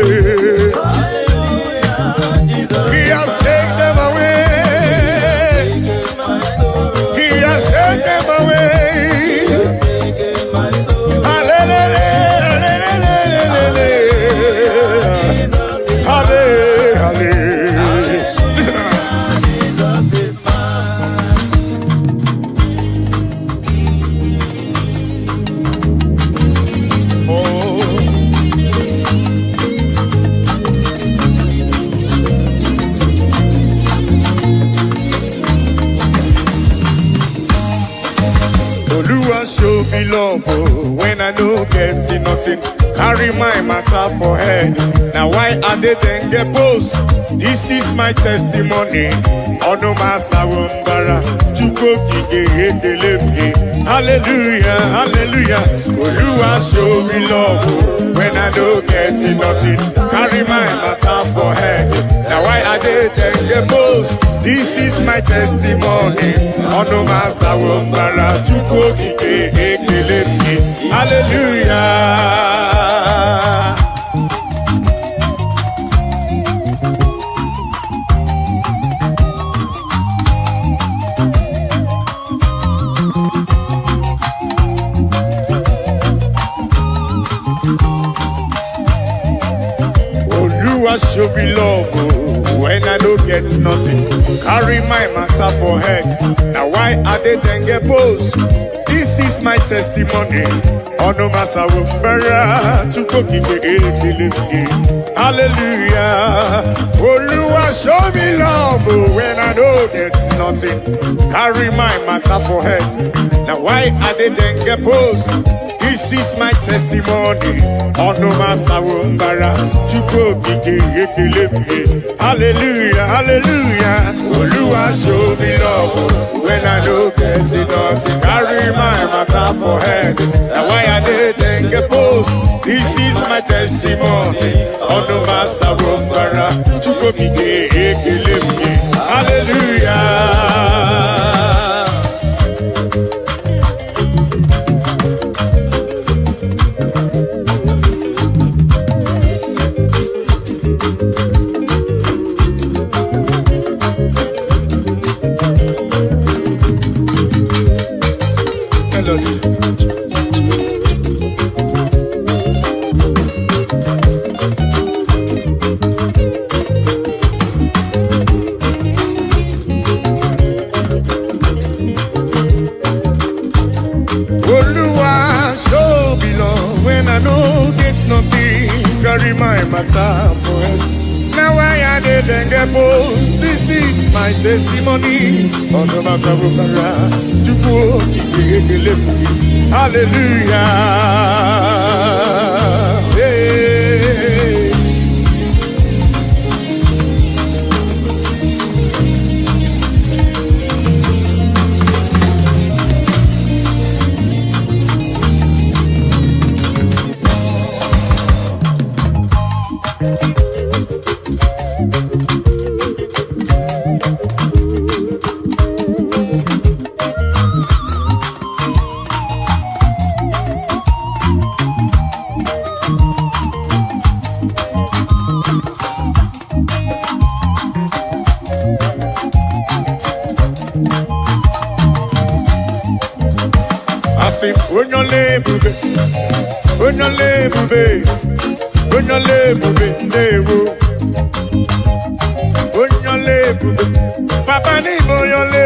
He has taken them away. He has taken them away. Show me love when I know getting nothing. Carry my matter for head. Now why are they then get post? This is my testimony. Ono masawumbara chuko gige. Hallelujah, hallelujah. Oluwa show me love when I know getting nothing. Carry my matter for head. Now why are they then get post? This is my testimony. Ono masawumbara chuko gige. Hallelujah. Oluwa show me love when I don't get nothing. Carry my matter for head. Now why are they then get post? This is my testimony. Ono masawumbara chuko gige. Hallelujah. Oluwa show me love when I don't get nothing. Carry my matter for head. Now why are they then get post? This is my testimony. Ono masawumbara chuko gige. Hallelujah, hallelujah. Oluwa show me love when I don't get nothing. Carry my matter for head. Now why are they then get post? This is my testimony. Ono masawumbara chuko gige. Hallelujah. Melodies. Oluwa show me love when I know get nothing. Carry my matter for it. Now why are they then get post? This is my testimony. On the matter of hallelujah. Hey. Papa ni boyole,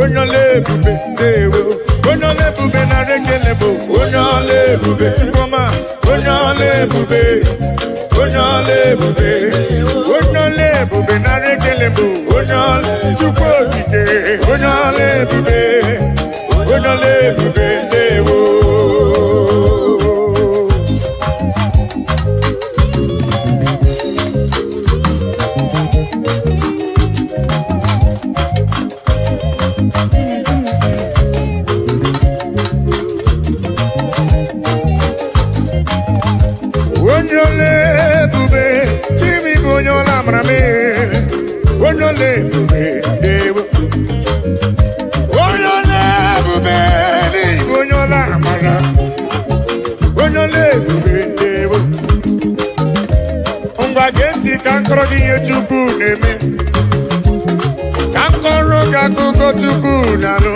onyole bube dewo, onyole bube na rengelebo, onyole bube tipoma, onyole bube na rengelebo, onyole chuko dike, onyole bube dewo. ntị ka nkọrọ gị ihe Chukwu na-eme, ka nkọrọ gị akụkọ Chukwu na-alụ.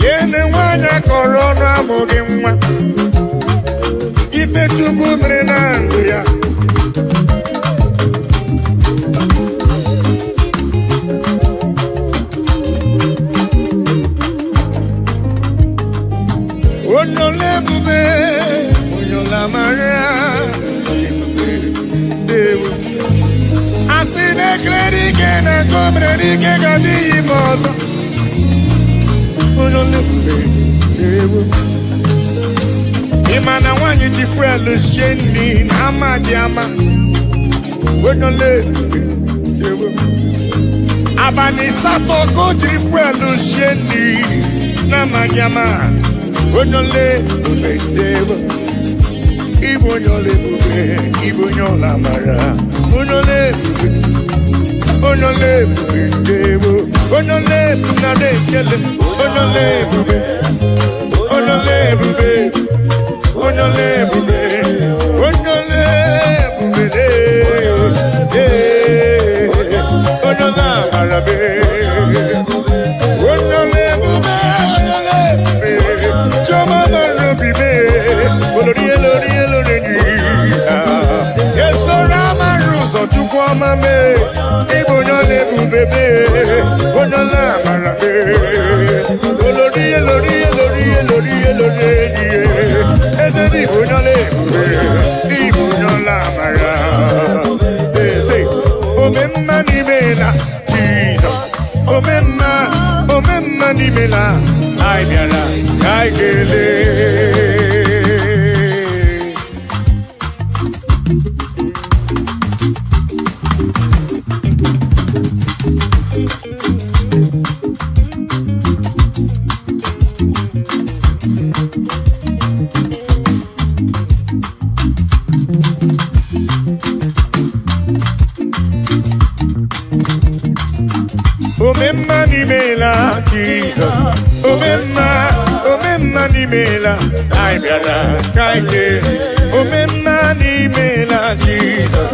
Yene nwanyị akọrọ ọnụ amụghị nwa, ife Chukwu mere na ndụ ya. Onye ebube, onye ọlamara, asị na-ekere ike na nkọmere ike ga-adịghị ime ọzọ. Onye ebube, ịma na nwaanyị ji fuelu sie nri na ama dị ama. Onye ebube, abalị asatọ ka o jiri fuelu sie nri na ama dị ama. Onye ebube, Igbo onye ebube, Igbo onye ọlamara. Onye ebube, onye ebube, onye ebube na na-ekele. Onye ebube, onye ebube, onye ebube, onye ebube, onye ọlamara be. Mame, Igbo onye ebube me, onye ọlamara me. Olori, eze Igbo onye ebube, Igbo onye ọlamara. Eze, omemma n'imela, Jesus. Omemma n'imela, anyị bịara ka anyị kelee. Omemma n'imela, Jesus. Omemma n'imela, anyị bịara ka anyị kelee. Omemma n'imela, Jesus.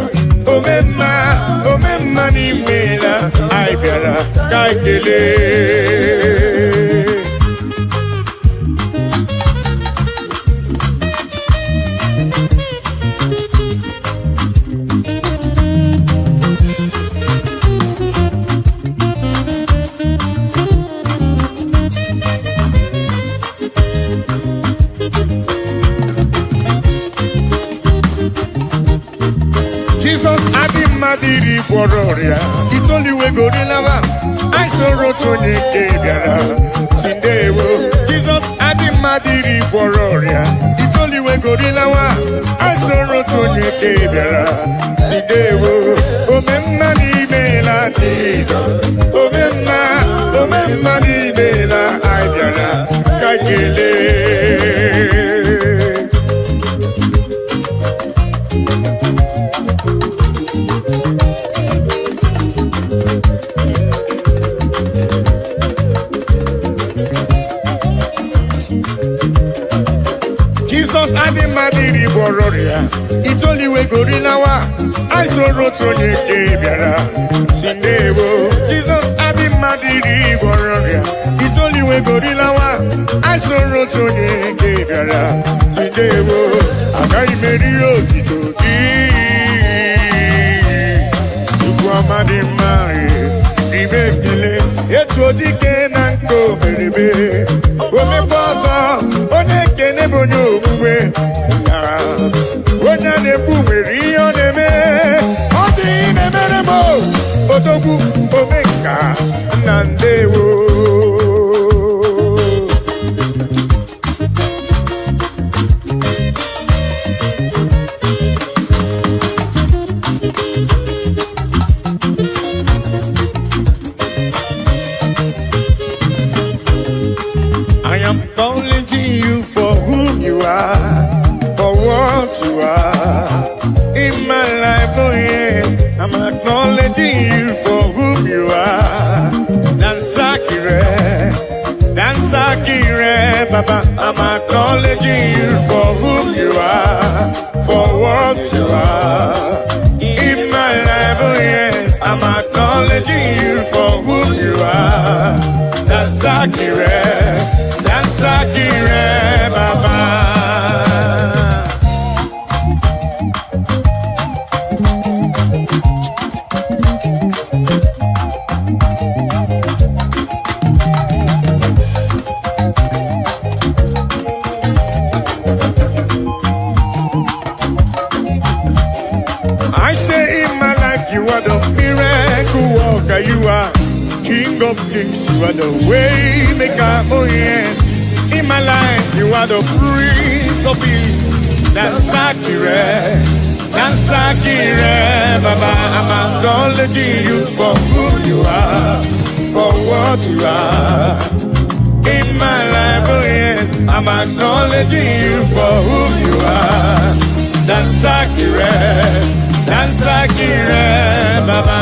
Omemma n'imela, anyị bịara ka anyị kelee. Jesus adị mmadụ gwọrọ ọrịa, itoliwe gorilawa, anyị soro tonye ke bịara si ndewo. Jesus adị mmadụ gwọrọ ọrịa, itoliwe gorilawa, anyị soro tonye ke bịara si ndewo. Omemma n'imela Jesus, omemma n'imela, anyị bịara ka kelee. Jesus adị mmadụ gwọrọ ọrịa, itoliwe gorilawa, anyị soro tonye ke bịara si ndewo. Jesus adị mmadụ gwọrọ ọrịa, itoliwe gorilawa, anyị soro tonye ke bịara si ndewo. Agaghị m eri otito gị, Chukwu ọma dị mma, ibe ekele etu odike na nke omerebe. Omekwa ọzọ, onye ekene bụ onye omume, onye na-ekwu nwere ihe ọ na-eme. Ọ dịghị na-emere m odogwu omenka na ndewo. I am calling to you for whom you are, for what you are in my life. Oh yeah, I'm acknowledging you for whom you are. Dansakire, Baba, I'm acknowledging you for whom you are, for what you are. acknowledging you for who you are. That's Akire, Baba. I say in my life you are the miracle worker, you are King of Kings, you are the way maker, oh yes. In my life you are the Prince of Peace. That's Akire, Baba. I'm acknowledging you for who you are, for what you are. In my life, oh yes, I'm acknowledging you for who you are. That's Akire, Baba.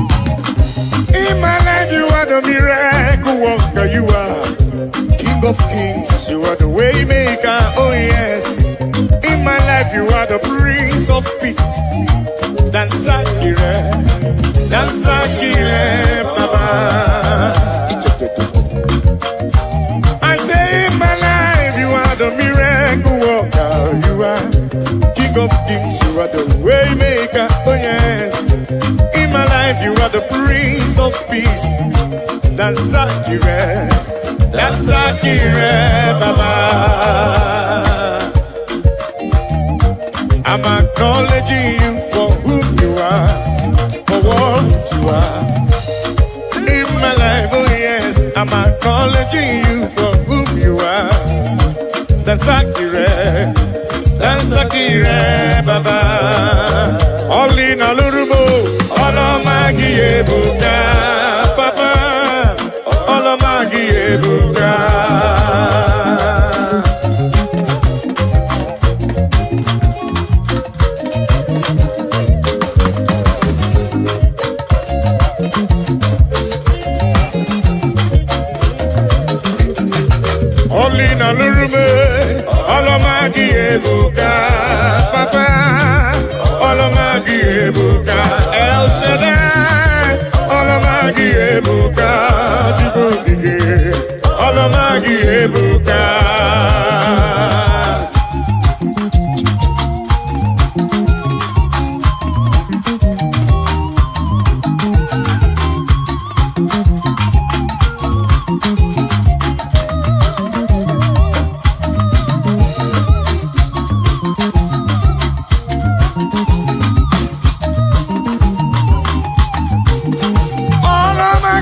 In my life, you are the miracle worker, you are King of Kings, you are the way maker, oh yes. In my life, you are the Prince of Peace. That's Akire, Baba. I say in my life, you are the miracle worker, you are King of Kings, you are the way maker, oh yes. In my life, you are the Prince of Peace. That's Akire, Baba. I'm acknowledging you for who you are, for what you are. In my life, oh yes, I'm acknowledging you for who you are. That's Akire, Baba. All in a little more, all of my Buddha, Papa, all of my Buddha. All in a little more, all of my Buddha, Papa. Olamagi ebuka El Shaddai, Olamagi ebuka Jibugige, Olamagi ebuka. All of my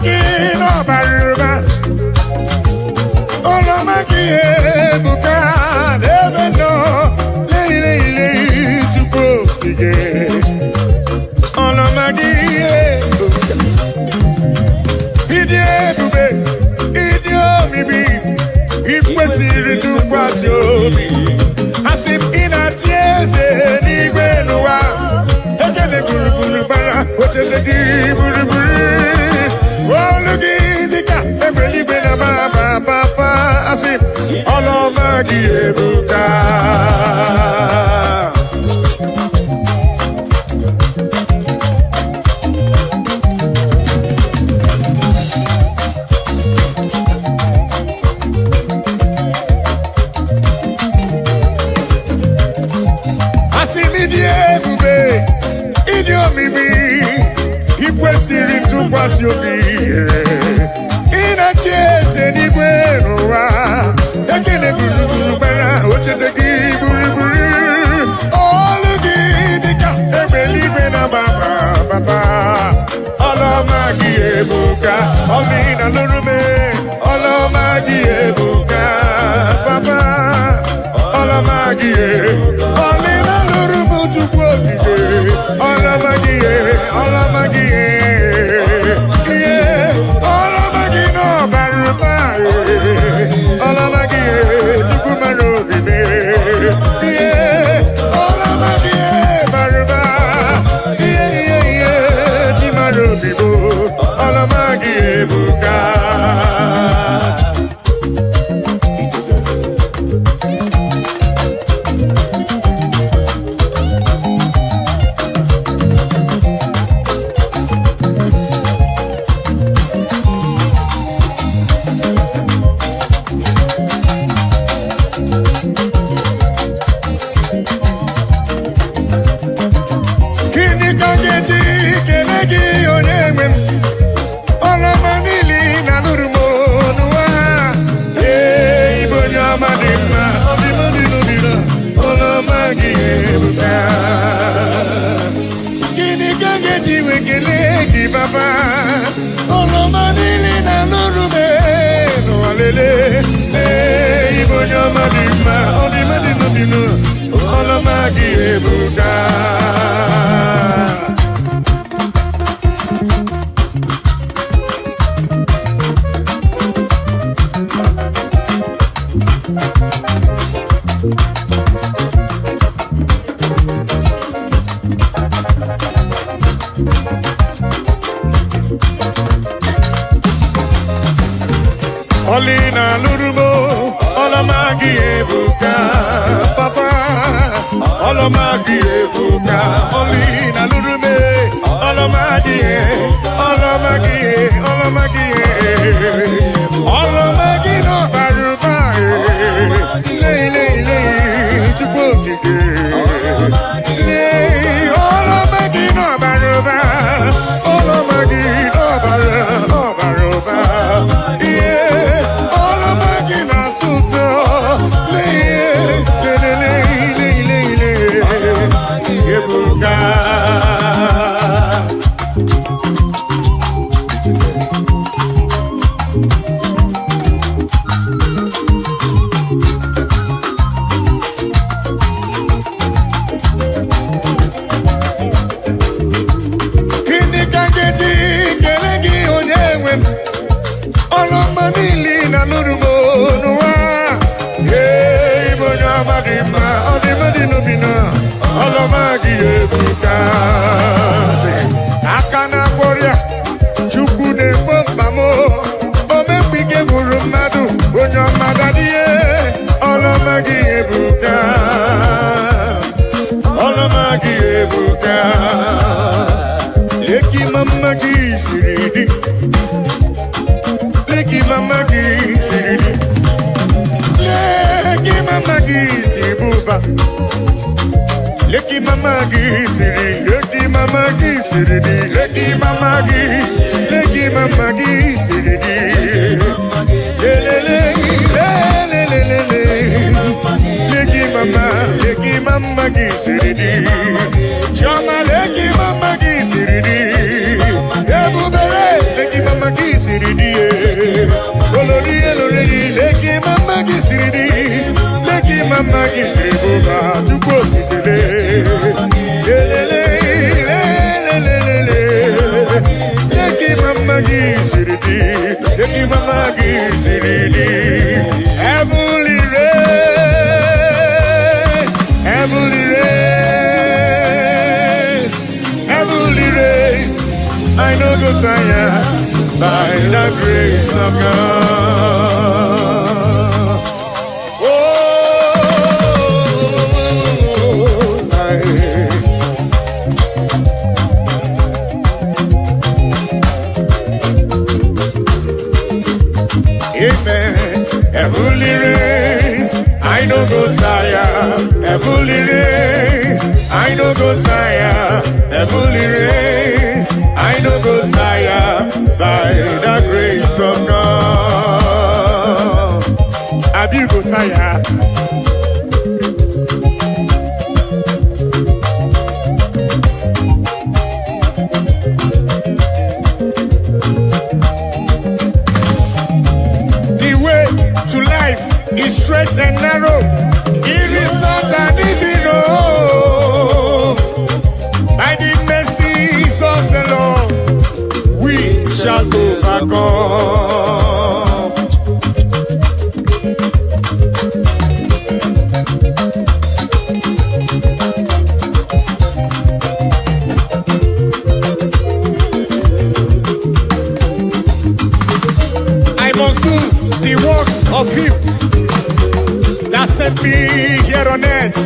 Baba. Olomanili na lurume. No alele. Ibonyo madima. Odimadino dino. Olomagi ebuka. Olina lurumo, olomagi ebuka, papa. Olomagi ebuka, olina lurume, olomagi, olomagi, olomagi, olomagi no baruba, lay, chupoki, lay, olomagi no baruba, olomagi no baruba, yeah, olomagi na tuso, lay, ebuka. Olomanili na lurumo nuwa. Hey, bonya madima, odimadino bina. Olomagi ebuka. Akana korea, chukune bombamo. Ome pike burumadu, bonya madadie. Olomagi ebuka. Olomagi ebuka. Leki mamagi siridi. Leki mamagi siridi. Leki mamagi sibuba. Leki mamagi siridi. Leki mamagi siridi. Leki mamagi siridi. Lelele. Leki mamagi siridi. Chama leki mamagi siridi. Ebubere leki mamagi siridi. Olori leki mamagi siridi. Leki mamagi siribuba tuko kitele. Lelele. Leki mamagi siridi. Leki mamagi siridi. Heavenly rain. Heavenly rain. I know go tired by the grace of God. Oh, amen. Heavenly rain, I know go tired. Heavenly rain, I know go tired. Heavenly rain, I know go tired by the grace of God. Have you go tired? The way to life is straight and narrow. It is not an easy road. By the mercies of the Lord, we shall overcome. I must do the works of Him that sent me here on earth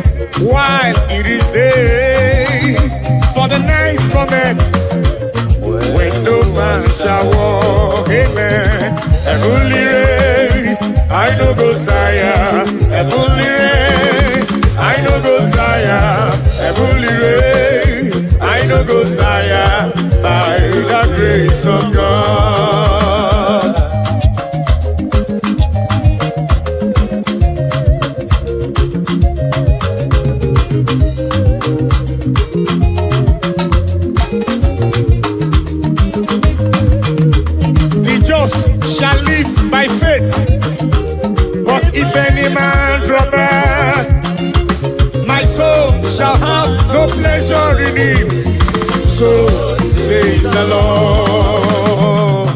while it is day. For the night cometh when no man shall walk. Amen. Heavenly race, I no go tire. Heavenly race, I no go tire. Heavenly race, I no go tire. By the grace of God. If any man drop back, my soul shall have no pleasure in him. So says the Lord.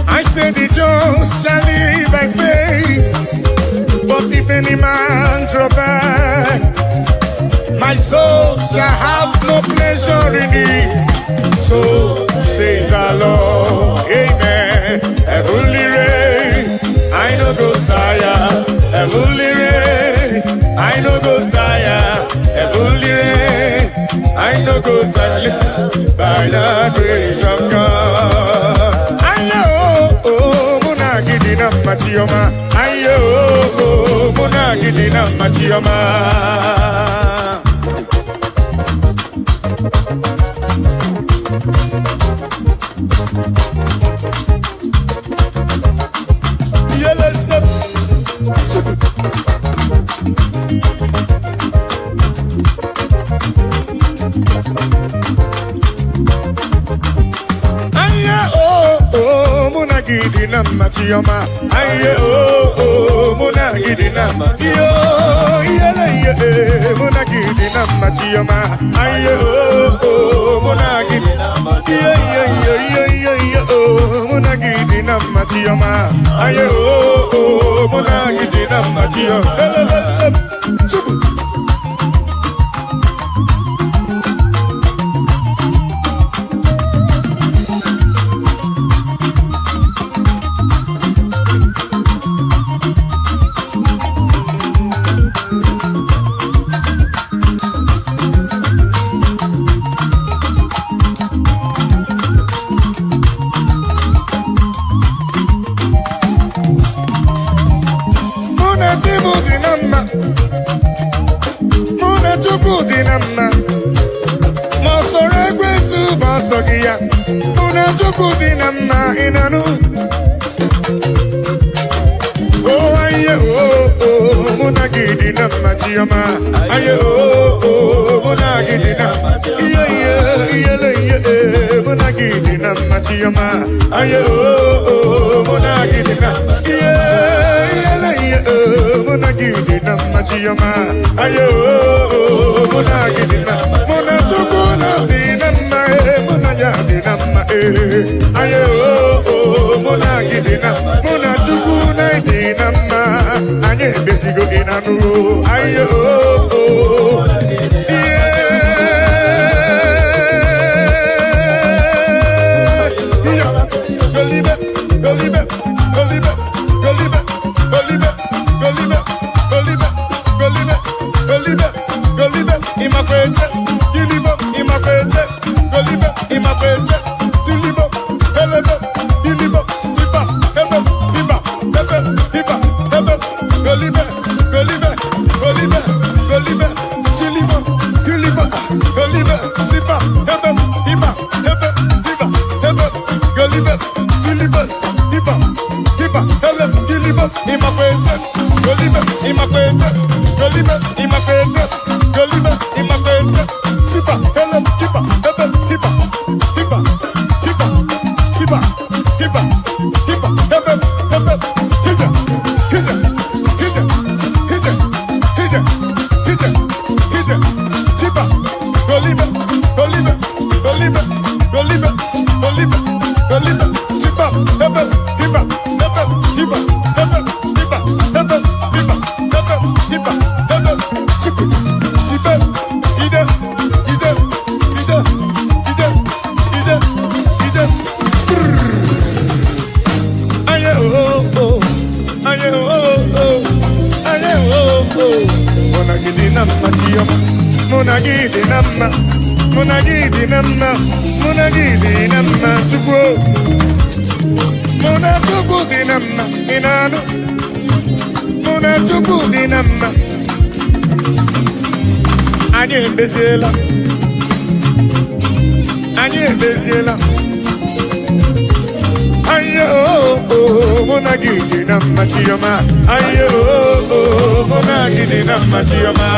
I say the just shall live by faith, but if any man draw back, my soul shall have no pleasure in it. So says the Lord, amen. Heavenly race, I no go tire. Heavenly race, I no go tire. Heavenly race, I no go tire. Listen, by the grace of God. Ayo, muna gidina machioma. Ayo, muna gidina machioma. Gidina machioma, aye muna gidina, yo yele muna gidina machioma, aye muna gidina, yo muna gidina machioma, aye muna gidina machioma. Ayo, muna gidi na machioma.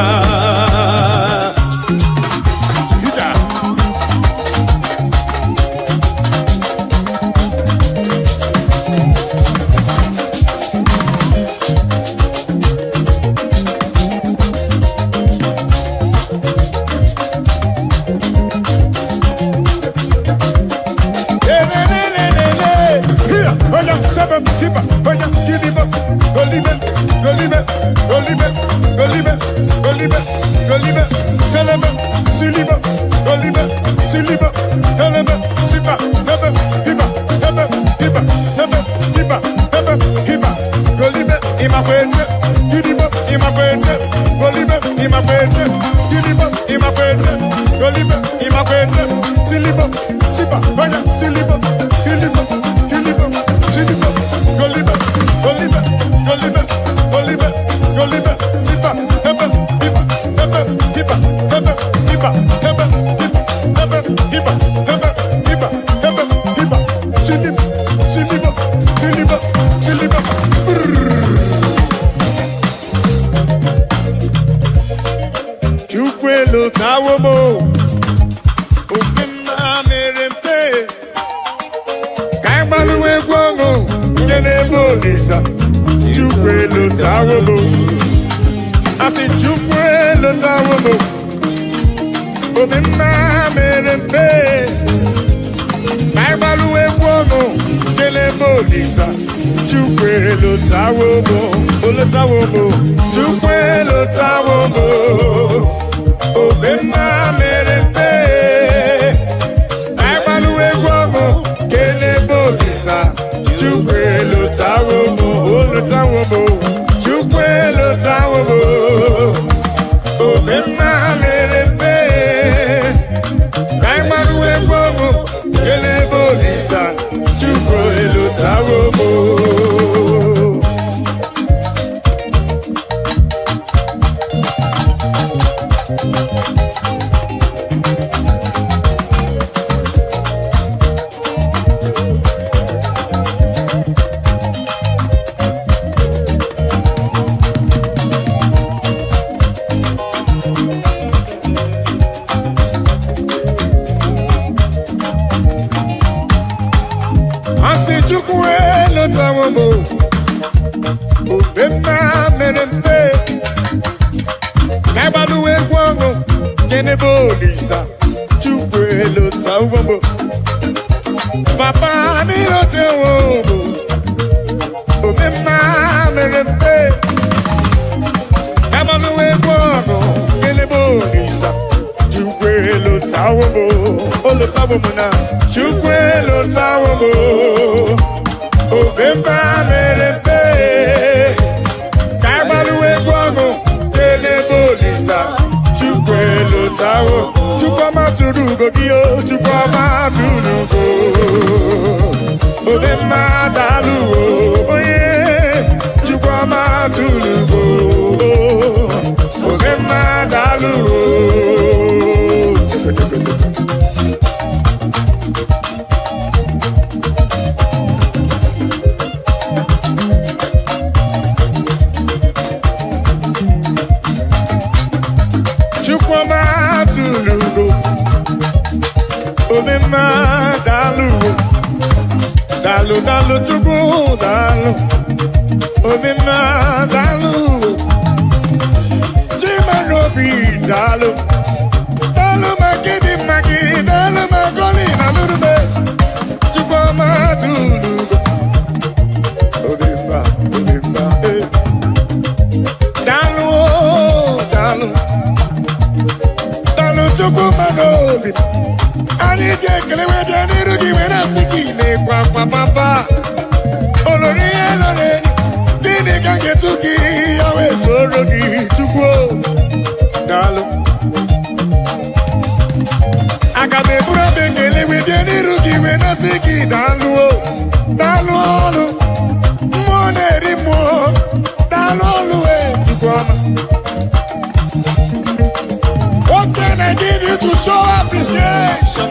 What can I give you to show appreciation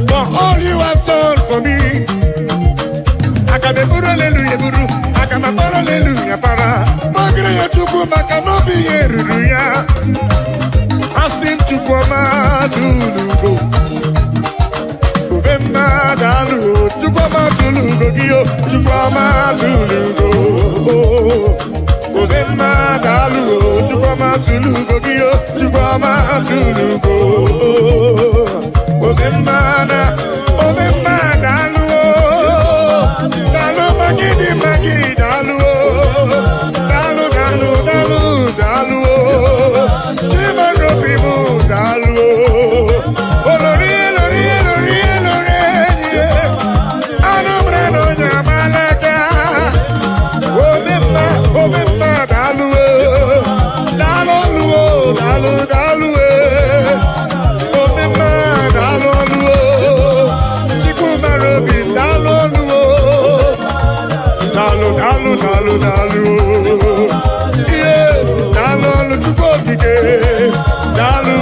for all you have done for me? I can be hallelujah, I can be hallelujah, para. kelere ya Chukwu maka na obi ihe ruru ya. Asị m Chukwu ọma tụlugo. Obemma daalụ Chukwu ọma tụlugo gị o. Chukwu ọma tụlugo. Obemma daalụ Chukwu ọma tụlugo gị o. Chukwu ọma tụlugo. Obemma daalụ. Daalụ magidi daalụ. Daalụ. Chimano people daalụ. Olori. Anumre no nyamalaka. Obemma daalụ. Daalụ. Obemma daalụ. Chikumaro bi daalụ. Daalụ. Yeah, daalụ Chukwu okike. Daalụ.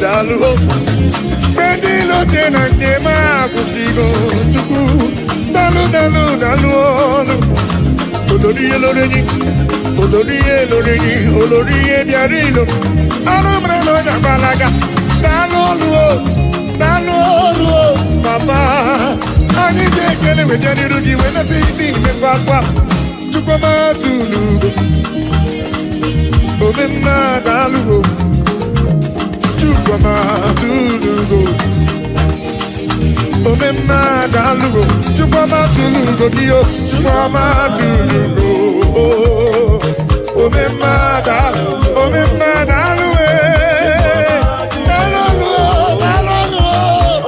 Daalụ. Pendilo tena nyema kusigo Chukwu. Daalụ. Olori biarilo. Anumre no jabalaga. Daalụ. Papa. Ani jekele wejani rugi wena sidi me papa. Chukwu ọma tụlugo. Obemma daalụ. Chukwu ọma tụlugo. Obemma daalụ. Chukwu ọma tụlugo gị o. Chukwu ọma tụlugo. Obemma daalụ. Daalụ.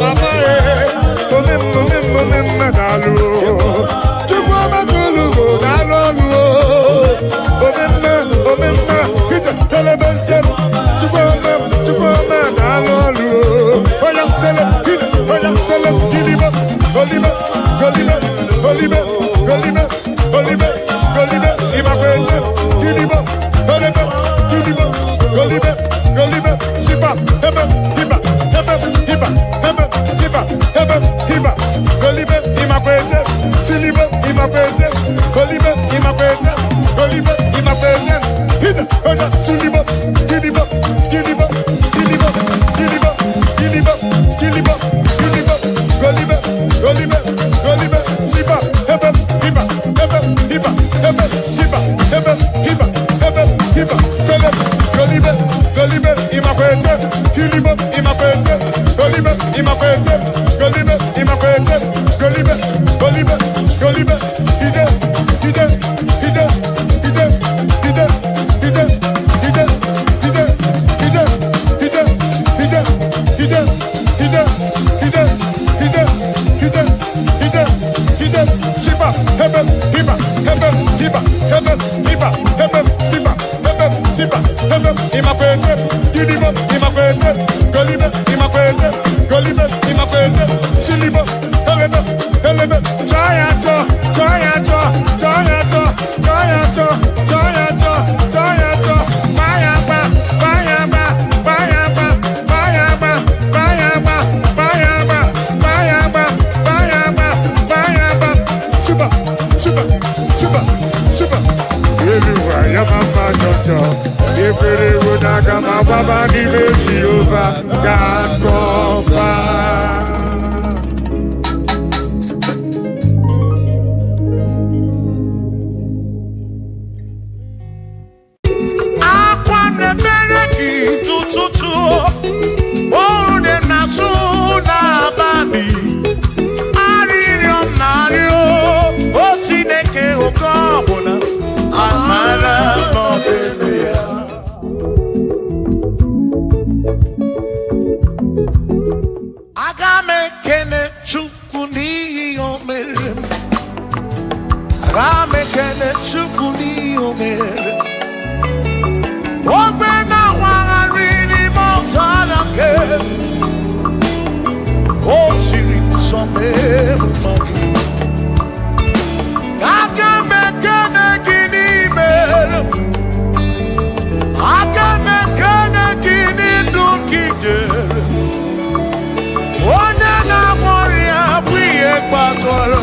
Papa Obemma daalụ. Chukwu ọma tụlugo. Daalụ. Obemma hita telebesem. Chukwu ọma daalụ. Oya sele giliba. Golibe. Imakwete giliba. Golibe. Sipa. Hebe. Hiba. Golibe. Imakwete. Siliba. Imakwete. Golibe. Imakwete. Hita. Oya suliba. Giliba. Golibe. Sipa. Hebe. Hiba. Sele. Golibe. Imakwete. Giliba. Imakwete. Golibe. Imakwete. Ide. Sipa. Hebe. Hiba. Imakwete. Giliba. Imakwete. Golibe. Imakwete. Siliba. Helebe. Joyato. Super. Everywhere, mama jojo. If it would not come up, Baba, give it to you, God, come. mere. Ogbe na wagharị n'ime ọzara nke o siri nsọ mee mmadụ. Aga m ekene gị n'ime, aga m ekene gị n'ndụ gị nyere. Onye na-agwọ ọrịa bụ ihe kpatara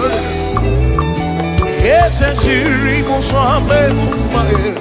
eze siri nsọ mee mmadụ.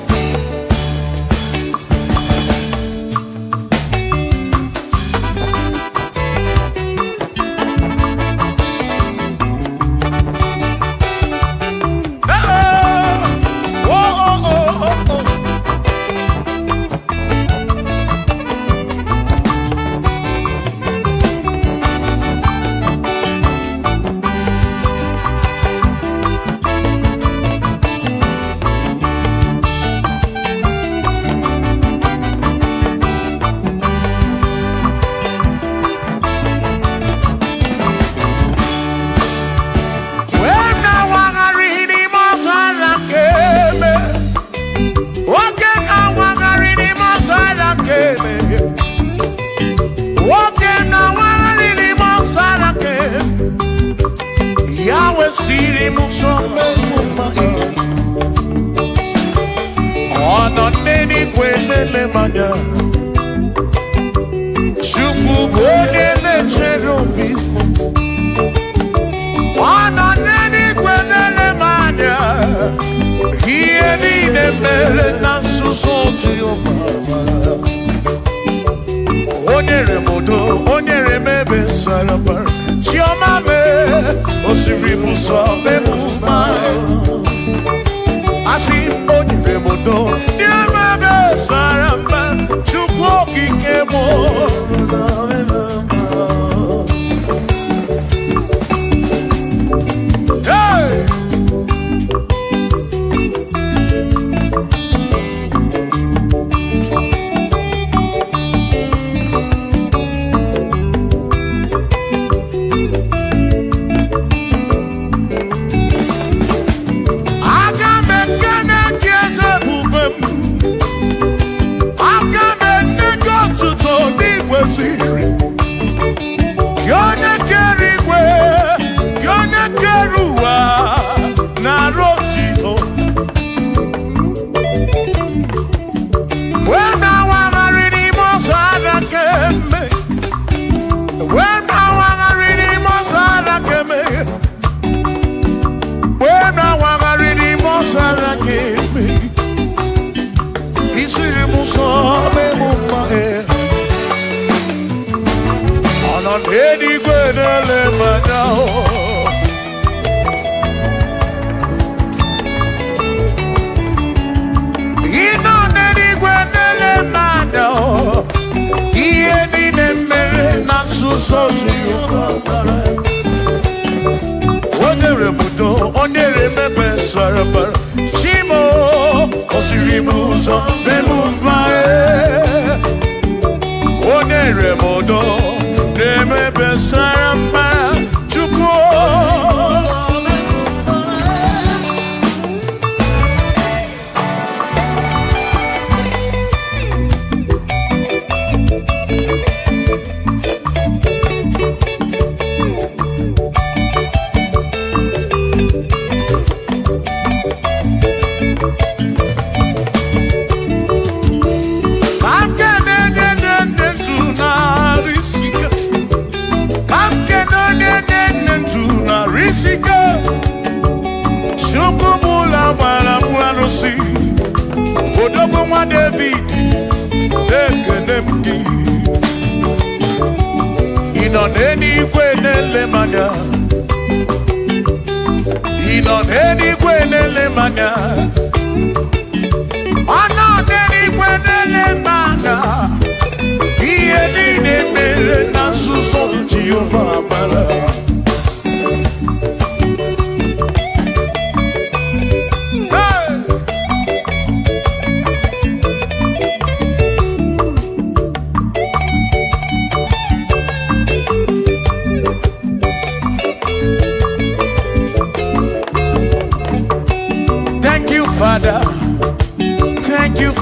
Father,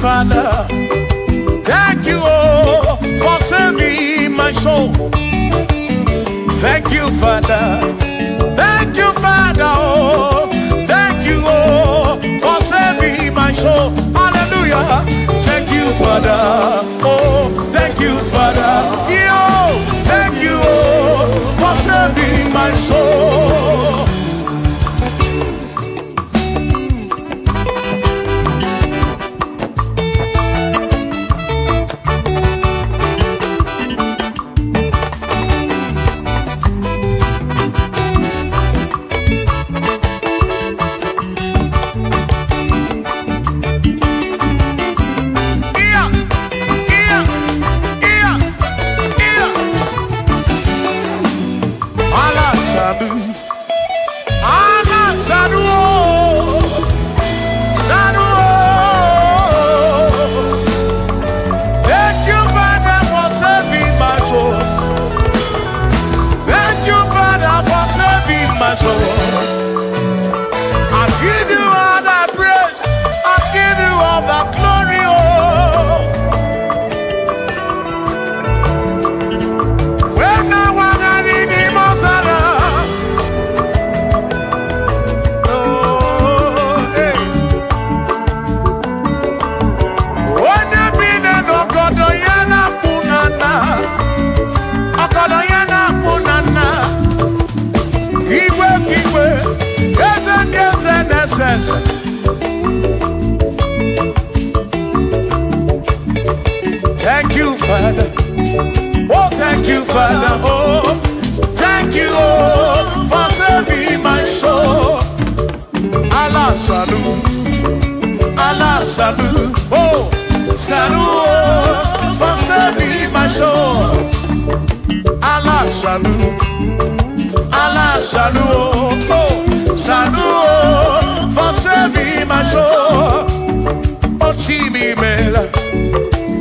Father. Thank you, oh, for saving my soul. Thank you, Father. Thank you, Father. Oh, thank you, oh, for saving my soul. Hallelujah. Thank you, Father. Oh, thank you, Father. Yo, thank you, oh, for saving my soul. Thank you, Father. Oh, thank you, Father. Oh, thank you, oh, for saving my soul. Allah salut, Allah salut. Oh, salut, oh, for saving my soul. Allah salut, Allah salut. Oh, salut, oh, for saving my soul. Oh, Chimi Mela.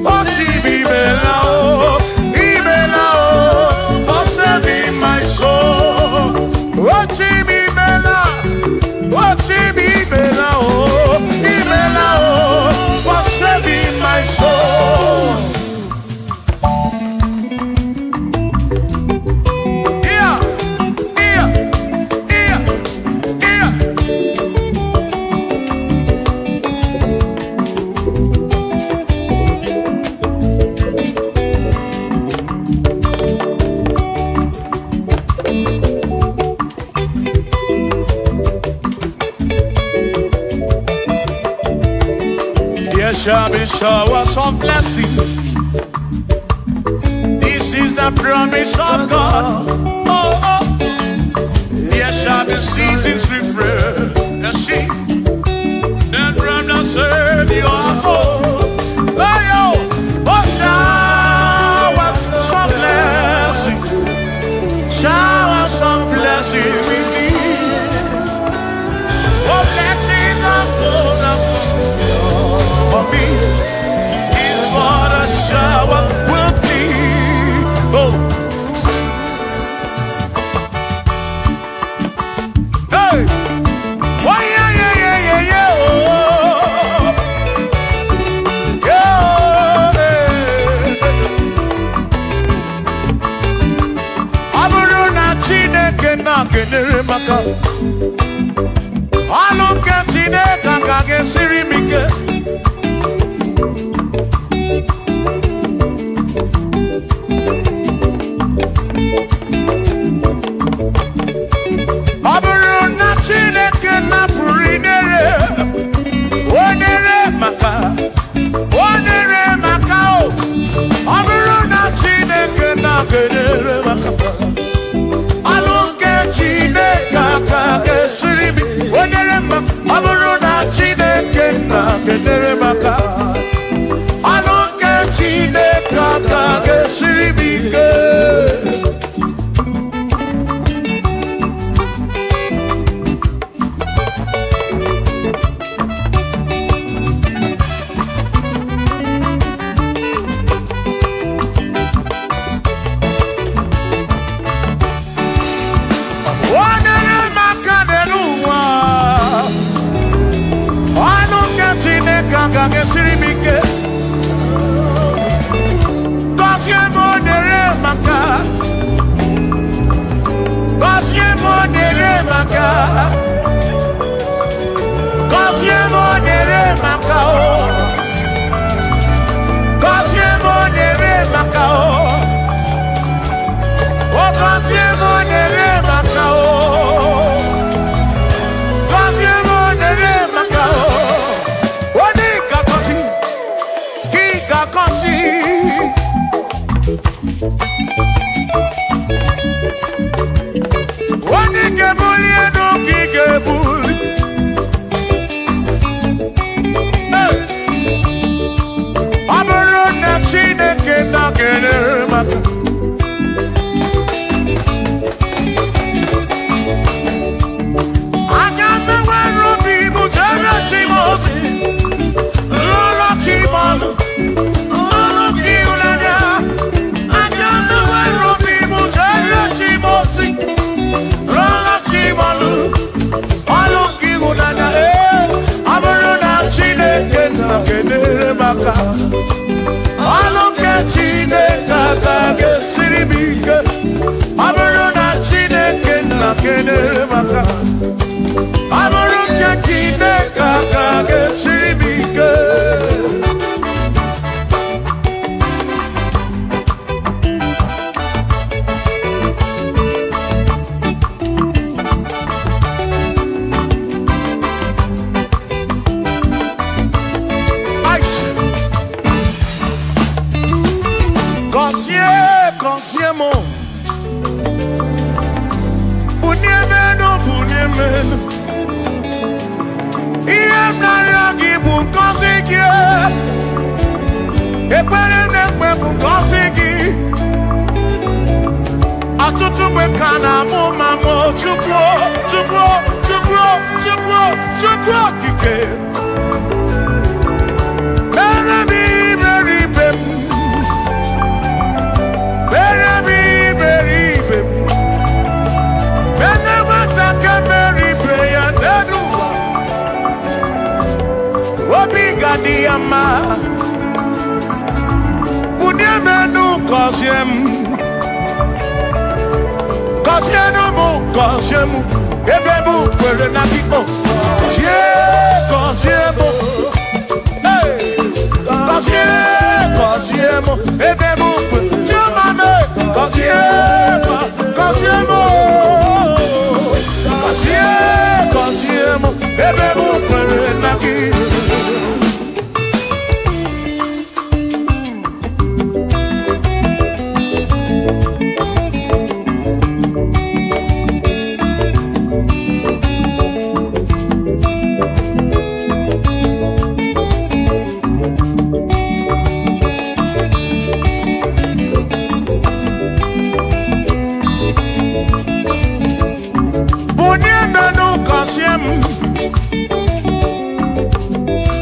Oh, Chibibela, oh, Ibela, oh, for saving my soul. Oh, Chibibela, oh, Ibela, oh, for saving my soul. Yeah, yeah, yeah, yeah. There shall be showers of blessings. This is the promise of God. Oh, oh. There shall be seasons refreshing. Then from the Savior of hope. Oh, showers of blessing. Showers of blessing we need. Oh, blessings of full. For me is what a shower will be. Oh, hey, oh yeah, yeah, yeah, yeah, yeah. Oh, yeah. Aburuna Chineke na kenere maka. Aluke Chineke kage sirimike. maka. Gọzie m nyere maka o. Gọzie m nyere maka o. O gọzie m nyere maka o. Gọzie m nyere maka o. O dị ka gọzi, gị ka gọzi. O dị ka ebuli enu ka ị ga-ebuli. Ọ bụrụ na Chineke na-enyere maka. Aga m enwere obi m jere Chimozi, lụrụ Chimọnụ, lụrụ gị ụlanya. Aga m enwere obi m jere Chimozi, lụrụ Chimọnụ, ọlụ gị ụlanya. Ọ bụrụ na Chineke na-enyere maka. Ọlụ nke Chineke ga-esiri m ike. Ọ bụrụ na Chineke na-enyere maka. Ọ bụrụ nke Chineke ga-esiri m ike. Gọzie m, bunie menu, bunie menu. Ihe m na-arịọ gị bụ ngọzi gị. Ekpere m na-ekpe bụ ngọzi gị. Ọtụtụ mgbe ka na-amụ ma mụ Chukwu okike. Mere m iberibe m. Mere m iberibe m. Mere nwata ka meribe ya n'elu ụwa. Obi ga-adị ya mma. Bunie menu gọzie m. Gọzienụ m, gọzie m. Ebe m kwere na gị o. Gọzie m. Gọzie m. Ebe m kwere. Chimame. Gọzie m. Gọzie m. Gọzie m. Ebe m kwere na gị.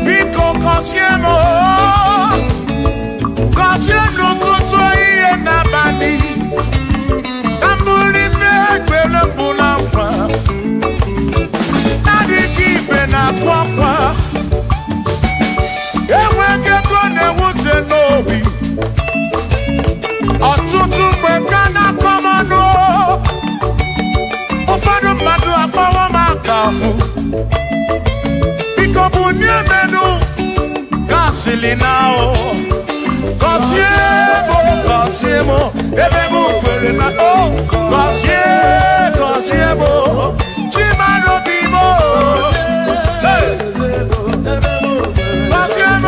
Biko gọzie m, gọzie n'ụtụtụ ihe n'abalị. Ka m bụrụ ife ekpere mbụ na nkwa. Adịghị ibe na-akwa akwa. Enweghị ego na-ewute n'obi. Ọtụtụ mgbe ka na-akọ m ọnụ. Ụfọdụ mmadụ akpọrọ m aka afụ. Biko bunie menu gasili na o. Gọzie m, gọzie m. Ebe m kwere na o. Gọzie m. Chimaro bi m. Gọzie m.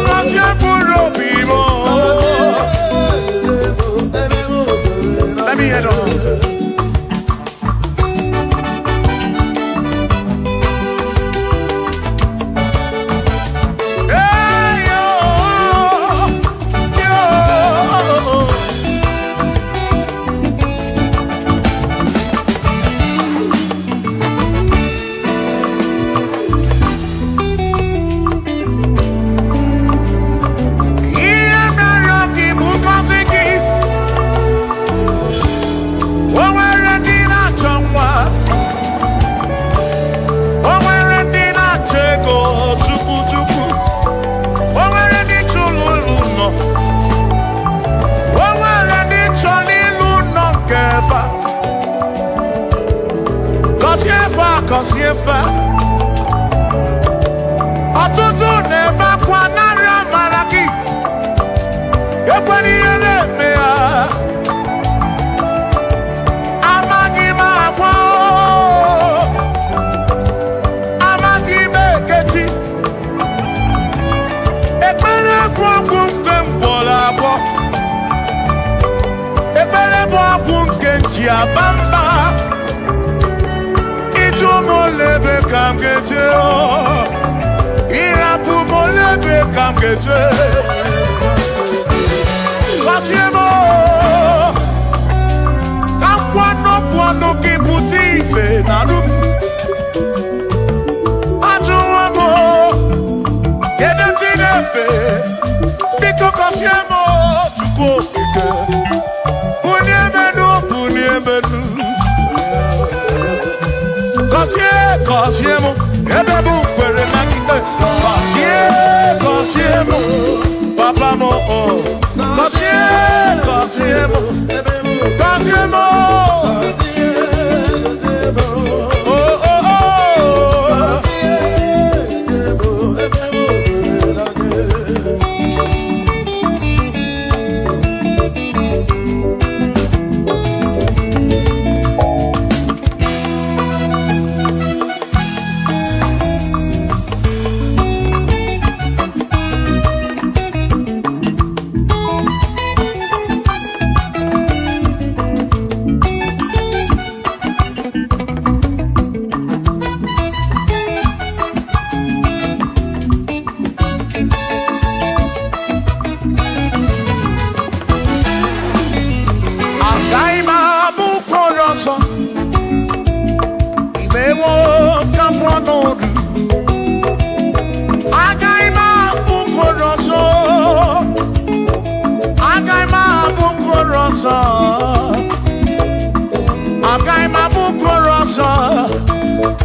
Gọzie mkpụrụ obi m. Let me hear it. kosiefa ọtụtụ na-ebe akwa narị amara gị ekwere ihe na-eme ya amaghị m agwa amaghị m ekechi ekpere bụ ọgwụ nke mgbọrọ abụọ ekpere bụ ọgwụ nke nji aba mba ịjụ m olebe ka m ga-eje ịrapụ m olebe ka m ga-eje gọzie m ka nkwanọpụ ọnụ gị pụta ife na rụ m ajụwa m kedu chi na-efe biko gọzie m Chukwu okike bunye menu gọzie m ebe bụ kwere na ikpe gọzie m papa m gọzie m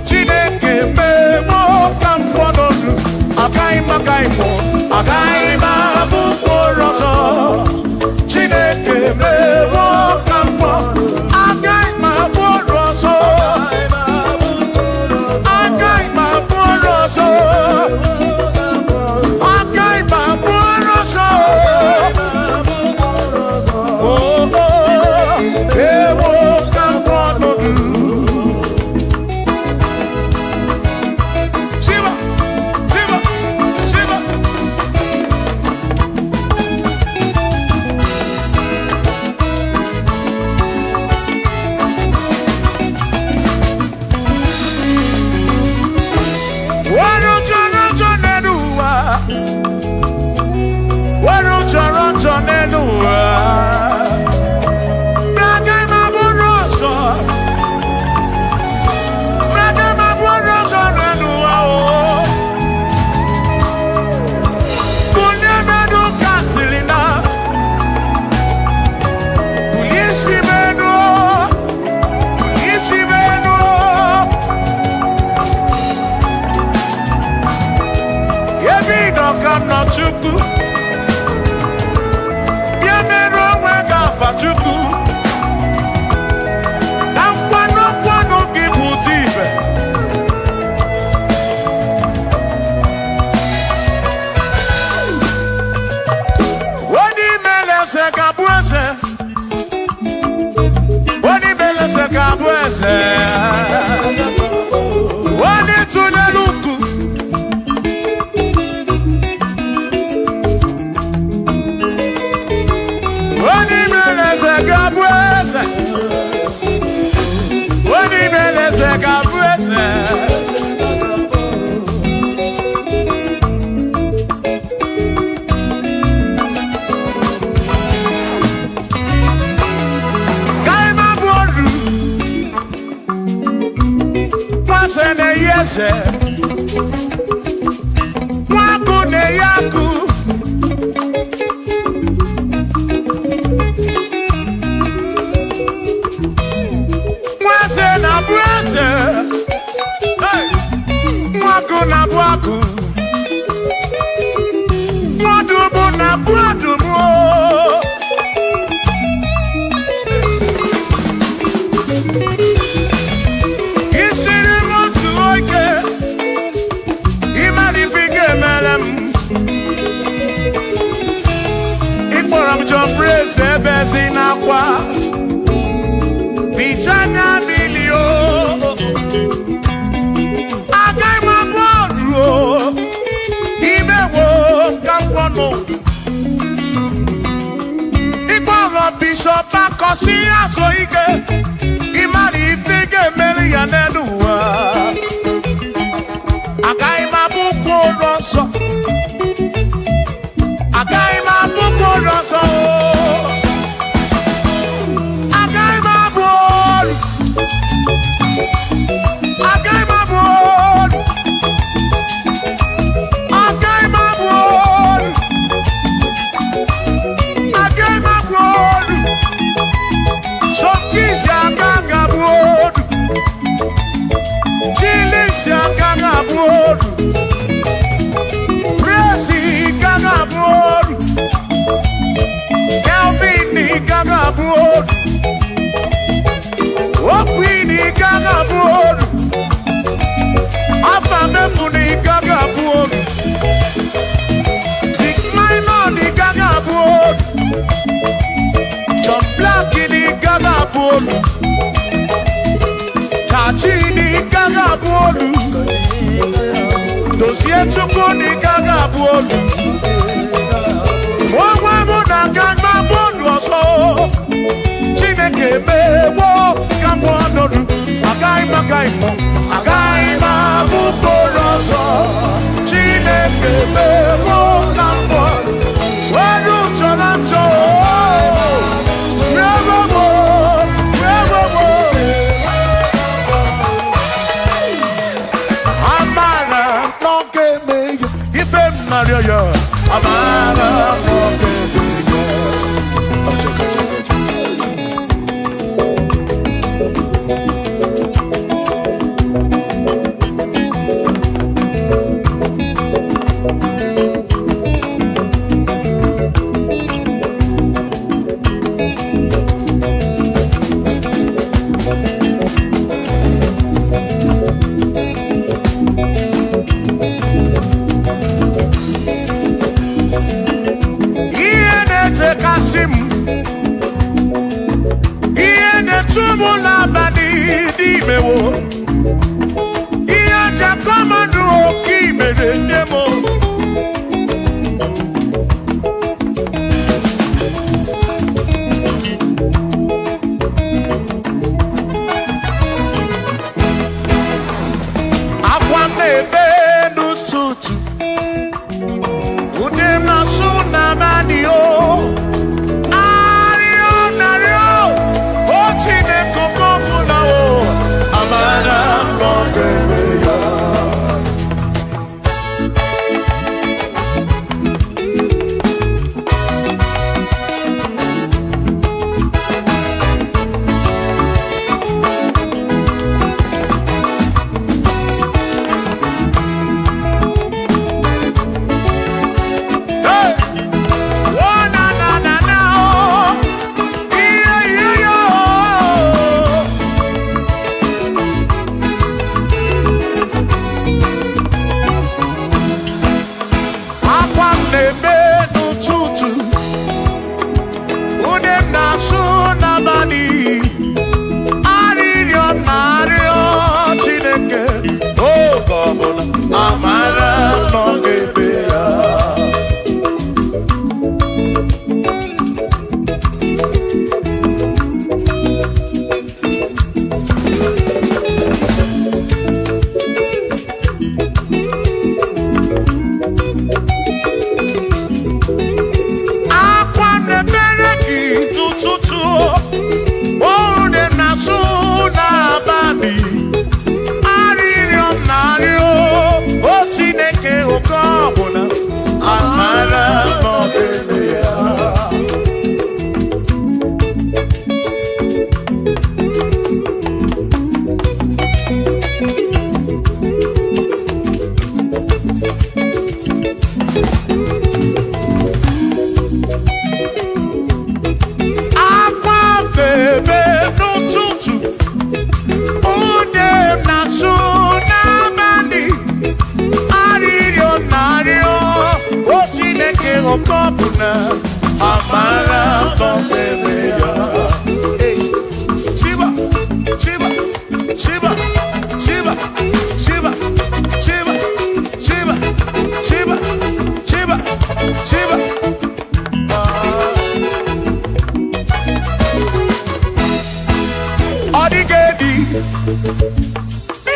Chineke mewo ka mkpọnọdụ agaghị m abụ mkpụrụ ọzọ Chineke mewo ka mkpọ agaghị m abụ ọrụ ọzọ agaghị m abụ ọrụ ọzọ agaghị m abụ ọrụ ọzọ ewo ka mkpọnọdụ Isiri motu China milio. Agai maboro. Imewo kampono. Igbo Bishop Akosi asoike. Imani fige meri yaneduwa. Agai mabuko roso. Agai mabuko roso. Agai maboro. Agai maboro. Agai maboro. Agai maboro. Shokisi agaga boro. Chilisi agaga boro. Presi gaga boro. Kelvin gaga boro. Okwini gaga boro. Afamefuni gaga boro. Big Minor gaga boro. John Black ni gaga boro. Chachi ni gaga boro. Dossier Chukwu ni gaga boro. Mwa na gaga boro oso. Chineke mewo gambo anodu. Agai mo. Agai ma bukoro oso. Chineke mewo gambo. Weru chorancho. Amara no ke me. Ife Maria ya. Amara no ke me. okopuna amara bombeya. Hey, Shiva. Odigedi,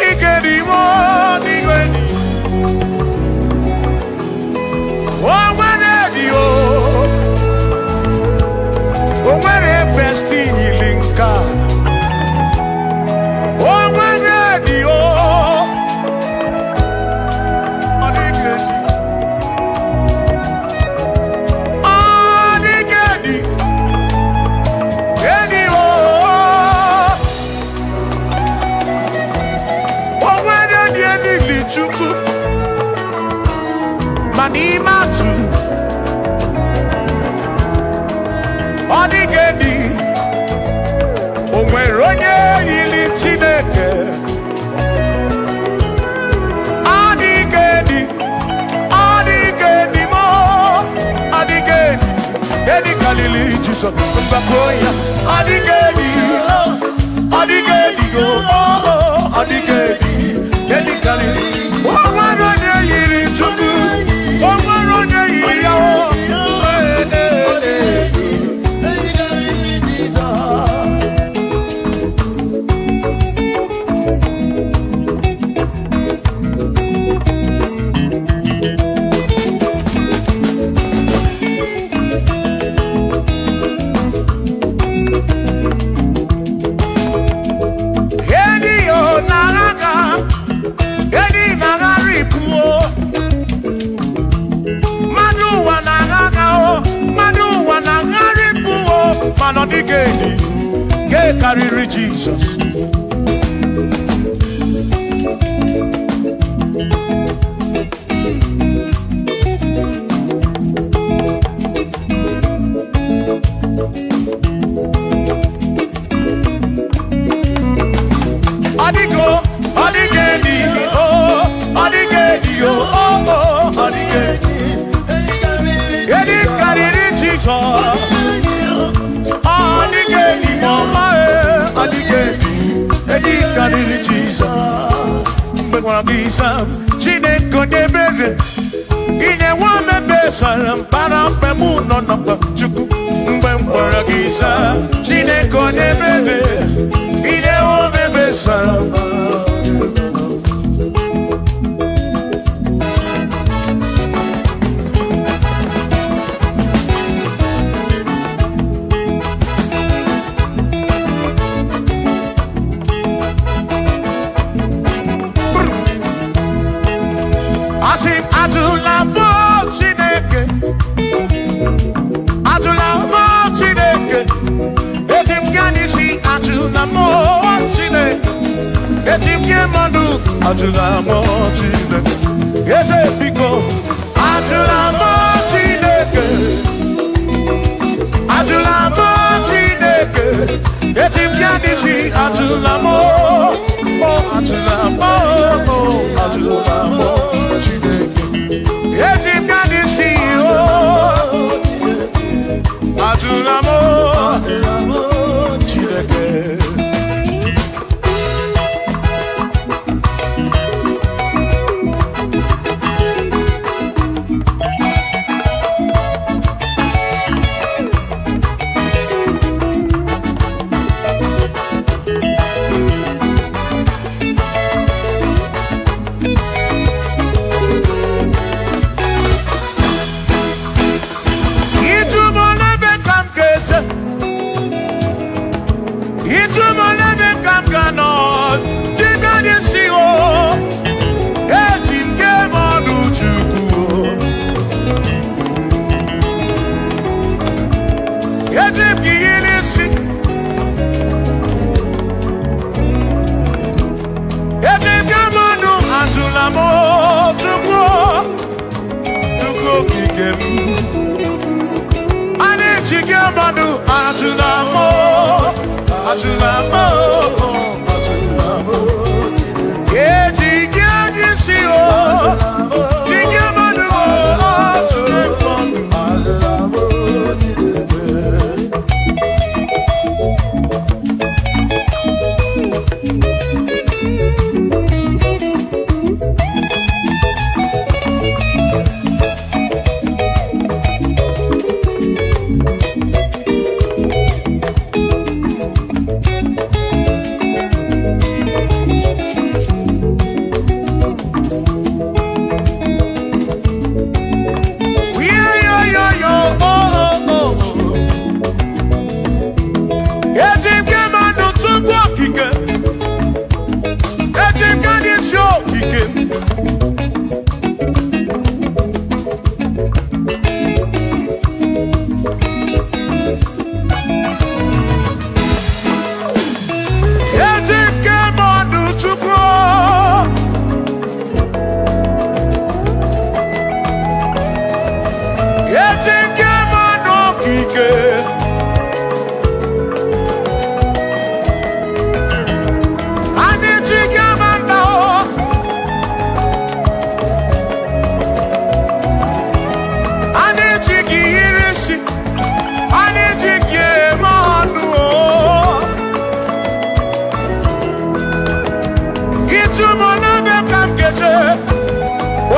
Igedi mo, Igedi. Oh, when you, oh, when a bestie healing car. Oh, when you, Odigedi, Odigedi, Gedi oh. Oh, when you need to. Manimatu Odigedi Onweronye yili Chineke Odigedi Odigedi mo Odigedi Edi kalili Jesus Mbakoya Odigedi Odigedi Odigedi Edi kalili Onweronye yili Chukwu Odigedi, get carry Jesus. Odigo, Odigedi, oh, Odigedi, oh, Odigedi, get carry Jesus. Odigedi, mama, Odigedi, Edi carry Jesus. But one of these, she didn't go never. In a woman, Bessalam, Parampamu, no number, Chuku, Mbemporagisa, she didn't go never. In a woman, Bessalam. Atulamo Chineke, yes, Biko. Atulamo Chineke, Atulamo Chineke, Etim Yanishi, Atulamo, oh Atulamo, oh Atulamo Chineke, Etim Yanishi, oh Atulamo Chineke. Chumolebe kamkeje,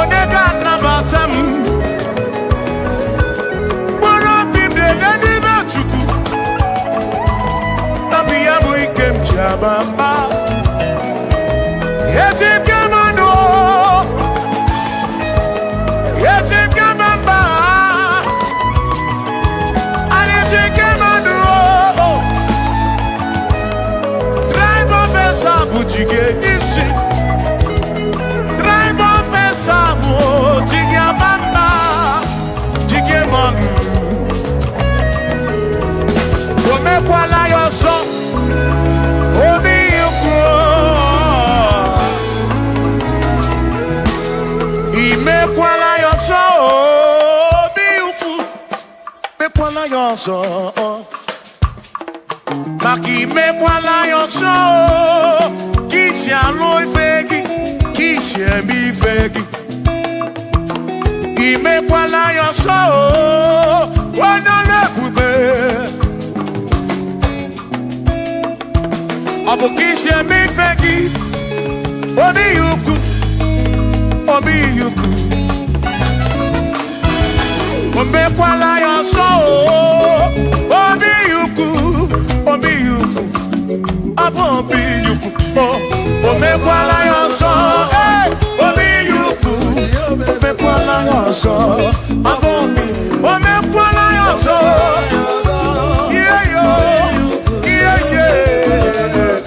onega nabatam. Bora bimde nedibe chuku, nabiya muikem jabamba. Yetim kamano, yetim kamamba, yetim kamano. Drive off a sabu jige isi. Omekwala yoso, obi yuku. Imekwala yoso, obi yuku. Mekwala yoso, maki mekwala yoso. Kishi aloi fegi, kishi emi fegi. Imekwala yoso, wana bube. Abukishe mi fegi, obi yuku, obi yuku. Omekwala yoso, obi yuku, obi yuku. Obi yuku, omekwala yoso, obi yuku. Omekwala yoso, omekwala yoso. Yeah, yo, yeah, yeah.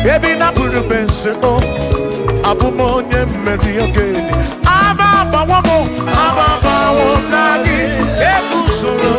Baby, na puru bense o abumonye mmeri ogeni. Aba ba wamo nagi ekusoro.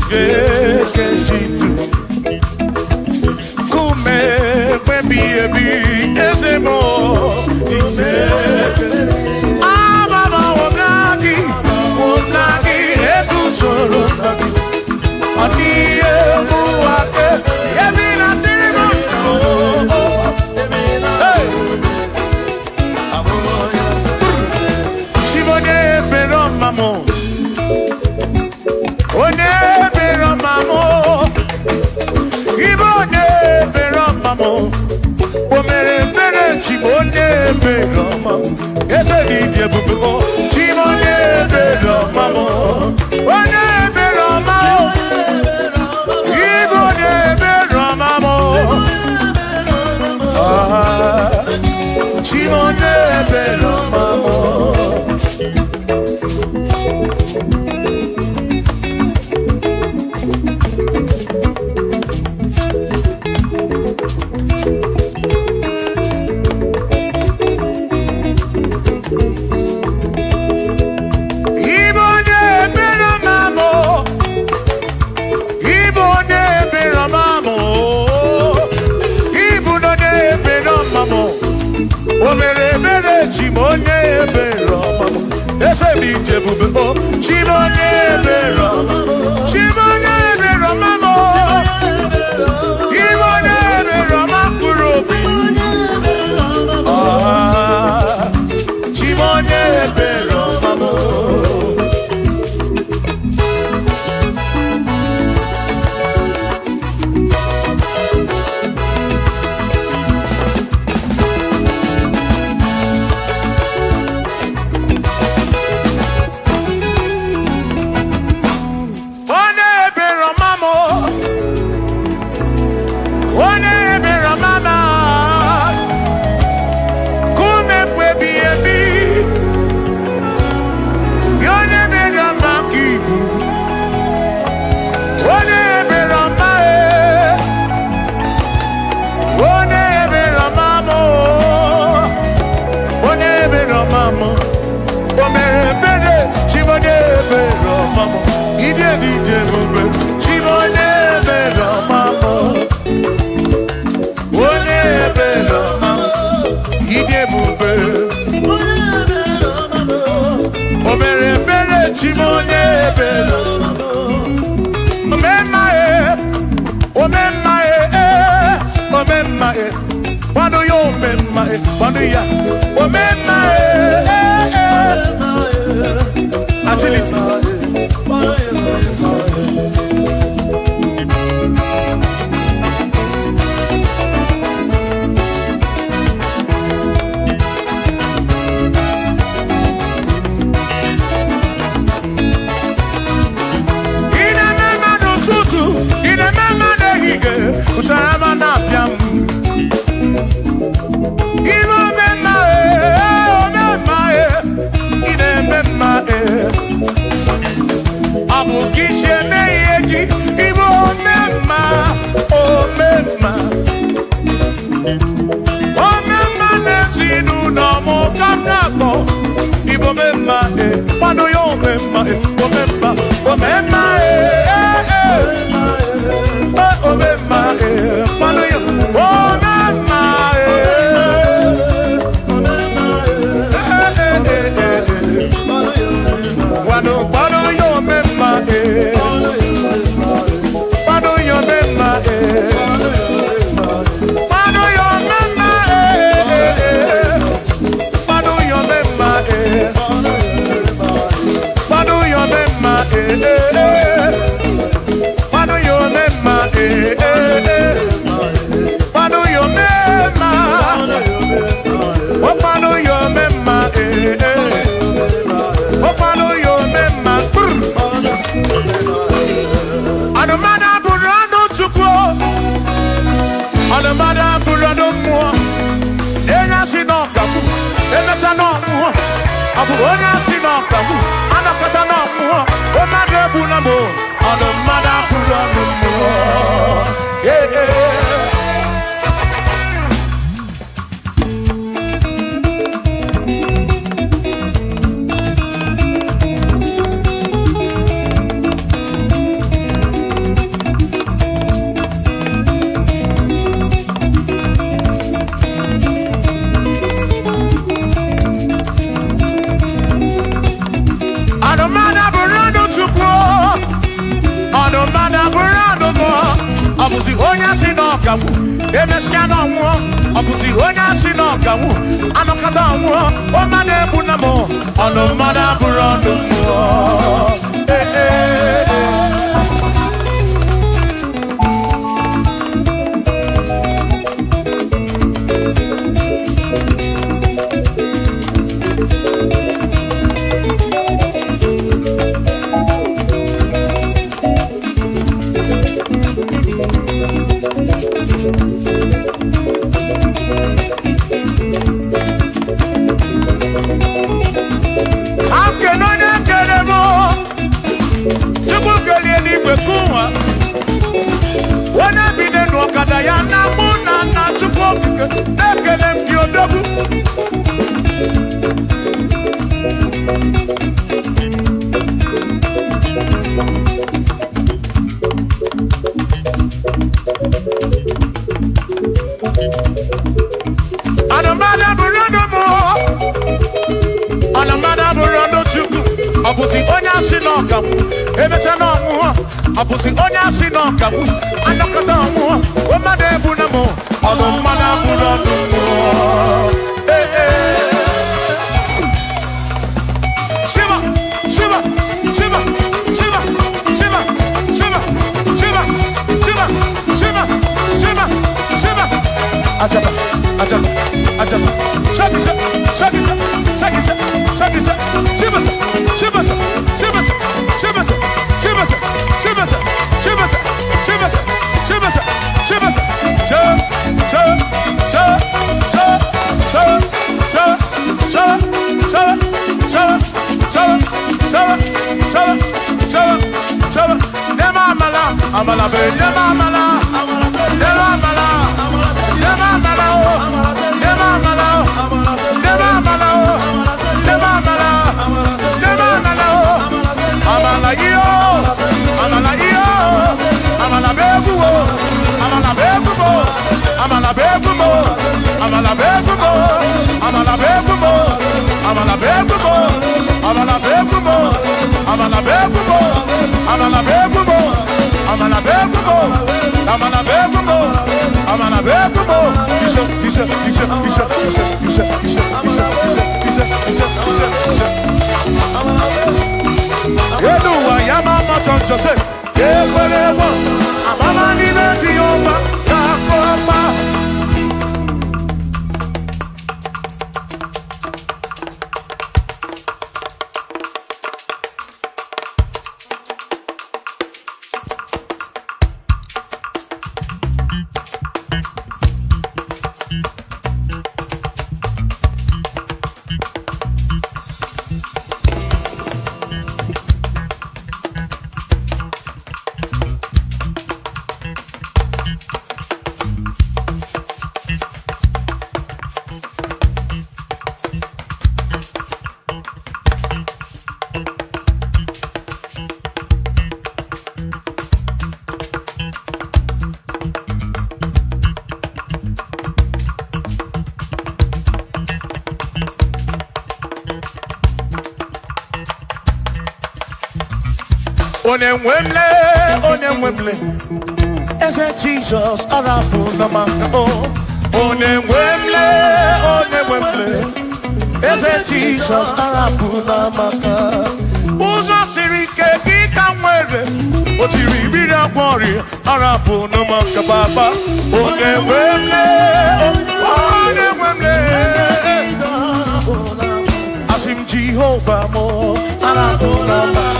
Gekejitu Kume Baby Ebi Ezemo Ime Ababa Wonagi Eku Solo Nagi Aniye Muake Yemina Dirimo Shimone Pero Mamo One Pero Mamo Ibone Pero Mamo Omere Pere Chimone Pero Mamo Ese Lidye Bubuko Chimone Pero Mamo One Pero Mamo Ibone Pero Mamo Chimone Pero Mamo Chimone Pero Mamo Ese Lidye Bubuko Chimone Pero Chimone Pero Mamo Ibone Pero Makurobi Chimone Pero Mamo ọbụzi onye asị na ọgawu emesịa na ọnwụọ ọbụzi onye asị na ọgawu anọkọta ọnwụọ ọma na-egbu na m ọnụ mmadụ abụrụ ọnụ mmụọ ọbụzi onye asị na ọgawu emecha na ọnwụọ ọbụzi onye asị na ọgawu anọkọta ọnwụọ mmadụ ebu na m ọnụ mmadụ abụrụ ọnụ mmụọ Shiva Shiva Shiva Shiva Shiva Shiva Shiva Shiva Shiva Shiva Shiva Ajaba Ajaba Ajaba Shakisa Shakisa Shakisa Shakisa Shiva Shiva Shiva Shiva Shiva Shiva Shiva Shiva Shiva Shiva Amala be nema amala nema amala nema amala nema amala nema amala nema amala nema amala amala yo amala yo amala begumo amala begumo amala begumo amala begumo amala begumo amala begumo amala begumo amala begumo amala begumo amala begumo amala begumo amala begumo isha yedu wa yama machon jose ekwerewo amama ni beti yoma yakoma Onemwemle, ese Jesus arapu na maka Onemwemle, ese Jesus arapu na maka. Uzo sirike kika mwere, otiri bira kwori arapu na maka baba. Onemwemle, asim Jehovah mo arapu na maka.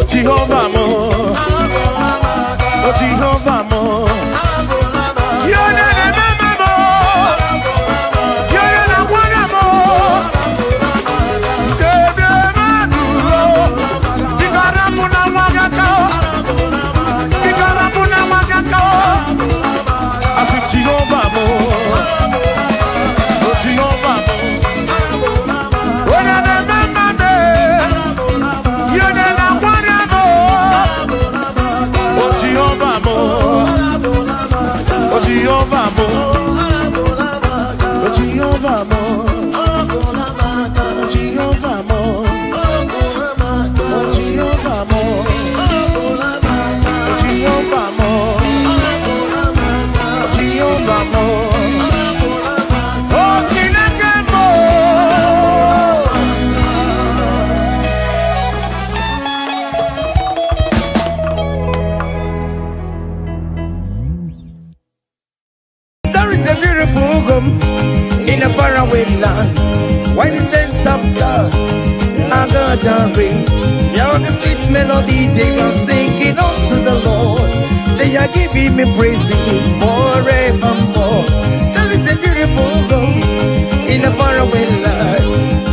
Jehovah mo, oh Jehovah mo, you're not a mama mo, you're not a one mo, Bigarapuna wakako, Bigarapuna wakako, I said Jehovah mo, oh Jehovah mo, you're not a mama mo, you're not a Jehovah mo, Jehovah mo, Jehovah mo, Jehovah mo, Jehovah mo, Jehovah mo, oh Chineke mo. In a faraway land, why the sense of God, I got a ring. Yeah, the sweet melody they are singing unto the Lord. They are giving me praises forevermore. There is a beautiful home in a faraway land,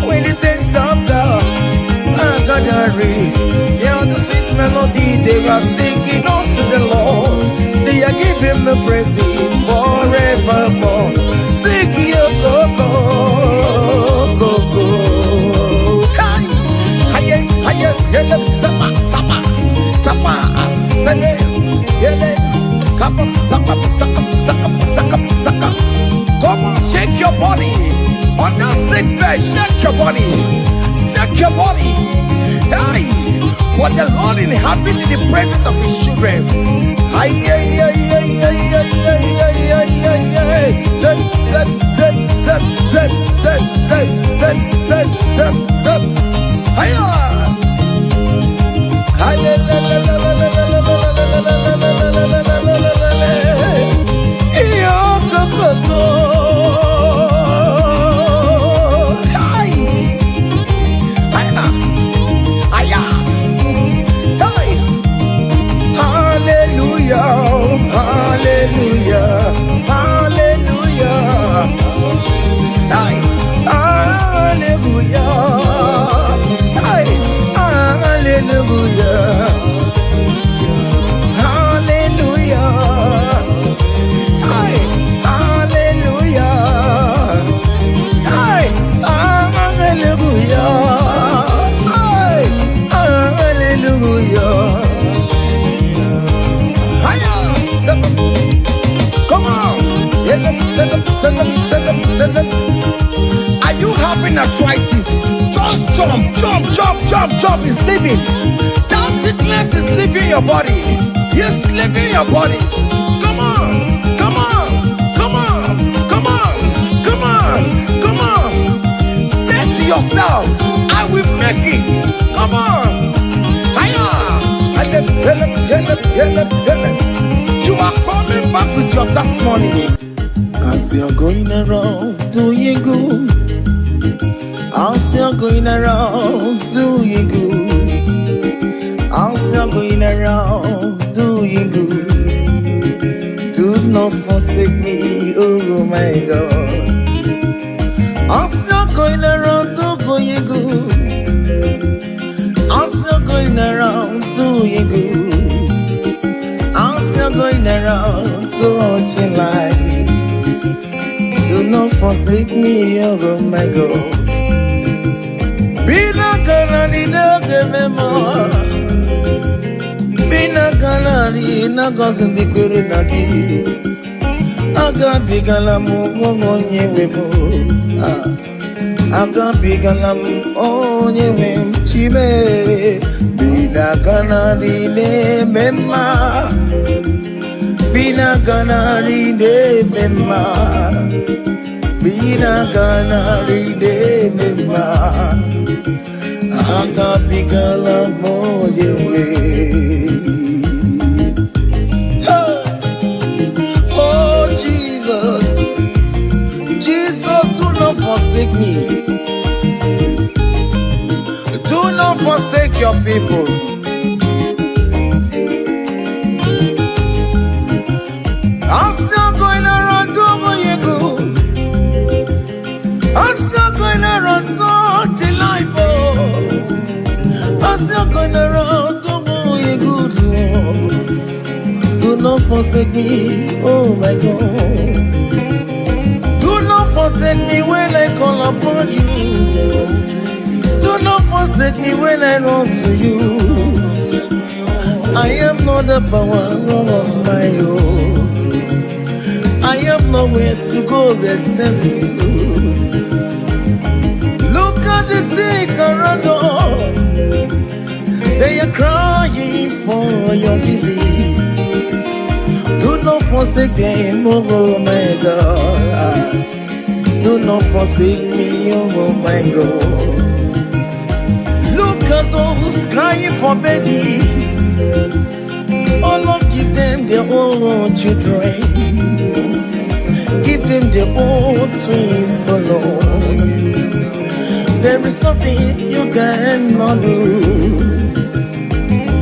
why the sense of God, I got a ring. Yeah, the sweet melody they are singing unto the Lord. They are giving me praises forevermore. Come on, shake your body. On that sick bed, shake your body. Shake your body. Hey, what the Lord inhabits in the presence of his children. Are you having arthritis? Just jump. It's leaving. That sickness is leaving your body. It's leaving your body. Come on. Say to yourself, I will make it. Come on. You are coming back with your testimony. As you're going around doing good, as you're going around doing good, as you're going around doing good, do not forsake me, oh my God. As you're going around doing good, as you're going around doing good, as you're going around touching life, do not forsake me, oh my God. Be not gonna memo. Bina galari na gozin di kuru nagi. Aga bigalam onye wemo. Aga bigalam onye wem chime. Bina galari le mema. Bina galari le mema. Bina ganari de mema, aga bigala moje we. Oh Jesus, Jesus, do not forsake me. Do not forsake your people. I'm still going around doing you good. I'm still going around till life, oh. I'm still going around to you good, Lord. Do not forsake me, oh my God. Do not forsake me when I call upon you. Do not forsake me when I run to you. I am not the power of my own. I have nowhere to go except you. Look at the sick around us. They are crying for your healing. Do not forsake them, oh my God. Do not forsake me, oh my God. Look at those crying for babies. Oh Lord, give them their own children. Give them their own twins, oh Lord. There is nothing you cannot do.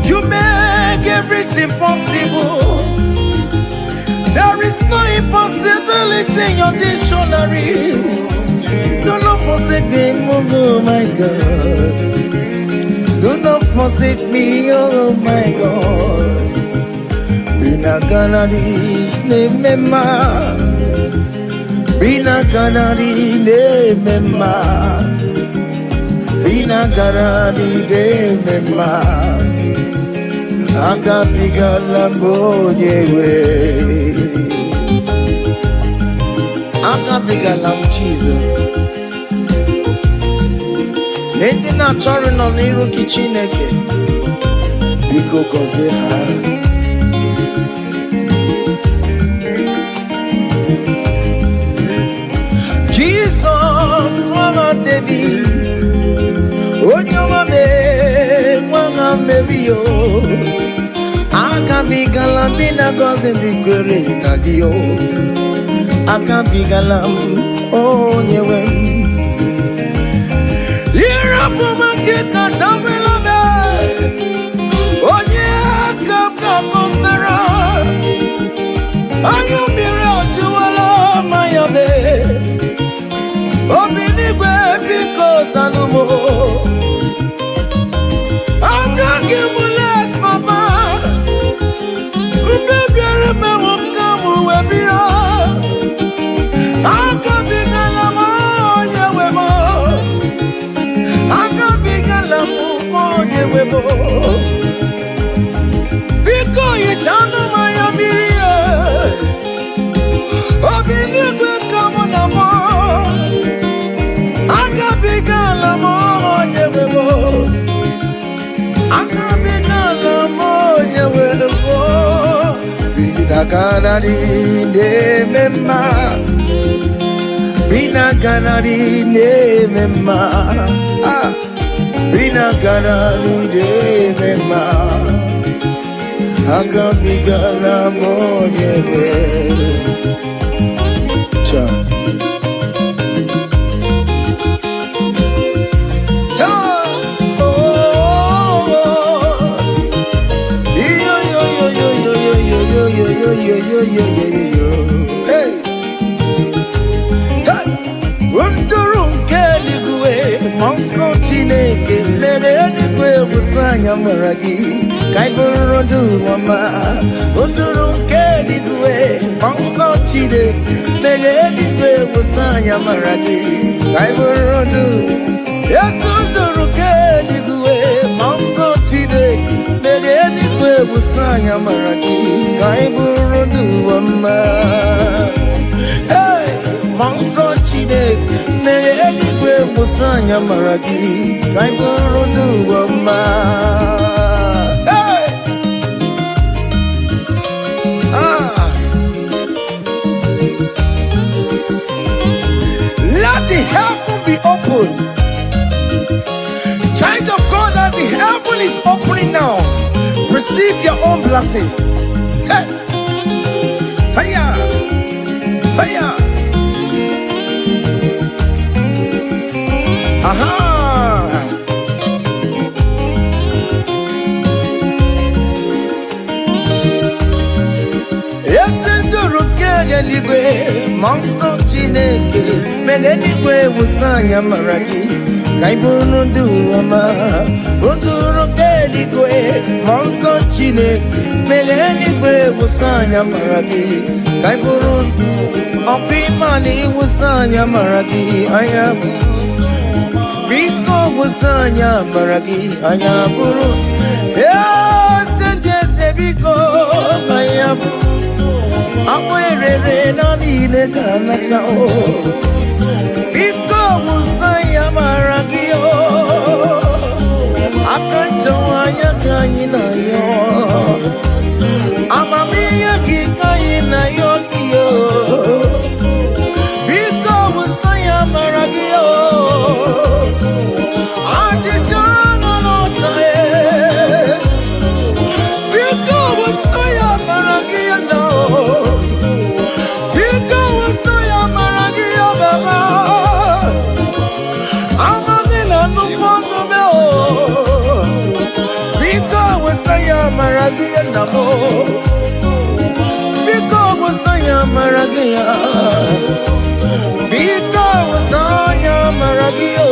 You make everything possible. There is no impossibility in your dictionaries. Do not forsake them, oh my God. Do not forsake me, oh my God. Bina ganari ne mema. Bina ganari ne mema. Bina ganari ne mema. Aga bigala monyewe. Aga bigala Jesus. Nende na chori no niru kichineke. Biko koze ha. Jesus, Mama David, Onyama me, Mama Mebio, Akabi galam bina gozen di kuri nadio, Akabi galam onyewem. Irapo makika tamilame, Onye akabka kosera, Ayumire ojuwala mayabe. Obinigwe biko salumo. I'm not giving less, Mama. Baby, me won't come with me. I can't be galamo, yeah, webo. I can't be galamo, yeah, webo. Because you channel my amiria. Obinigwe come on a board. I can't be galamo, yeah, webo. Bina ganari ne mema. Bina ganari ne mema. Bina ganari ne mema. Aga bigala monyewe. Cha. Hey, Unduru keligwe, monso chineke, legeligwe busanya maragi, kaiborodu mama. Unduru keligwe, monso chineke, legeligwe busanya maragi, kaiborodu. Yes, unduru keligwe, Wusanya Maragi, Kaiburu Wama. Hey, Monster Chide, Melodies, Wusanya Maragi, Kaiburu Wama. Hey, let the heaven be open. Child of God, that the heaven is opening now. Receive your own blessing. Hey, hiya, hiya. Aha. Eligwe, Monso Chineke, Meganigwe, Wusanya Maragi, Kaibunu Duama, Unduro Keligwe, Monso Chineke, Meganigwe, Wusanya Maragi, Kaiburu, Opimani, Wusanya Maragi, I am Rico Wusanya Maragi, I am Buru, yes, and yes, Rico, I am. Akwere na bile kana chao Biko musaya maragio Akachawanya kanyina yo Amamiya kikayina yo kiyo Biko musaya maragio Achichana notae Biko musaya maragio no Maragia namo, because wasaya maragia, because wasaya maragio.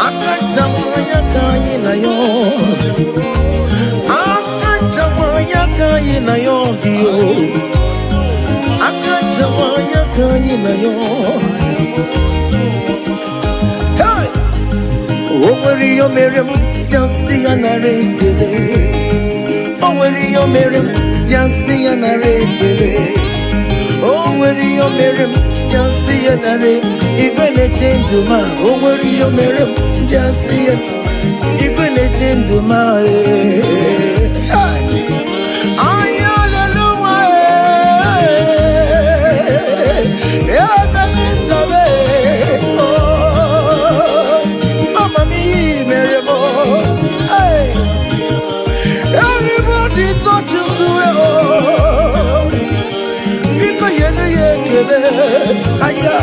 Akachamaya kaina yo, akachamaya kaina yo hiyo, akachamaya kaina yo. Hey, oh where you Miriam? Just see an array. Oh, where you Miriam? Just see an array. Oh, where you Miriam? Just see an array. You're gonna change to my. Oh, where you Miriam? Just see it. You're gonna change to my. Yeah, that is the way. Oh, Mama me, Miriam. Hey, everybody touch you to it. Because you're the killer. Aya,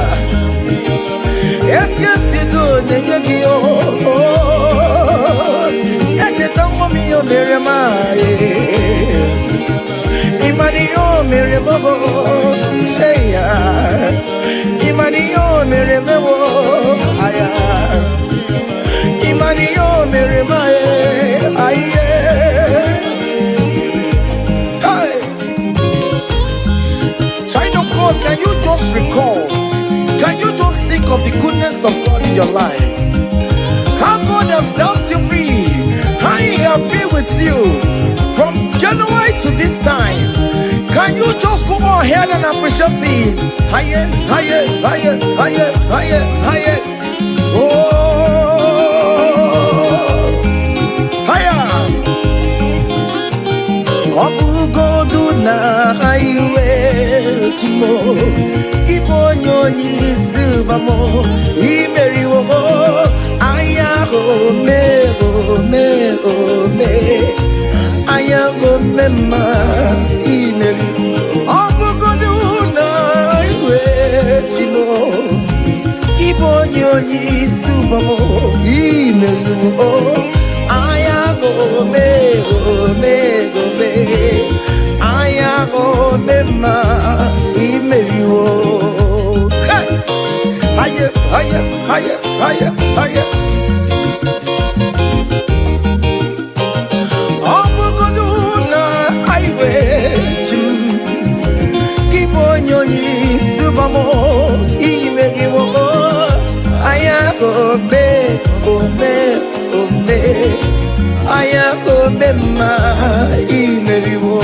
yes, yes, you do. Negi oh, it's a time for me, oh, Miriam. Imani oh, Miriam. Hey, Imani oh, Miriam. Aya. Mario Mirimae, aye. Hey, child of God, can you just recall? Can you just think of the goodness of God in your life? How God has helped you free, how He has been with you from January to this time. Can you just go ahead and appreciate Him? Higher, higher, higher, higher, higher, higher. Oh. Na highway timo Ibonyo nisubamo Imeriwo Ayago me Ayago mema Imeri Obugodu na highway timo Ibonyo nisubamo Imeriwo Ayago me Ayago mema imeriwo. Hey, higher, higher, higher, higher, higher. Obuguduna highway chim. Kibonyoni subamo imeriwo. Ayago me. Ayago mema. mma imeriwo.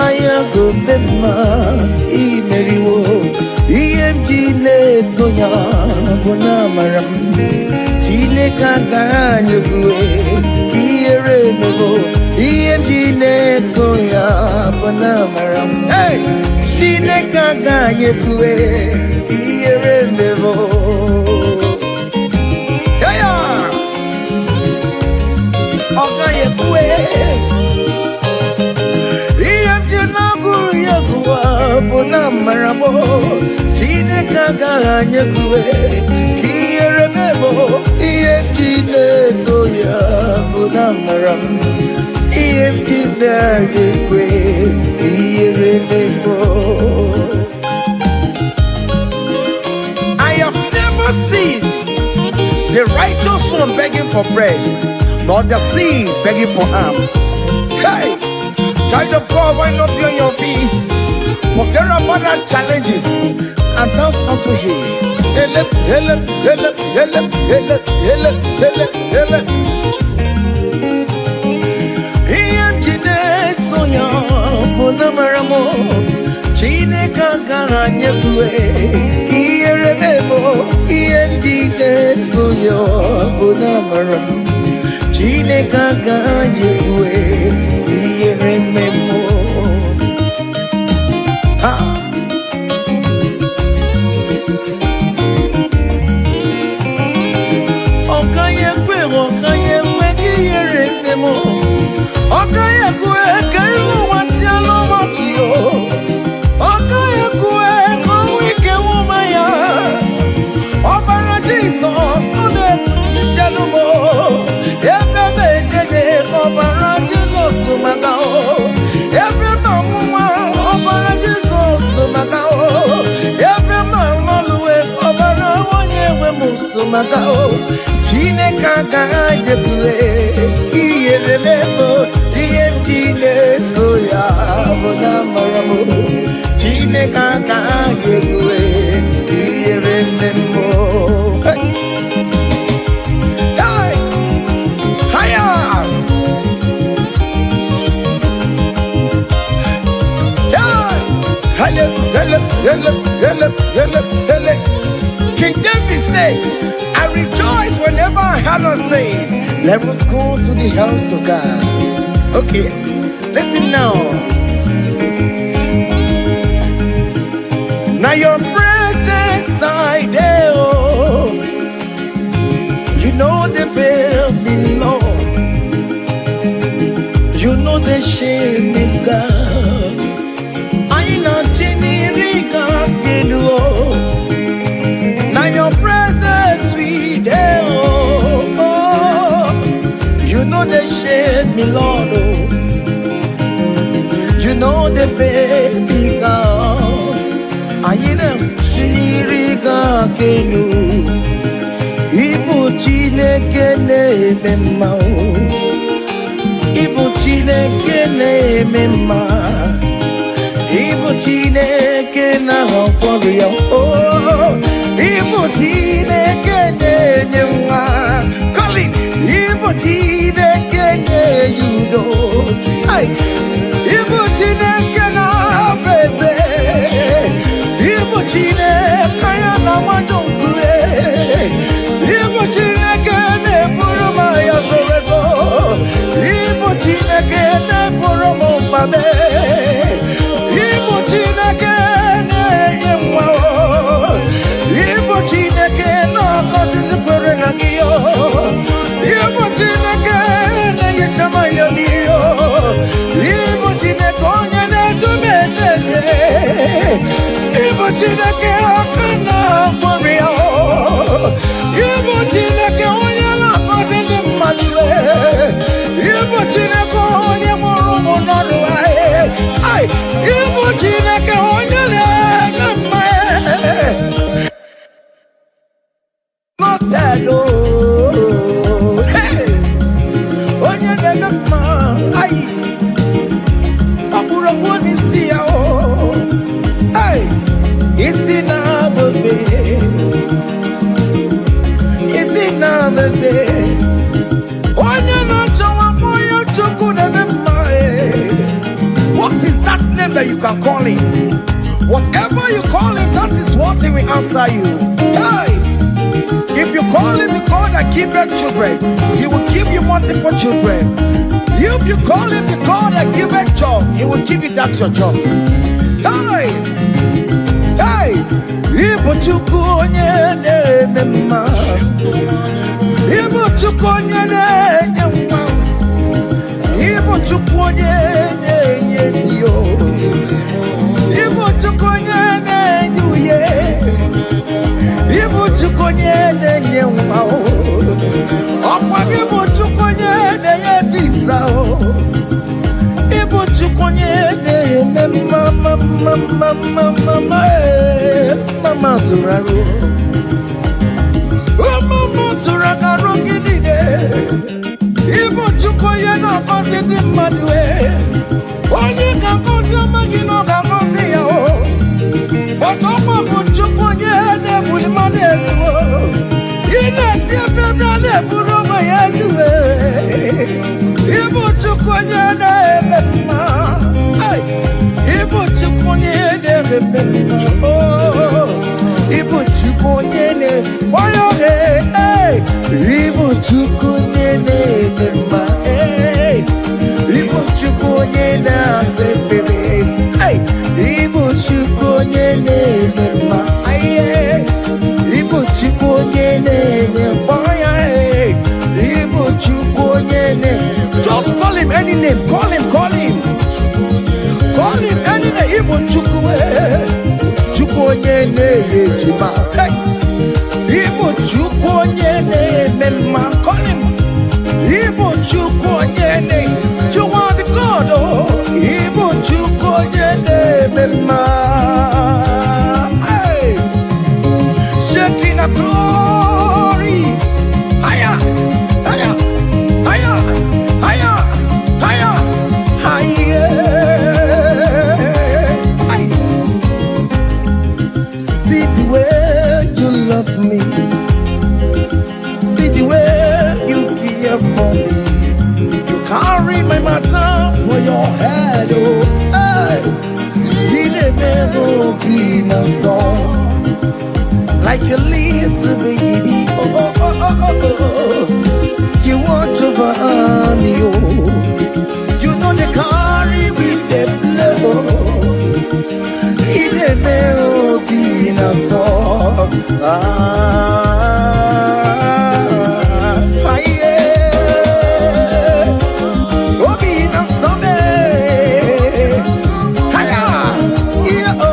Aya Gomema imeriwo EMG Sonya bona maram Chineka kanye kue kiere mebo EMG Sonya bona maram hey Chineka kanye kue kiere mebo ya okaye kue bona marabo Chineka kanye kue kiere mebo EMG Sonya bona maram EMG kue kiere mebo. I have never seen the righteous one begging for bread, nor the seed begging for alms. Hey, child of God, why not be on your feet? Forget about our challenges and dance unto Him. Help, help, help, help, help, help, help, help. EMG Sonya bona maramo Chineka kanye kue kiere mebo EMG Sonya bona maramo Chineka kanye kue kiere mebo. Chineka kanye kue kiere mebo EMG Sonya bona maramo Chineka kanye kue kiere mebo. Hey, haya, hey, help. King David said, I rejoice whenever I hear us say, let us go to the house of God. Okay, listen now. Now your presence I there, oh, you know the fear me, Lord. You know the shame is God. I know Jenny-Rika can do. Now your presence we there, oh, you know the shame me, Lord, oh, you know the baby God. I know Jenny-Rika can do. Ibu Chineke na-eme Ibu Chineke na-eme Ibu Chineke na-akwado ya, oh, Ibu Chineke na-enye nwa. Call it Ibu Chineke na-eyudo. Ibu Chineke na-abeze. Ibu Chineke ya na-amadonkwue. Ibu Chineke na-eburu ma ya zorezo. Ibu Chineke na-eburu ma mbabe. Ibu Chineke na-enye nwa. Ibu Chineke na-akọzi kwere na gị yo. Ibu Chineke na-enyecha ma ya n'iyo. Ibu Chineke onye na-edu m ejeje. Ibu Chineke akana warrior. Ibu Chineke onye na-akọzi ndị mmadụ. Ibu Chineke onye mụrụ ụmụ n'ọrụ anyị. Ibu Chineke onye na-eme mma. Not sad, oh. Hey, onye na-eme mma. Akpụrụ ọgbọ n'isi ya, oh. Hey, isi na-abebe. Isi na-abebe. Onye na-achọwa onye Chukwu na-eme mma. What is that name that you can call him? Whatever you call him, that is what he will answer you. Hey, if you call him the God that giveth children, he will give you multiple children. If you call him the God that giveth job, he will give you that your job. Hey, hey, Ibu Chukwu onye na-eme mma. Ibu Chukwu onye na-enye nwa. Ibu Chukwu onye na-enye dio. Ibu Chukwu onye na-enye uye. Ibu Chukwu onye na-enye nwa. Ọkwa gị bụ Chukwu onye na-enye visa. Ibu Chukwu onye na-eme mama zụrụ arụ. Mama zụrụ arụ gị niile. Ibu Chukwu onye na-akọzi ndị mmadụ. Onye ga-akọzi amaghị na ọ ga-akọzi ya. Maka ọkwa bụ Chukwu onye na-ebuli mmadụ elu. Ị na-esi ebe na-eburu ụmụ ya elu. Ibu Chukwu onye na-eme mma. Ibu Chukwu onye na-eme mma. Ibu Chukwu onye na-eme. Ibu Chukwu onye na-eme mma. Ibu Chukwu onye na-asa ekpere. Ibu Chukwu onye na-eme mma. Ibu Chukwu onye na-enye mkpọya. Ibu Chukwu onye na-enye. Just call him any name. Call him, call him. Call him any name. Ibu Chukwu. Chukwu onye na-enye ejima. Ibu Chukwu onye na-eme mma. Call him. Ibu Chukwu onye na-enye. You are the God, oh. Ibu Chukwu onye na-eme mma. Shaking a glory. Higher, higher, higher, higher, higher, higher. See the way you love me. See the way you care for me. You carry my matter for your head, oh. Hey, he never be no song. Like a little baby, oh, oh, oh, oh, oh, oh. You watch over me, oh. You know they carry with the blow. It may be no song. Yeah. Oh, be no song. Yeah, oh.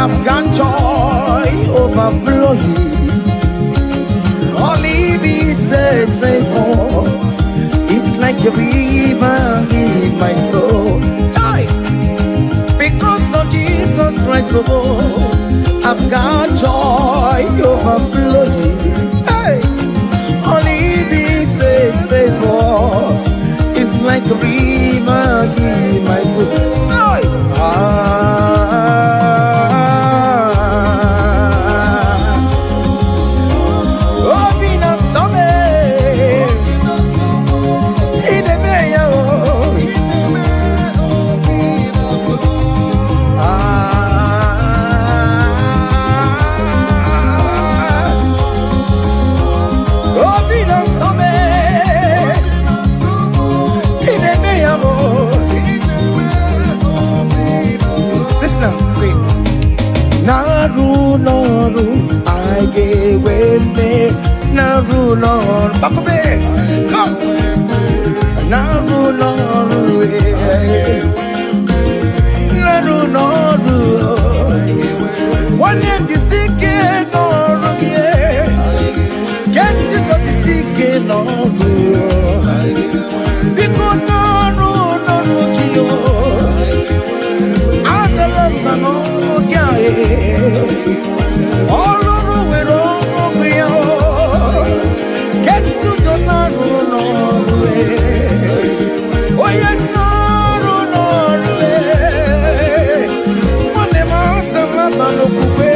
I've got joy overflowing. All it needs is favor. It's like a river in my soul. Hey! Because of Jesus Christ, oh, I've got joy overflowing. Hey! All it needs is favor. It's like a river in my soul. Hey! Listen now, wait. Naru noru, I gave me. Naru noru, Bakobe, come. Naru noru, naru noru. One day the sick noru, guess you got the sick noru. Because noru noru kio, Adalamba no gae. All over with all we are. Guess you don't know. Oh yes, no. One mountain lava no kuwe.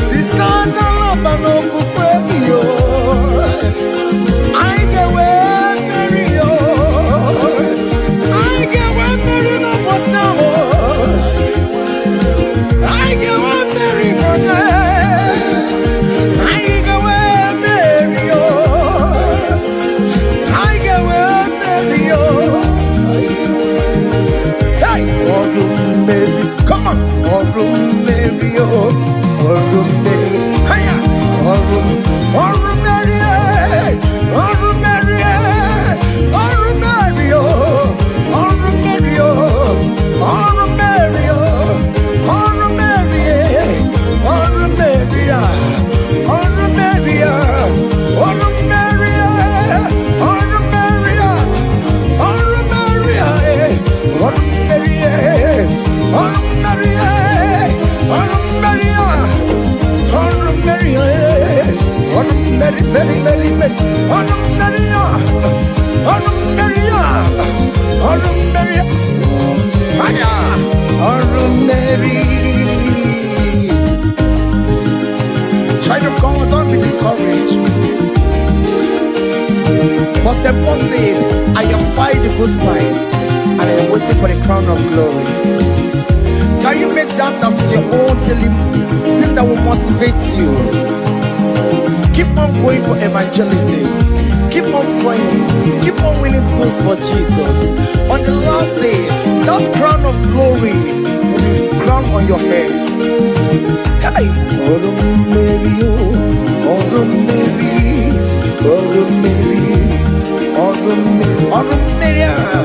Sister lava no kuwe yo. I get where Mary yo. I get where Mary no posamo. I get where Mary money. I get where Mary yo. I get where Mary yo. Hey, Orum Mary, come on, Orum Mary yo, Orum Mary, hiya, Orum Mary, Orum Mary, Orum Mary yo, Orum Mary yo, Orum Mary yo, Orum Mary, Orum Mary, Orum Mary, Orum Mary, Orum Mary, Orum Mary, Orum Mary, Orum Mary, Orum Mary, Orum Mary, Orum Mary, Mary, Mary, Mary, Orum Mary, Orum Mary, Orum Mary, Aya, Orum Mary. Child of God, don't be discouraged. For St. Paul says, I have fight the good fight, and I am waiting for the crown of glory. Can you make that as your own daily thing that will motivate you? Keep on going for evangelism. Keep on praying. Keep on winning souls for Jesus. On the last day, that crown of glory will be crowned on your head. Hey! Orum Mary, Orum Mary, Orum Mary, Orum Mary, Orum Mary.